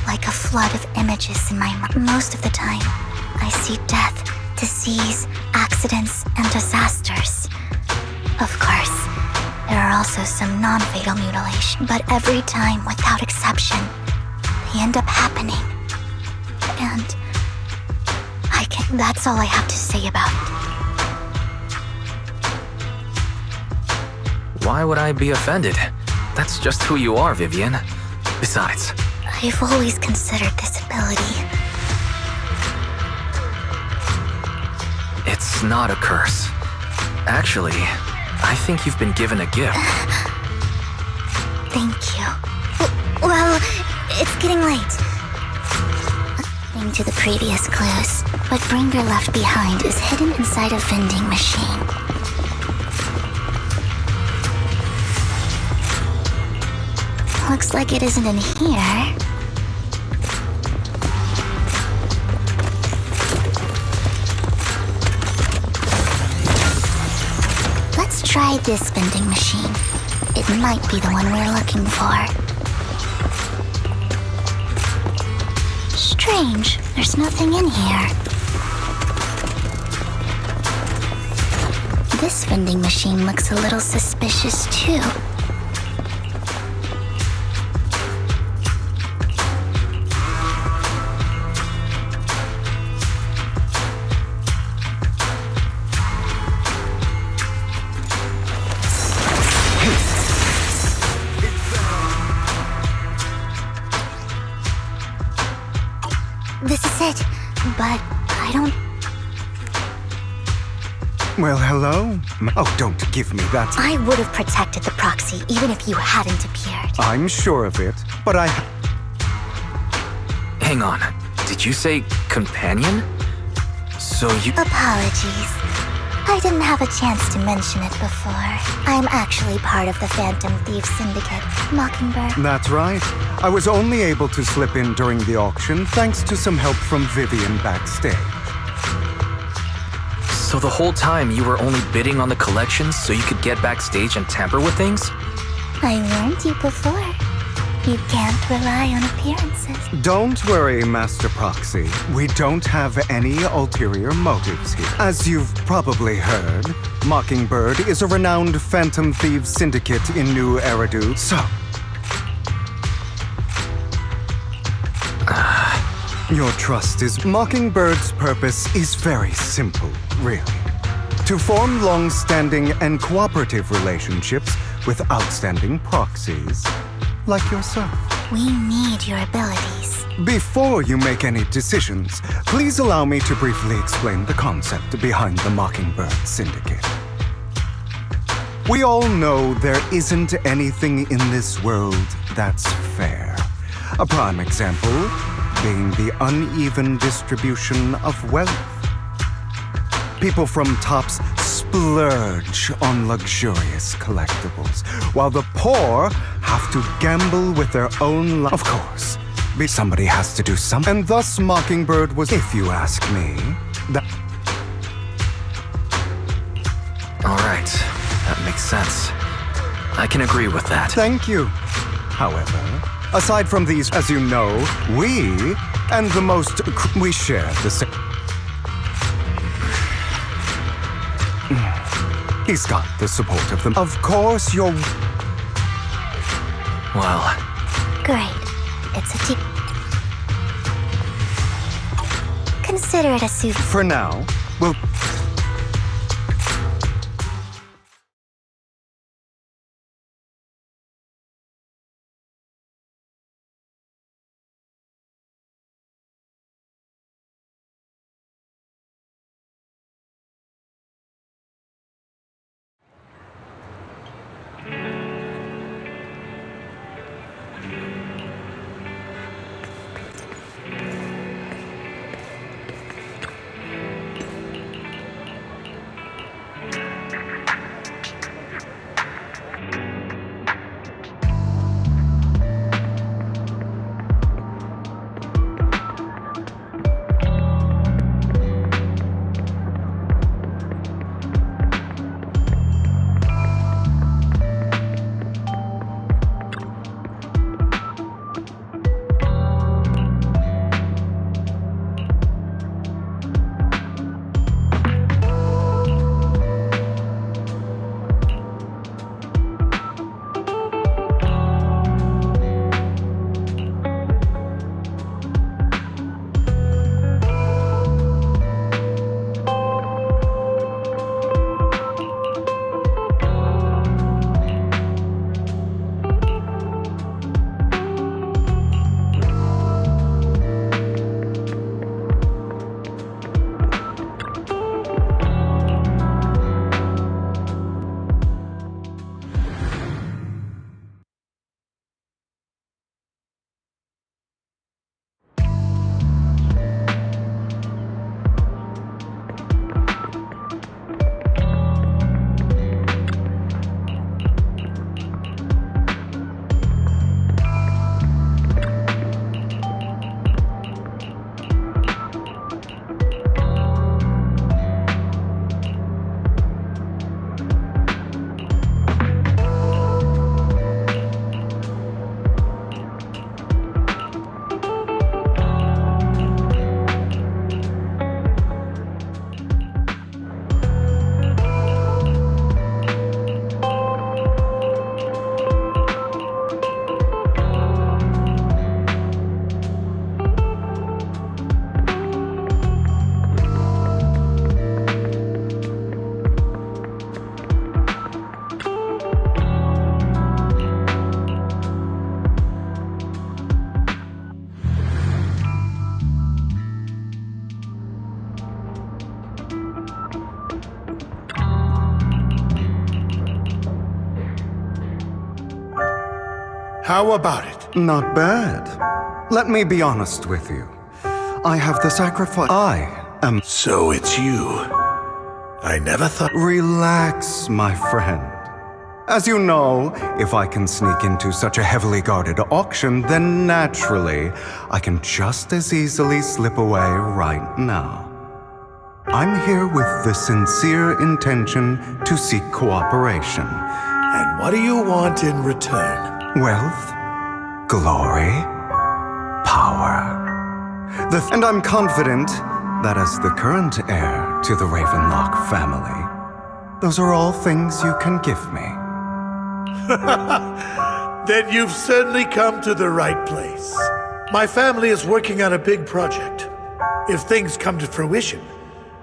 like a flood of images in my mind. Most of the time, I see death, disease, accidents, and disasters. Of course, there are also some non-fatal mutilation, but every time, without exception, they end up happening. And that's all I have to say about it. Why would I be offended? That's just who you are, Vivian. Besides, I've always considered this ability. it's not a curse. Actually, I think you've been given a gift. Thank you. Well, it's getting late. According to the previous clues, what Bringer left behind is hidden inside a vending machine. Looks like it isn't in here. Let's try this vending machine. It might be the one we're looking for. Strange, there's nothing in here. This vending machine looks a little suspicious too. This is it, but I don't... Well, hello? Oh, don't give me that. I would have protected the proxy even if you hadn't appeared. I'm sure of it, but I... Hang on. Did you say companion? So you... Apologies. I didn't have a chance to mention it before. I'm actually part of the Phantom Thieves Syndicate, Mockingbird. That's right. I was only able to slip in during the auction thanks to some help from Vivian backstage. So the whole time you were only bidding on the collections so you could get backstage and tamper with things? I warned you before. You can't rely on appearances. Don't worry, Master Proxy. We don't have any ulterior motives here. As you've probably heard, Mockingbird is a renowned Phantom Thieves Syndicate in New Eridu, so... Your trust is... Mockingbird's purpose is very simple, really. To form long-standing and cooperative relationships with outstanding proxies, like yourself. We need your abilities. Before you make any decisions, please allow me to briefly explain the concept behind the Mockingbird Syndicate. We all know there isn't anything in this world that's fair. A prime example being the uneven distribution of wealth. People from tops splurge on luxurious collectibles, while the poor have to gamble with their own life. Of course, somebody has to do something, and thus Mockingbird was, if you ask me, that... All right, that makes sense. I can agree with that. Thank you. However, aside from these, as you know, we and the most... we share the same... He's got the support of them. Of course, you're... Well... Great. It's a team. Consider it a soup. For now, we'll... How about it? Not bad. Let me be honest with you. I have the sacrifice. I am... So it's you. I never thought... Relax, my friend. As you know, if I can sneak into such a heavily guarded auction, then naturally, I can just as easily slip away right now. I'm here with the sincere intention to seek cooperation. And what do you want in return? Wealth, glory, power. And I'm confident that as the current heir to the Ravenlock family, those are all things you can give me. Then you've certainly come to the right place. My family is working on a big project. If things come to fruition,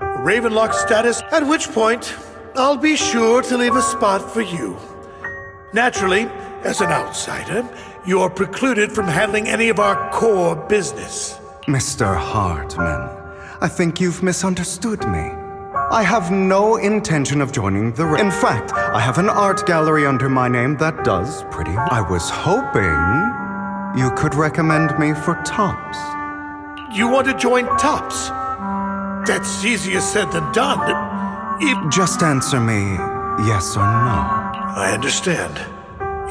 Ravenlock status, at which point, I'll be sure to leave a spot for you. Naturally, as an outsider, you're precluded from handling any of our core business. Mr. Hartman, I think you've misunderstood me. I have no intention of joining the... In fact, I have an art gallery under my name that does pretty well. I was hoping you could recommend me for Tops. You want to join Tops? That's easier said than done. Just answer me yes or no. I understand.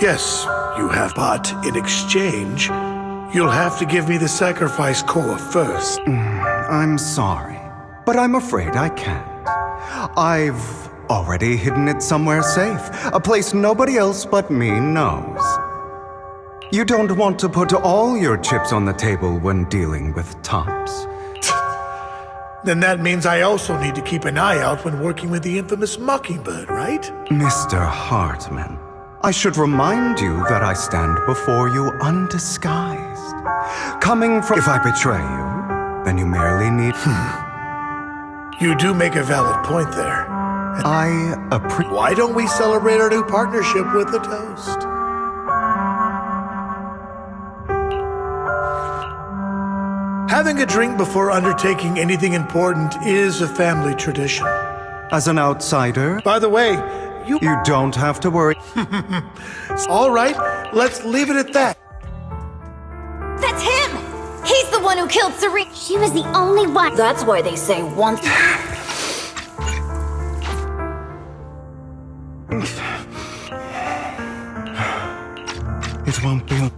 Yes, you have, but in exchange, you'll have to give me the sacrifice core first. I'm sorry, but I'm afraid I can't. I've already hidden it somewhere safe, a place nobody else but me knows. You don't want to put all your chips on the table when dealing with Tops. Then that means I also need to keep an eye out when working with the infamous Mockingbird, right? Mr. Hartman, I should remind you that I stand before you undisguised. Coming from... If I betray you, then you merely need... You do make a valid point there. Why don't we celebrate our new partnership with a toast? Having a drink before undertaking anything important is a family tradition. As an outsider... By the way, you don't have to worry. All right, let's leave it at that. That's him! He's the one who killed Serena! She was the only one. That's why they say one thing. It won't be...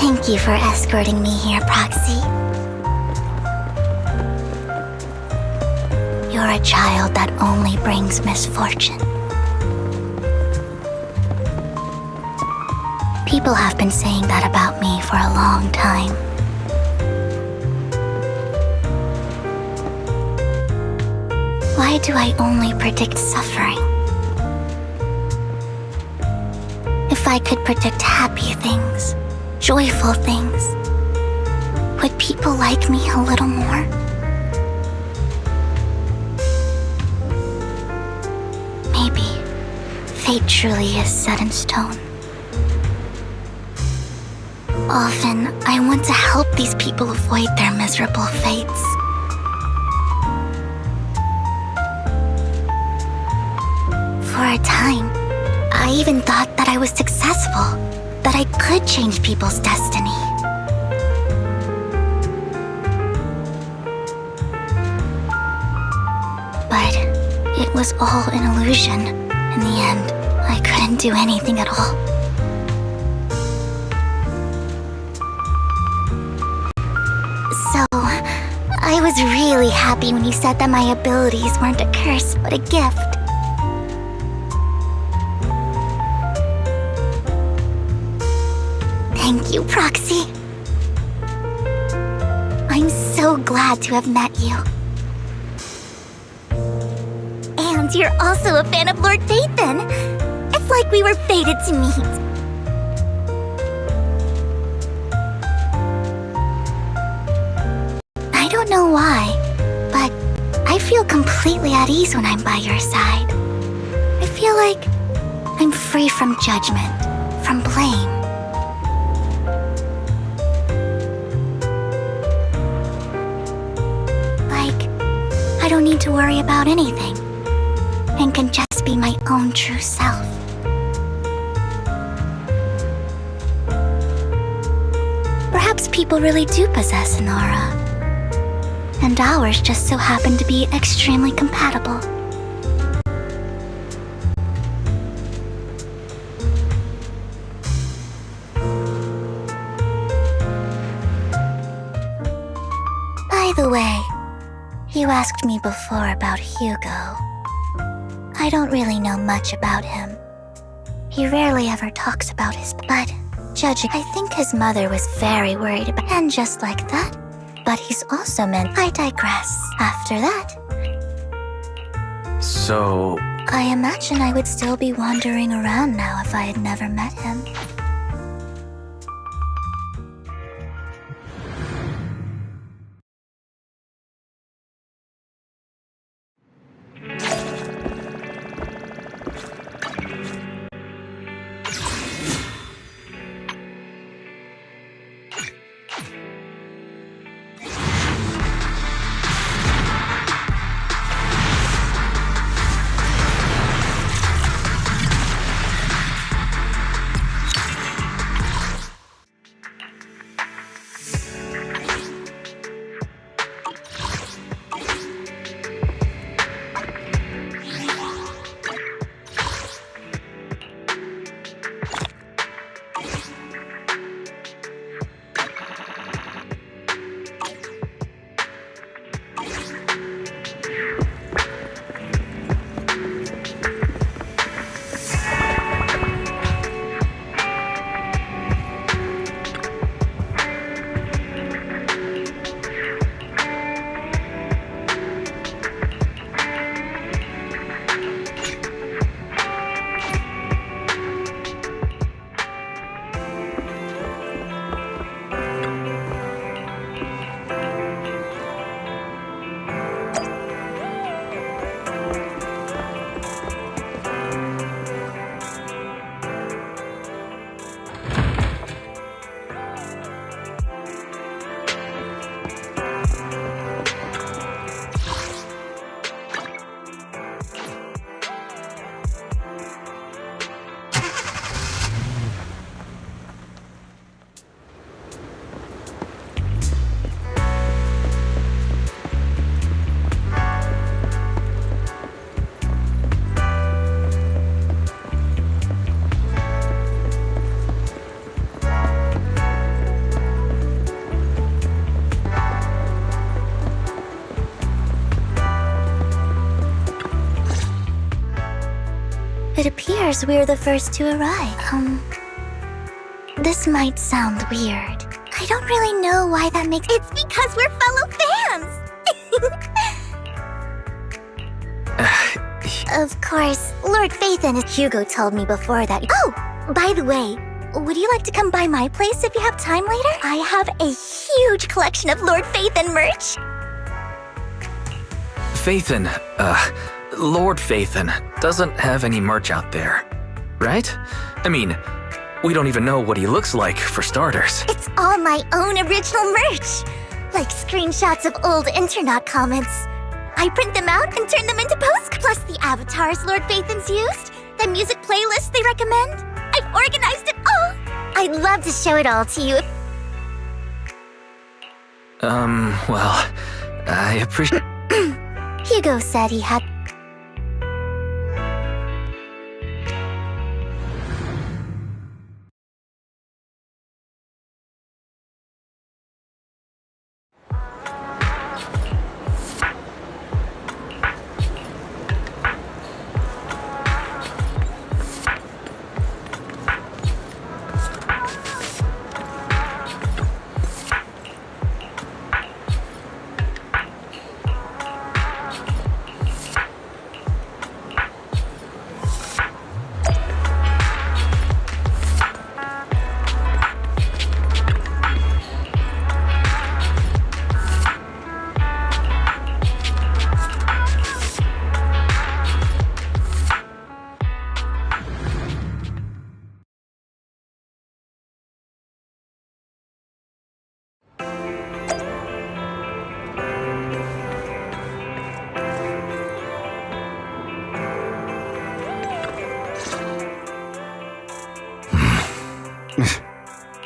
Thank you for escorting me here, Proxy. You're a child that only brings misfortune. People have been saying that about me for a long time. Why do I only predict suffering? If I could predict happy things, joyful things, would people like me a little more? Maybe fate truly is set in stone. Often, I want to help these people avoid their miserable fates. For a time, I even thought that I was successful, that I could change people's destiny. But it was all an illusion. In the end, I couldn't do anything at all. So, I was really happy when you said that my abilities weren't a curse, but a gift. Thank you, Proxy. I'm so glad to have met you. And you're also a fan of Lord Phaethon. It's like we were fated to meet. I don't know why, but I feel completely at ease when I'm by your side. I feel like I'm free from judgment, from blame. I don't need to worry about anything, and can just be my own true self. Perhaps people really do possess an aura, and ours just so happen to be extremely compatible. By the way, you asked me before about Hugo. I don't really know much about him. He rarely ever talks about but judging, I think his mother was very worried about, and just like that. But he's also meant. I digress. After that, So... I imagine I would still be wandering around now if I had never met him. It appears we're the first to arrive. This might sound weird. I don't really know why that makes— It's because we're fellow fans! Of course, Lord Phaethon is— Hugo told me before that— Oh! By the way, would you like to come by my place if you have time later? I have a huge collection of Lord Phaethon merch! Phaethon, Lord Phaethon doesn't have any merch out there, right? I mean, we don't even know what he looks like, for starters. It's all my own original merch! Like screenshots of old Internet comments. I print them out and turn them into postcards. Plus the avatars Lord Phaethon's used, the music playlist they recommend. I've organized it all! I'd love to show it all to you. Well, I appreciate— Hugo said he had—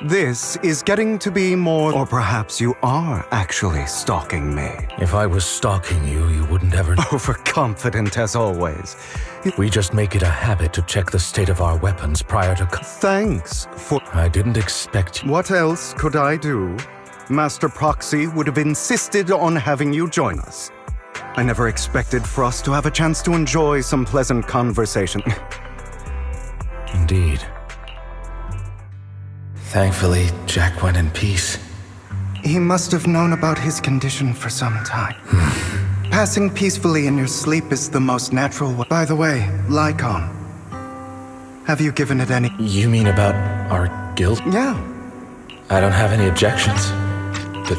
This is getting to be more— Or perhaps you are actually stalking me. If I was stalking you, you wouldn't ever— Overconfident as always. We just make it a habit to check the state of our weapons prior to— Thanks for— I didn't expect— What else could I do? Master Proxy would have insisted on having you join us. I never expected for us to have a chance to enjoy some pleasant conversation. Indeed. Thankfully, Jack went in peace. He must have known about his condition for some time. Passing peacefully in your sleep is the most natural way. By the way, Lycon, have you given it any— You mean about our guild? Yeah. I don't have any objections. But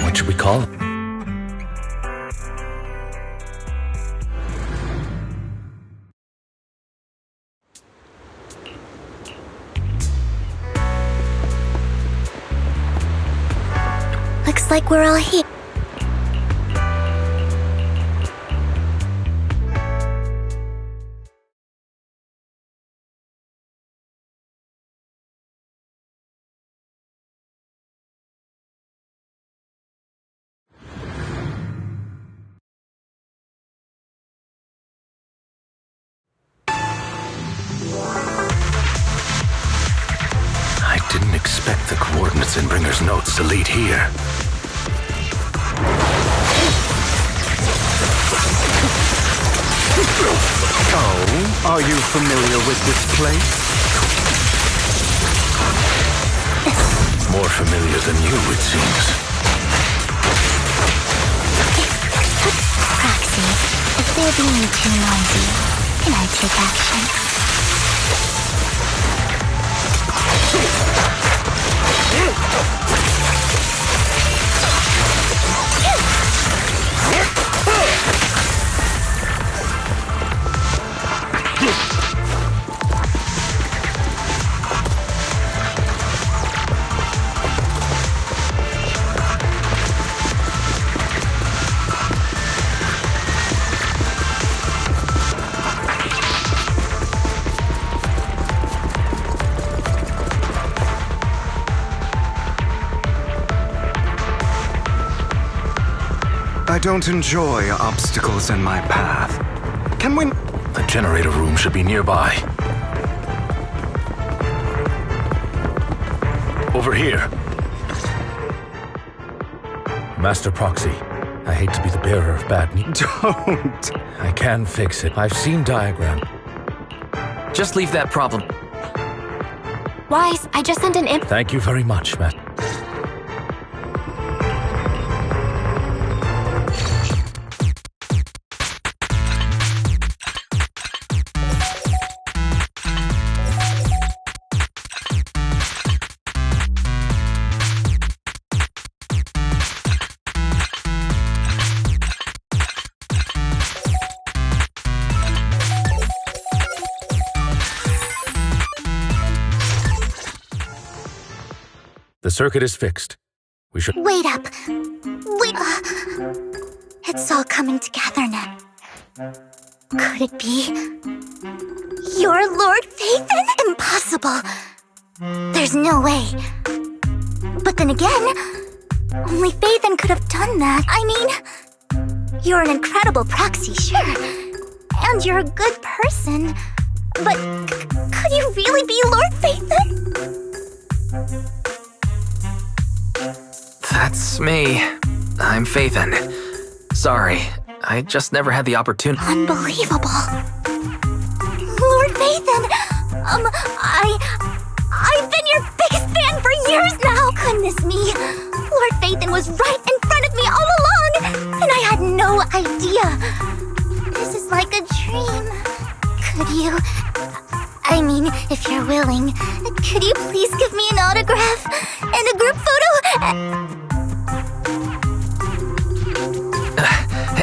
what should we call it? Looks like we're all here. I didn't expect the coordinates in Bringer's notes to lead here. Oh, are you familiar with this place? More familiar than you, it seems. Proxy, if they're being too noisy, can I take action? I don't enjoy obstacles in my path. Can we— The generator room should be nearby. Over here. Master Proxy, I hate to be the bearer of bad news. Don't. I can fix it. I've seen diagram. Just leave that problem. Wise, I just sent an imp. Thank you very much, Matt. The circuit is fixed. We should... Wait up. Wait. It's all coming together now. Could it be? Your Lord Phaethon? Impossible. There's no way. But then again, only Phaethon could have done that. I mean, you're an incredible proxy, sure. And you're a good person. But could you really be Lord Phaethon? That's me. I'm Phaethon. Sorry, I just never had the opportunity. Unbelievable. Lord Phaethon, I've been your biggest fan for years now. Goodness me. Lord Phaethon was right in front of me all along, and I had no idea. This is like a dream. Could you... I mean, if you're willing, could you please give me an autograph and a group photo?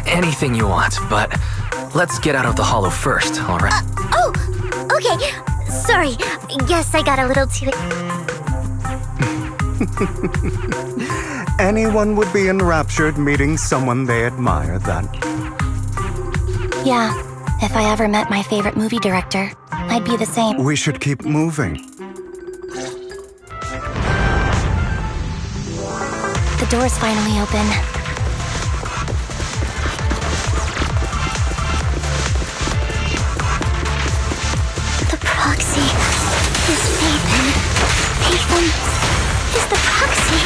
Anything you want, but let's get out of the hollow first, alright? Oh, okay. Sorry, guess I got a little too... Anyone would be enraptured meeting someone they admire, then. Yeah, if I ever met my favorite movie director, I'd be the same. We should keep moving. The door's finally open. The proxy is Phaethon. Phaethon is the proxy.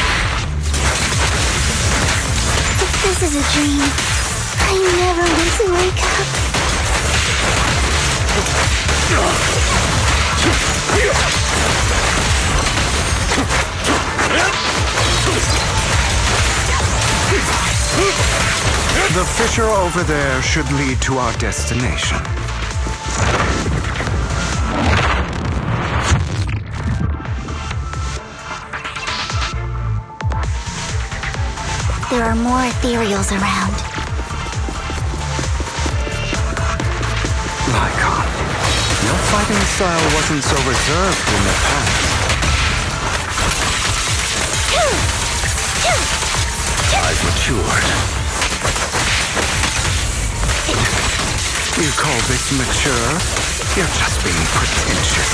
If this is a dream, I never want to wake up. The fissure over there should lead to our destination. There are more ethereals around. Lycon, your fighting style wasn't so reserved in the past. I've matured. You call this mature? You're just being pretentious.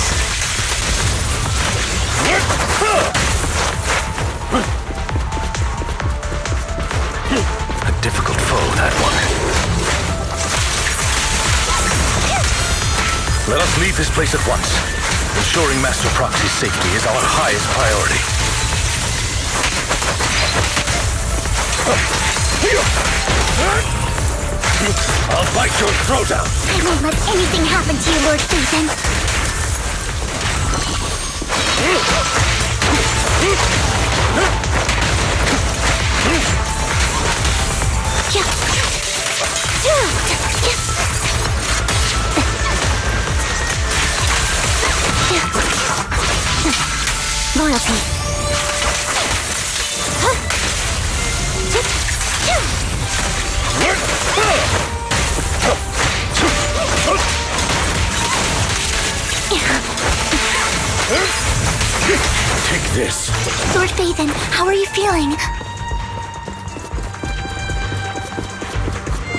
A difficult foe, that one. Let us leave this place at once. Ensuring Master Proxy's safety is our highest priority. I'll bite your throat out! I won't let anything happen to you, Lord Phaethon. Loyalty. Take this. Lord Phaethon, how are you feeling?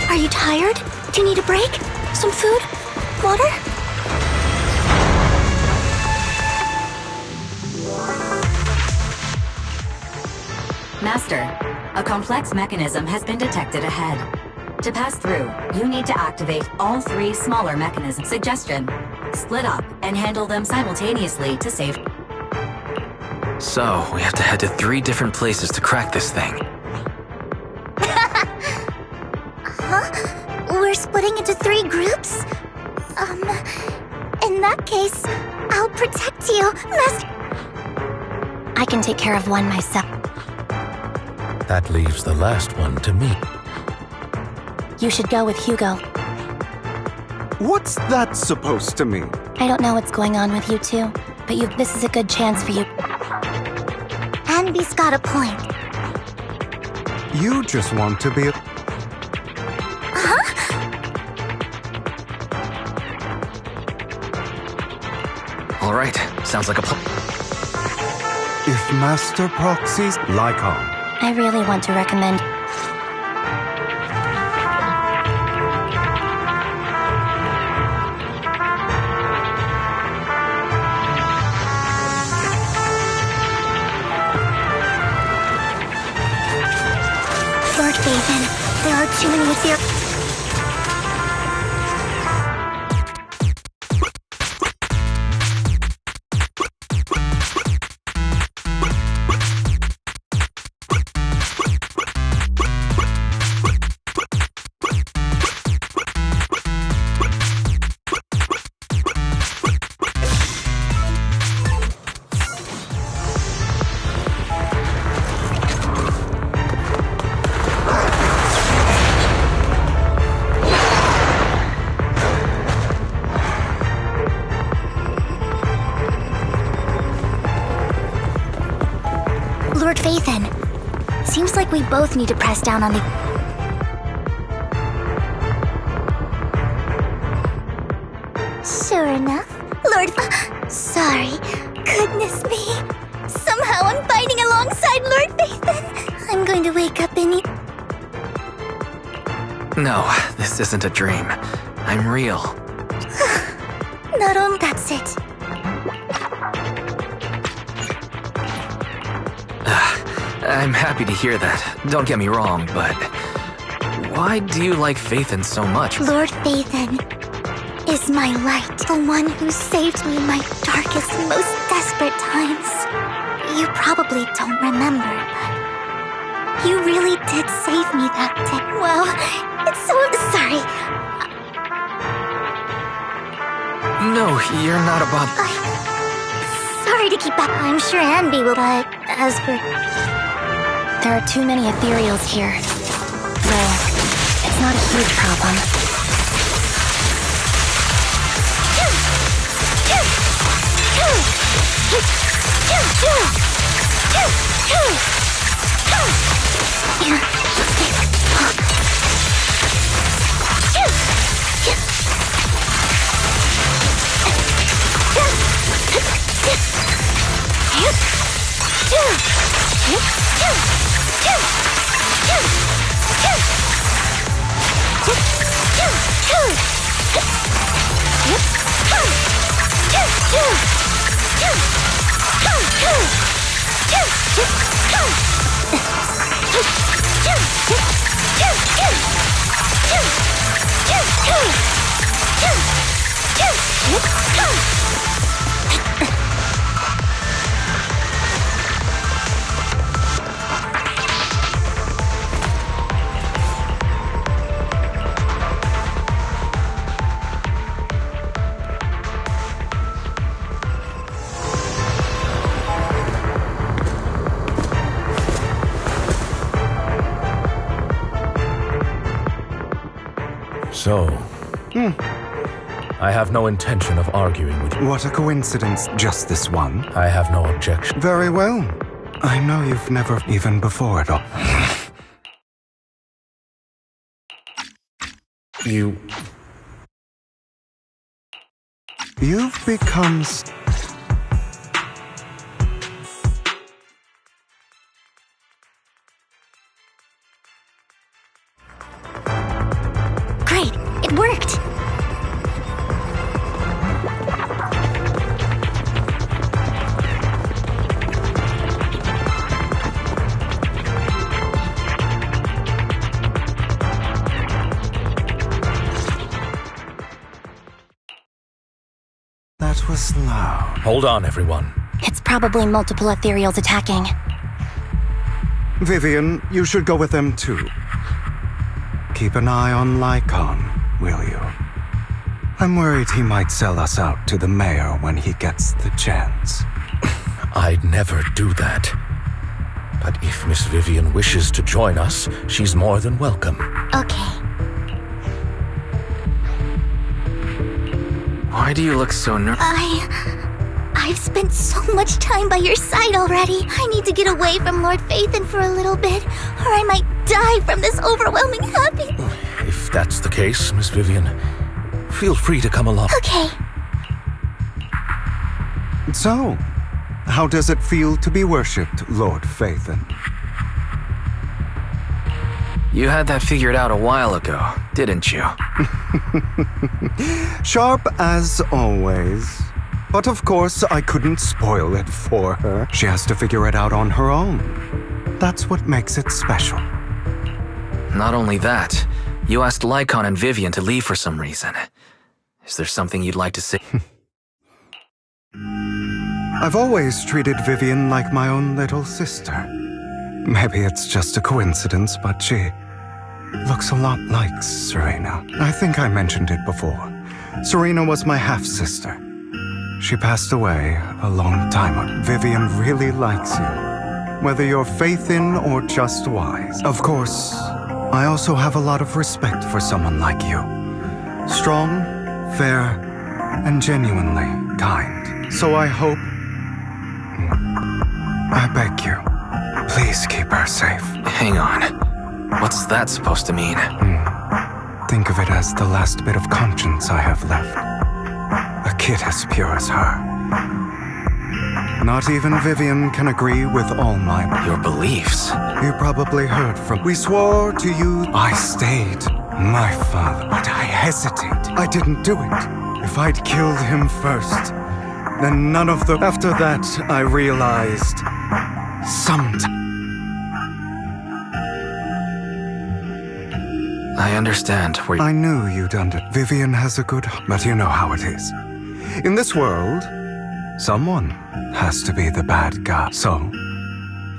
Are you tired? Do you need a break? Some food? Water? Master, a complex mechanism has been detected ahead. To pass through, you need to activate all 3 smaller mechanisms. Suggestion: split up and handle them simultaneously to save. So, we have to head to 3 different places to crack this thing. Huh? We're splitting into 3 groups? In that that case, I'll protect you, Master. I can take care of one myself. That leaves the last one to me. You should go with Hugo. What's that supposed to mean? I don't know what's going on with you two, but this is a good chance for you. Anby's got a point. You just want to be Huh? All right, sounds like a plan. If Master Proxies like on. I really want to recommend... Lord Vivian, there are too many theories. Lord Vivian, seems like we both need to press down on the... Sure enough, Lord... Sorry. Goodness me. Somehow I'm fighting alongside Lord Vivian. I'm going to wake up in... No, this isn't a dream. I'm real. Not only... That's it. I'm happy to hear that. Don't get me wrong, but why do you like Phaethon so much? Lord Phaethon is my light, the one who saved me in my darkest, most desperate times. You probably don't remember, but you really did save me that day. Well, it's so... Sorry. No, you're not about... Sorry to keep back. I'm sure Anby will, but as for... There are too many ethereals here. Though, it's not a huge problem. So, I have no intention of arguing with you. What a coincidence, just this one. I have no objection. Very well. I know you've never even before at all. You've become... Great, it worked. That was loud. Hold on, everyone. It's probably multiple ethereals attacking. Vivian, you should go with them too. Keep an eye on Lycon, will you? I'm worried he might sell us out to the mayor when he gets the chance. I'd never do that. But if Miss Vivian wishes to join us, she's more than welcome. Okay. Why do you look so nervous? I've spent so much time by your side already. I need to get away from Lord Phaethon for a little bit, or I might die from this overwhelming happiness. If that's the case, Miss Vivian, feel free to come along. Okay. So, how does it feel to be worshipped, Lord Phaethon? You had that figured out a while ago, didn't you? Sharp as always. But of course, I couldn't spoil it for her. She has to figure it out on her own. That's what makes it special. Not only that, you asked Lycon and Vivian to leave for some reason. Is there something you'd like to say? I've always treated Vivian like my own little sister. Maybe it's just a coincidence, but she looks a lot like Serena. I think I mentioned it before. Serena was my half-sister. She passed away a long time ago. Vivian really likes you, whether you're faith-in or just wise. Of course, I also have a lot of respect for someone like you. Strong, fair, and genuinely kind. So I hope... I beg you, please keep her safe. Hang on. What's that supposed to mean? Think of it as the last bit of conscience I have left. A kid as pure as her. Not even Vivian can agree with all your beliefs. You probably heard from... We swore to you... I stayed. My father. But I hesitate. I didn't do it. If I'd killed him first, then none of the... After that, I realized... I understand where... I knew you'd done it. Vivian has a good... But you know how it is. In this world, someone has to be the bad guy. So,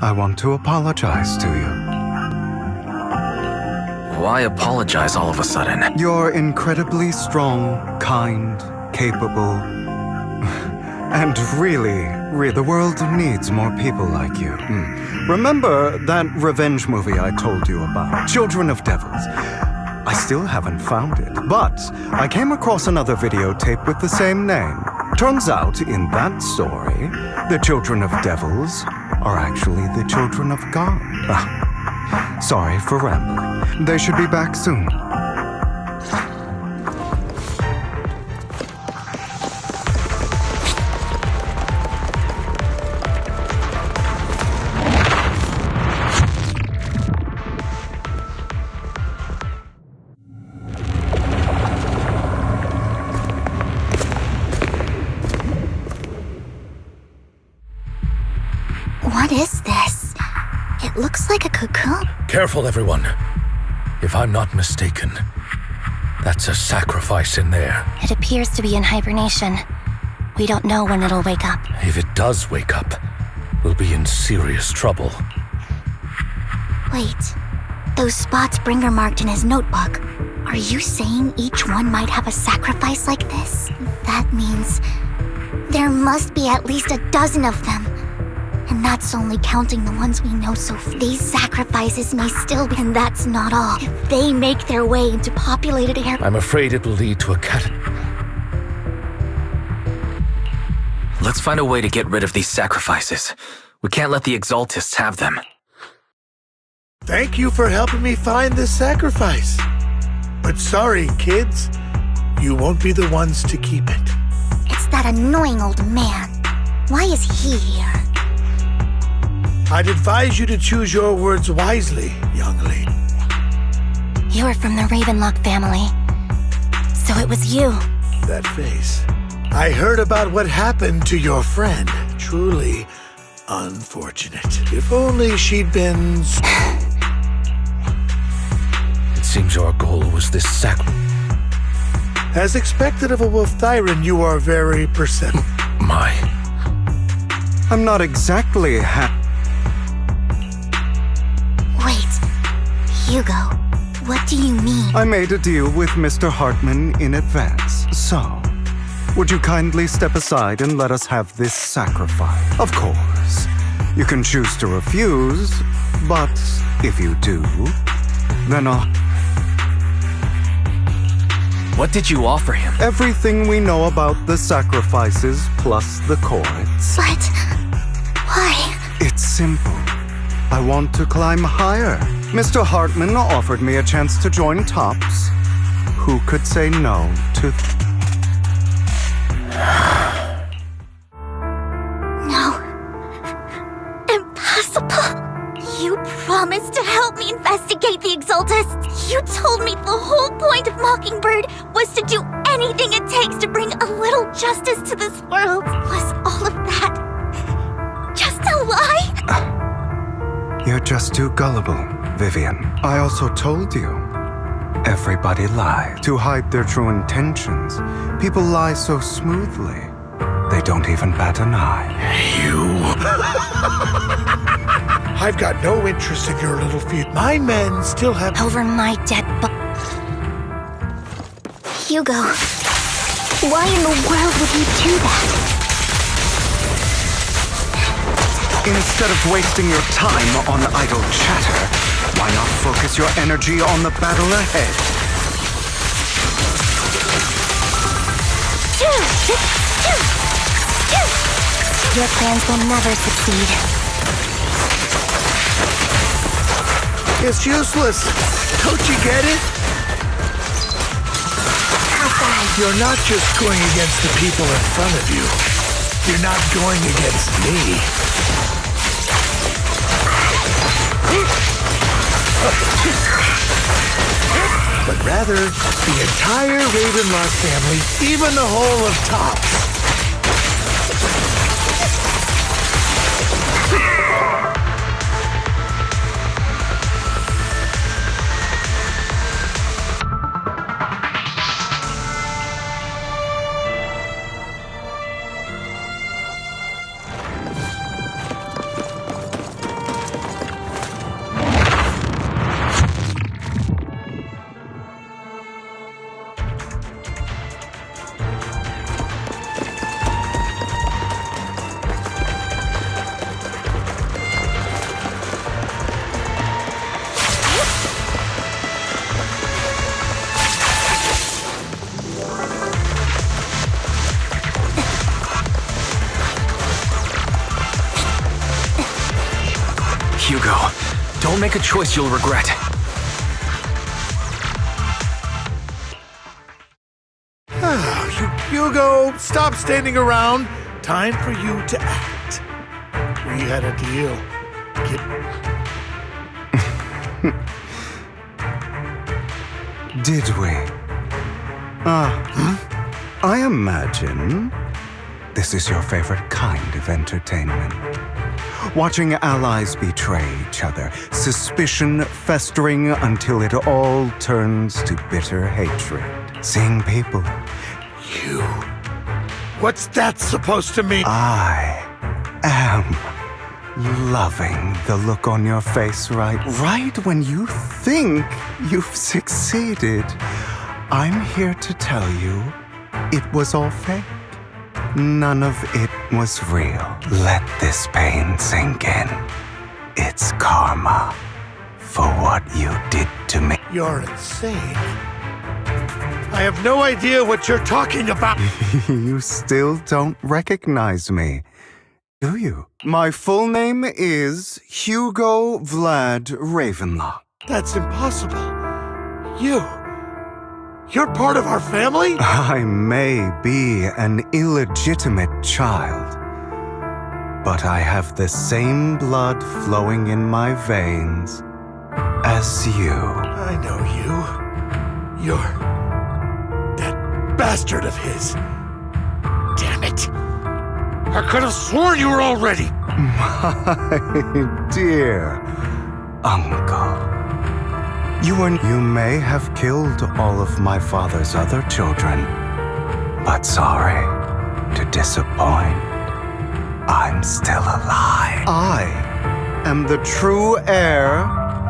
I want to apologize to you. Why apologize all of a sudden? You're incredibly strong, kind, capable, and really, the world needs more people like you. Remember that revenge movie I told you about? Children of Devils. I still haven't found it, but I came across another videotape with the same name. Turns out, in that story, the children of devils are actually the children of God. Sorry for rambling. They should be back soon. What is this? It looks like a cocoon. Careful, everyone. If I'm not mistaken, that's a sacrifice in there. It appears to be in hibernation. We don't know when it'll wake up. If it does wake up, we'll be in serious trouble. Wait. Those spots Bringer marked in his notebook. Are you saying each one might have a sacrifice like this? That means there must be at least a dozen of them. And that's only counting the ones we know so far. These sacrifices may still be, and that's not all. If they make their way into populated areas... I'm afraid it will lead to a Let's find a way to get rid of these sacrifices. We can't let the Exaltists have them. Thank you for helping me find this sacrifice. But sorry, kids. You won't be the ones to keep it. It's that annoying old man. Why is he here? I'd advise you to choose your words wisely, young lady. You're from the Ravenlock family. So it was you. That face. I heard about what happened to your friend. Truly unfortunate. If only she'd been... It seems your goal was this As expected of a Wolf Thyran, you are very perceptive. I'm not exactly Wait, Hugo, what do you mean? I made a deal with Mr. Hartman in advance. So, would you kindly step aside and let us have this sacrifice? Of course, you can choose to refuse, but if you do, then I'll... What did you offer him? Everything we know about the sacrifices plus the chords. But why? It's simple. I want to climb higher. Mr. Hartman offered me a chance to join Tops. Who could say no to... No. Impossible. You promised to help me investigate the Exaltists. You told me the whole point of Mockingbird was to do anything it takes to bring a little justice to this world. Was all of that just a lie? You're just too gullible, Vivian. I also told you. Everybody lies. To hide their true intentions, people lie so smoothly, they don't even bat an eye. I've got no interest in your little feud. My men still have... Over my dead Hugo, why in the world would you do that? Instead of wasting your time on idle chatter, why not focus your energy on the battle ahead? Your plans will never succeed. It's useless. Don't you get it? You're not just going against the people in front of you. You're not going against me. But rather, the entire Ravenlock family, even the whole of Tops. Hugo, don't make a choice you'll regret. Hugo, stop standing around. Time for you to act. We had a deal. Did we? I imagine this is your favorite kind of entertainment. Watching allies betray each other, suspicion festering until it all turns to bitter hatred. Seeing people. You. What's that supposed to mean? I am loving the look on your face right when you think you've succeeded. I'm here to tell you it was all fake. None of it was real. Let this pain sink in. It's karma for what you did to me. You're insane. I have no idea what you're talking about. You still don't recognize me, do you? My full name is Hugo Vlad Ravenlock. That's impossible. You're part of our family? I may be an illegitimate child, but I have the same blood flowing in my veins as you. I know you. You're that bastard of his. Damn it. I could have sworn you were already. My dear uncle. You may have killed all of my father's other children, but sorry to disappoint. I'm still alive. I am the true heir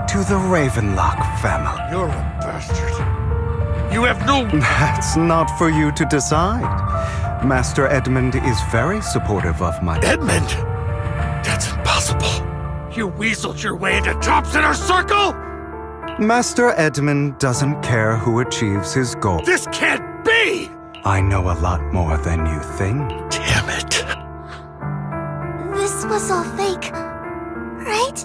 to the Ravenlock family. You're a bastard. You have no... That's not for you to decide. Master Edmund is very supportive of my... Edmund? That's impossible. You weaseled your way into Top's inner circle? Master Edmund doesn't care who achieves his goal. This can't be! I know a lot more than you think. Damn it. This was all fake, right?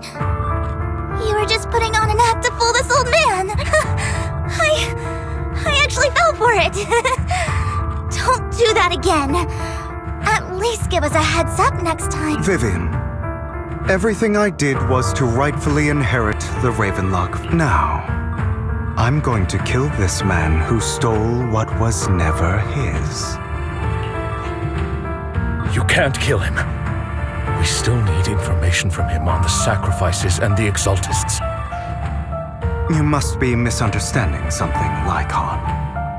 You were just putting on an act to fool this old man. I actually fell for it. Don't do that again. At least give us a heads up next time. Vivian, everything I did was to rightfully inherit the Ravenlock. Now, I'm going to kill this man who stole what was never his. You can't kill him. We still need information from him on the sacrifices and the Exaltists. You must be misunderstanding something, Lycon.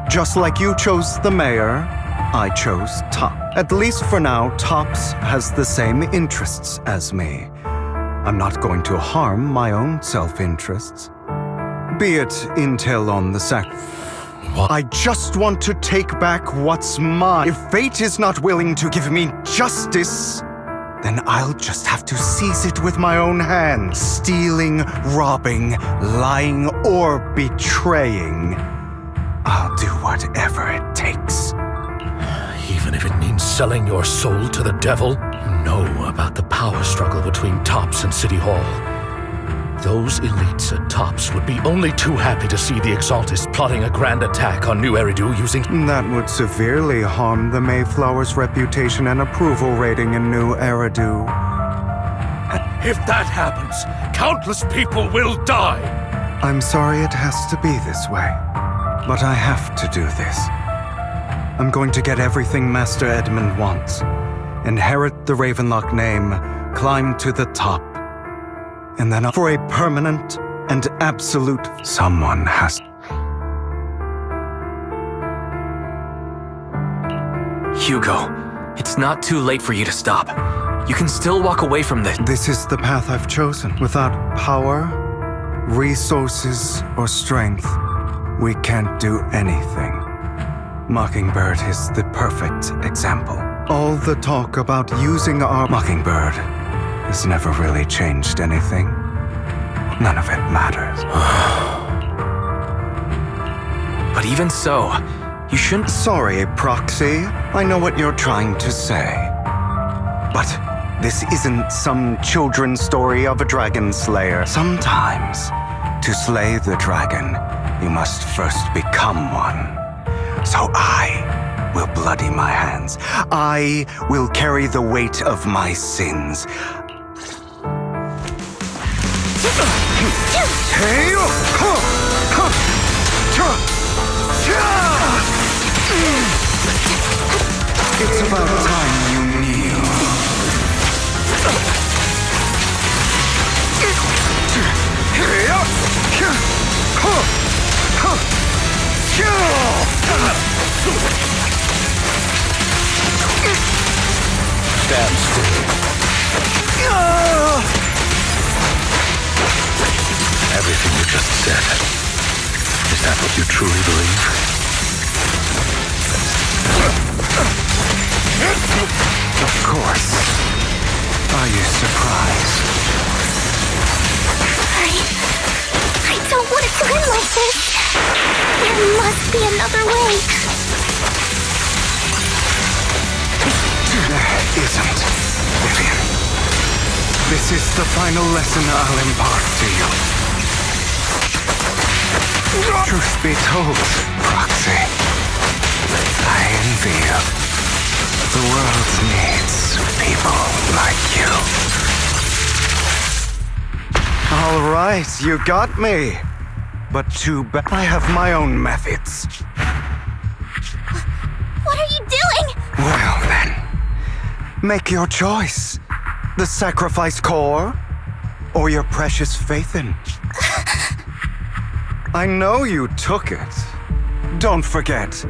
Just like you chose the mayor, I chose Top. At least for now, Tops has the same interests as me. I'm not going to harm my own self-interests. Be it intel on the I just want to take back what's mine. If fate is not willing to give me justice, then I'll just have to seize it with my own hands. Stealing, robbing, lying, or betraying. I'll do whatever it takes. Even if it means selling your soul to the devil? You know about the power struggle between Tops and City Hall. Those elites at Tops would be only too happy to see the Exaltists plotting a grand attack on New Eridu using... That would severely harm the Mayflower's reputation and approval rating in New Eridu. If that happens, countless people will die. I'm sorry it has to be this way, but I have to do this. I'm going to get everything Master Edmund wants. Inherit the Ravenlock name, climb to the top, and then for a permanent and absolute... Someone has... Hugo, it's not too late for you to stop. You can still walk away from this. This is the path I've chosen. Without power, resources, or strength, we can't do anything. Mockingbird is the perfect example. All the talk about using our Mockingbird has never really changed anything. None of it matters. But even so, you shouldn't... Sorry, Proxy. I know what you're trying to say. But this isn't some children's story of a dragon slayer. Sometimes, to slay the dragon, you must first become one. So I will bloody my hands. I will carry the weight of my sins. It's about time you kneel. Stand still. Everything you just said, is that what you truly believe? Of course. Are you surprised? I don't want it to end like this. There must be another way. There isn't, Vivian. This is the final lesson I'll impart to you. Truth be told, Proxy, I envy you. The world needs people like you. All right, you got me. But too bad I have my own methods. What are you doing? Well then, make your choice. The sacrifice core, or your precious Faithin. I know you took it. Don't forget,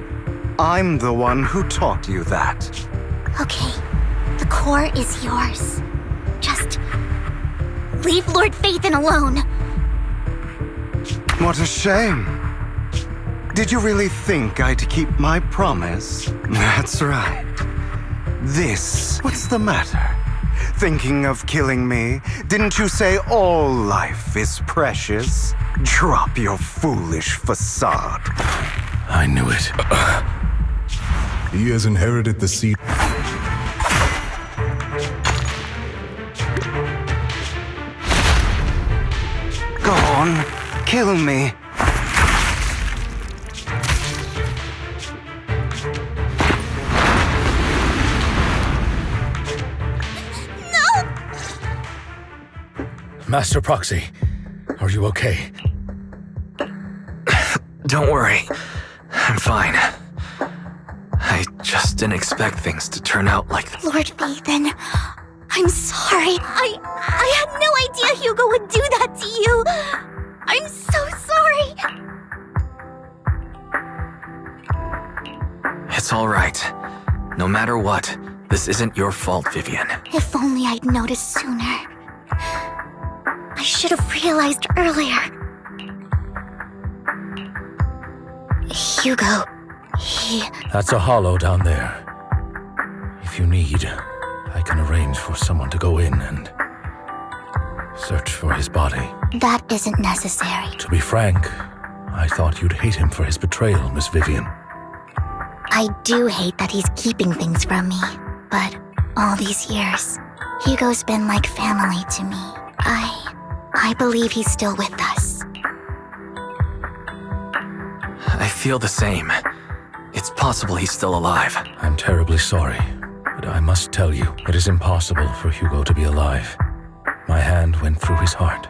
I'm the one who taught you that. Okay, the core is yours. Just leave Lord Faithin alone. What a shame. Did you really think I'd keep my promise? That's right. What's the matter? Thinking of killing me? Didn't you say all life is precious? Drop your foolish facade. I knew it. He has inherited the seed. Go on, kill me. Master Proxy, are you okay? Don't worry. I'm fine. I just didn't expect things to turn out like this. Lord Vivian, I'm sorry. I had no idea Hugo would do that to you. I'm so sorry. It's all right. No matter what, this isn't your fault, Vivian. If only I'd noticed sooner. I should have realized earlier. Hugo, That's a hollow down there. If you need, I can arrange for someone to go in and search for his body. That isn't necessary. To be frank, I thought you'd hate him for his betrayal, Miss Vivian. I do hate that he's keeping things from me, but all these years, Hugo's been like family to me. I believe he's still with us. I feel the same. It's possible he's still alive. I'm terribly sorry, but I must tell you, it is impossible for Hugo to be alive. My hand went through his heart.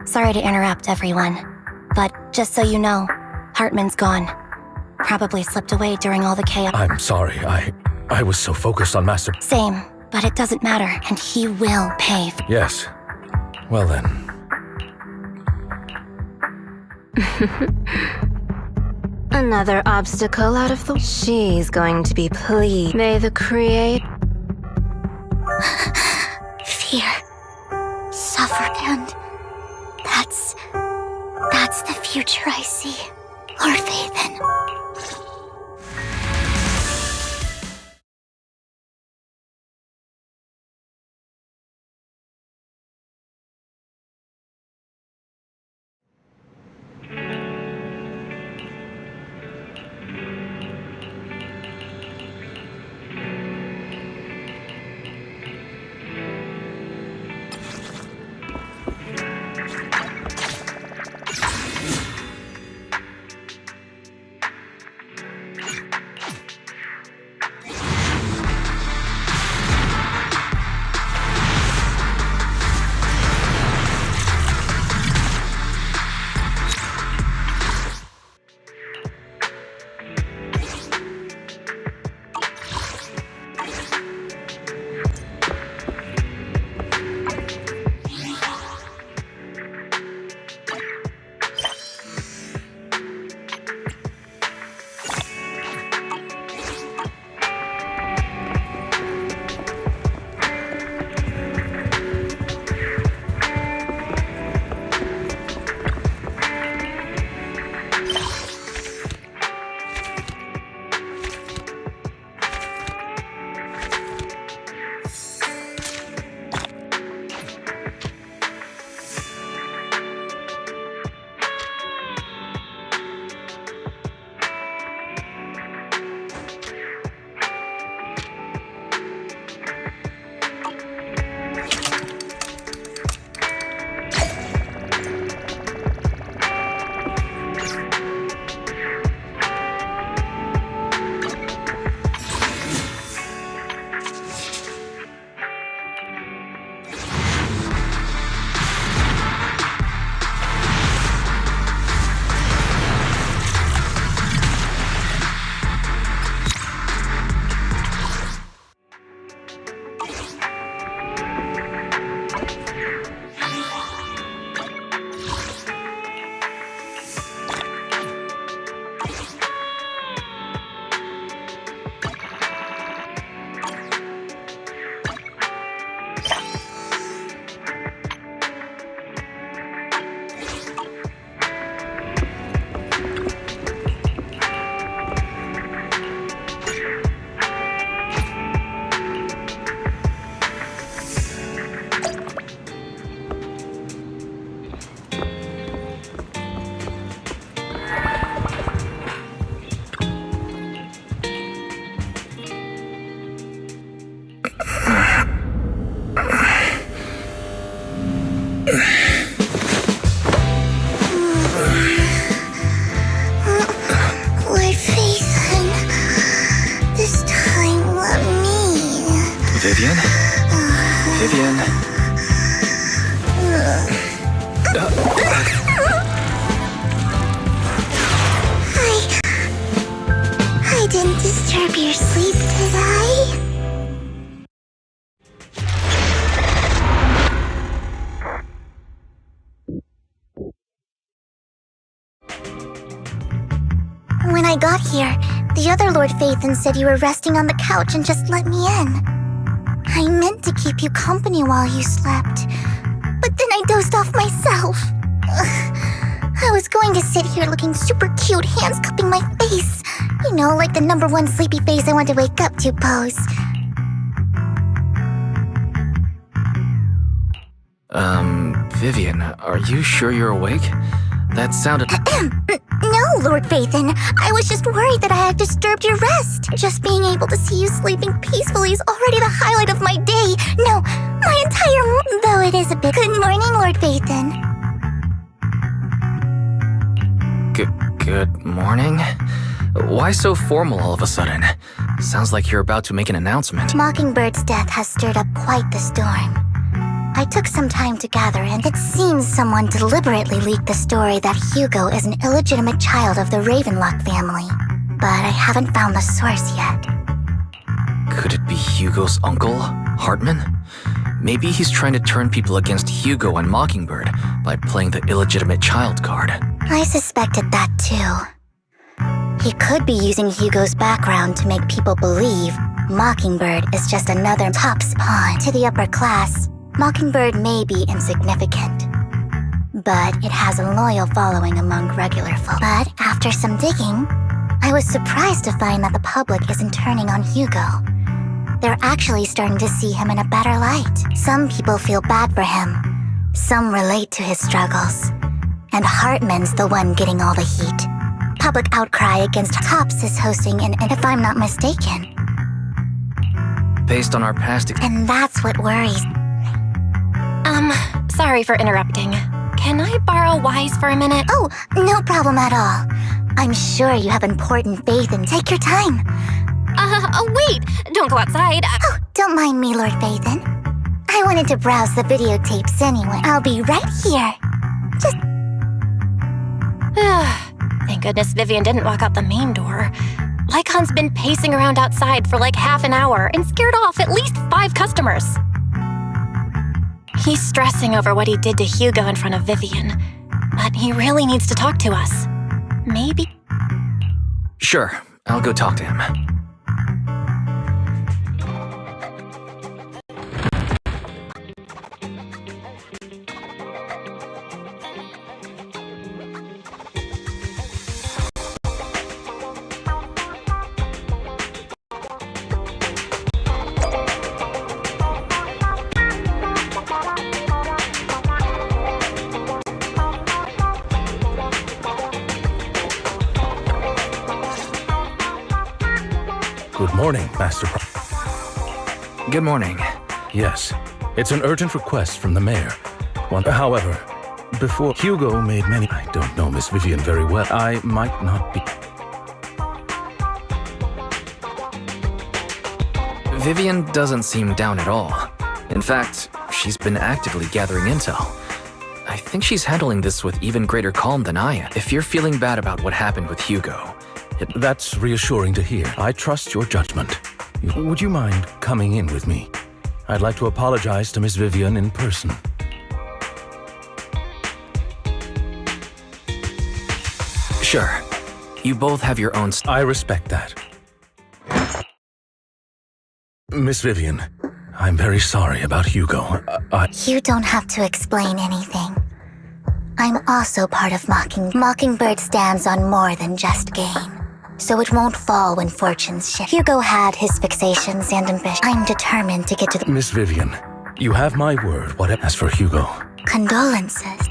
Sorry to interrupt, everyone, but just so you know, Hartman's gone. Probably slipped away during all the chaos. I'm sorry, I was so focused on Master... Same, but it doesn't matter, and he will pay. Yes. Well then. Another obstacle out of the... She's going to be pleased. May the create... Fear. Suffer, and... That's the future I see. Lord Vivian. Vivian? Vivian? I didn't disturb your sleep, did I? When I got here, the other Lord Phaethon said you were resting on the couch and just let me in. I meant to keep you company while you slept, but then I dozed off myself. I was going to sit here looking super cute, hands cupping my face. You know, like the #1 sleepy face I want to wake up to pose. Vivian, are you sure you're awake? That sounded... No, Lord Phaethon. I was just worried that I had disturbed your rest. Just being able to see you sleeping peacefully is already the highlight of my day. No, my entire though it is a bit... Good morning, Lord Phaethon. Good morning? Why so formal all of a sudden? Sounds like you're about to make an announcement. Mockingbird's death has stirred up quite the storm. I took some time to gather, and it seems someone deliberately leaked the story that Hugo is an illegitimate child of the Ravenlock family. But I haven't found the source yet. Could it be Hugo's uncle, Hartman? Maybe he's trying to turn people against Hugo and Mockingbird by playing the illegitimate child card. I suspected that too. He could be using Hugo's background to make people believe Mockingbird is just another top's pawn to the upper class. Mockingbird may be insignificant, but it has a loyal following among regular folk. But after some digging, I was surprised to find that the public isn't turning on Hugo. They're actually starting to see him in a better light. Some people feel bad for him. Some relate to his struggles. And Hartman's the one getting all the heat. Public outcry against Tops is hosting an, if I'm not mistaken. Based on our past... And that's what worries. Sorry for interrupting. Can I borrow Wise for a minute? Oh, no problem at all. I'm sure you have important faith and take your time. Wait! Don't go outside. Oh, don't mind me, Lord Phaethon. I wanted to browse the videotapes anyway. I'll be right here. Just... Thank goodness Vivian didn't walk out the main door. Lycon's been pacing around outside for like half an hour and scared off at least 5 customers. He's stressing over what he did to Hugo in front of Vivian, but he really needs to talk to us. Maybe... Sure, I'll go talk to him. Good morning, Master Good morning. Yes, it's an urgent request from the mayor. However, before Hugo made many... I don't know Miss Vivian very well. I might not be... Vivian doesn't seem down at all. In fact, she's been actively gathering intel. I think she's handling this with even greater calm than I am. If you're feeling bad about what happened with Hugo... That's reassuring to hear. I trust your judgment. Would you mind coming in with me? I'd like to apologize to Miss Vivian in person. Sure. You both have your own... I respect that. Miss Vivian, I'm very sorry about Hugo. You don't have to explain anything. I'm also part of Mockingbird stands on more than just gain. So it won't fall when fortunes shift. Hugo had his fixations and ambitions. I'm determined to get to the... Miss Vivian, you have my word. As for Hugo... Condolences.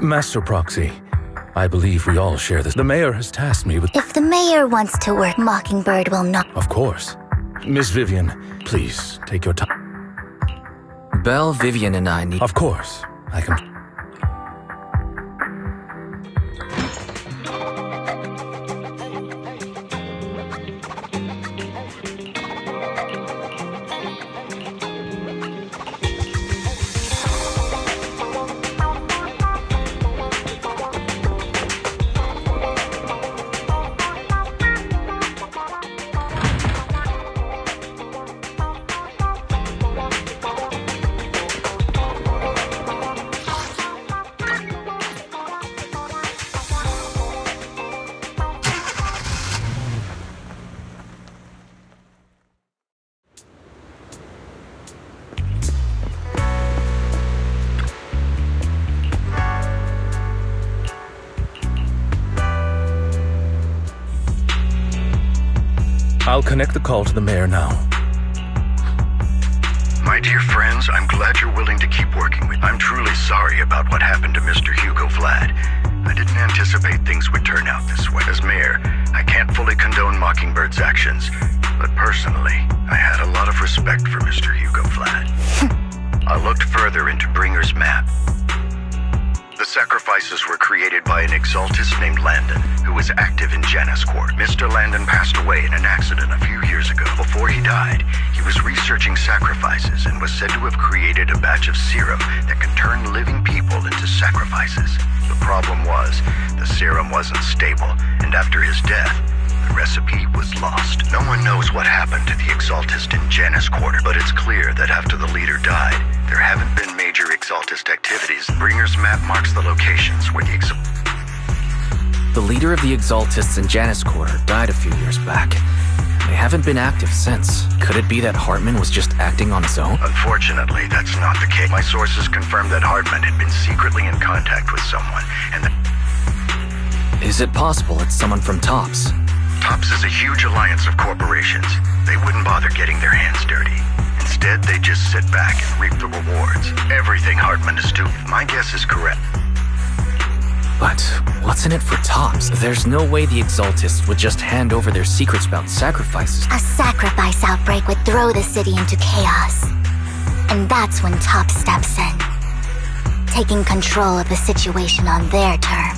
Master Proxy, I believe we all share this. The mayor has tasked me with... If the mayor wants to work, Mockingbird will not... Of course. Miss Vivian, please, take your time. Belle, Vivian, and I need... Of course. I can... I'll connect the call to the mayor now. My dear friends, I'm glad you're willing to keep working with me. I'm truly sorry about what happened to Mr. Hugo Vlad. I didn't anticipate things would turn out this way. As mayor, I can't fully condone Mockingbird's actions, but personally, I had a lot of respect for Mr. Hugo Vlad. I looked further into Bringer's map. The sacrifices were created by an exaltist named Landon, who was active in Janus Court. Mr. Landon passed away in an accident a few years ago. Before he died, he was researching sacrifices and was said to have created a batch of serum that could turn living people into sacrifices. The problem was, the serum wasn't stable, and after his death, the recipe was lost. No one knows what happened to the exaltist in Janus Quarter, but it's clear that after the leader died, there haven't been major exaltist activities. Bringer's map marks the locations where The leader of the exaltists in Janus Quarter died a few years back. They haven't been active since. Could it be that Hartman was just acting on his own? Unfortunately, that's not the case. My sources confirmed that Hartman had been secretly in contact with someone, and that... Is it possible it's someone from TOPS? TOPS is a huge alliance of corporations. They wouldn't bother getting their hands dirty. Instead, they just sit back and reap the rewards. Everything Hartman is doing, my guess is correct. But what's in it for TOPS? There's no way the exaltists would just hand over their secrets about sacrifices. A sacrifice outbreak would throw the city into chaos. And that's when TOPS steps in, taking control of the situation on their terms.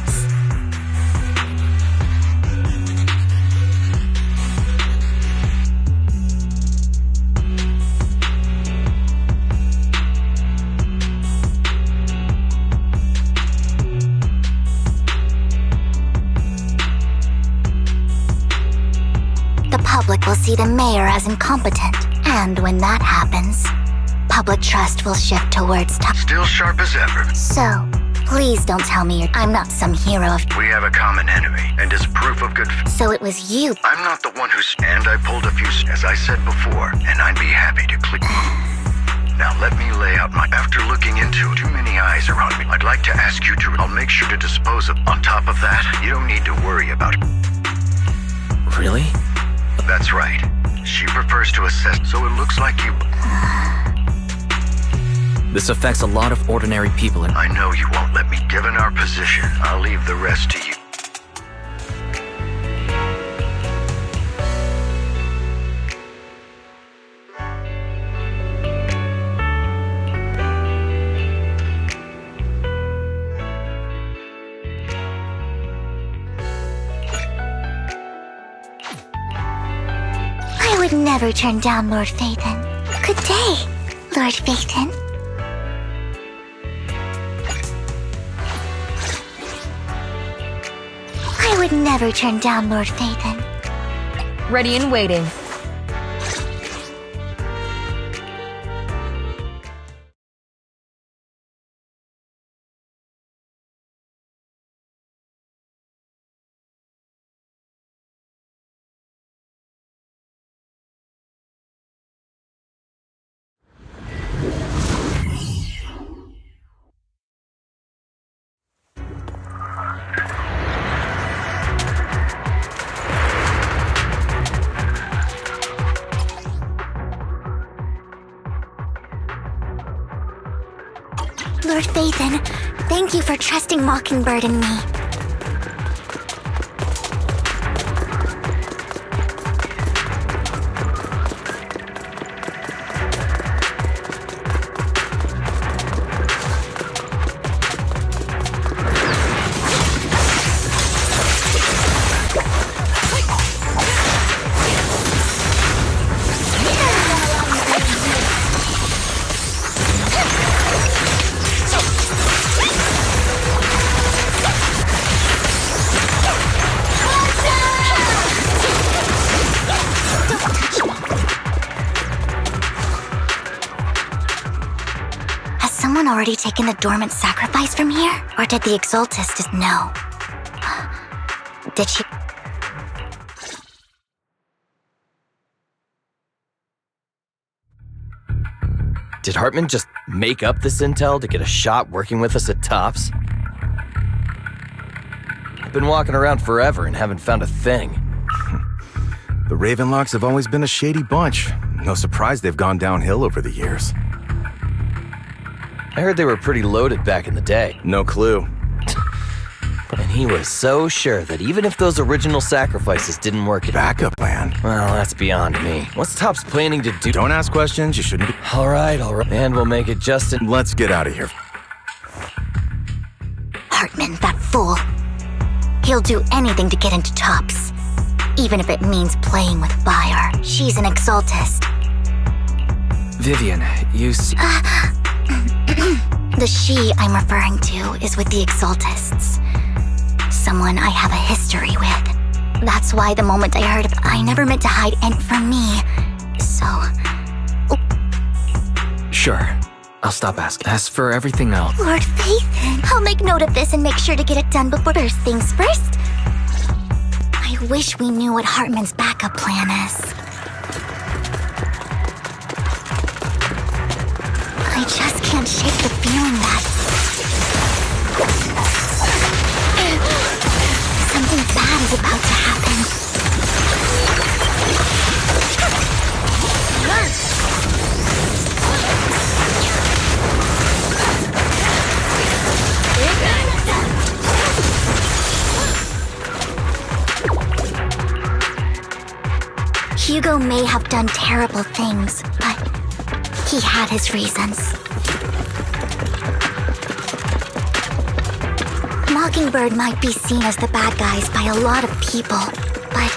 Public will see the mayor as incompetent, and when that happens, public trust will shift towards TOPS. Still sharp as ever. So, please don't tell me I'm not some hero of... We have a common enemy, and as proof of good... So it was you. I'm not the one who's... And I pulled a few, as I said before, and I'd be happy to click... Now let me lay out my... After looking into it, too many eyes are on me. I'd like to ask you to... I'll make sure to dispose of... On top of that, you don't need to worry about it. Really? That's right. She prefers to assess, so it looks like you... This affects a lot of ordinary people and... I know you won't let me. Given our position, I'll leave the rest to you. I would never turn down Lord Phaethon. Good day, Lord Phaethon. I would never turn down Lord Phaethon. Ready and waiting. Lord Phaethon, thank you for trusting Mockingbird and me. Already taken the dormant sacrifice from here? Or did the exaltist just know? Did she... Did Hartman just make up this intel to get a shot working with us at TOPS? I've been walking around forever and haven't found a thing. The Ravenlocks have always been a shady bunch. No surprise they've gone downhill over the years. I heard they were pretty loaded back in the day. No clue. And he was so sure that even if those original sacrifices didn't work... Backup plan? Well, that's beyond me. What's Topps planning to do? Don't ask questions, you shouldn't be... All right. And we'll make it just in... Let's get out of here. Hartman, that fool. He'll do anything to get into Topps. Even if it means playing with fire. She's an Exaltist. Vivian, you see... The she I'm referring to is with the Exaltists. Someone I have a history with. That's why the moment I heard of I never meant to hide and from me. So... Sure. I'll stop asking. As for everything else... Lord Faith, I'll make note of this and make sure to get it done before first things first. I wish we knew what Hartman's backup plan is. I just can't shake the feeling that... something bad is about to happen. Hugo may have done terrible things, but he had his reasons. Mockingbird might be seen as the bad guys by a lot of people, but...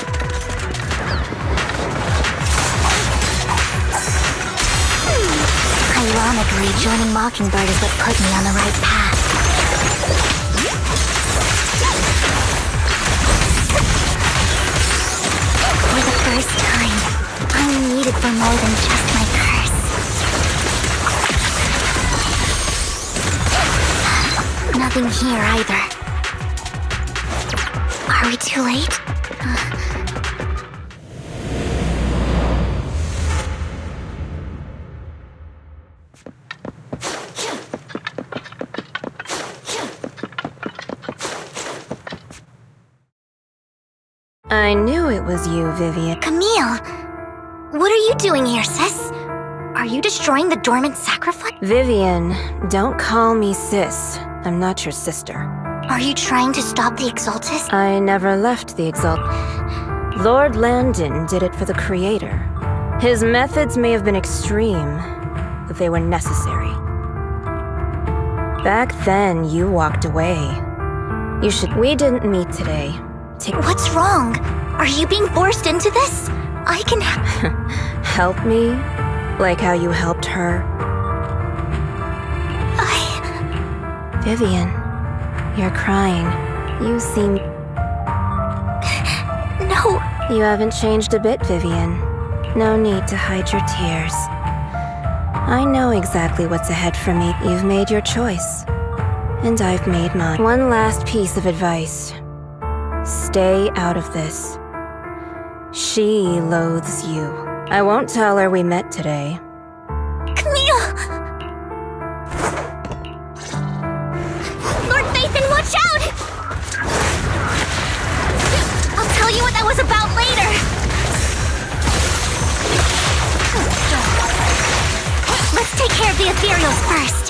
Ironically, joining Mockingbird is what put me on the right path. For the first time, I'm needed for more than just my curse. Nothing here either. Are we too late? I knew it was you, Vivian. Camille! What are you doing here, sis? Are you destroying the dormant sacrifice? Vivian, don't call me sis. I'm not your sister. Are you trying to stop the Exaltists? I never left the Lord Landon did it for the Creator. His methods may have been extreme, but they were necessary. Back then, you walked away. We didn't meet today. What's wrong? Are you being forced into this? I can help me? Like how you helped her? Vivian, you're crying. You seem... No. You haven't changed a bit, Vivian. No need to hide your tears. I know exactly what's ahead for me. You've made your choice. And I've made mine. One last piece of advice. Stay out of this. She loathes you. I won't tell her we met today. Camille! Lord Nathan, watch out! I'll tell you what that was about later. Let's take care of the ethereals first.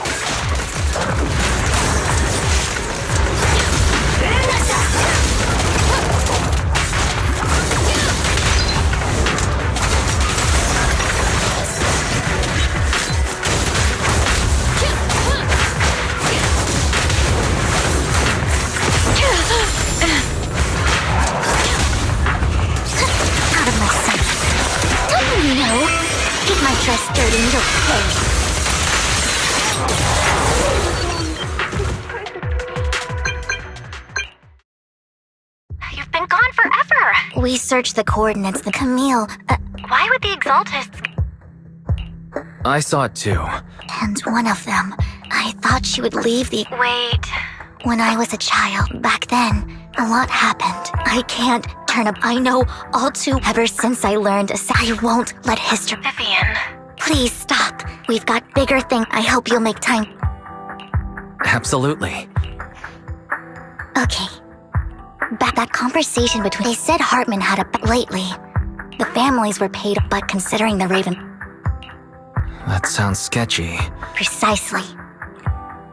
Out of my sight. Don't you know? Get my dress dirty and you'll pay. You've been gone forever. We searched the coordinates. The Camille. Why would the Exaltists? I saw it too. And one of them. I thought she would leave the... Wait. When I was a child, back then, a lot happened. I can't turn up. I know all too. Ever since I learned I won't let history... Vivian. Please stop. We've got bigger things. I hope you'll make time. Absolutely. Okay. Back that conversation between... They said Hartman had a... Lately, The families were paid, but considering the Raven... That sounds sketchy. Precisely.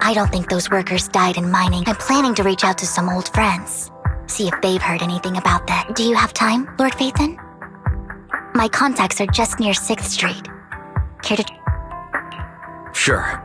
I don't think those workers died in mining. I'm planning to reach out to some old friends. See if they've heard anything about that. Do you have time, Lord Phaethon? My contacts are just near 6th Street. Care to... Sure.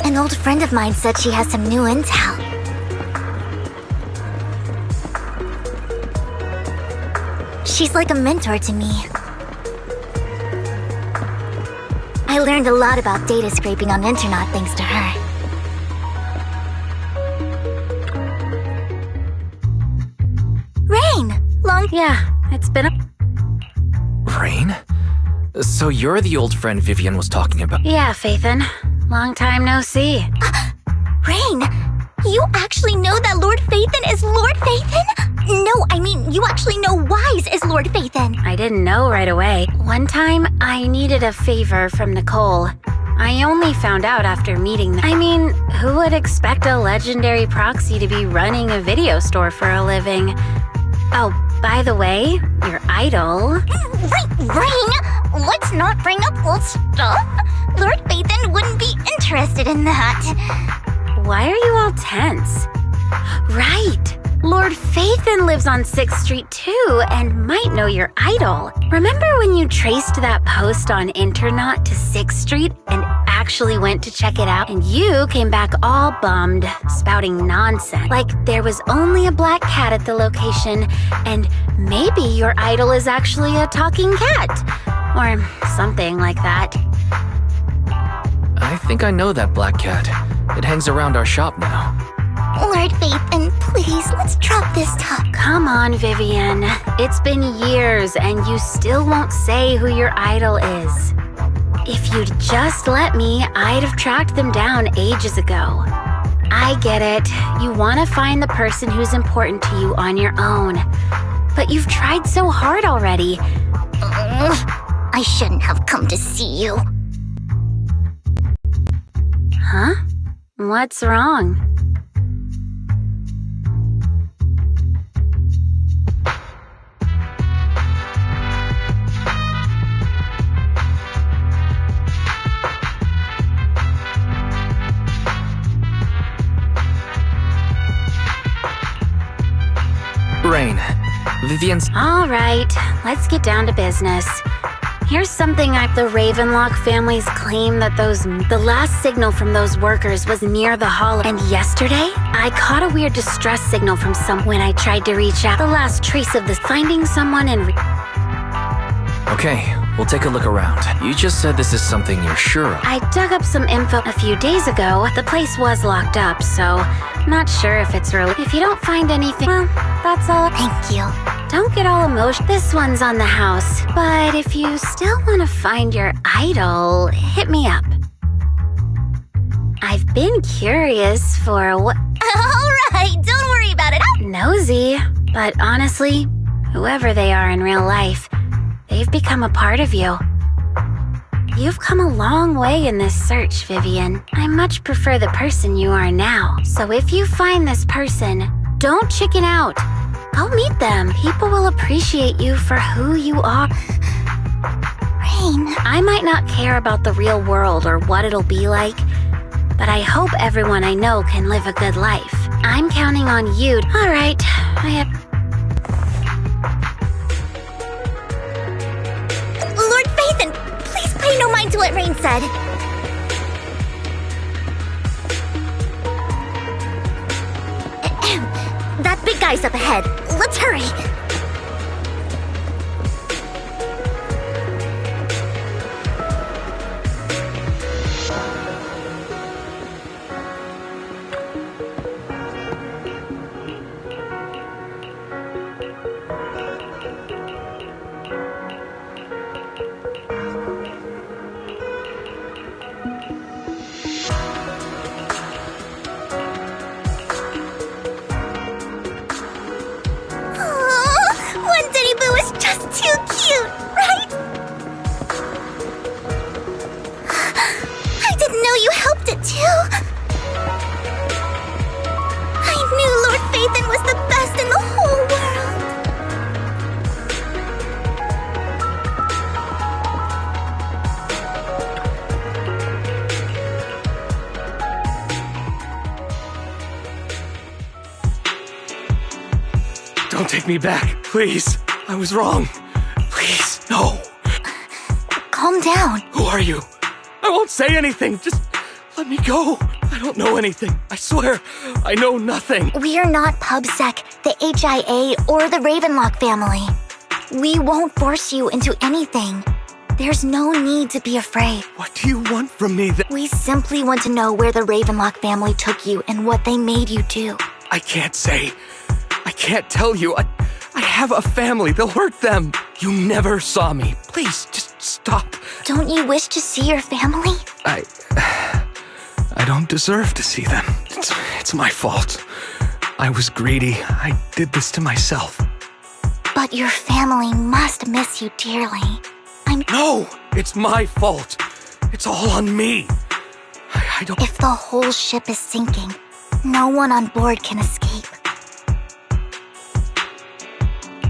An old friend of mine said she has some new intel. She's like a mentor to me. I learned a lot about data scraping on Internet thanks to her. Rain! Yeah, it's been a... Rain? So you're the old friend Vivian was talking about? Yeah, Phaethon. Long time no see. Rain! You actually know that Lord Phaethon is Lord Phaethon? No, I mean, you actually know Wise is Lord Phaethon. I didn't know right away. One time, I needed a favor from Nicole. I only found out after meeting them. I mean, who would expect a legendary proxy to be running a video store for a living? Oh, by the way, your idol... Rain! Let's not bring up old stuff. Lord Phaethon wouldn't be interested in that. Why are you all tense? Right! Lord Phaethon lives on 6th Street too, and might know your idol. Remember when you traced that post on Internet to 6th Street and actually went to check it out? And you came back all bummed, spouting nonsense. Like there was only a black cat at the location, and maybe your idol is actually a talking cat. Or something like that. I think I know that black cat. It hangs around our shop now. Lord Phaethon, please, let's drop this talk. Come on, Vivian. It's been years and you still won't say who your idol is. If you'd just let me, I'd have tracked them down ages ago. I get it. You want to find the person who's important to you on your own. But you've tried so hard already. I shouldn't have come to see you. Huh? What's wrong? Rain, Vivian's... All right, let's get down to business. Here's something the Ravenlock families claim that the last signal from those workers was near the hollow. And yesterday, I caught a weird distress signal from someone when I tried to reach out. The last trace of this, finding someone and... Okay, we'll take a look around. You just said this is something you're sure of. I dug up some info a few days ago. The place was locked up, so not sure if it's really... If you don't find anything, well, that's all. Thank you. Don't get all emotional. This one's on the house. But if you still want to find your idol, hit me up. I've been curious for what... Alright, don't worry about it. Nosy. But honestly, whoever they are in real life, they've become a part of you. You've come a long way in this search, Vivian. I much prefer the person you are now. So if you find this person, don't chicken out. Go meet them. People will appreciate you for who you are. Rain. I might not care about the real world or what it'll be like, but I hope everyone I know can live a good life. I'm counting on you. All right, Lord Phaethon, please pay no mind to what Rain said. supplies up ahead. Let's hurry. Don't take me back, please. I was wrong. Please, no. Calm down. Who are you? I won't say anything. Just let me go. I don't know anything. I swear, I know nothing. We're not PubSec, the HIA, or the Ravenlock family. We won't force you into anything. There's no need to be afraid. What do you want from me? We simply want to know where the Ravenlock family took you and what they made you do. I can't say. I can't tell you. I have a family. They'll hurt them. You never saw me. Please, just stop. Don't you wish to see your family? I don't deserve to see them. It's my fault. I was greedy. I did this to myself. But your family must miss you dearly. No! It's my fault. It's all on me. I don't... If the whole ship is sinking, no one on board can escape.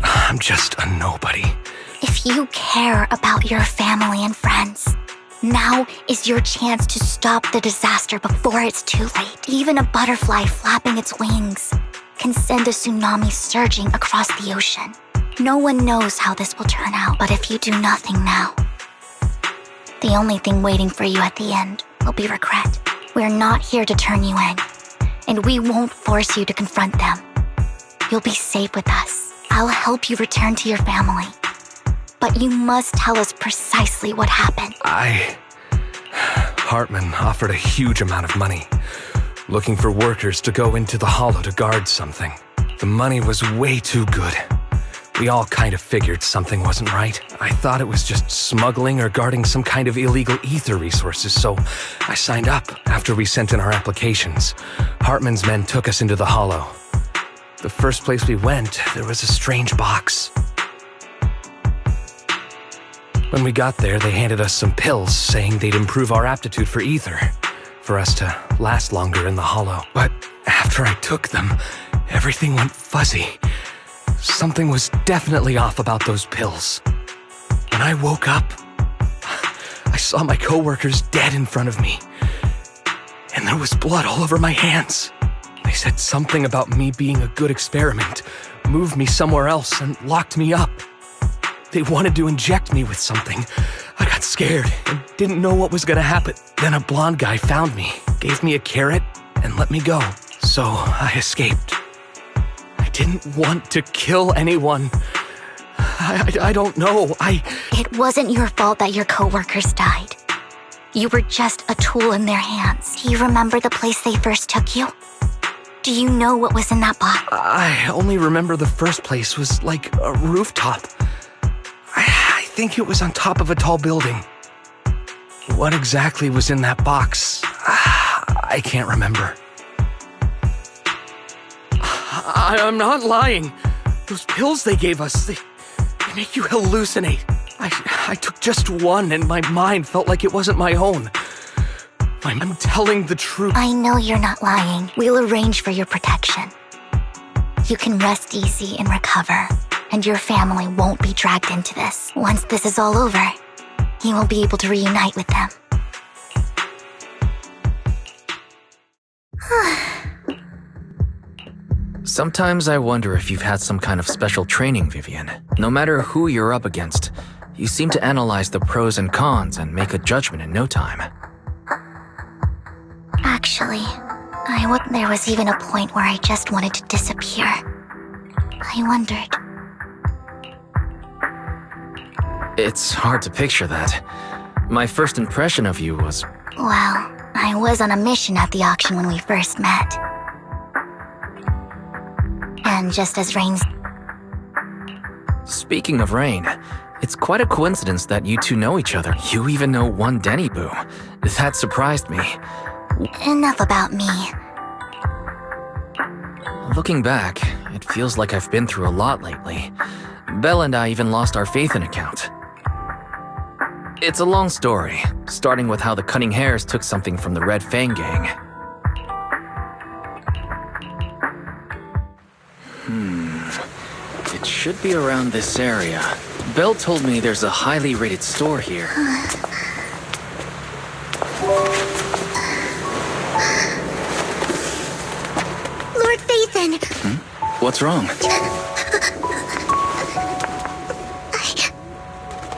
I'm just a nobody. If you care about your family and friends, now is your chance to stop the disaster before it's too late. Even a butterfly flapping its wings can send a tsunami surging across the ocean. No one knows how this will turn out, but if you do nothing now, the only thing waiting for you at the end will be regret. We're not here to turn you in, and we won't force you to confront them. You'll be safe with us. I'll help you return to your family. But you must tell us precisely what happened. Hartman offered a huge amount of money, looking for workers to go into the hollow to guard something. The money was way too good. We all kind of figured something wasn't right. I thought it was just smuggling or guarding some kind of illegal ether resources, so I signed up. After we sent in our applications, Hartman's men took us into the hollow. The first place we went, there was a strange box. When we got there, they handed us some pills, saying they'd improve our aptitude for ether, for us to last longer in the hollow. But after I took them, everything went fuzzy. Something was definitely off about those pills. When I woke up, I saw my coworkers dead in front of me, and there was blood all over my hands. They said something about me being a good experiment, moved me somewhere else, and locked me up. They wanted to inject me with something. I got scared and didn't know what was gonna happen. Then a blonde guy found me, gave me a carrot, and let me go. So I escaped. I didn't want to kill anyone. I don't know. It wasn't your fault that your coworkers died. You were just a tool in their hands. Do you remember the place they first took you? Do you know what was in that box? I only remember the first place was like a rooftop. I think it was on top of a tall building. What exactly was in that box? I can't remember. I'm not lying. Those pills they gave us, they make you hallucinate. I took just one and my mind felt like it wasn't my own. I'm telling the truth. I know you're not lying. We'll arrange for your protection. You can rest easy and recover, and your family won't be dragged into this. Once this is all over, you will be able to reunite with them. Sometimes I wonder if you've had some kind of special training, Vivian. No matter who you're up against, you seem to analyze the pros and cons and make a judgment in no time. Actually, there was even a point where I just wanted to disappear. I wondered. It's hard to picture that. My first impression of you was... Well, I was on a mission at the auction when we first met. And just as Rain's... Speaking of Rain, it's quite a coincidence that you two know each other. You even know one Denny Boo. That surprised me. Enough about me. Looking back, it feels like I've been through a lot lately. Belle and I even lost our faith in account. It's a long story, starting with how the Cunning Hares took something from the Red Fang gang. It should be around this area. Belle told me there's a highly rated store here. Lord Phaethon! What's wrong?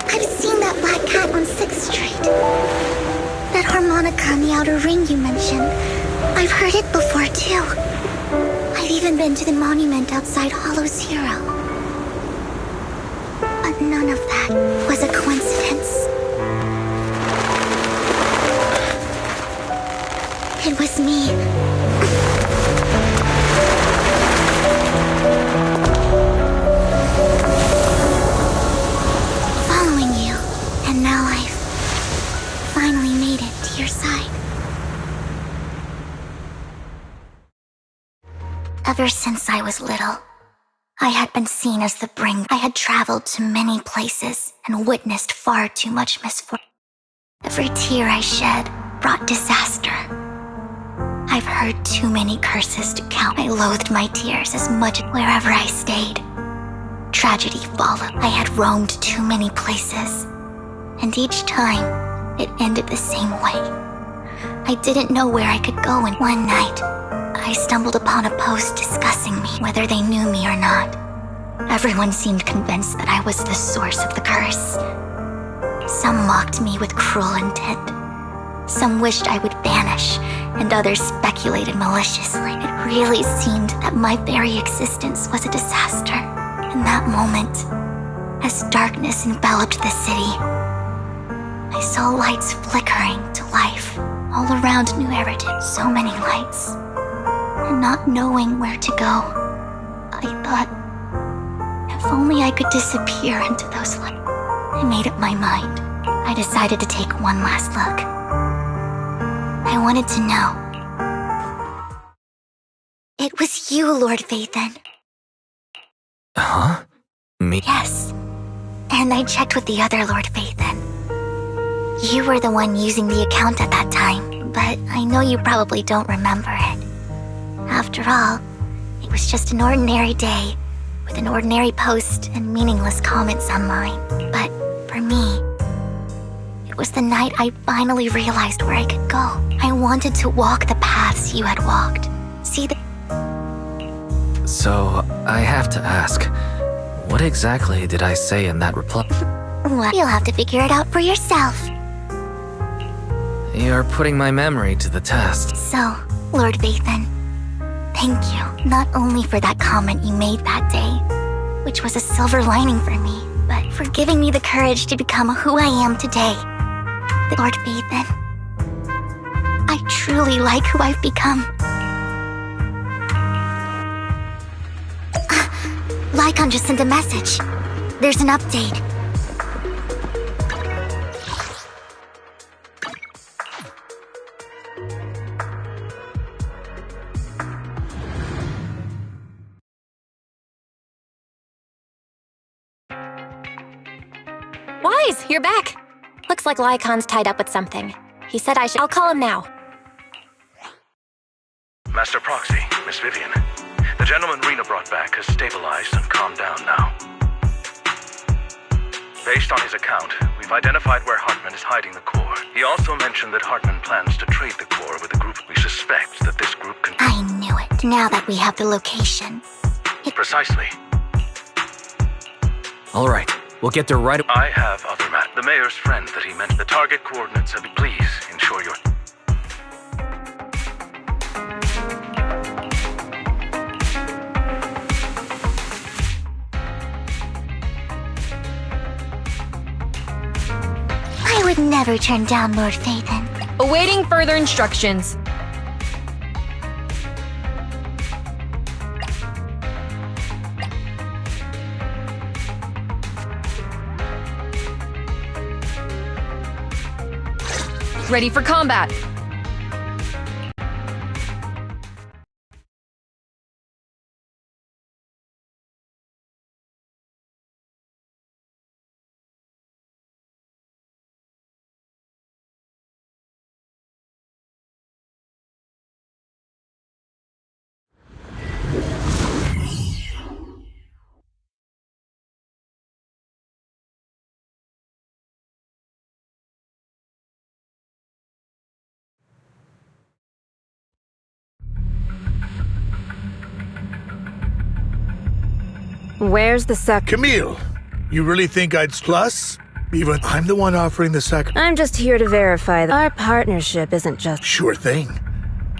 I've seen that black cat on 6th Street. That harmonica on the outer ring you mentioned. I've heard it before, too. I've even been to the monument outside Hollow Zero. But none of that was a coincidence. It was me. Following you, and now I've finally made it to your side. Ever since I was little, I had been seen as the bringer. I had traveled to many places and witnessed far too much misfortune. Every tear I shed brought disaster. I've heard too many curses to count. I loathed my tears as much wherever I stayed. Tragedy followed. I had roamed too many places, and each time, it ended the same way. I didn't know where I could go, and one night, I stumbled upon a post discussing me, whether they knew me or not. Everyone seemed convinced that I was the source of the curse. Some mocked me with cruel intent. Some wished I would vanish, and others speculated maliciously. It really seemed that my very existence was a disaster. In that moment, as darkness enveloped the city, I saw lights flickering to life all around New Eridan. So many lights. And not knowing where to go, I thought, if only I could disappear into those lights. I made up my mind. I decided to take one last look. I wanted to know. It was you, Lord Phaethon. Huh? Me? Yes. And I checked with the other Lord Phaethon. You were the one using the account at that time, but I know you probably don't remember it. After all, it was just an ordinary day, with an ordinary post and meaningless comments online. But for me, it was the night I finally realized where I could go. I wanted to walk the paths you had walked. See the... So, I have to ask, what exactly did I say in that reply? Well, you'll have to figure it out for yourself. You're putting my memory to the test. So, Lord Phaethon, thank you, not only for that comment you made that day, which was a silver lining for me, but for giving me the courage to become who I am today. Lord Phaethon, I truly like who I've become. Lycon just sent a message. There's an update. Wise, you're back. Looks like Lycon's tied up with something. He said I should... I'll call him now. Master Proxy, Miss Vivian. The gentleman Rena brought back has stabilized and calmed down now. Based on his account, we've identified where Hartman is hiding the core. He also mentioned that Hartman plans to trade the core with a group. We suspect that this group can... I knew it. Now that we have the location. Precisely. All right, we'll get there right... I have other the mayor's friend that he meant. The target coordinates have... Please, ensure your... would never turn down Lord Phaethon. Awaiting further instructions. Ready for combat. Where's the Camille, you really think I'd plus? Even I'm the one offering the sacrifice. I'm just here to verify that our partnership isn't just... Sure thing.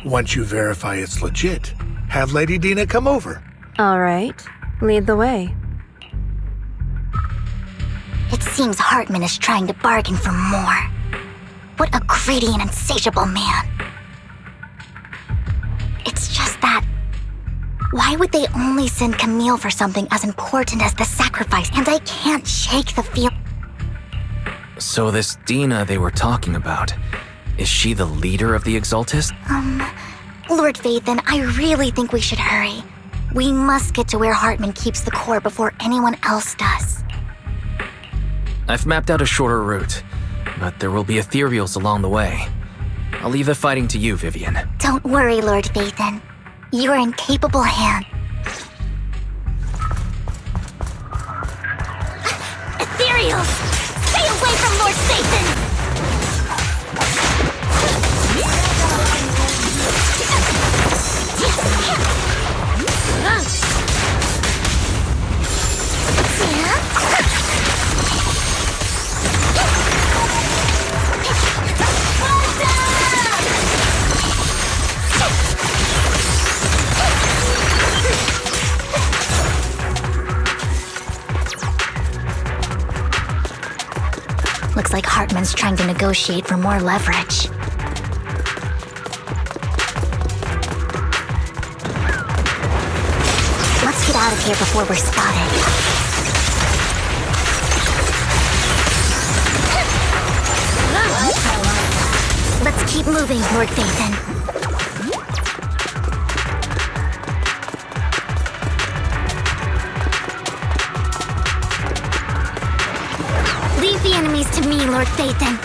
Once you verify it's legit, have Lady Dina come over. All right. Lead the way. It seems Hartman is trying to bargain for more. What a greedy and insatiable man. It's just that... Why would they only send Camille for something as important as the sacrifice? And I can't shake the feel... So this Dina they were talking about, is she the leader of the Exaltists? Lord Phaethon, I really think we should hurry. We must get to where Hartman keeps the core before anyone else does. I've mapped out a shorter route, but there will be ethereals along the way. I'll leave the fighting to you, Vivian. Don't worry, Lord Phaethon. You are in capable hands. Ethereals! Stay away from Lord Phaethon! Looks like Hartman's trying to negotiate for more leverage. Let's get out of here before we're spotted. Let's keep moving, Lord Phaethon. Leave the enemies to me, Lord Phaethon.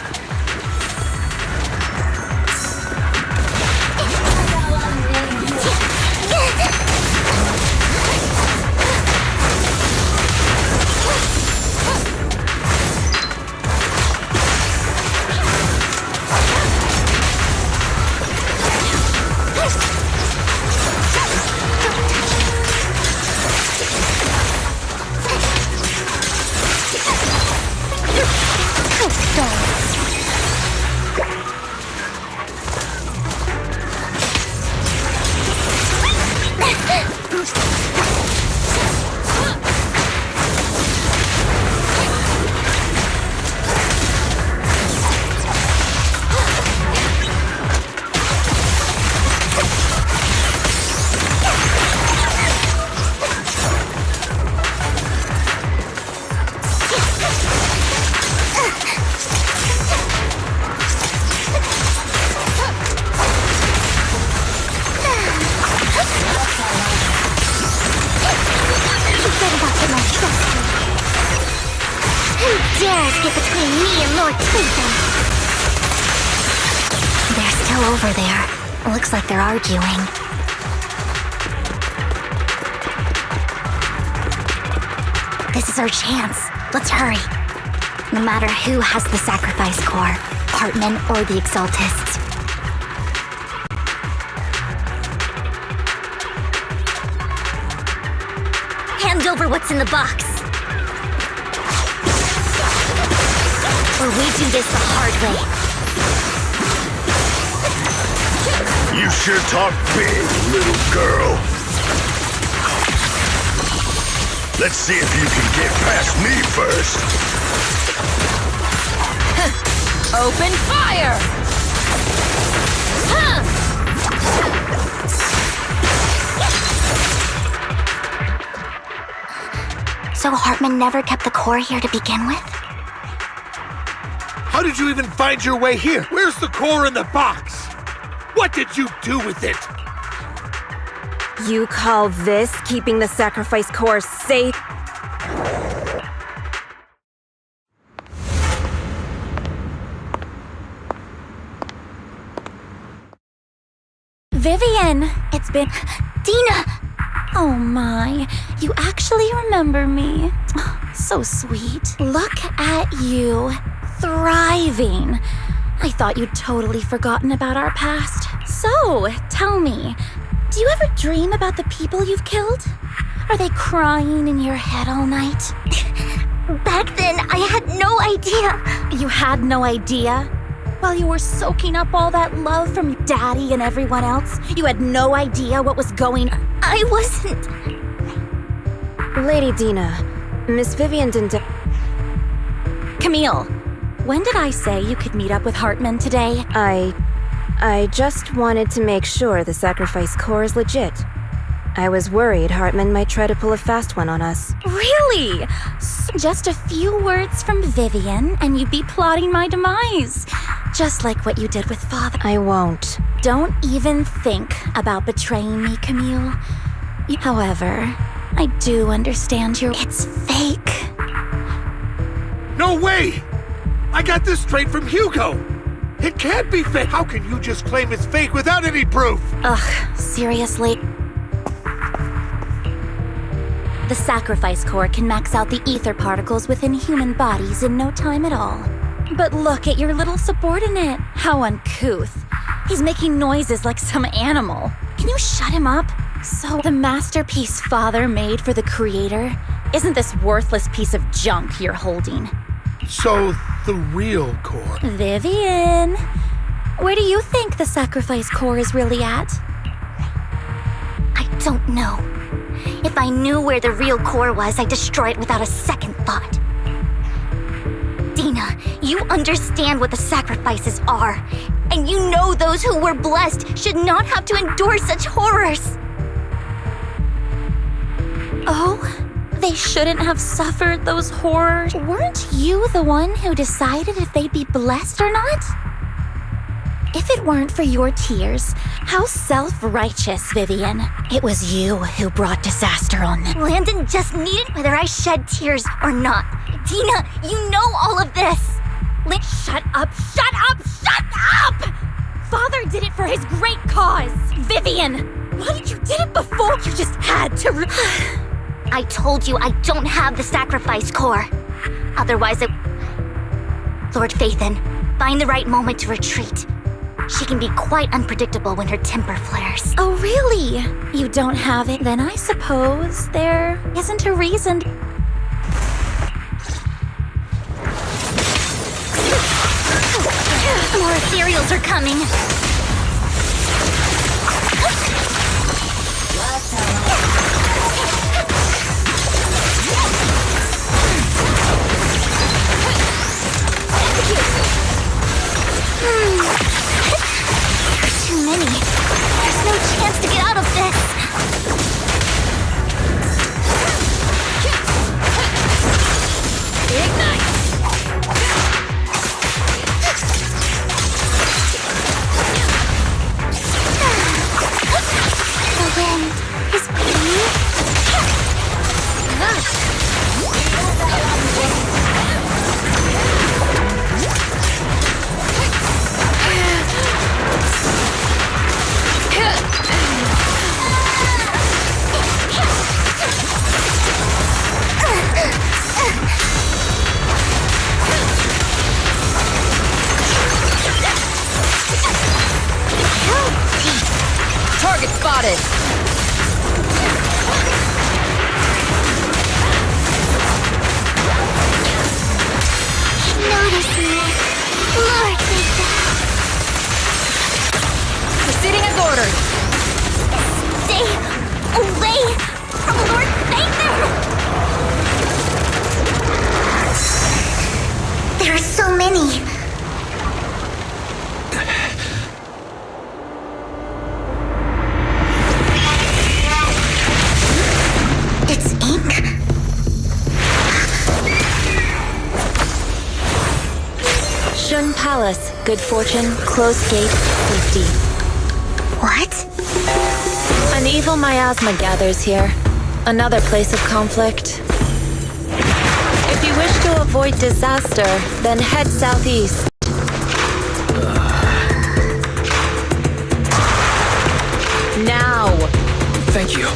Get between me and Lord Phaethon. They're still over there. Looks like they're arguing. This is our chance. Let's hurry. No matter who has the sacrifice core, Hartman or the Exaltists. Hand over what's in the box. Or we do this the hard way. You sure talk big, little girl. Let's see if you can get past me first. Open fire! So Hartman never kept the core here to begin with? How did you even find your way here? Where's the core in the box? What did you do with it? You call this keeping the sacrifice core safe? Vivian, it's been... Dina! Oh my, you actually remember me. So sweet. Look at you, thriving. I thought you'd totally forgotten about our past. So, tell me, do you ever dream about the people you've killed? Are they crying in your head all night? Back then, I had no idea. You had no idea? While you were soaking up all that love from Daddy and everyone else, you had no idea what was going on. I wasn't. Lady Dina, Miss Vivian didn't... Camille, when did I say you could meet up with Hartman today? I just wanted to make sure the sacrifice core is legit. I was worried Hartman might try to pull a fast one on us. Really? Just a few words from Vivian and you'd be plotting my demise. Just like what you did with Father. I won't. Don't even think about betraying me, Camille. However, I do understand it's fake. No way! I got this straight from Hugo! It can't be fake! How can you just claim it's fake without any proof? Ugh, seriously? The sacrifice core can max out the ether particles within human bodies in no time at all. But look at your little subordinate. How uncouth. He's making noises like some animal. Can you shut him up? So, the masterpiece Father made for the Creator isn't this worthless piece of junk you're holding. So, the real core... Vivian, where do you think the sacrifice core is really at? I don't know. If I knew where the real core was, I'd destroy it without a second thought. Dina, you understand what the sacrifices are, and you know those who were blessed should not have to endure such horrors. Oh, they shouldn't have suffered those horrors. Weren't you the one who decided if they'd be blessed or not? If it weren't for your tears, how self-righteous, Vivian. It was you who brought disaster on them. Landon just needed whether I shed tears or not. Dina, you know all of this. Shut up, shut up, shut up! Father did it for his great cause. Vivian, why did you did it before? You just had to... I told you I don't have the sacrifice core. Otherwise Lord Phaethon, find the right moment to retreat. She can be quite unpredictable when her temper flares. Oh, really? You don't have it? Then I suppose there isn't a reason. More ethereals are coming. Too many. There's no chance to get out of this. Ignite. The wind is blue. good fortune, closed gate, safety. What? An evil miasma gathers here. Another place of conflict. If you wish to avoid disaster, then head southeast. Now! Thank you.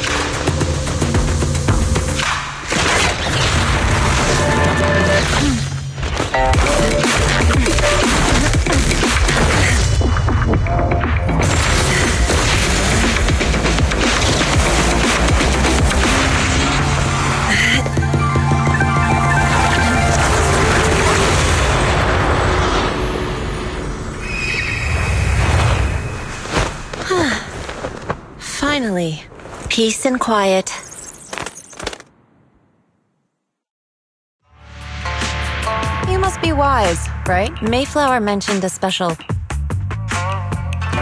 Finally, peace and quiet. You must be wise, right? Mayflower mentioned a special.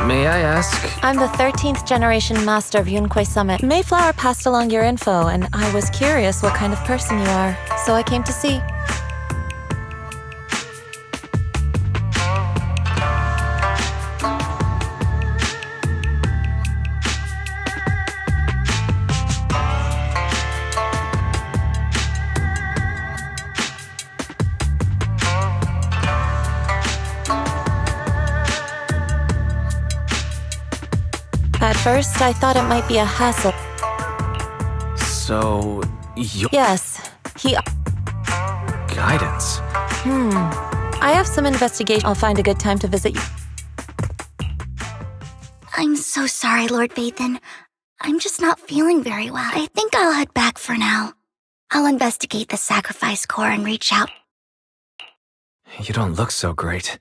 May I ask? I'm the 13th generation master of Yunque Summit. Mayflower passed along your info, and I was curious what kind of person you are, so I came to see. At first, I thought it might be a hassle. So, Yes, he... Guidance? I have some investigation. I'll find a good time to visit you. I'm so sorry, Lord Vathan. I'm just not feeling very well. I think I'll head back for now. I'll investigate the sacrifice core and reach out. You don't look so great.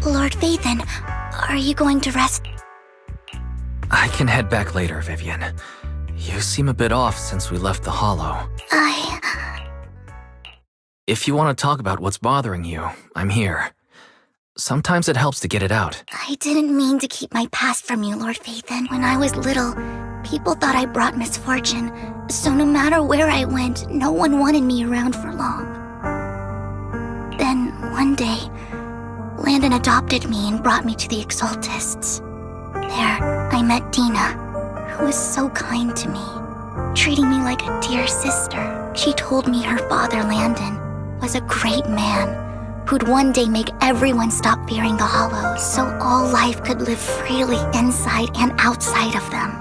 Lord Vathan, are you going to rest? I can head back later, Vivian. You seem a bit off since we left the Hollow. If you want to talk about what's bothering you, I'm here. Sometimes it helps to get it out. I didn't mean to keep my past from you, Lord Vathan. When I was little, people thought I brought misfortune, so no matter where I went, no one wanted me around for long. Then, one day, Landon adopted me and brought me to the Exaltists. There, I met Dina, who was so kind to me, treating me like a dear sister. She told me her father, Landon, was a great man who'd one day make everyone stop fearing the Hollows so all life could live freely inside and outside of them.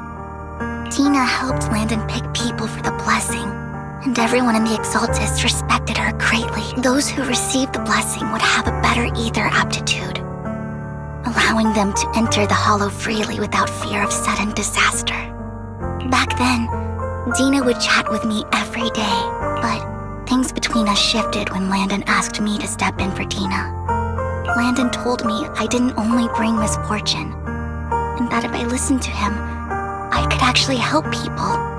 Dina helped Landon pick people for the blessing, and everyone in the Exaltists respected her greatly. Those who received the blessing would have a better ether aptitude, allowing them to enter the Hollow freely without fear of sudden disaster. Back then, Dina would chat with me every day, but things between us shifted when Landon asked me to step in for Dina. Landon told me I didn't only bring misfortune, and that if I listened to him, I could actually help people.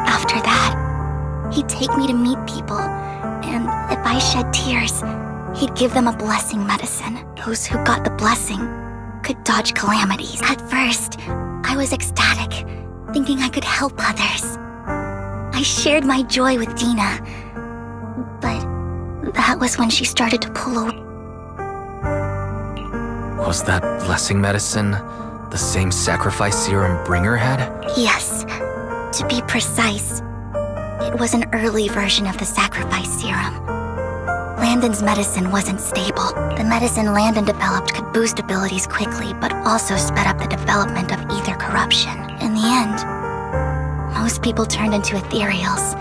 After that, he'd take me to meet people, and if I shed tears, he'd give them a blessing medicine. Those who got the blessing could dodge calamities. At first, I was ecstatic, thinking I could help others. I shared my joy with Dina, but that was when she started to pull away. Was that blessing medicine the same sacrifice serum Bringer had? Yes, to be precise, it was an early version of the sacrifice serum. Landon's medicine wasn't stable. The medicine Landon developed could boost abilities quickly, but also sped up the development of ether corruption. In the end, most people turned into ethereals,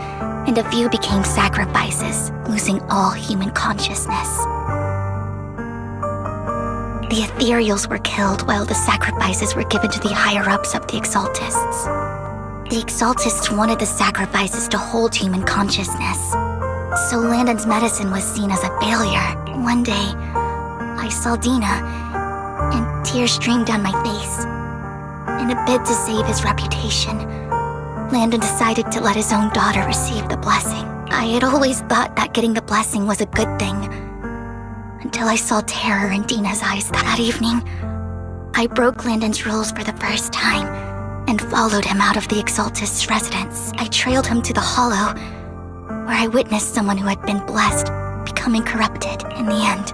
and a few became sacrifices, losing all human consciousness. The ethereals were killed while the sacrifices were given to the higher-ups of the Exaltists. The Exaltists wanted the sacrifices to hold human consciousness, so Landon's medicine was seen as a failure. One day, I saw Dina, and tears streamed down my face. In a bid to save his reputation, Landon decided to let his own daughter receive the blessing. I had always thought that getting the blessing was a good thing, until I saw terror in Dina's eyes that evening. I broke Landon's rules for the first time and followed him out of the Exaltist's residence. I trailed him to the Hollow, where I witnessed someone who had been blessed becoming corrupted. In the end,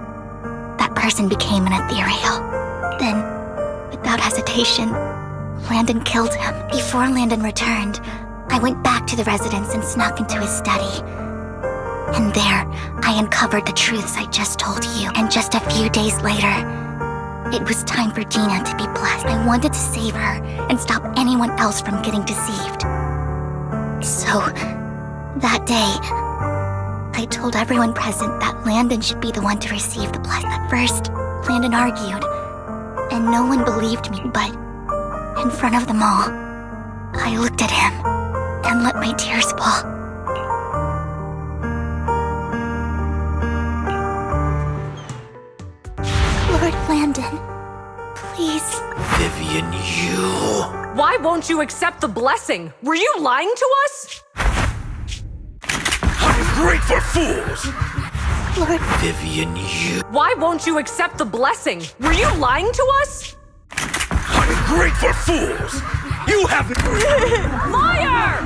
that person became an ethereal. Then, without hesitation, Landon killed him. Before Landon returned, I went back to the residence and snuck into his study. And there, I uncovered the truths I just told you. And just a few days later, it was time for Dina to be blessed. I wanted to save her and stop anyone else from getting deceived. So, that day, I told everyone present that Landon should be the one to receive the blessing. At first, Landon argued, and no one believed me, but in front of them all, I looked at him and let my tears fall. Lord Landon, please. Vivian, you... Why won't you accept the blessing? Were you lying to us? Ungrateful fools! Lord... Vivian, you... Why won't you accept the blessing? Were you lying to us? Ungrateful fools! You haven't... Liar!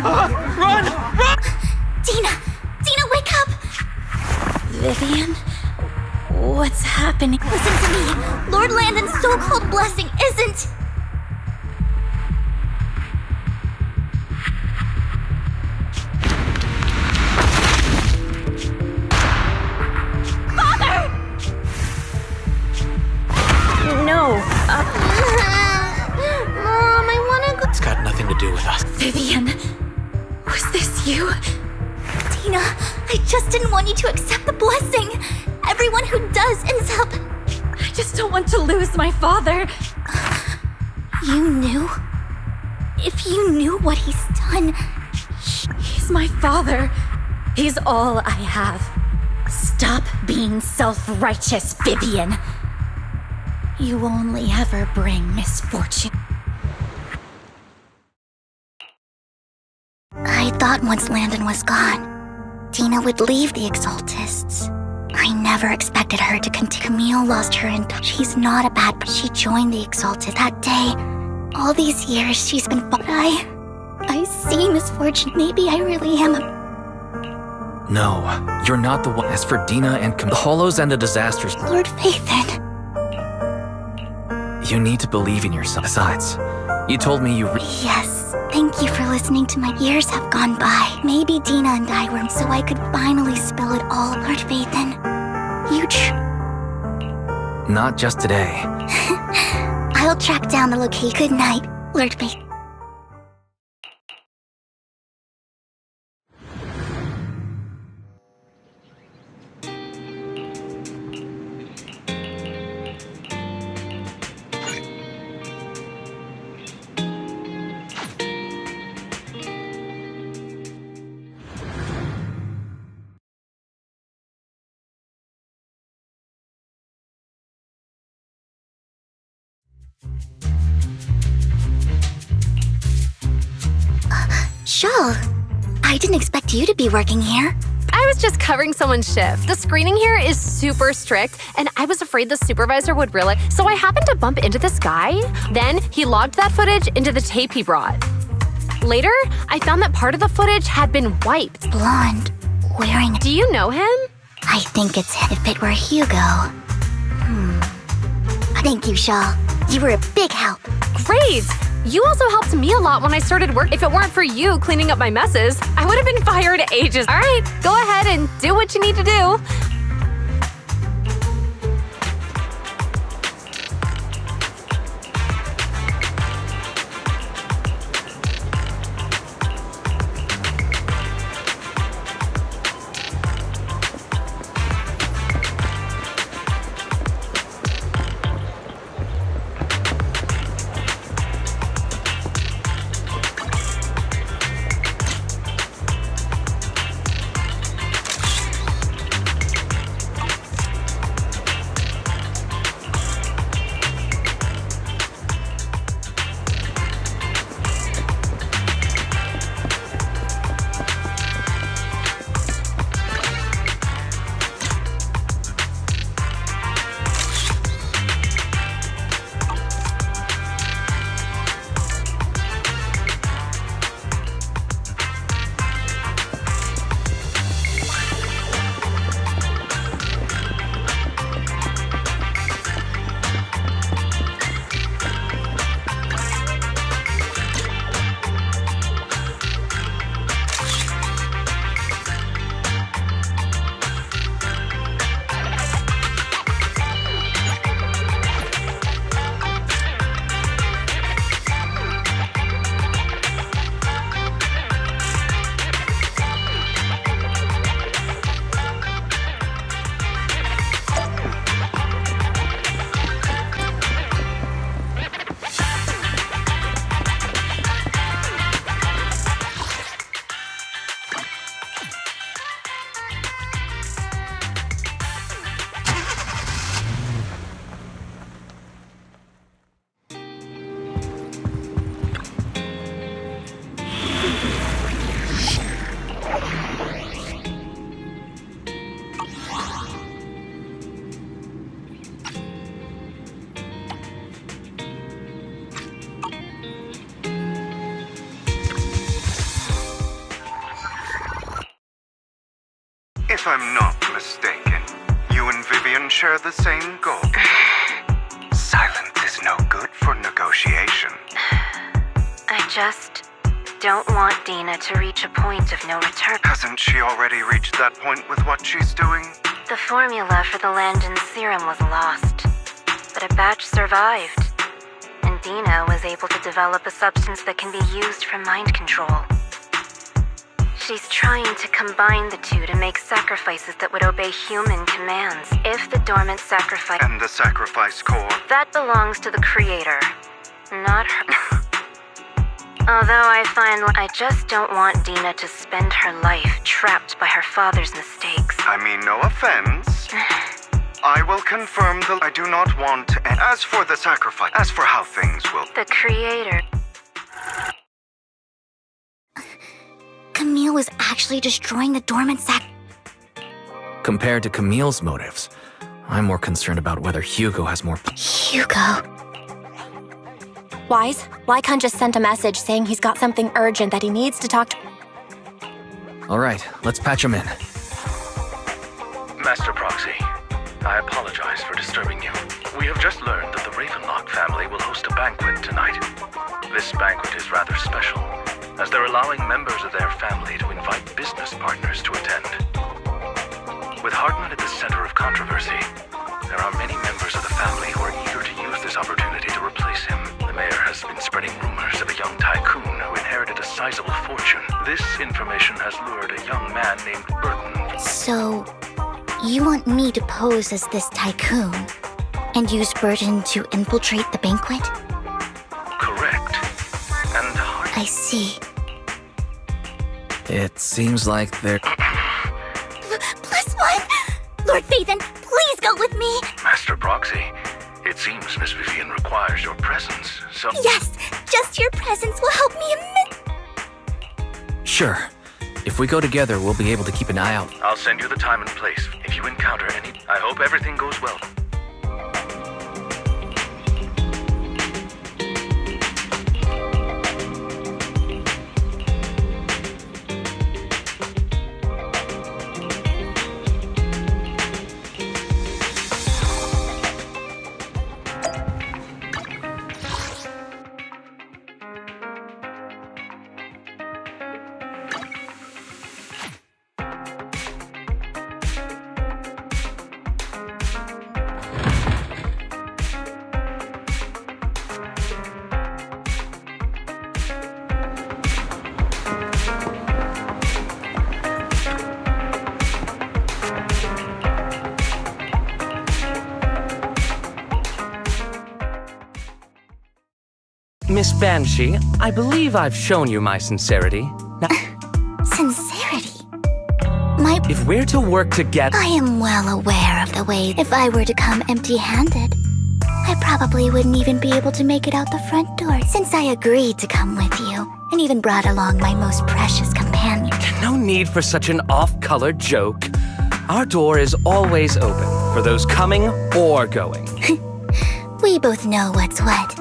Run! Run! Dina! Dina, wake up! Vivian? What's happening? Listen to me! Lord Landon's so-called blessing isn't... Father! No, Mom, I wanna go... It's got nothing to do with us. Vivian, was this you? Dina, I just didn't want you to accept the blessing. Everyone who does ends up... I just don't want to lose my father. You knew? If you knew what he's done... He's my father. He's all I have. Stop being self-righteous, Vivian. You only ever bring misfortune. I thought once Landon was gone, Dina would leave the Exaltists. I never expected her to continue. Camille lost her in touch. She's not a bad person. She joined the Exalted that day. All these years, she's been... But I see misfortune. Maybe I really am a... No, you're not the one. As for Dina and the Hollows and the disasters... Lord Phaethon. You need to believe in yourself. Besides, you told me you... Yes, thank you for listening to my... Years have gone by. Maybe Dina and I were... So I could finally spill it all. Lord Phaethon, you Not just today. I'll track down the location. Good night, Lord Phaethon. Shaw, I didn't expect you to be working here. I was just covering someone's shift. The screening here is super strict, and I was afraid the supervisor would realize, so I happened to bump into this guy. Then he logged that footage into the tape he brought. Later, I found that part of the footage had been wiped. Blonde, wearing... Do you know him? I think it's him. If it were Hugo... Thank you, Shaw. You were a big help. Great! You also helped me a lot when I started work. If it weren't for you cleaning up my messes, I would have been fired ages. All right, go ahead and do what you need to do. If I'm not mistaken, you and Vivian share the same goal. Silence is no good for negotiation. I just don't want Dina to reach a point of no return. Hasn't she already reached that point with what she's doing? The formula for the Landon serum was lost, but a batch survived, and Dina was able to develop a substance that can be used for mind control. She's trying to combine the two to make sacrifices that would obey human commands. If the dormant sacrifice... And the sacrifice core? That belongs to the creator, not her. Although I find I just don't want Dina to spend her life trapped by her father's mistakes. I mean, no offense. I will confirm that I do not want to... As for the sacrifice, as for how things will... The creator... Camille was actually destroying the dormant Compared to Camille's motives, I'm more concerned about whether Hugo has more... Hugo? Wise, Lycon just sent a message saying he's got something urgent that he needs to talk to... All right, let's patch him in. Master Proxy, I apologize for disturbing you. We have just learned that the Ravenlock family will host a banquet tonight. This banquet is rather special, as they're allowing members of their family to invite business partners to attend. With Hartman at the center of controversy, there are many members of the family who are eager to use this opportunity to replace him. The mayor has been spreading rumors of a young tycoon who inherited a sizable fortune. This information has lured a young man named Burton. So, you want me to pose as this tycoon and use Burton to infiltrate the banquet? Correct. And I see. It seems like they're... +1! Lord Phaethon, please go with me! Master Proxy, it seems Miss Vivian requires your presence, so... Yes! Just your presence will help me Sure. If we go together, we'll be able to keep an eye out. I'll send you the time and place. If you encounter any... I hope everything goes well. Miss Banshee, I believe I've shown you my sincerity. Now, Sincerity? if we're to work together... I am well aware of the way if I were to come empty-handed, I probably wouldn't even be able to make it out the front door since I agreed to come with you and even brought along my most precious companion. No need for such an off-color joke. Our door is always open for those coming or going. We both know what's what.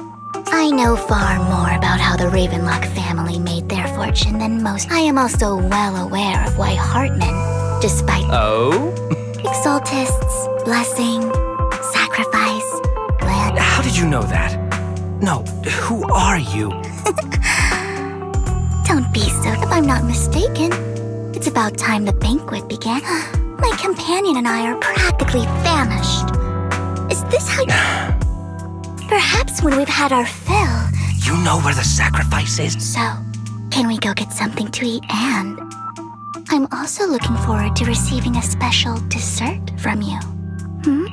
I know far more about how the Ravenlock family made their fortune than most. I am also well aware of why Hartman, despite... Oh? Exaltists, blessing, sacrifice, blood... How did you know that? No, who are you? Don't be so. If I'm not mistaken, it's about time the banquet began. My companion and I are practically famished. Is this how... Perhaps when we've had our fill... You know where the sacrifice is? So, can we go get something to eat? And I'm also looking forward to receiving a special dessert from you.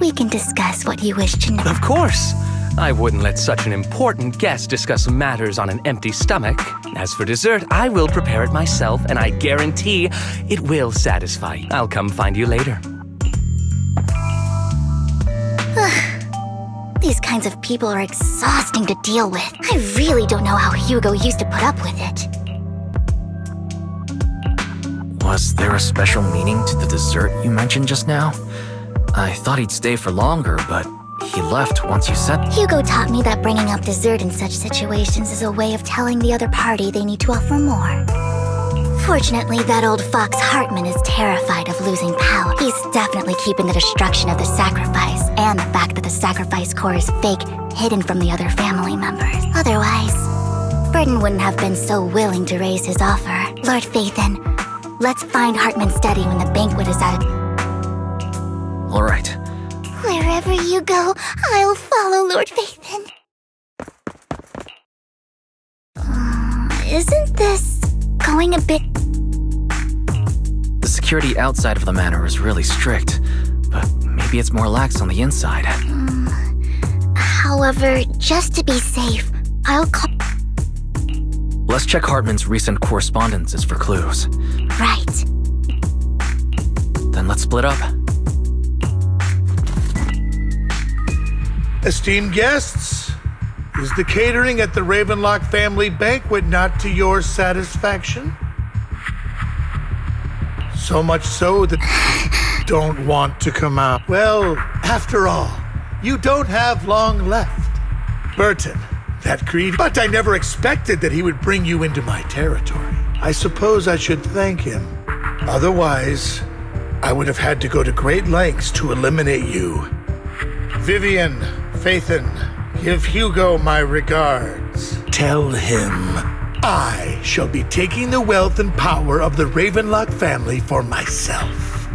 We can discuss what you wish to know. Of course. I wouldn't let such an important guest discuss matters on an empty stomach. As for dessert, I will prepare it myself, and I guarantee it will satisfy you. I'll come find you later. These kinds of people are exhausting to deal with. I really don't know how Hugo used to put up with it. Was there a special meaning to the dessert you mentioned just now? I thought he'd stay for longer, but he left once you said... Hugo taught me that bringing up dessert in such situations is a way of telling the other party they need to offer more. Fortunately, that old fox Hartman is terrified of losing power. He's definitely keeping the destruction of the sacrifice and the fact that the sacrifice core is fake hidden from the other family members. Otherwise, Burden wouldn't have been so willing to raise his offer. Lord Phaethon, let's find Hartman's study when the banquet is at. All right. Wherever you go, I'll follow, Lord Phaethon. Isn't this going a bit... The security outside of the manor is really strict, but maybe it's more lax on the inside. However, just to be safe, I'll call... Let's check Hartman's recent correspondences for clues. Right. Then let's split up. Esteemed guests, is the catering at the Ravenlock family banquet not to your satisfaction? So much so that don't want to come out. Well, after all, you don't have long left. Burton, that greedy, but I never expected that he would bring you into my territory. I suppose I should thank him. Otherwise, I would have had to go to great lengths to eliminate you. Vivian, Phaethon, give Hugo my regards. Tell him I shall be taking the wealth and power of the Ravenlock family for myself.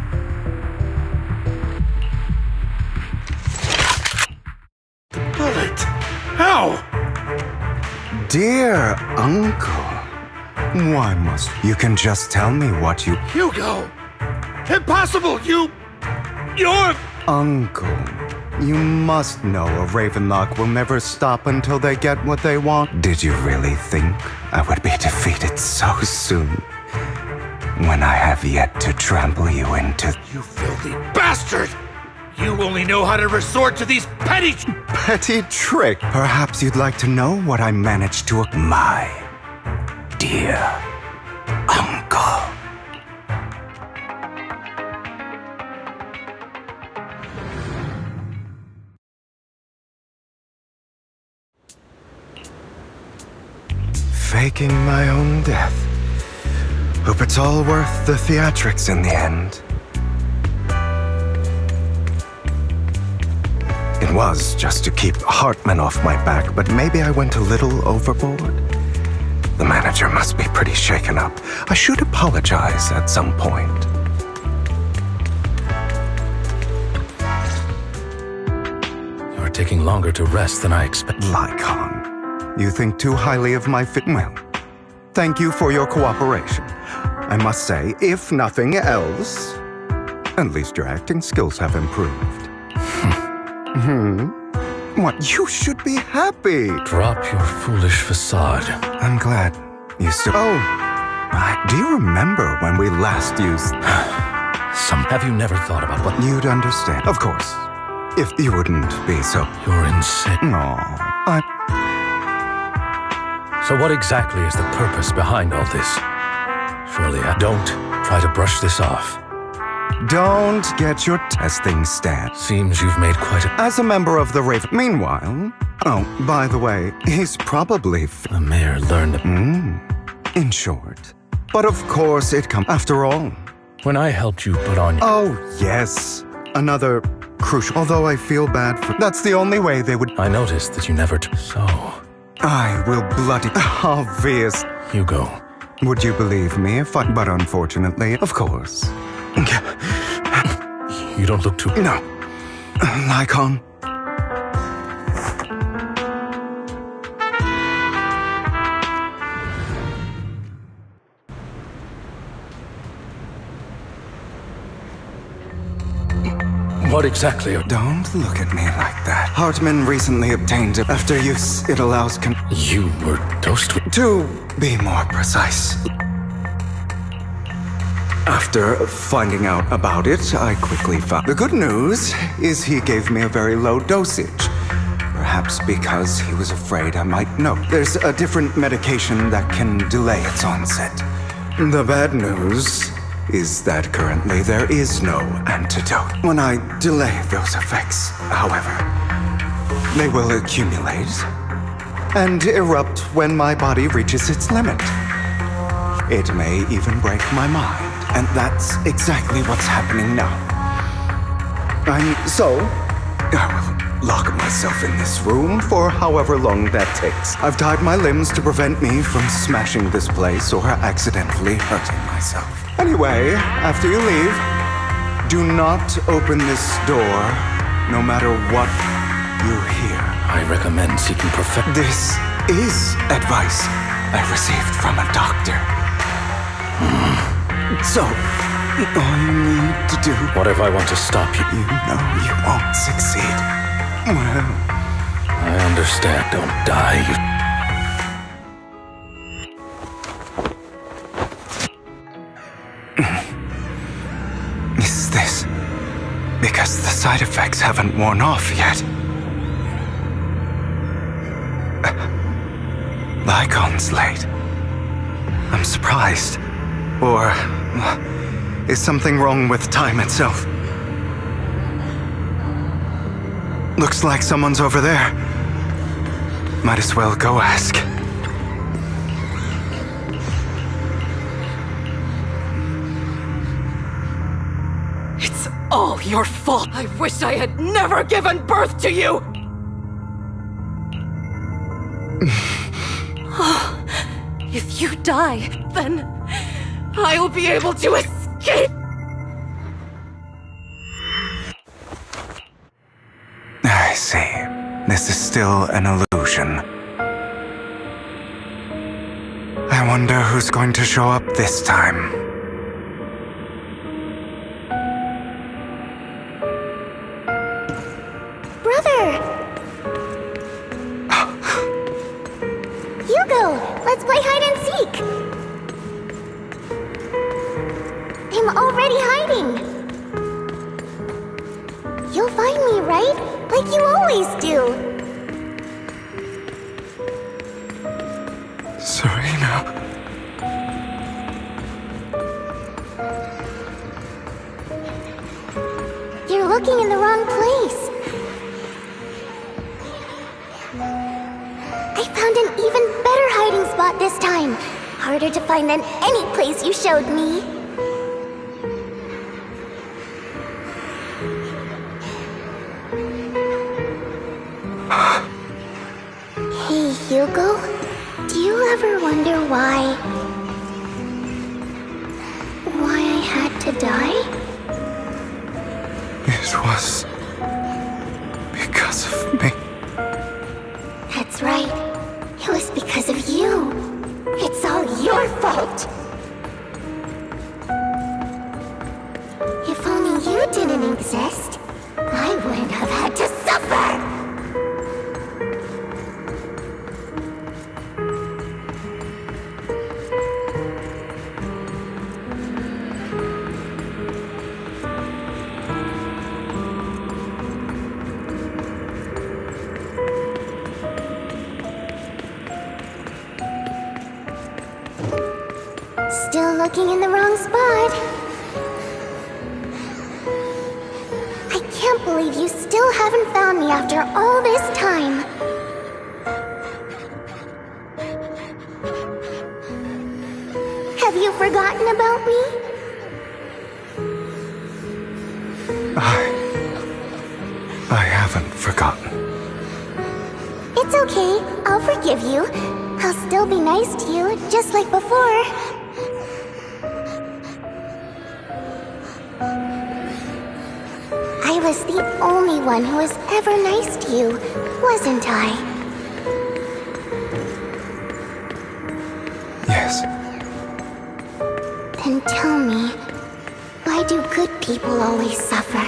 The bullet. How? Dear Uncle, why must you can just tell me what you... Hugo! Impossible! You're... Uncle, you must know a Ravenlock will never stop until they get what they want. Did you really think I would be defeated so soon? When I have yet to trample you into... You filthy bastard! You only know how to resort to these petty... Petty trick? Perhaps you'd like to know what I managed to... My dear Uncle. Faking my own death. Hope it's all worth the theatrics in the end. It was just to keep Hartman off my back, but maybe I went a little overboard. The manager must be pretty shaken up. I should apologize at some point. You're taking longer to rest than I expected. Lycon. You think too highly of my fit. Well, thank you for your cooperation. I must say, if nothing else, at least your acting skills have improved. What? You should be happy. Drop your foolish facade. I'm glad you still... Oh, do you remember when we last used... Have you never thought about what... You'd understand. Of course. If you wouldn't be so... You're insane. No, So what exactly is the purpose behind all this? Surely I don't try to brush this off. Don't get your testing stat. Seems you've made quite a... As a member of the Raven... Meanwhile... Oh, by the way, he's probably... The mayor learned... In short. But of course it comes... After all... When I helped you put on... Oh, yes. Another crucial... Although I feel bad for... That's the only way they would... I noticed that you never... So... I will bloody... Obvious... Hugo. Would you believe me if I... But unfortunately, of course... You don't look too... No. Lycon. What exactly? Don't look at me like that. Hartman recently obtained it. After use, it allows You were dosed with... To be more precise. After finding out about it, I quickly found... The good news is he gave me a very low dosage. Perhaps because he was afraid I might know. There's a different medication that can delay its onset. The bad news is that currently there is no antidote. When I delay those effects, however, they will accumulate and erupt when my body reaches its limit. It may even break my mind, and that's exactly what's happening now. I will lock myself in this room for however long that takes. I've tied my limbs to prevent me from smashing this place or accidentally hurting myself. Anyway, after you leave, do not open this door, no matter what you hear. I recommend seeking perfection. This is advice I received from a doctor. So, all you need to do... What if I want to stop you? You know you won't succeed. Well... I understand. Don't die, Is this... because the side effects haven't worn off yet? Lycon's late. I'm surprised. Or... is something wrong with time itself? Looks like someone's over there. Might as well go ask. It's all your fault. I wish I had never given birth to you! If you die, then I will be able to escape! I see. This is still an illusion. I wonder who's going to show up this time. Brother! Hugo, let's play hide and seek! I'm already hiding! You'll find me, right? Like you always do! Serena... You're looking in the wrong place! I found an even better hiding spot this time! Harder to find than any place you showed me! Hey, Hugo? Do you ever wonder why I had to die? It was... because of me. That's right. It was because of you. It's all your fault. If only you didn't exist, I wouldn't have had to suffer. Still looking in the wrong spot. I can't believe you still haven't found me after all this time. Have you forgotten about me? I haven't forgotten. It's okay. I'll forgive you. I'll still be nice to you, just like before. I was the only one who was ever nice to you, wasn't I? Yes. Then tell me, why do good people always suffer?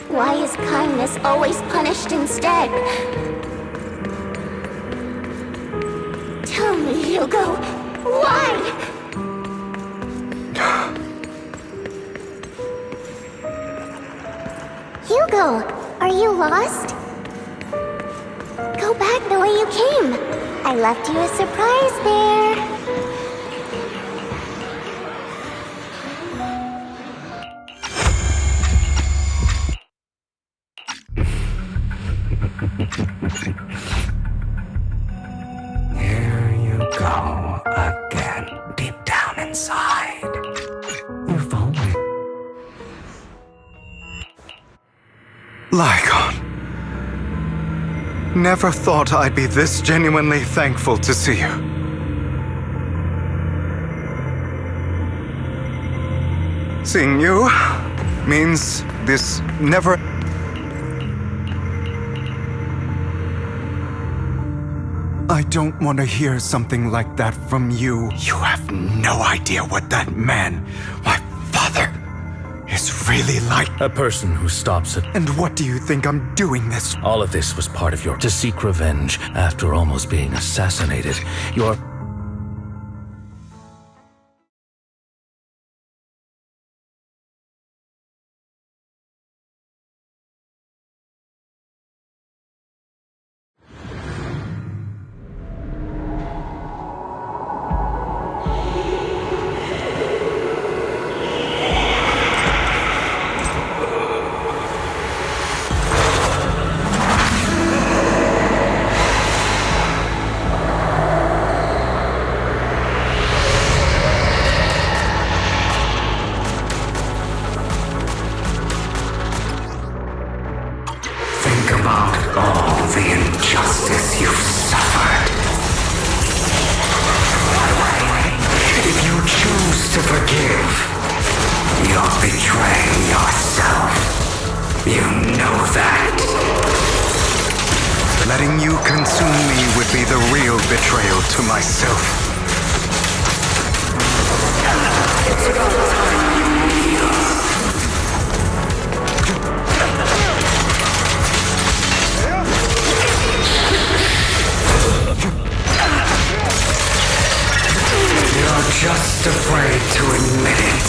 Why is kindness always punished instead? Tell me, Hugo, why? Hugo, are you lost? Go back the way you came. I left you a surprise there. Here Never thought I'd be this genuinely thankful to see you. Seeing you means this never... I don't want to hear something like that from you. You have no idea what that man, my father, is really like. A person who stops it. And what do you think I'm doing this? All of this was part of to seek revenge after almost being assassinated. Your... Letting you consume me would be the real betrayal to myself. You're just afraid to admit it.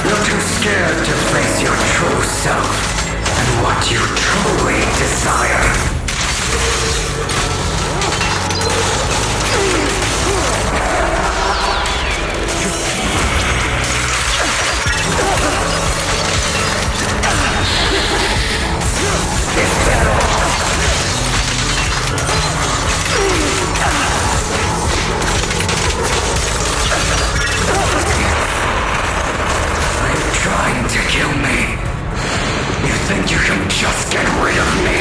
You're too scared to face your true self and what you truly desire. Trying to kill me. You think you can just get rid of me?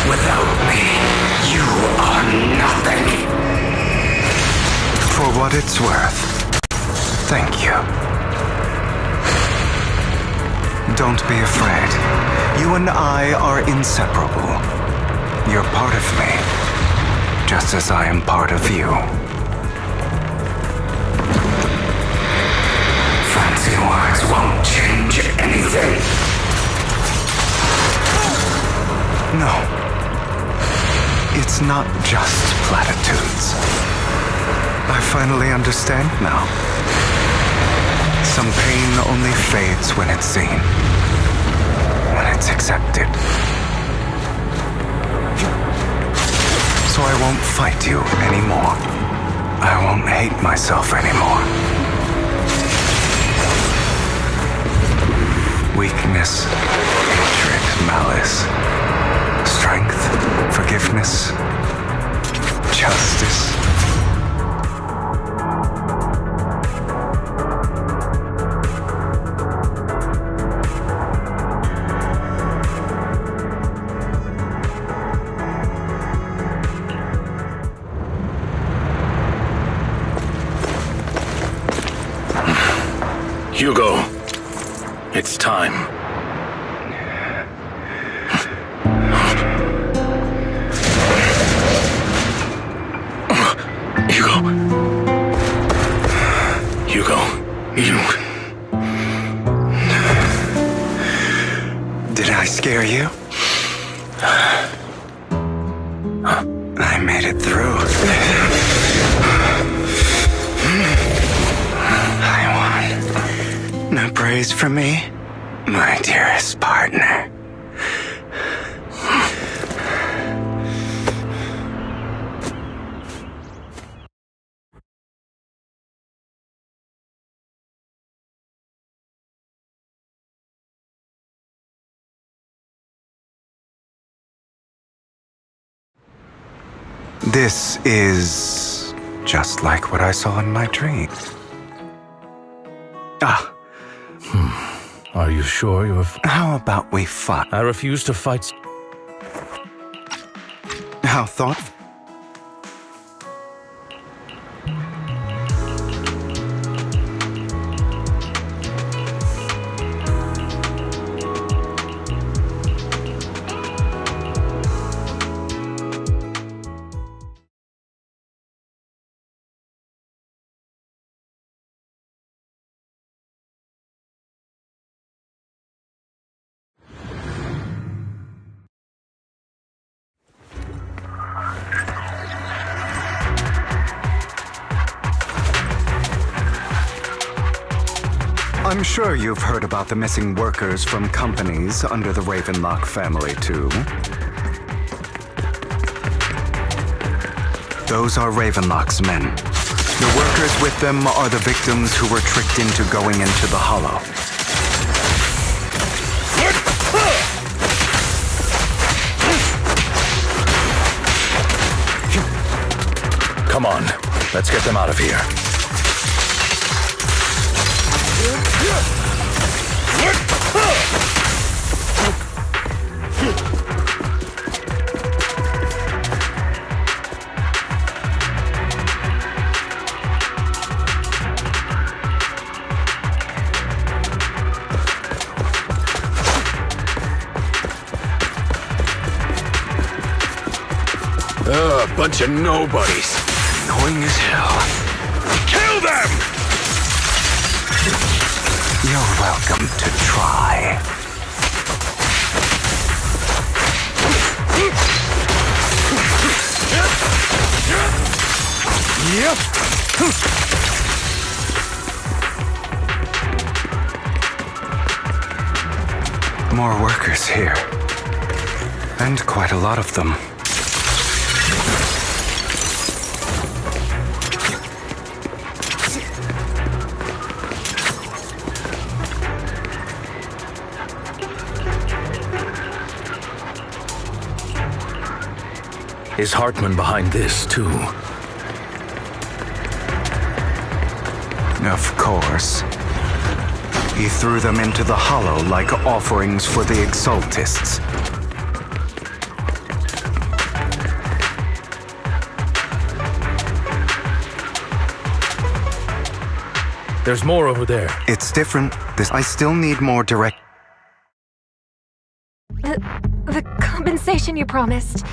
Without me, you are nothing. For what it's worth, thank you. Don't be afraid. You and I are inseparable. You're part of me, just as I am part of you. Fancy words won't change anything. No. It's not just platitudes. I finally understand now. Some pain only fades when it's seen, when it's accepted. So I won't fight you anymore. I won't hate myself anymore. Weakness, hatred, malice, strength, forgiveness, justice. Hugo, it's time. Hugo, you... Did I scare you? I made it through. No praise for me, my dearest partner. This is just like what I saw in my dream. Are you sure you're... How about we fight? I refuse to fight... How thoughtful. I'm sure you've heard about the missing workers from companies under the Ravenlock family, too. Those are Ravenlock's men. The workers with them are the victims who were tricked into going into the Hollow. Come on, let's get them out of here. Bunch of nobodies. Annoying as hell. Kill them! You're welcome to try. More workers here. And quite a lot of them. Is Hartman behind this, too? Of course. He threw them into the Hollow like offerings for the Exaltists. There's more over there. It's different. I still need more direct... The compensation you promised.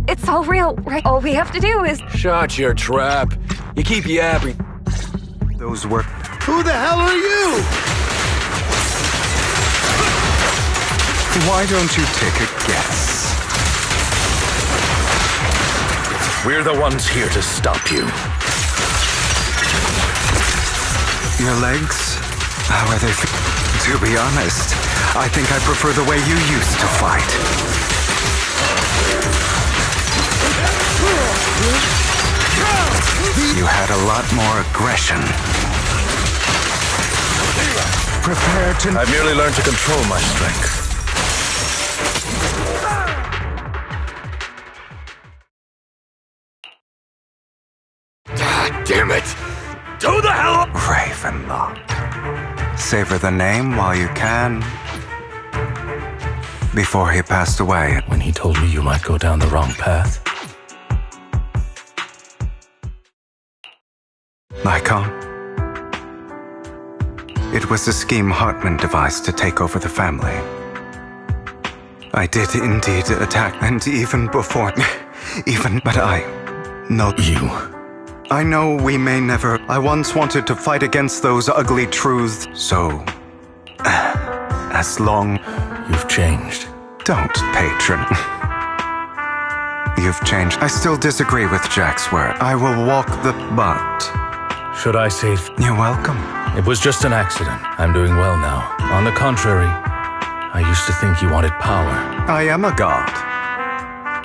It's all real, right? All we have to do is... Shut your trap. You keep yapping. Those were... Who the hell are you? Why don't you take a guess? We're the ones here to stop you. Your legs? How are they? To be honest, I think I prefer the way you used to fight. You had a lot more aggression. Prepare to... I've merely learned to control my strength. Damn it! To the hell up! Ravenlock. Savor the name while you can. Before he passed away. When he told me you might go down the wrong path. Icon. It was a scheme Hartman devised to take over the family. I did indeed attack, and even before... but I... know... You... I know we may never... I once wanted to fight against those ugly truths, so... as long... You've changed. Don't, patron. You've changed. I still disagree with Jack's word. I will walk the butt. Should I say... You're welcome. It was just an accident. I'm doing well now. On the contrary, I used to think you wanted power. I am a god.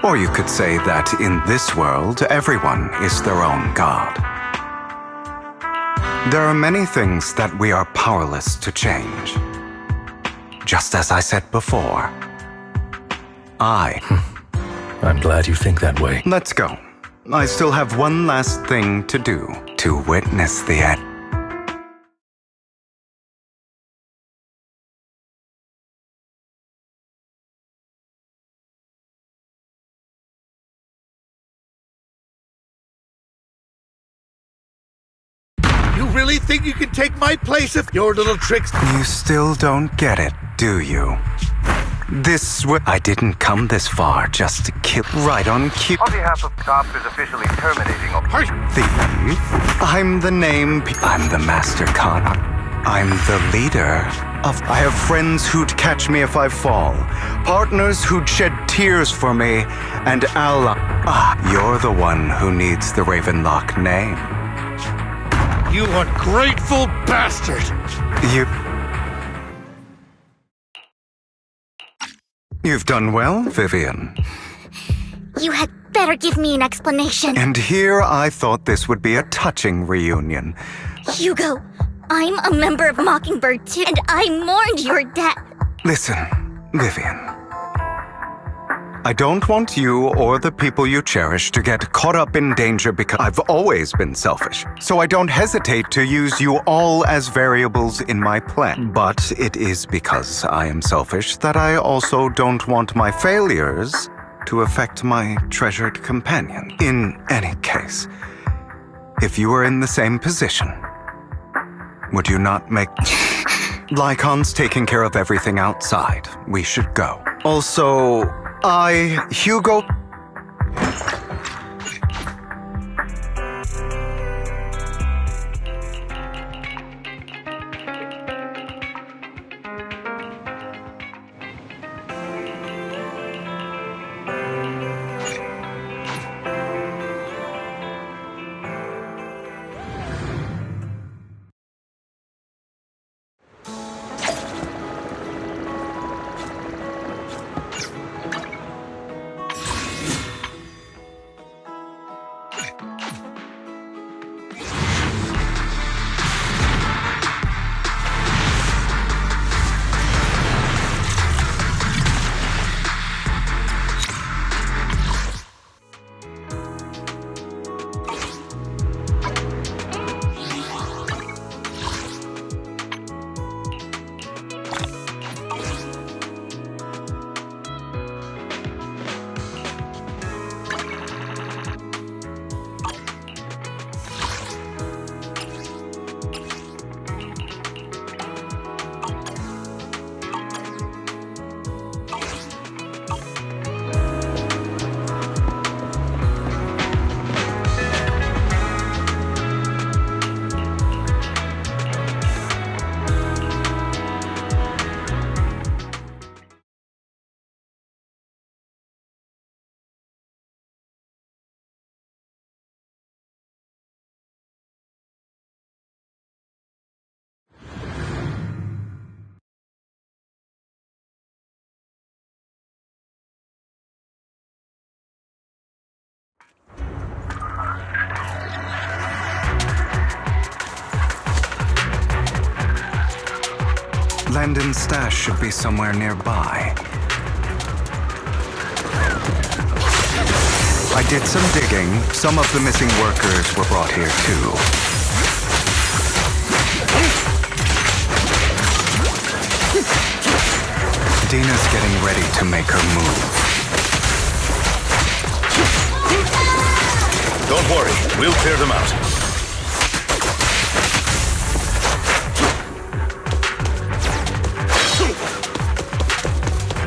Or you could say that in this world, everyone is their own god. There are many things that we are powerless to change. Just as I said before, I'm glad you think that way. Let's go. I still have one last thing to do to witness the end. You really think you can take my place if your little tricks... You still don't get it, do you? I didn't come this far just to kill right on cue. On behalf of TOPS is officially terminating... Thief? I'm the name... I'm the Master Khan. I'm the leader of... I have friends who'd catch me if I fall. Partners who'd shed tears for me. And you're the one who needs the Ravenlock name. You ungrateful bastard! You've done well, Vivian. You had better give me an explanation. And here I thought this would be a touching reunion. Hugo, I'm a member of Mockingbird too, and I mourned your death. Listen, Vivian. I don't want you or the people you cherish to get caught up in danger because I've always been selfish. So I don't hesitate to use you all as variables in my plan. But it is because I am selfish that I also don't want my failures to affect my treasured companion. In any case, if you were in the same position, would you not make... Lycon's taking care of everything outside. We should go. Also... Hugo... Landon's stash should be somewhere nearby. I did some digging. Some of the missing workers were brought here too. Dina's getting ready to make her move. Don't worry, we'll clear them out.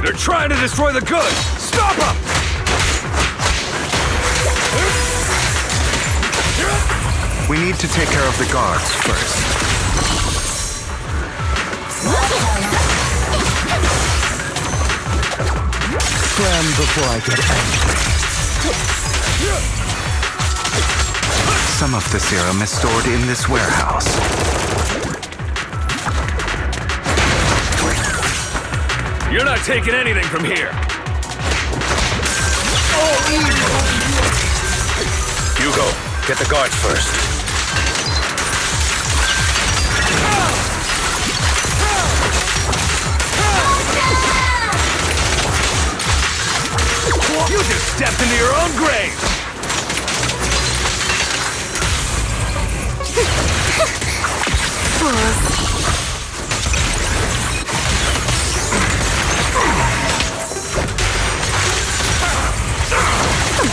They're trying to destroy the goods! Stop them! We need to take care of the guards first. Scram before I get angry. Some of the serum is stored in this warehouse. You're not taking anything from here! Hugo, get the guards first. You just stepped into your own grave!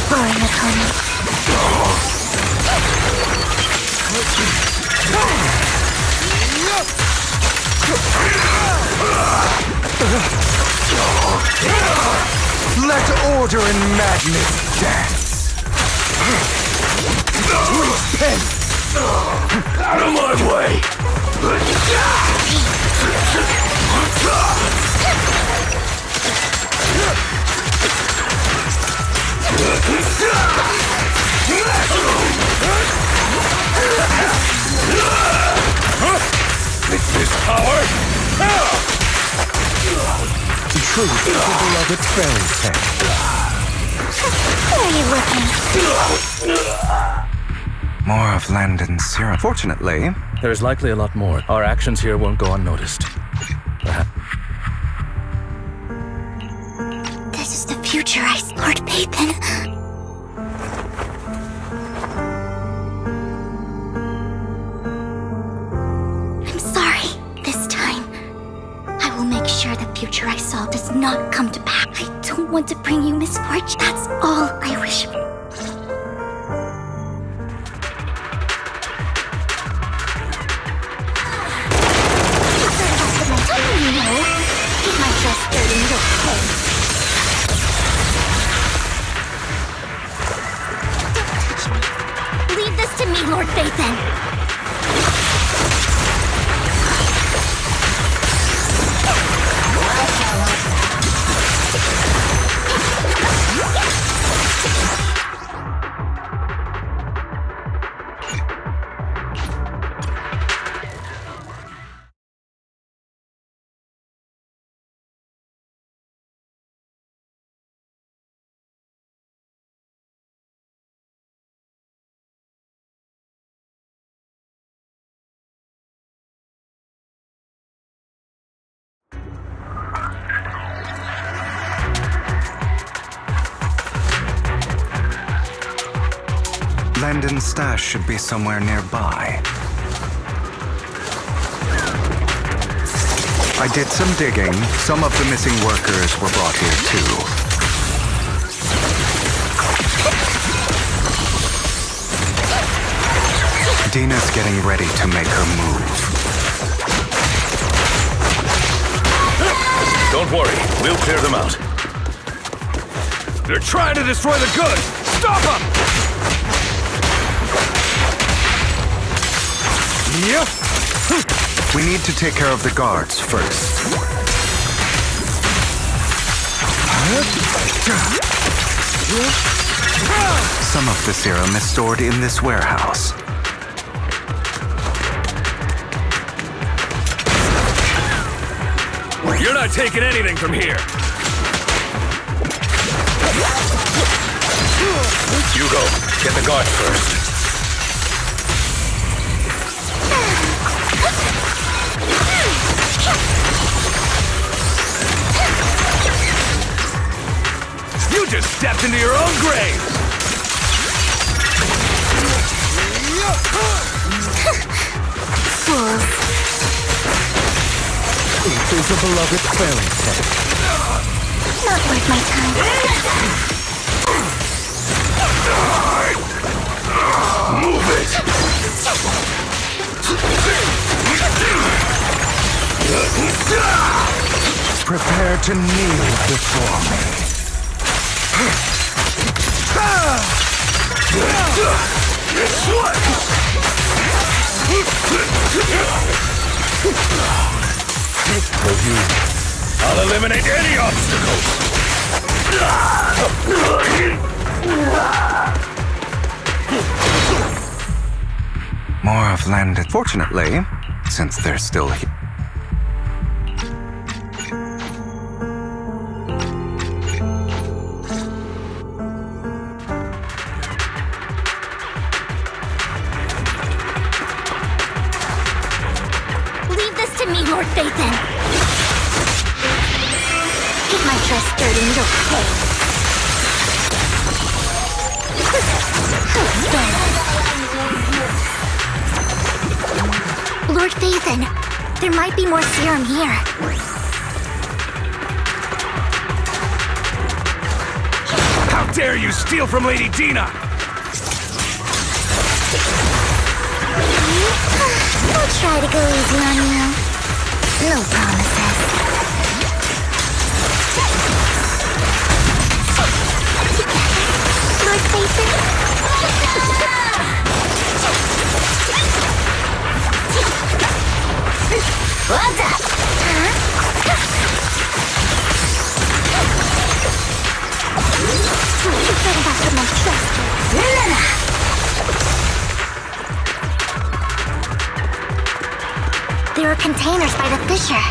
Boring opponent. Let order and madness dance. Repent. Out of my way! Is this power? The truth is a beloved fairy tale. Where are you looking? More of Landon's serum. Fortunately, There's likely a lot more. Our actions here won't go unnoticed. Perhaps. This is the future I Lord Pathan. I'm sorry. This time, I will make sure the future I saw does not come to pass. I don't want to bring you misfortune. That's all I wish for. Keep my dress dirty and look cold. Don't touch me. Leave this to me, Lord Phaethon. Landon's stash should be somewhere nearby. I did some digging. Some of the missing workers were brought here too. Dina's getting ready to make her move. Don't worry, we'll clear them out. They're trying to destroy the goods! Stop them! Yep. We need to take care of the guards first. Some of the serum is stored in this warehouse. You're not taking anything from here! Hugo, get the guards first. You just stepped into your own grave! Fools. It is a beloved fairy tale. Not worth my time. Move it! Prepare to kneel before me. I'll eliminate any obstacles. More of Landon. Fortunately, since they're still here. Leave this to me, Lord Phaethon. Keep my dress dirty and look cold. Lord Phaethon, there might be more serum here. How dare you steal from Lady Dina! I'll try to go easy on you. No promises. Lord Phaethon? What's up? Huh? You better not get my trust. There are containers by the fissure.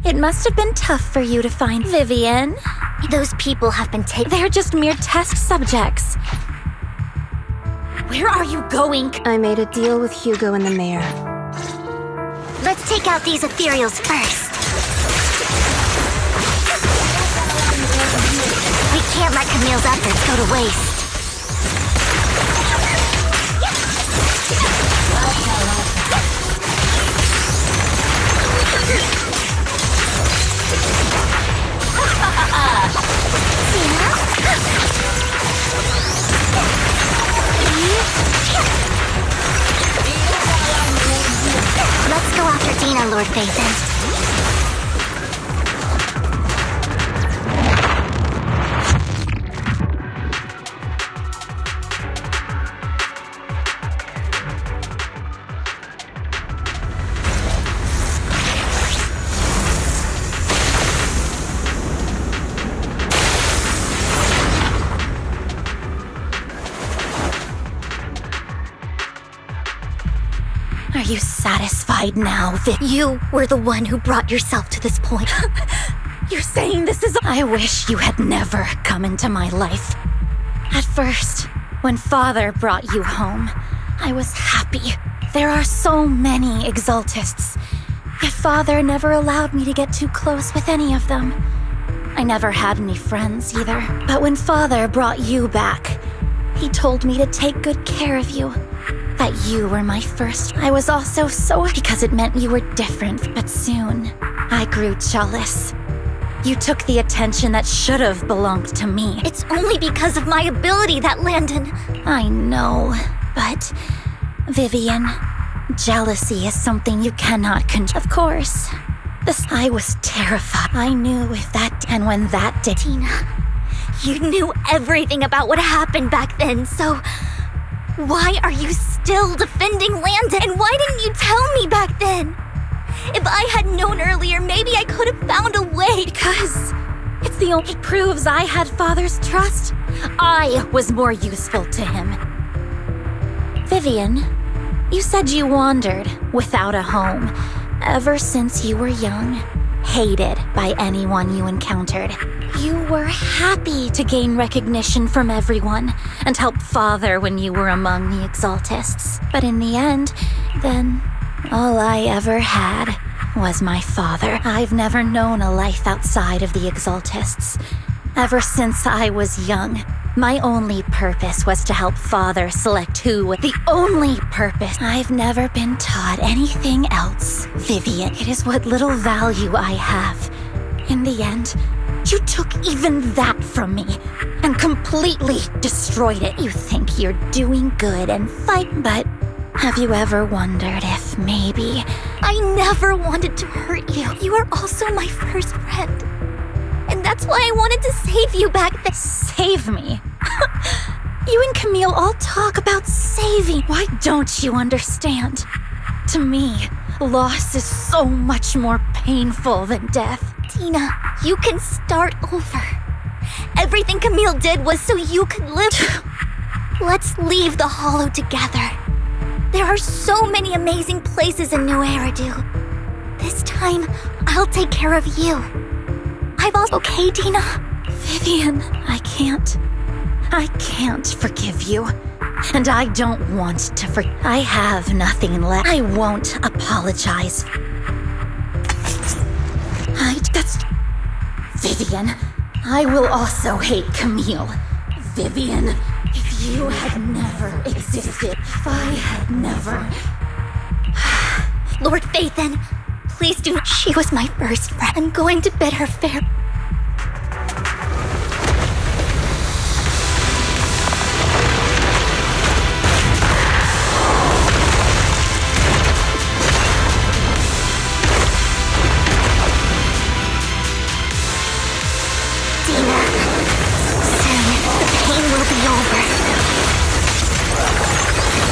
It must have been tough for you to find Vivian. Those people have been taken. They're just mere test subjects. Where are you going? I made a deal with Hugo and the mayor. Let's take out these ethereals first. We can't let Camille's efforts go to waste. Let's go after Dina, Lord Phaethon. Are you satisfied now, Vic? You were the one who brought yourself to this point. You're saying this is— I wish you had never come into my life. At first, when Father brought you home, I was happy. There are so many Exaltists, yet Father never allowed me to get too close with any of them. I never had any friends either. But when Father brought you back, he told me to take good care of you. That you were my first. I was also so— because it meant you were different, but soon I grew jealous. You took the attention that should have belonged to me. It's only because of my ability that Landon— I know, but Vivian, jealousy is something you cannot control. Of course. I was terrified. I knew if that— and when that did— Tina, you knew everything about what happened back then, so why are you still defending Landon? And why didn't you tell me back then? If I had known earlier, maybe I could have found a way. Because it's the only— it proves I had Father's trust. I was more useful to him. Vivian, you said you wandered without a home ever since you were young, hated by anyone you encountered. You were happy to gain recognition from everyone and help Father when you were among the Exaltists. But in the end, then, all I ever had was my father. I've never known a life outside of the Exaltists. Ever since I was young, my only purpose was to help Father select who— the only purpose. I've never been taught anything else, Vivian. It is what little value I have. In the end, you took even that from me and completely destroyed it. You think you're doing good and fight, but have you ever wondered if maybe— I never wanted to hurt you. You were also my first friend. And that's why I wanted to save you back then. Save me? You and Camille all talk about saving. Why don't you understand? To me, loss is so much more painful than death. Tina, you can start over. Everything Camille did was so you could live. Let's leave the Hollow together. There are so many amazing places in New Eridu. This time, I'll take care of you. I've also— okay, Tina? Vivian, I can't forgive you. And I don't want to I have nothing left. I won't apologize. Vivian, I will also hate Camille. Vivian, if you had never existed, if I had never... Lord Phaethon, please do not... She was my first friend. I'm going to bid her farewell.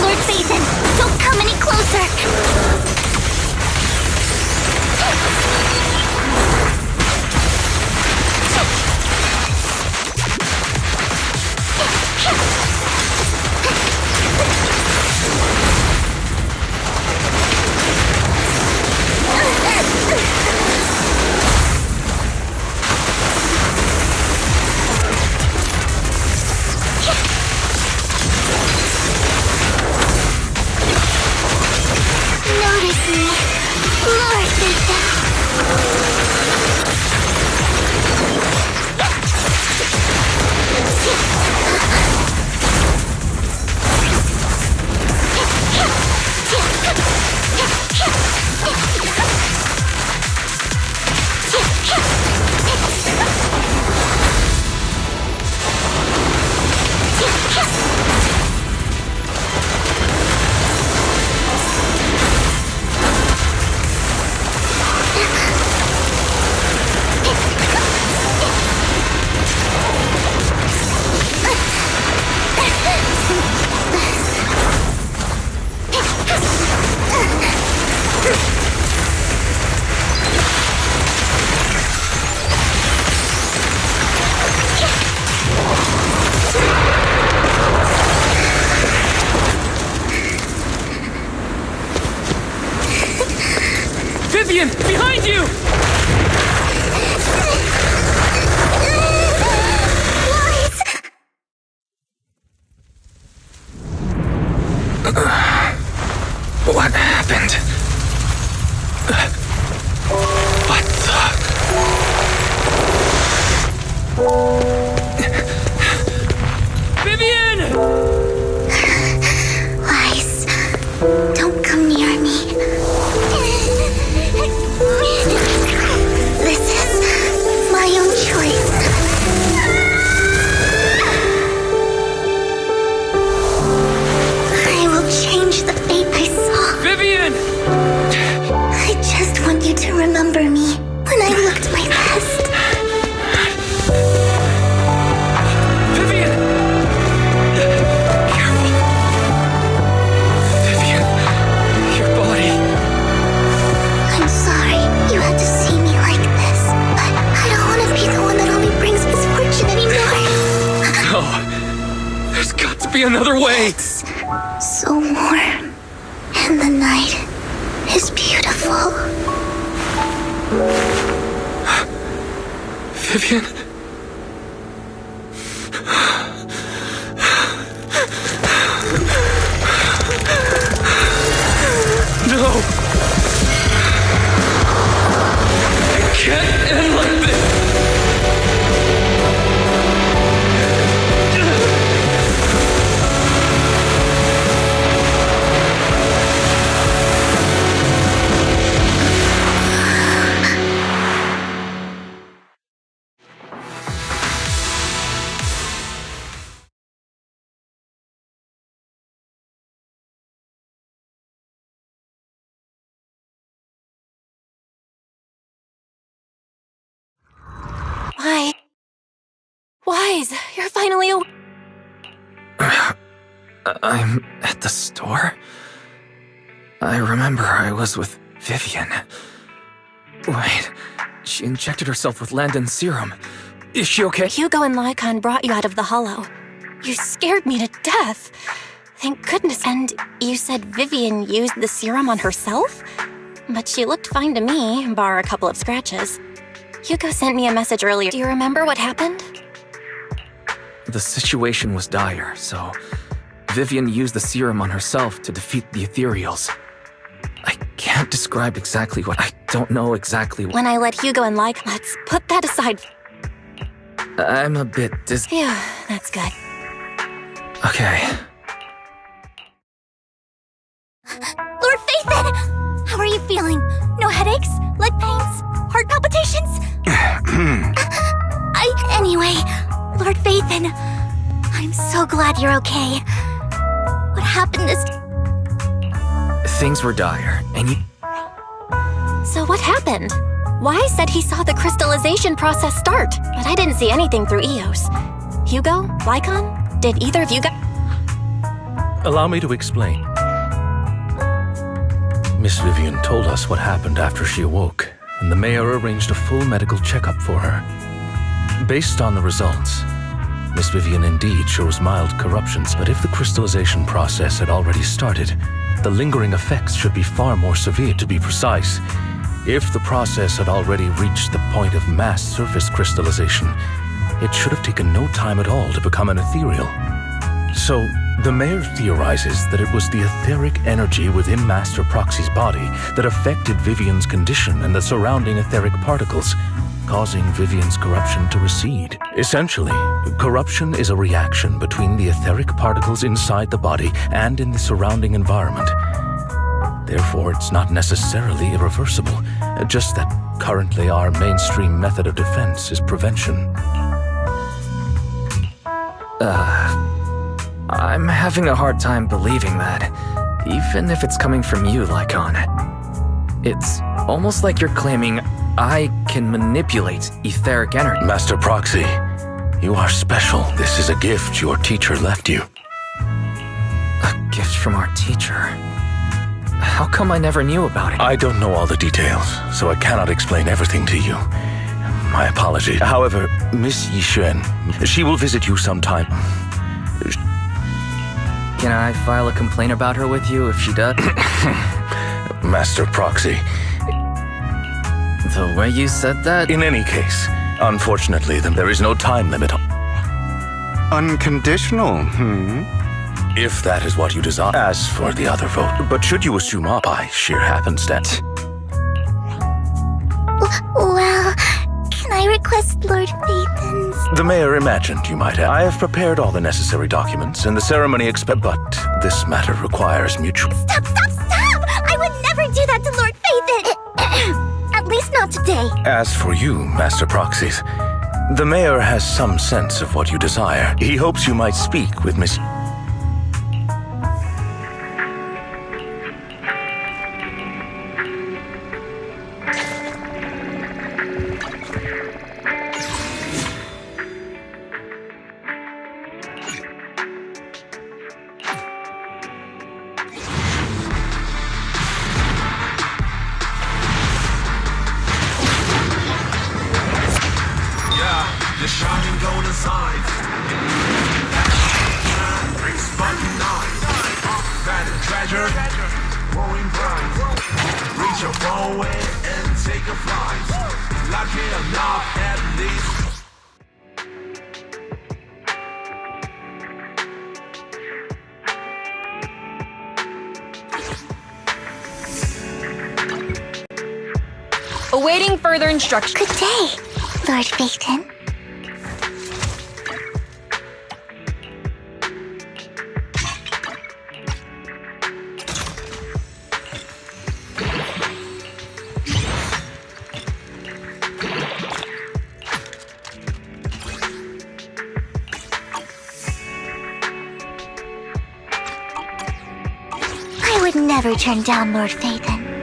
Lord Phaethon, don't come any closer! Notice me, Lord Phaethon. Vivian, behind you! What happened? What the... Vivian! Lies. Don't come near me. This is my own choice. I will change the fate I saw. Vivian! I just want you to remember me when I looked my best. Vivian! Careful. Vivian, your body. I'm sorry you had to see me like this, but I don't want to be the one that only brings misfortune anymore. No. There's got to be another way. It's so warm, and the night is beautiful. Vivian? No! It can't end like this! Why? Wise, you're finally I'm at the store? I remember I was with Vivian. Wait, she injected herself with Landon's serum. Is she okay? Hugo and Lycon brought you out of the hollow. You scared me to death. Thank goodness. And you said Vivian used the serum on herself? But she looked fine to me, bar a couple of scratches. Hugo sent me a message earlier. Do you remember what happened? The situation was dire, so Vivian used the serum on herself to defeat the Ethereals. I can't describe exactly what I don't know exactly When I let Hugo and let's put that aside. I'm a bit Phew, that's good. Okay. Lord Phaethon! How are you feeling? No headaches? Leg pains? Heart palpitations? Anyway, Lord Phaethon, I'm so glad you're okay. What happened this... Things were dire, and you... So what happened? Wise said he saw the crystallization process start, but I didn't see anything through EOS. Hugo? Lycon? Did either of you guys... Allow me to explain. Miss Vivian told us what happened after she awoke, and the mayor arranged a full medical checkup for her. Based on the results, Miss Vivian indeed shows mild corruptions, but if the crystallization process had already started, the lingering effects should be far more severe. To be precise, if the process had already reached the point of mass surface crystallization, it should have taken no time at all to become an ethereal. So, the mayor theorizes that it was the etheric energy within Master Proxy's body that affected Vivian's condition and the surrounding etheric particles, causing Vivian's corruption to recede. Essentially, corruption is a reaction between the etheric particles inside the body and in the surrounding environment. Therefore, it's not necessarily irreversible, just that currently our mainstream method of defense is prevention. I'm having a hard time believing that, even if it's coming from you, Lycon. It's almost like you're claiming I can manipulate etheric energy. Master Proxy, you are special. This is a gift your teacher left you. A gift from our teacher? How come I never knew about it? I don't know all the details, so I cannot explain everything to you. My apologies. However, Miss Yixuan, she will visit you sometime. Can I file a complaint about her with you if she does? Master Proxy. The way you said that? In any case, unfortunately, there is no time limit. Unconditional, If that is what you desire. As for the other vote, but should you assume up by sheer happenstance? Well, can I request Lord Phaethon's... The mayor imagined you might have. I have prepared all the necessary documents, and the ceremony but this matter requires mutual... Stop! I would never do that to Lord Phaethon! At least not today. As for you, Master Proxies, the mayor has some sense of what you desire. He hopes you might speak with Miss... The shining golden sign. Spun knife. Found treasure. Growing bright. Reach a forward and take a flight. Lucky enough at least. Awaiting further instructions. Good day, Lord Phaethon. I would never turn down Lord Phaethon.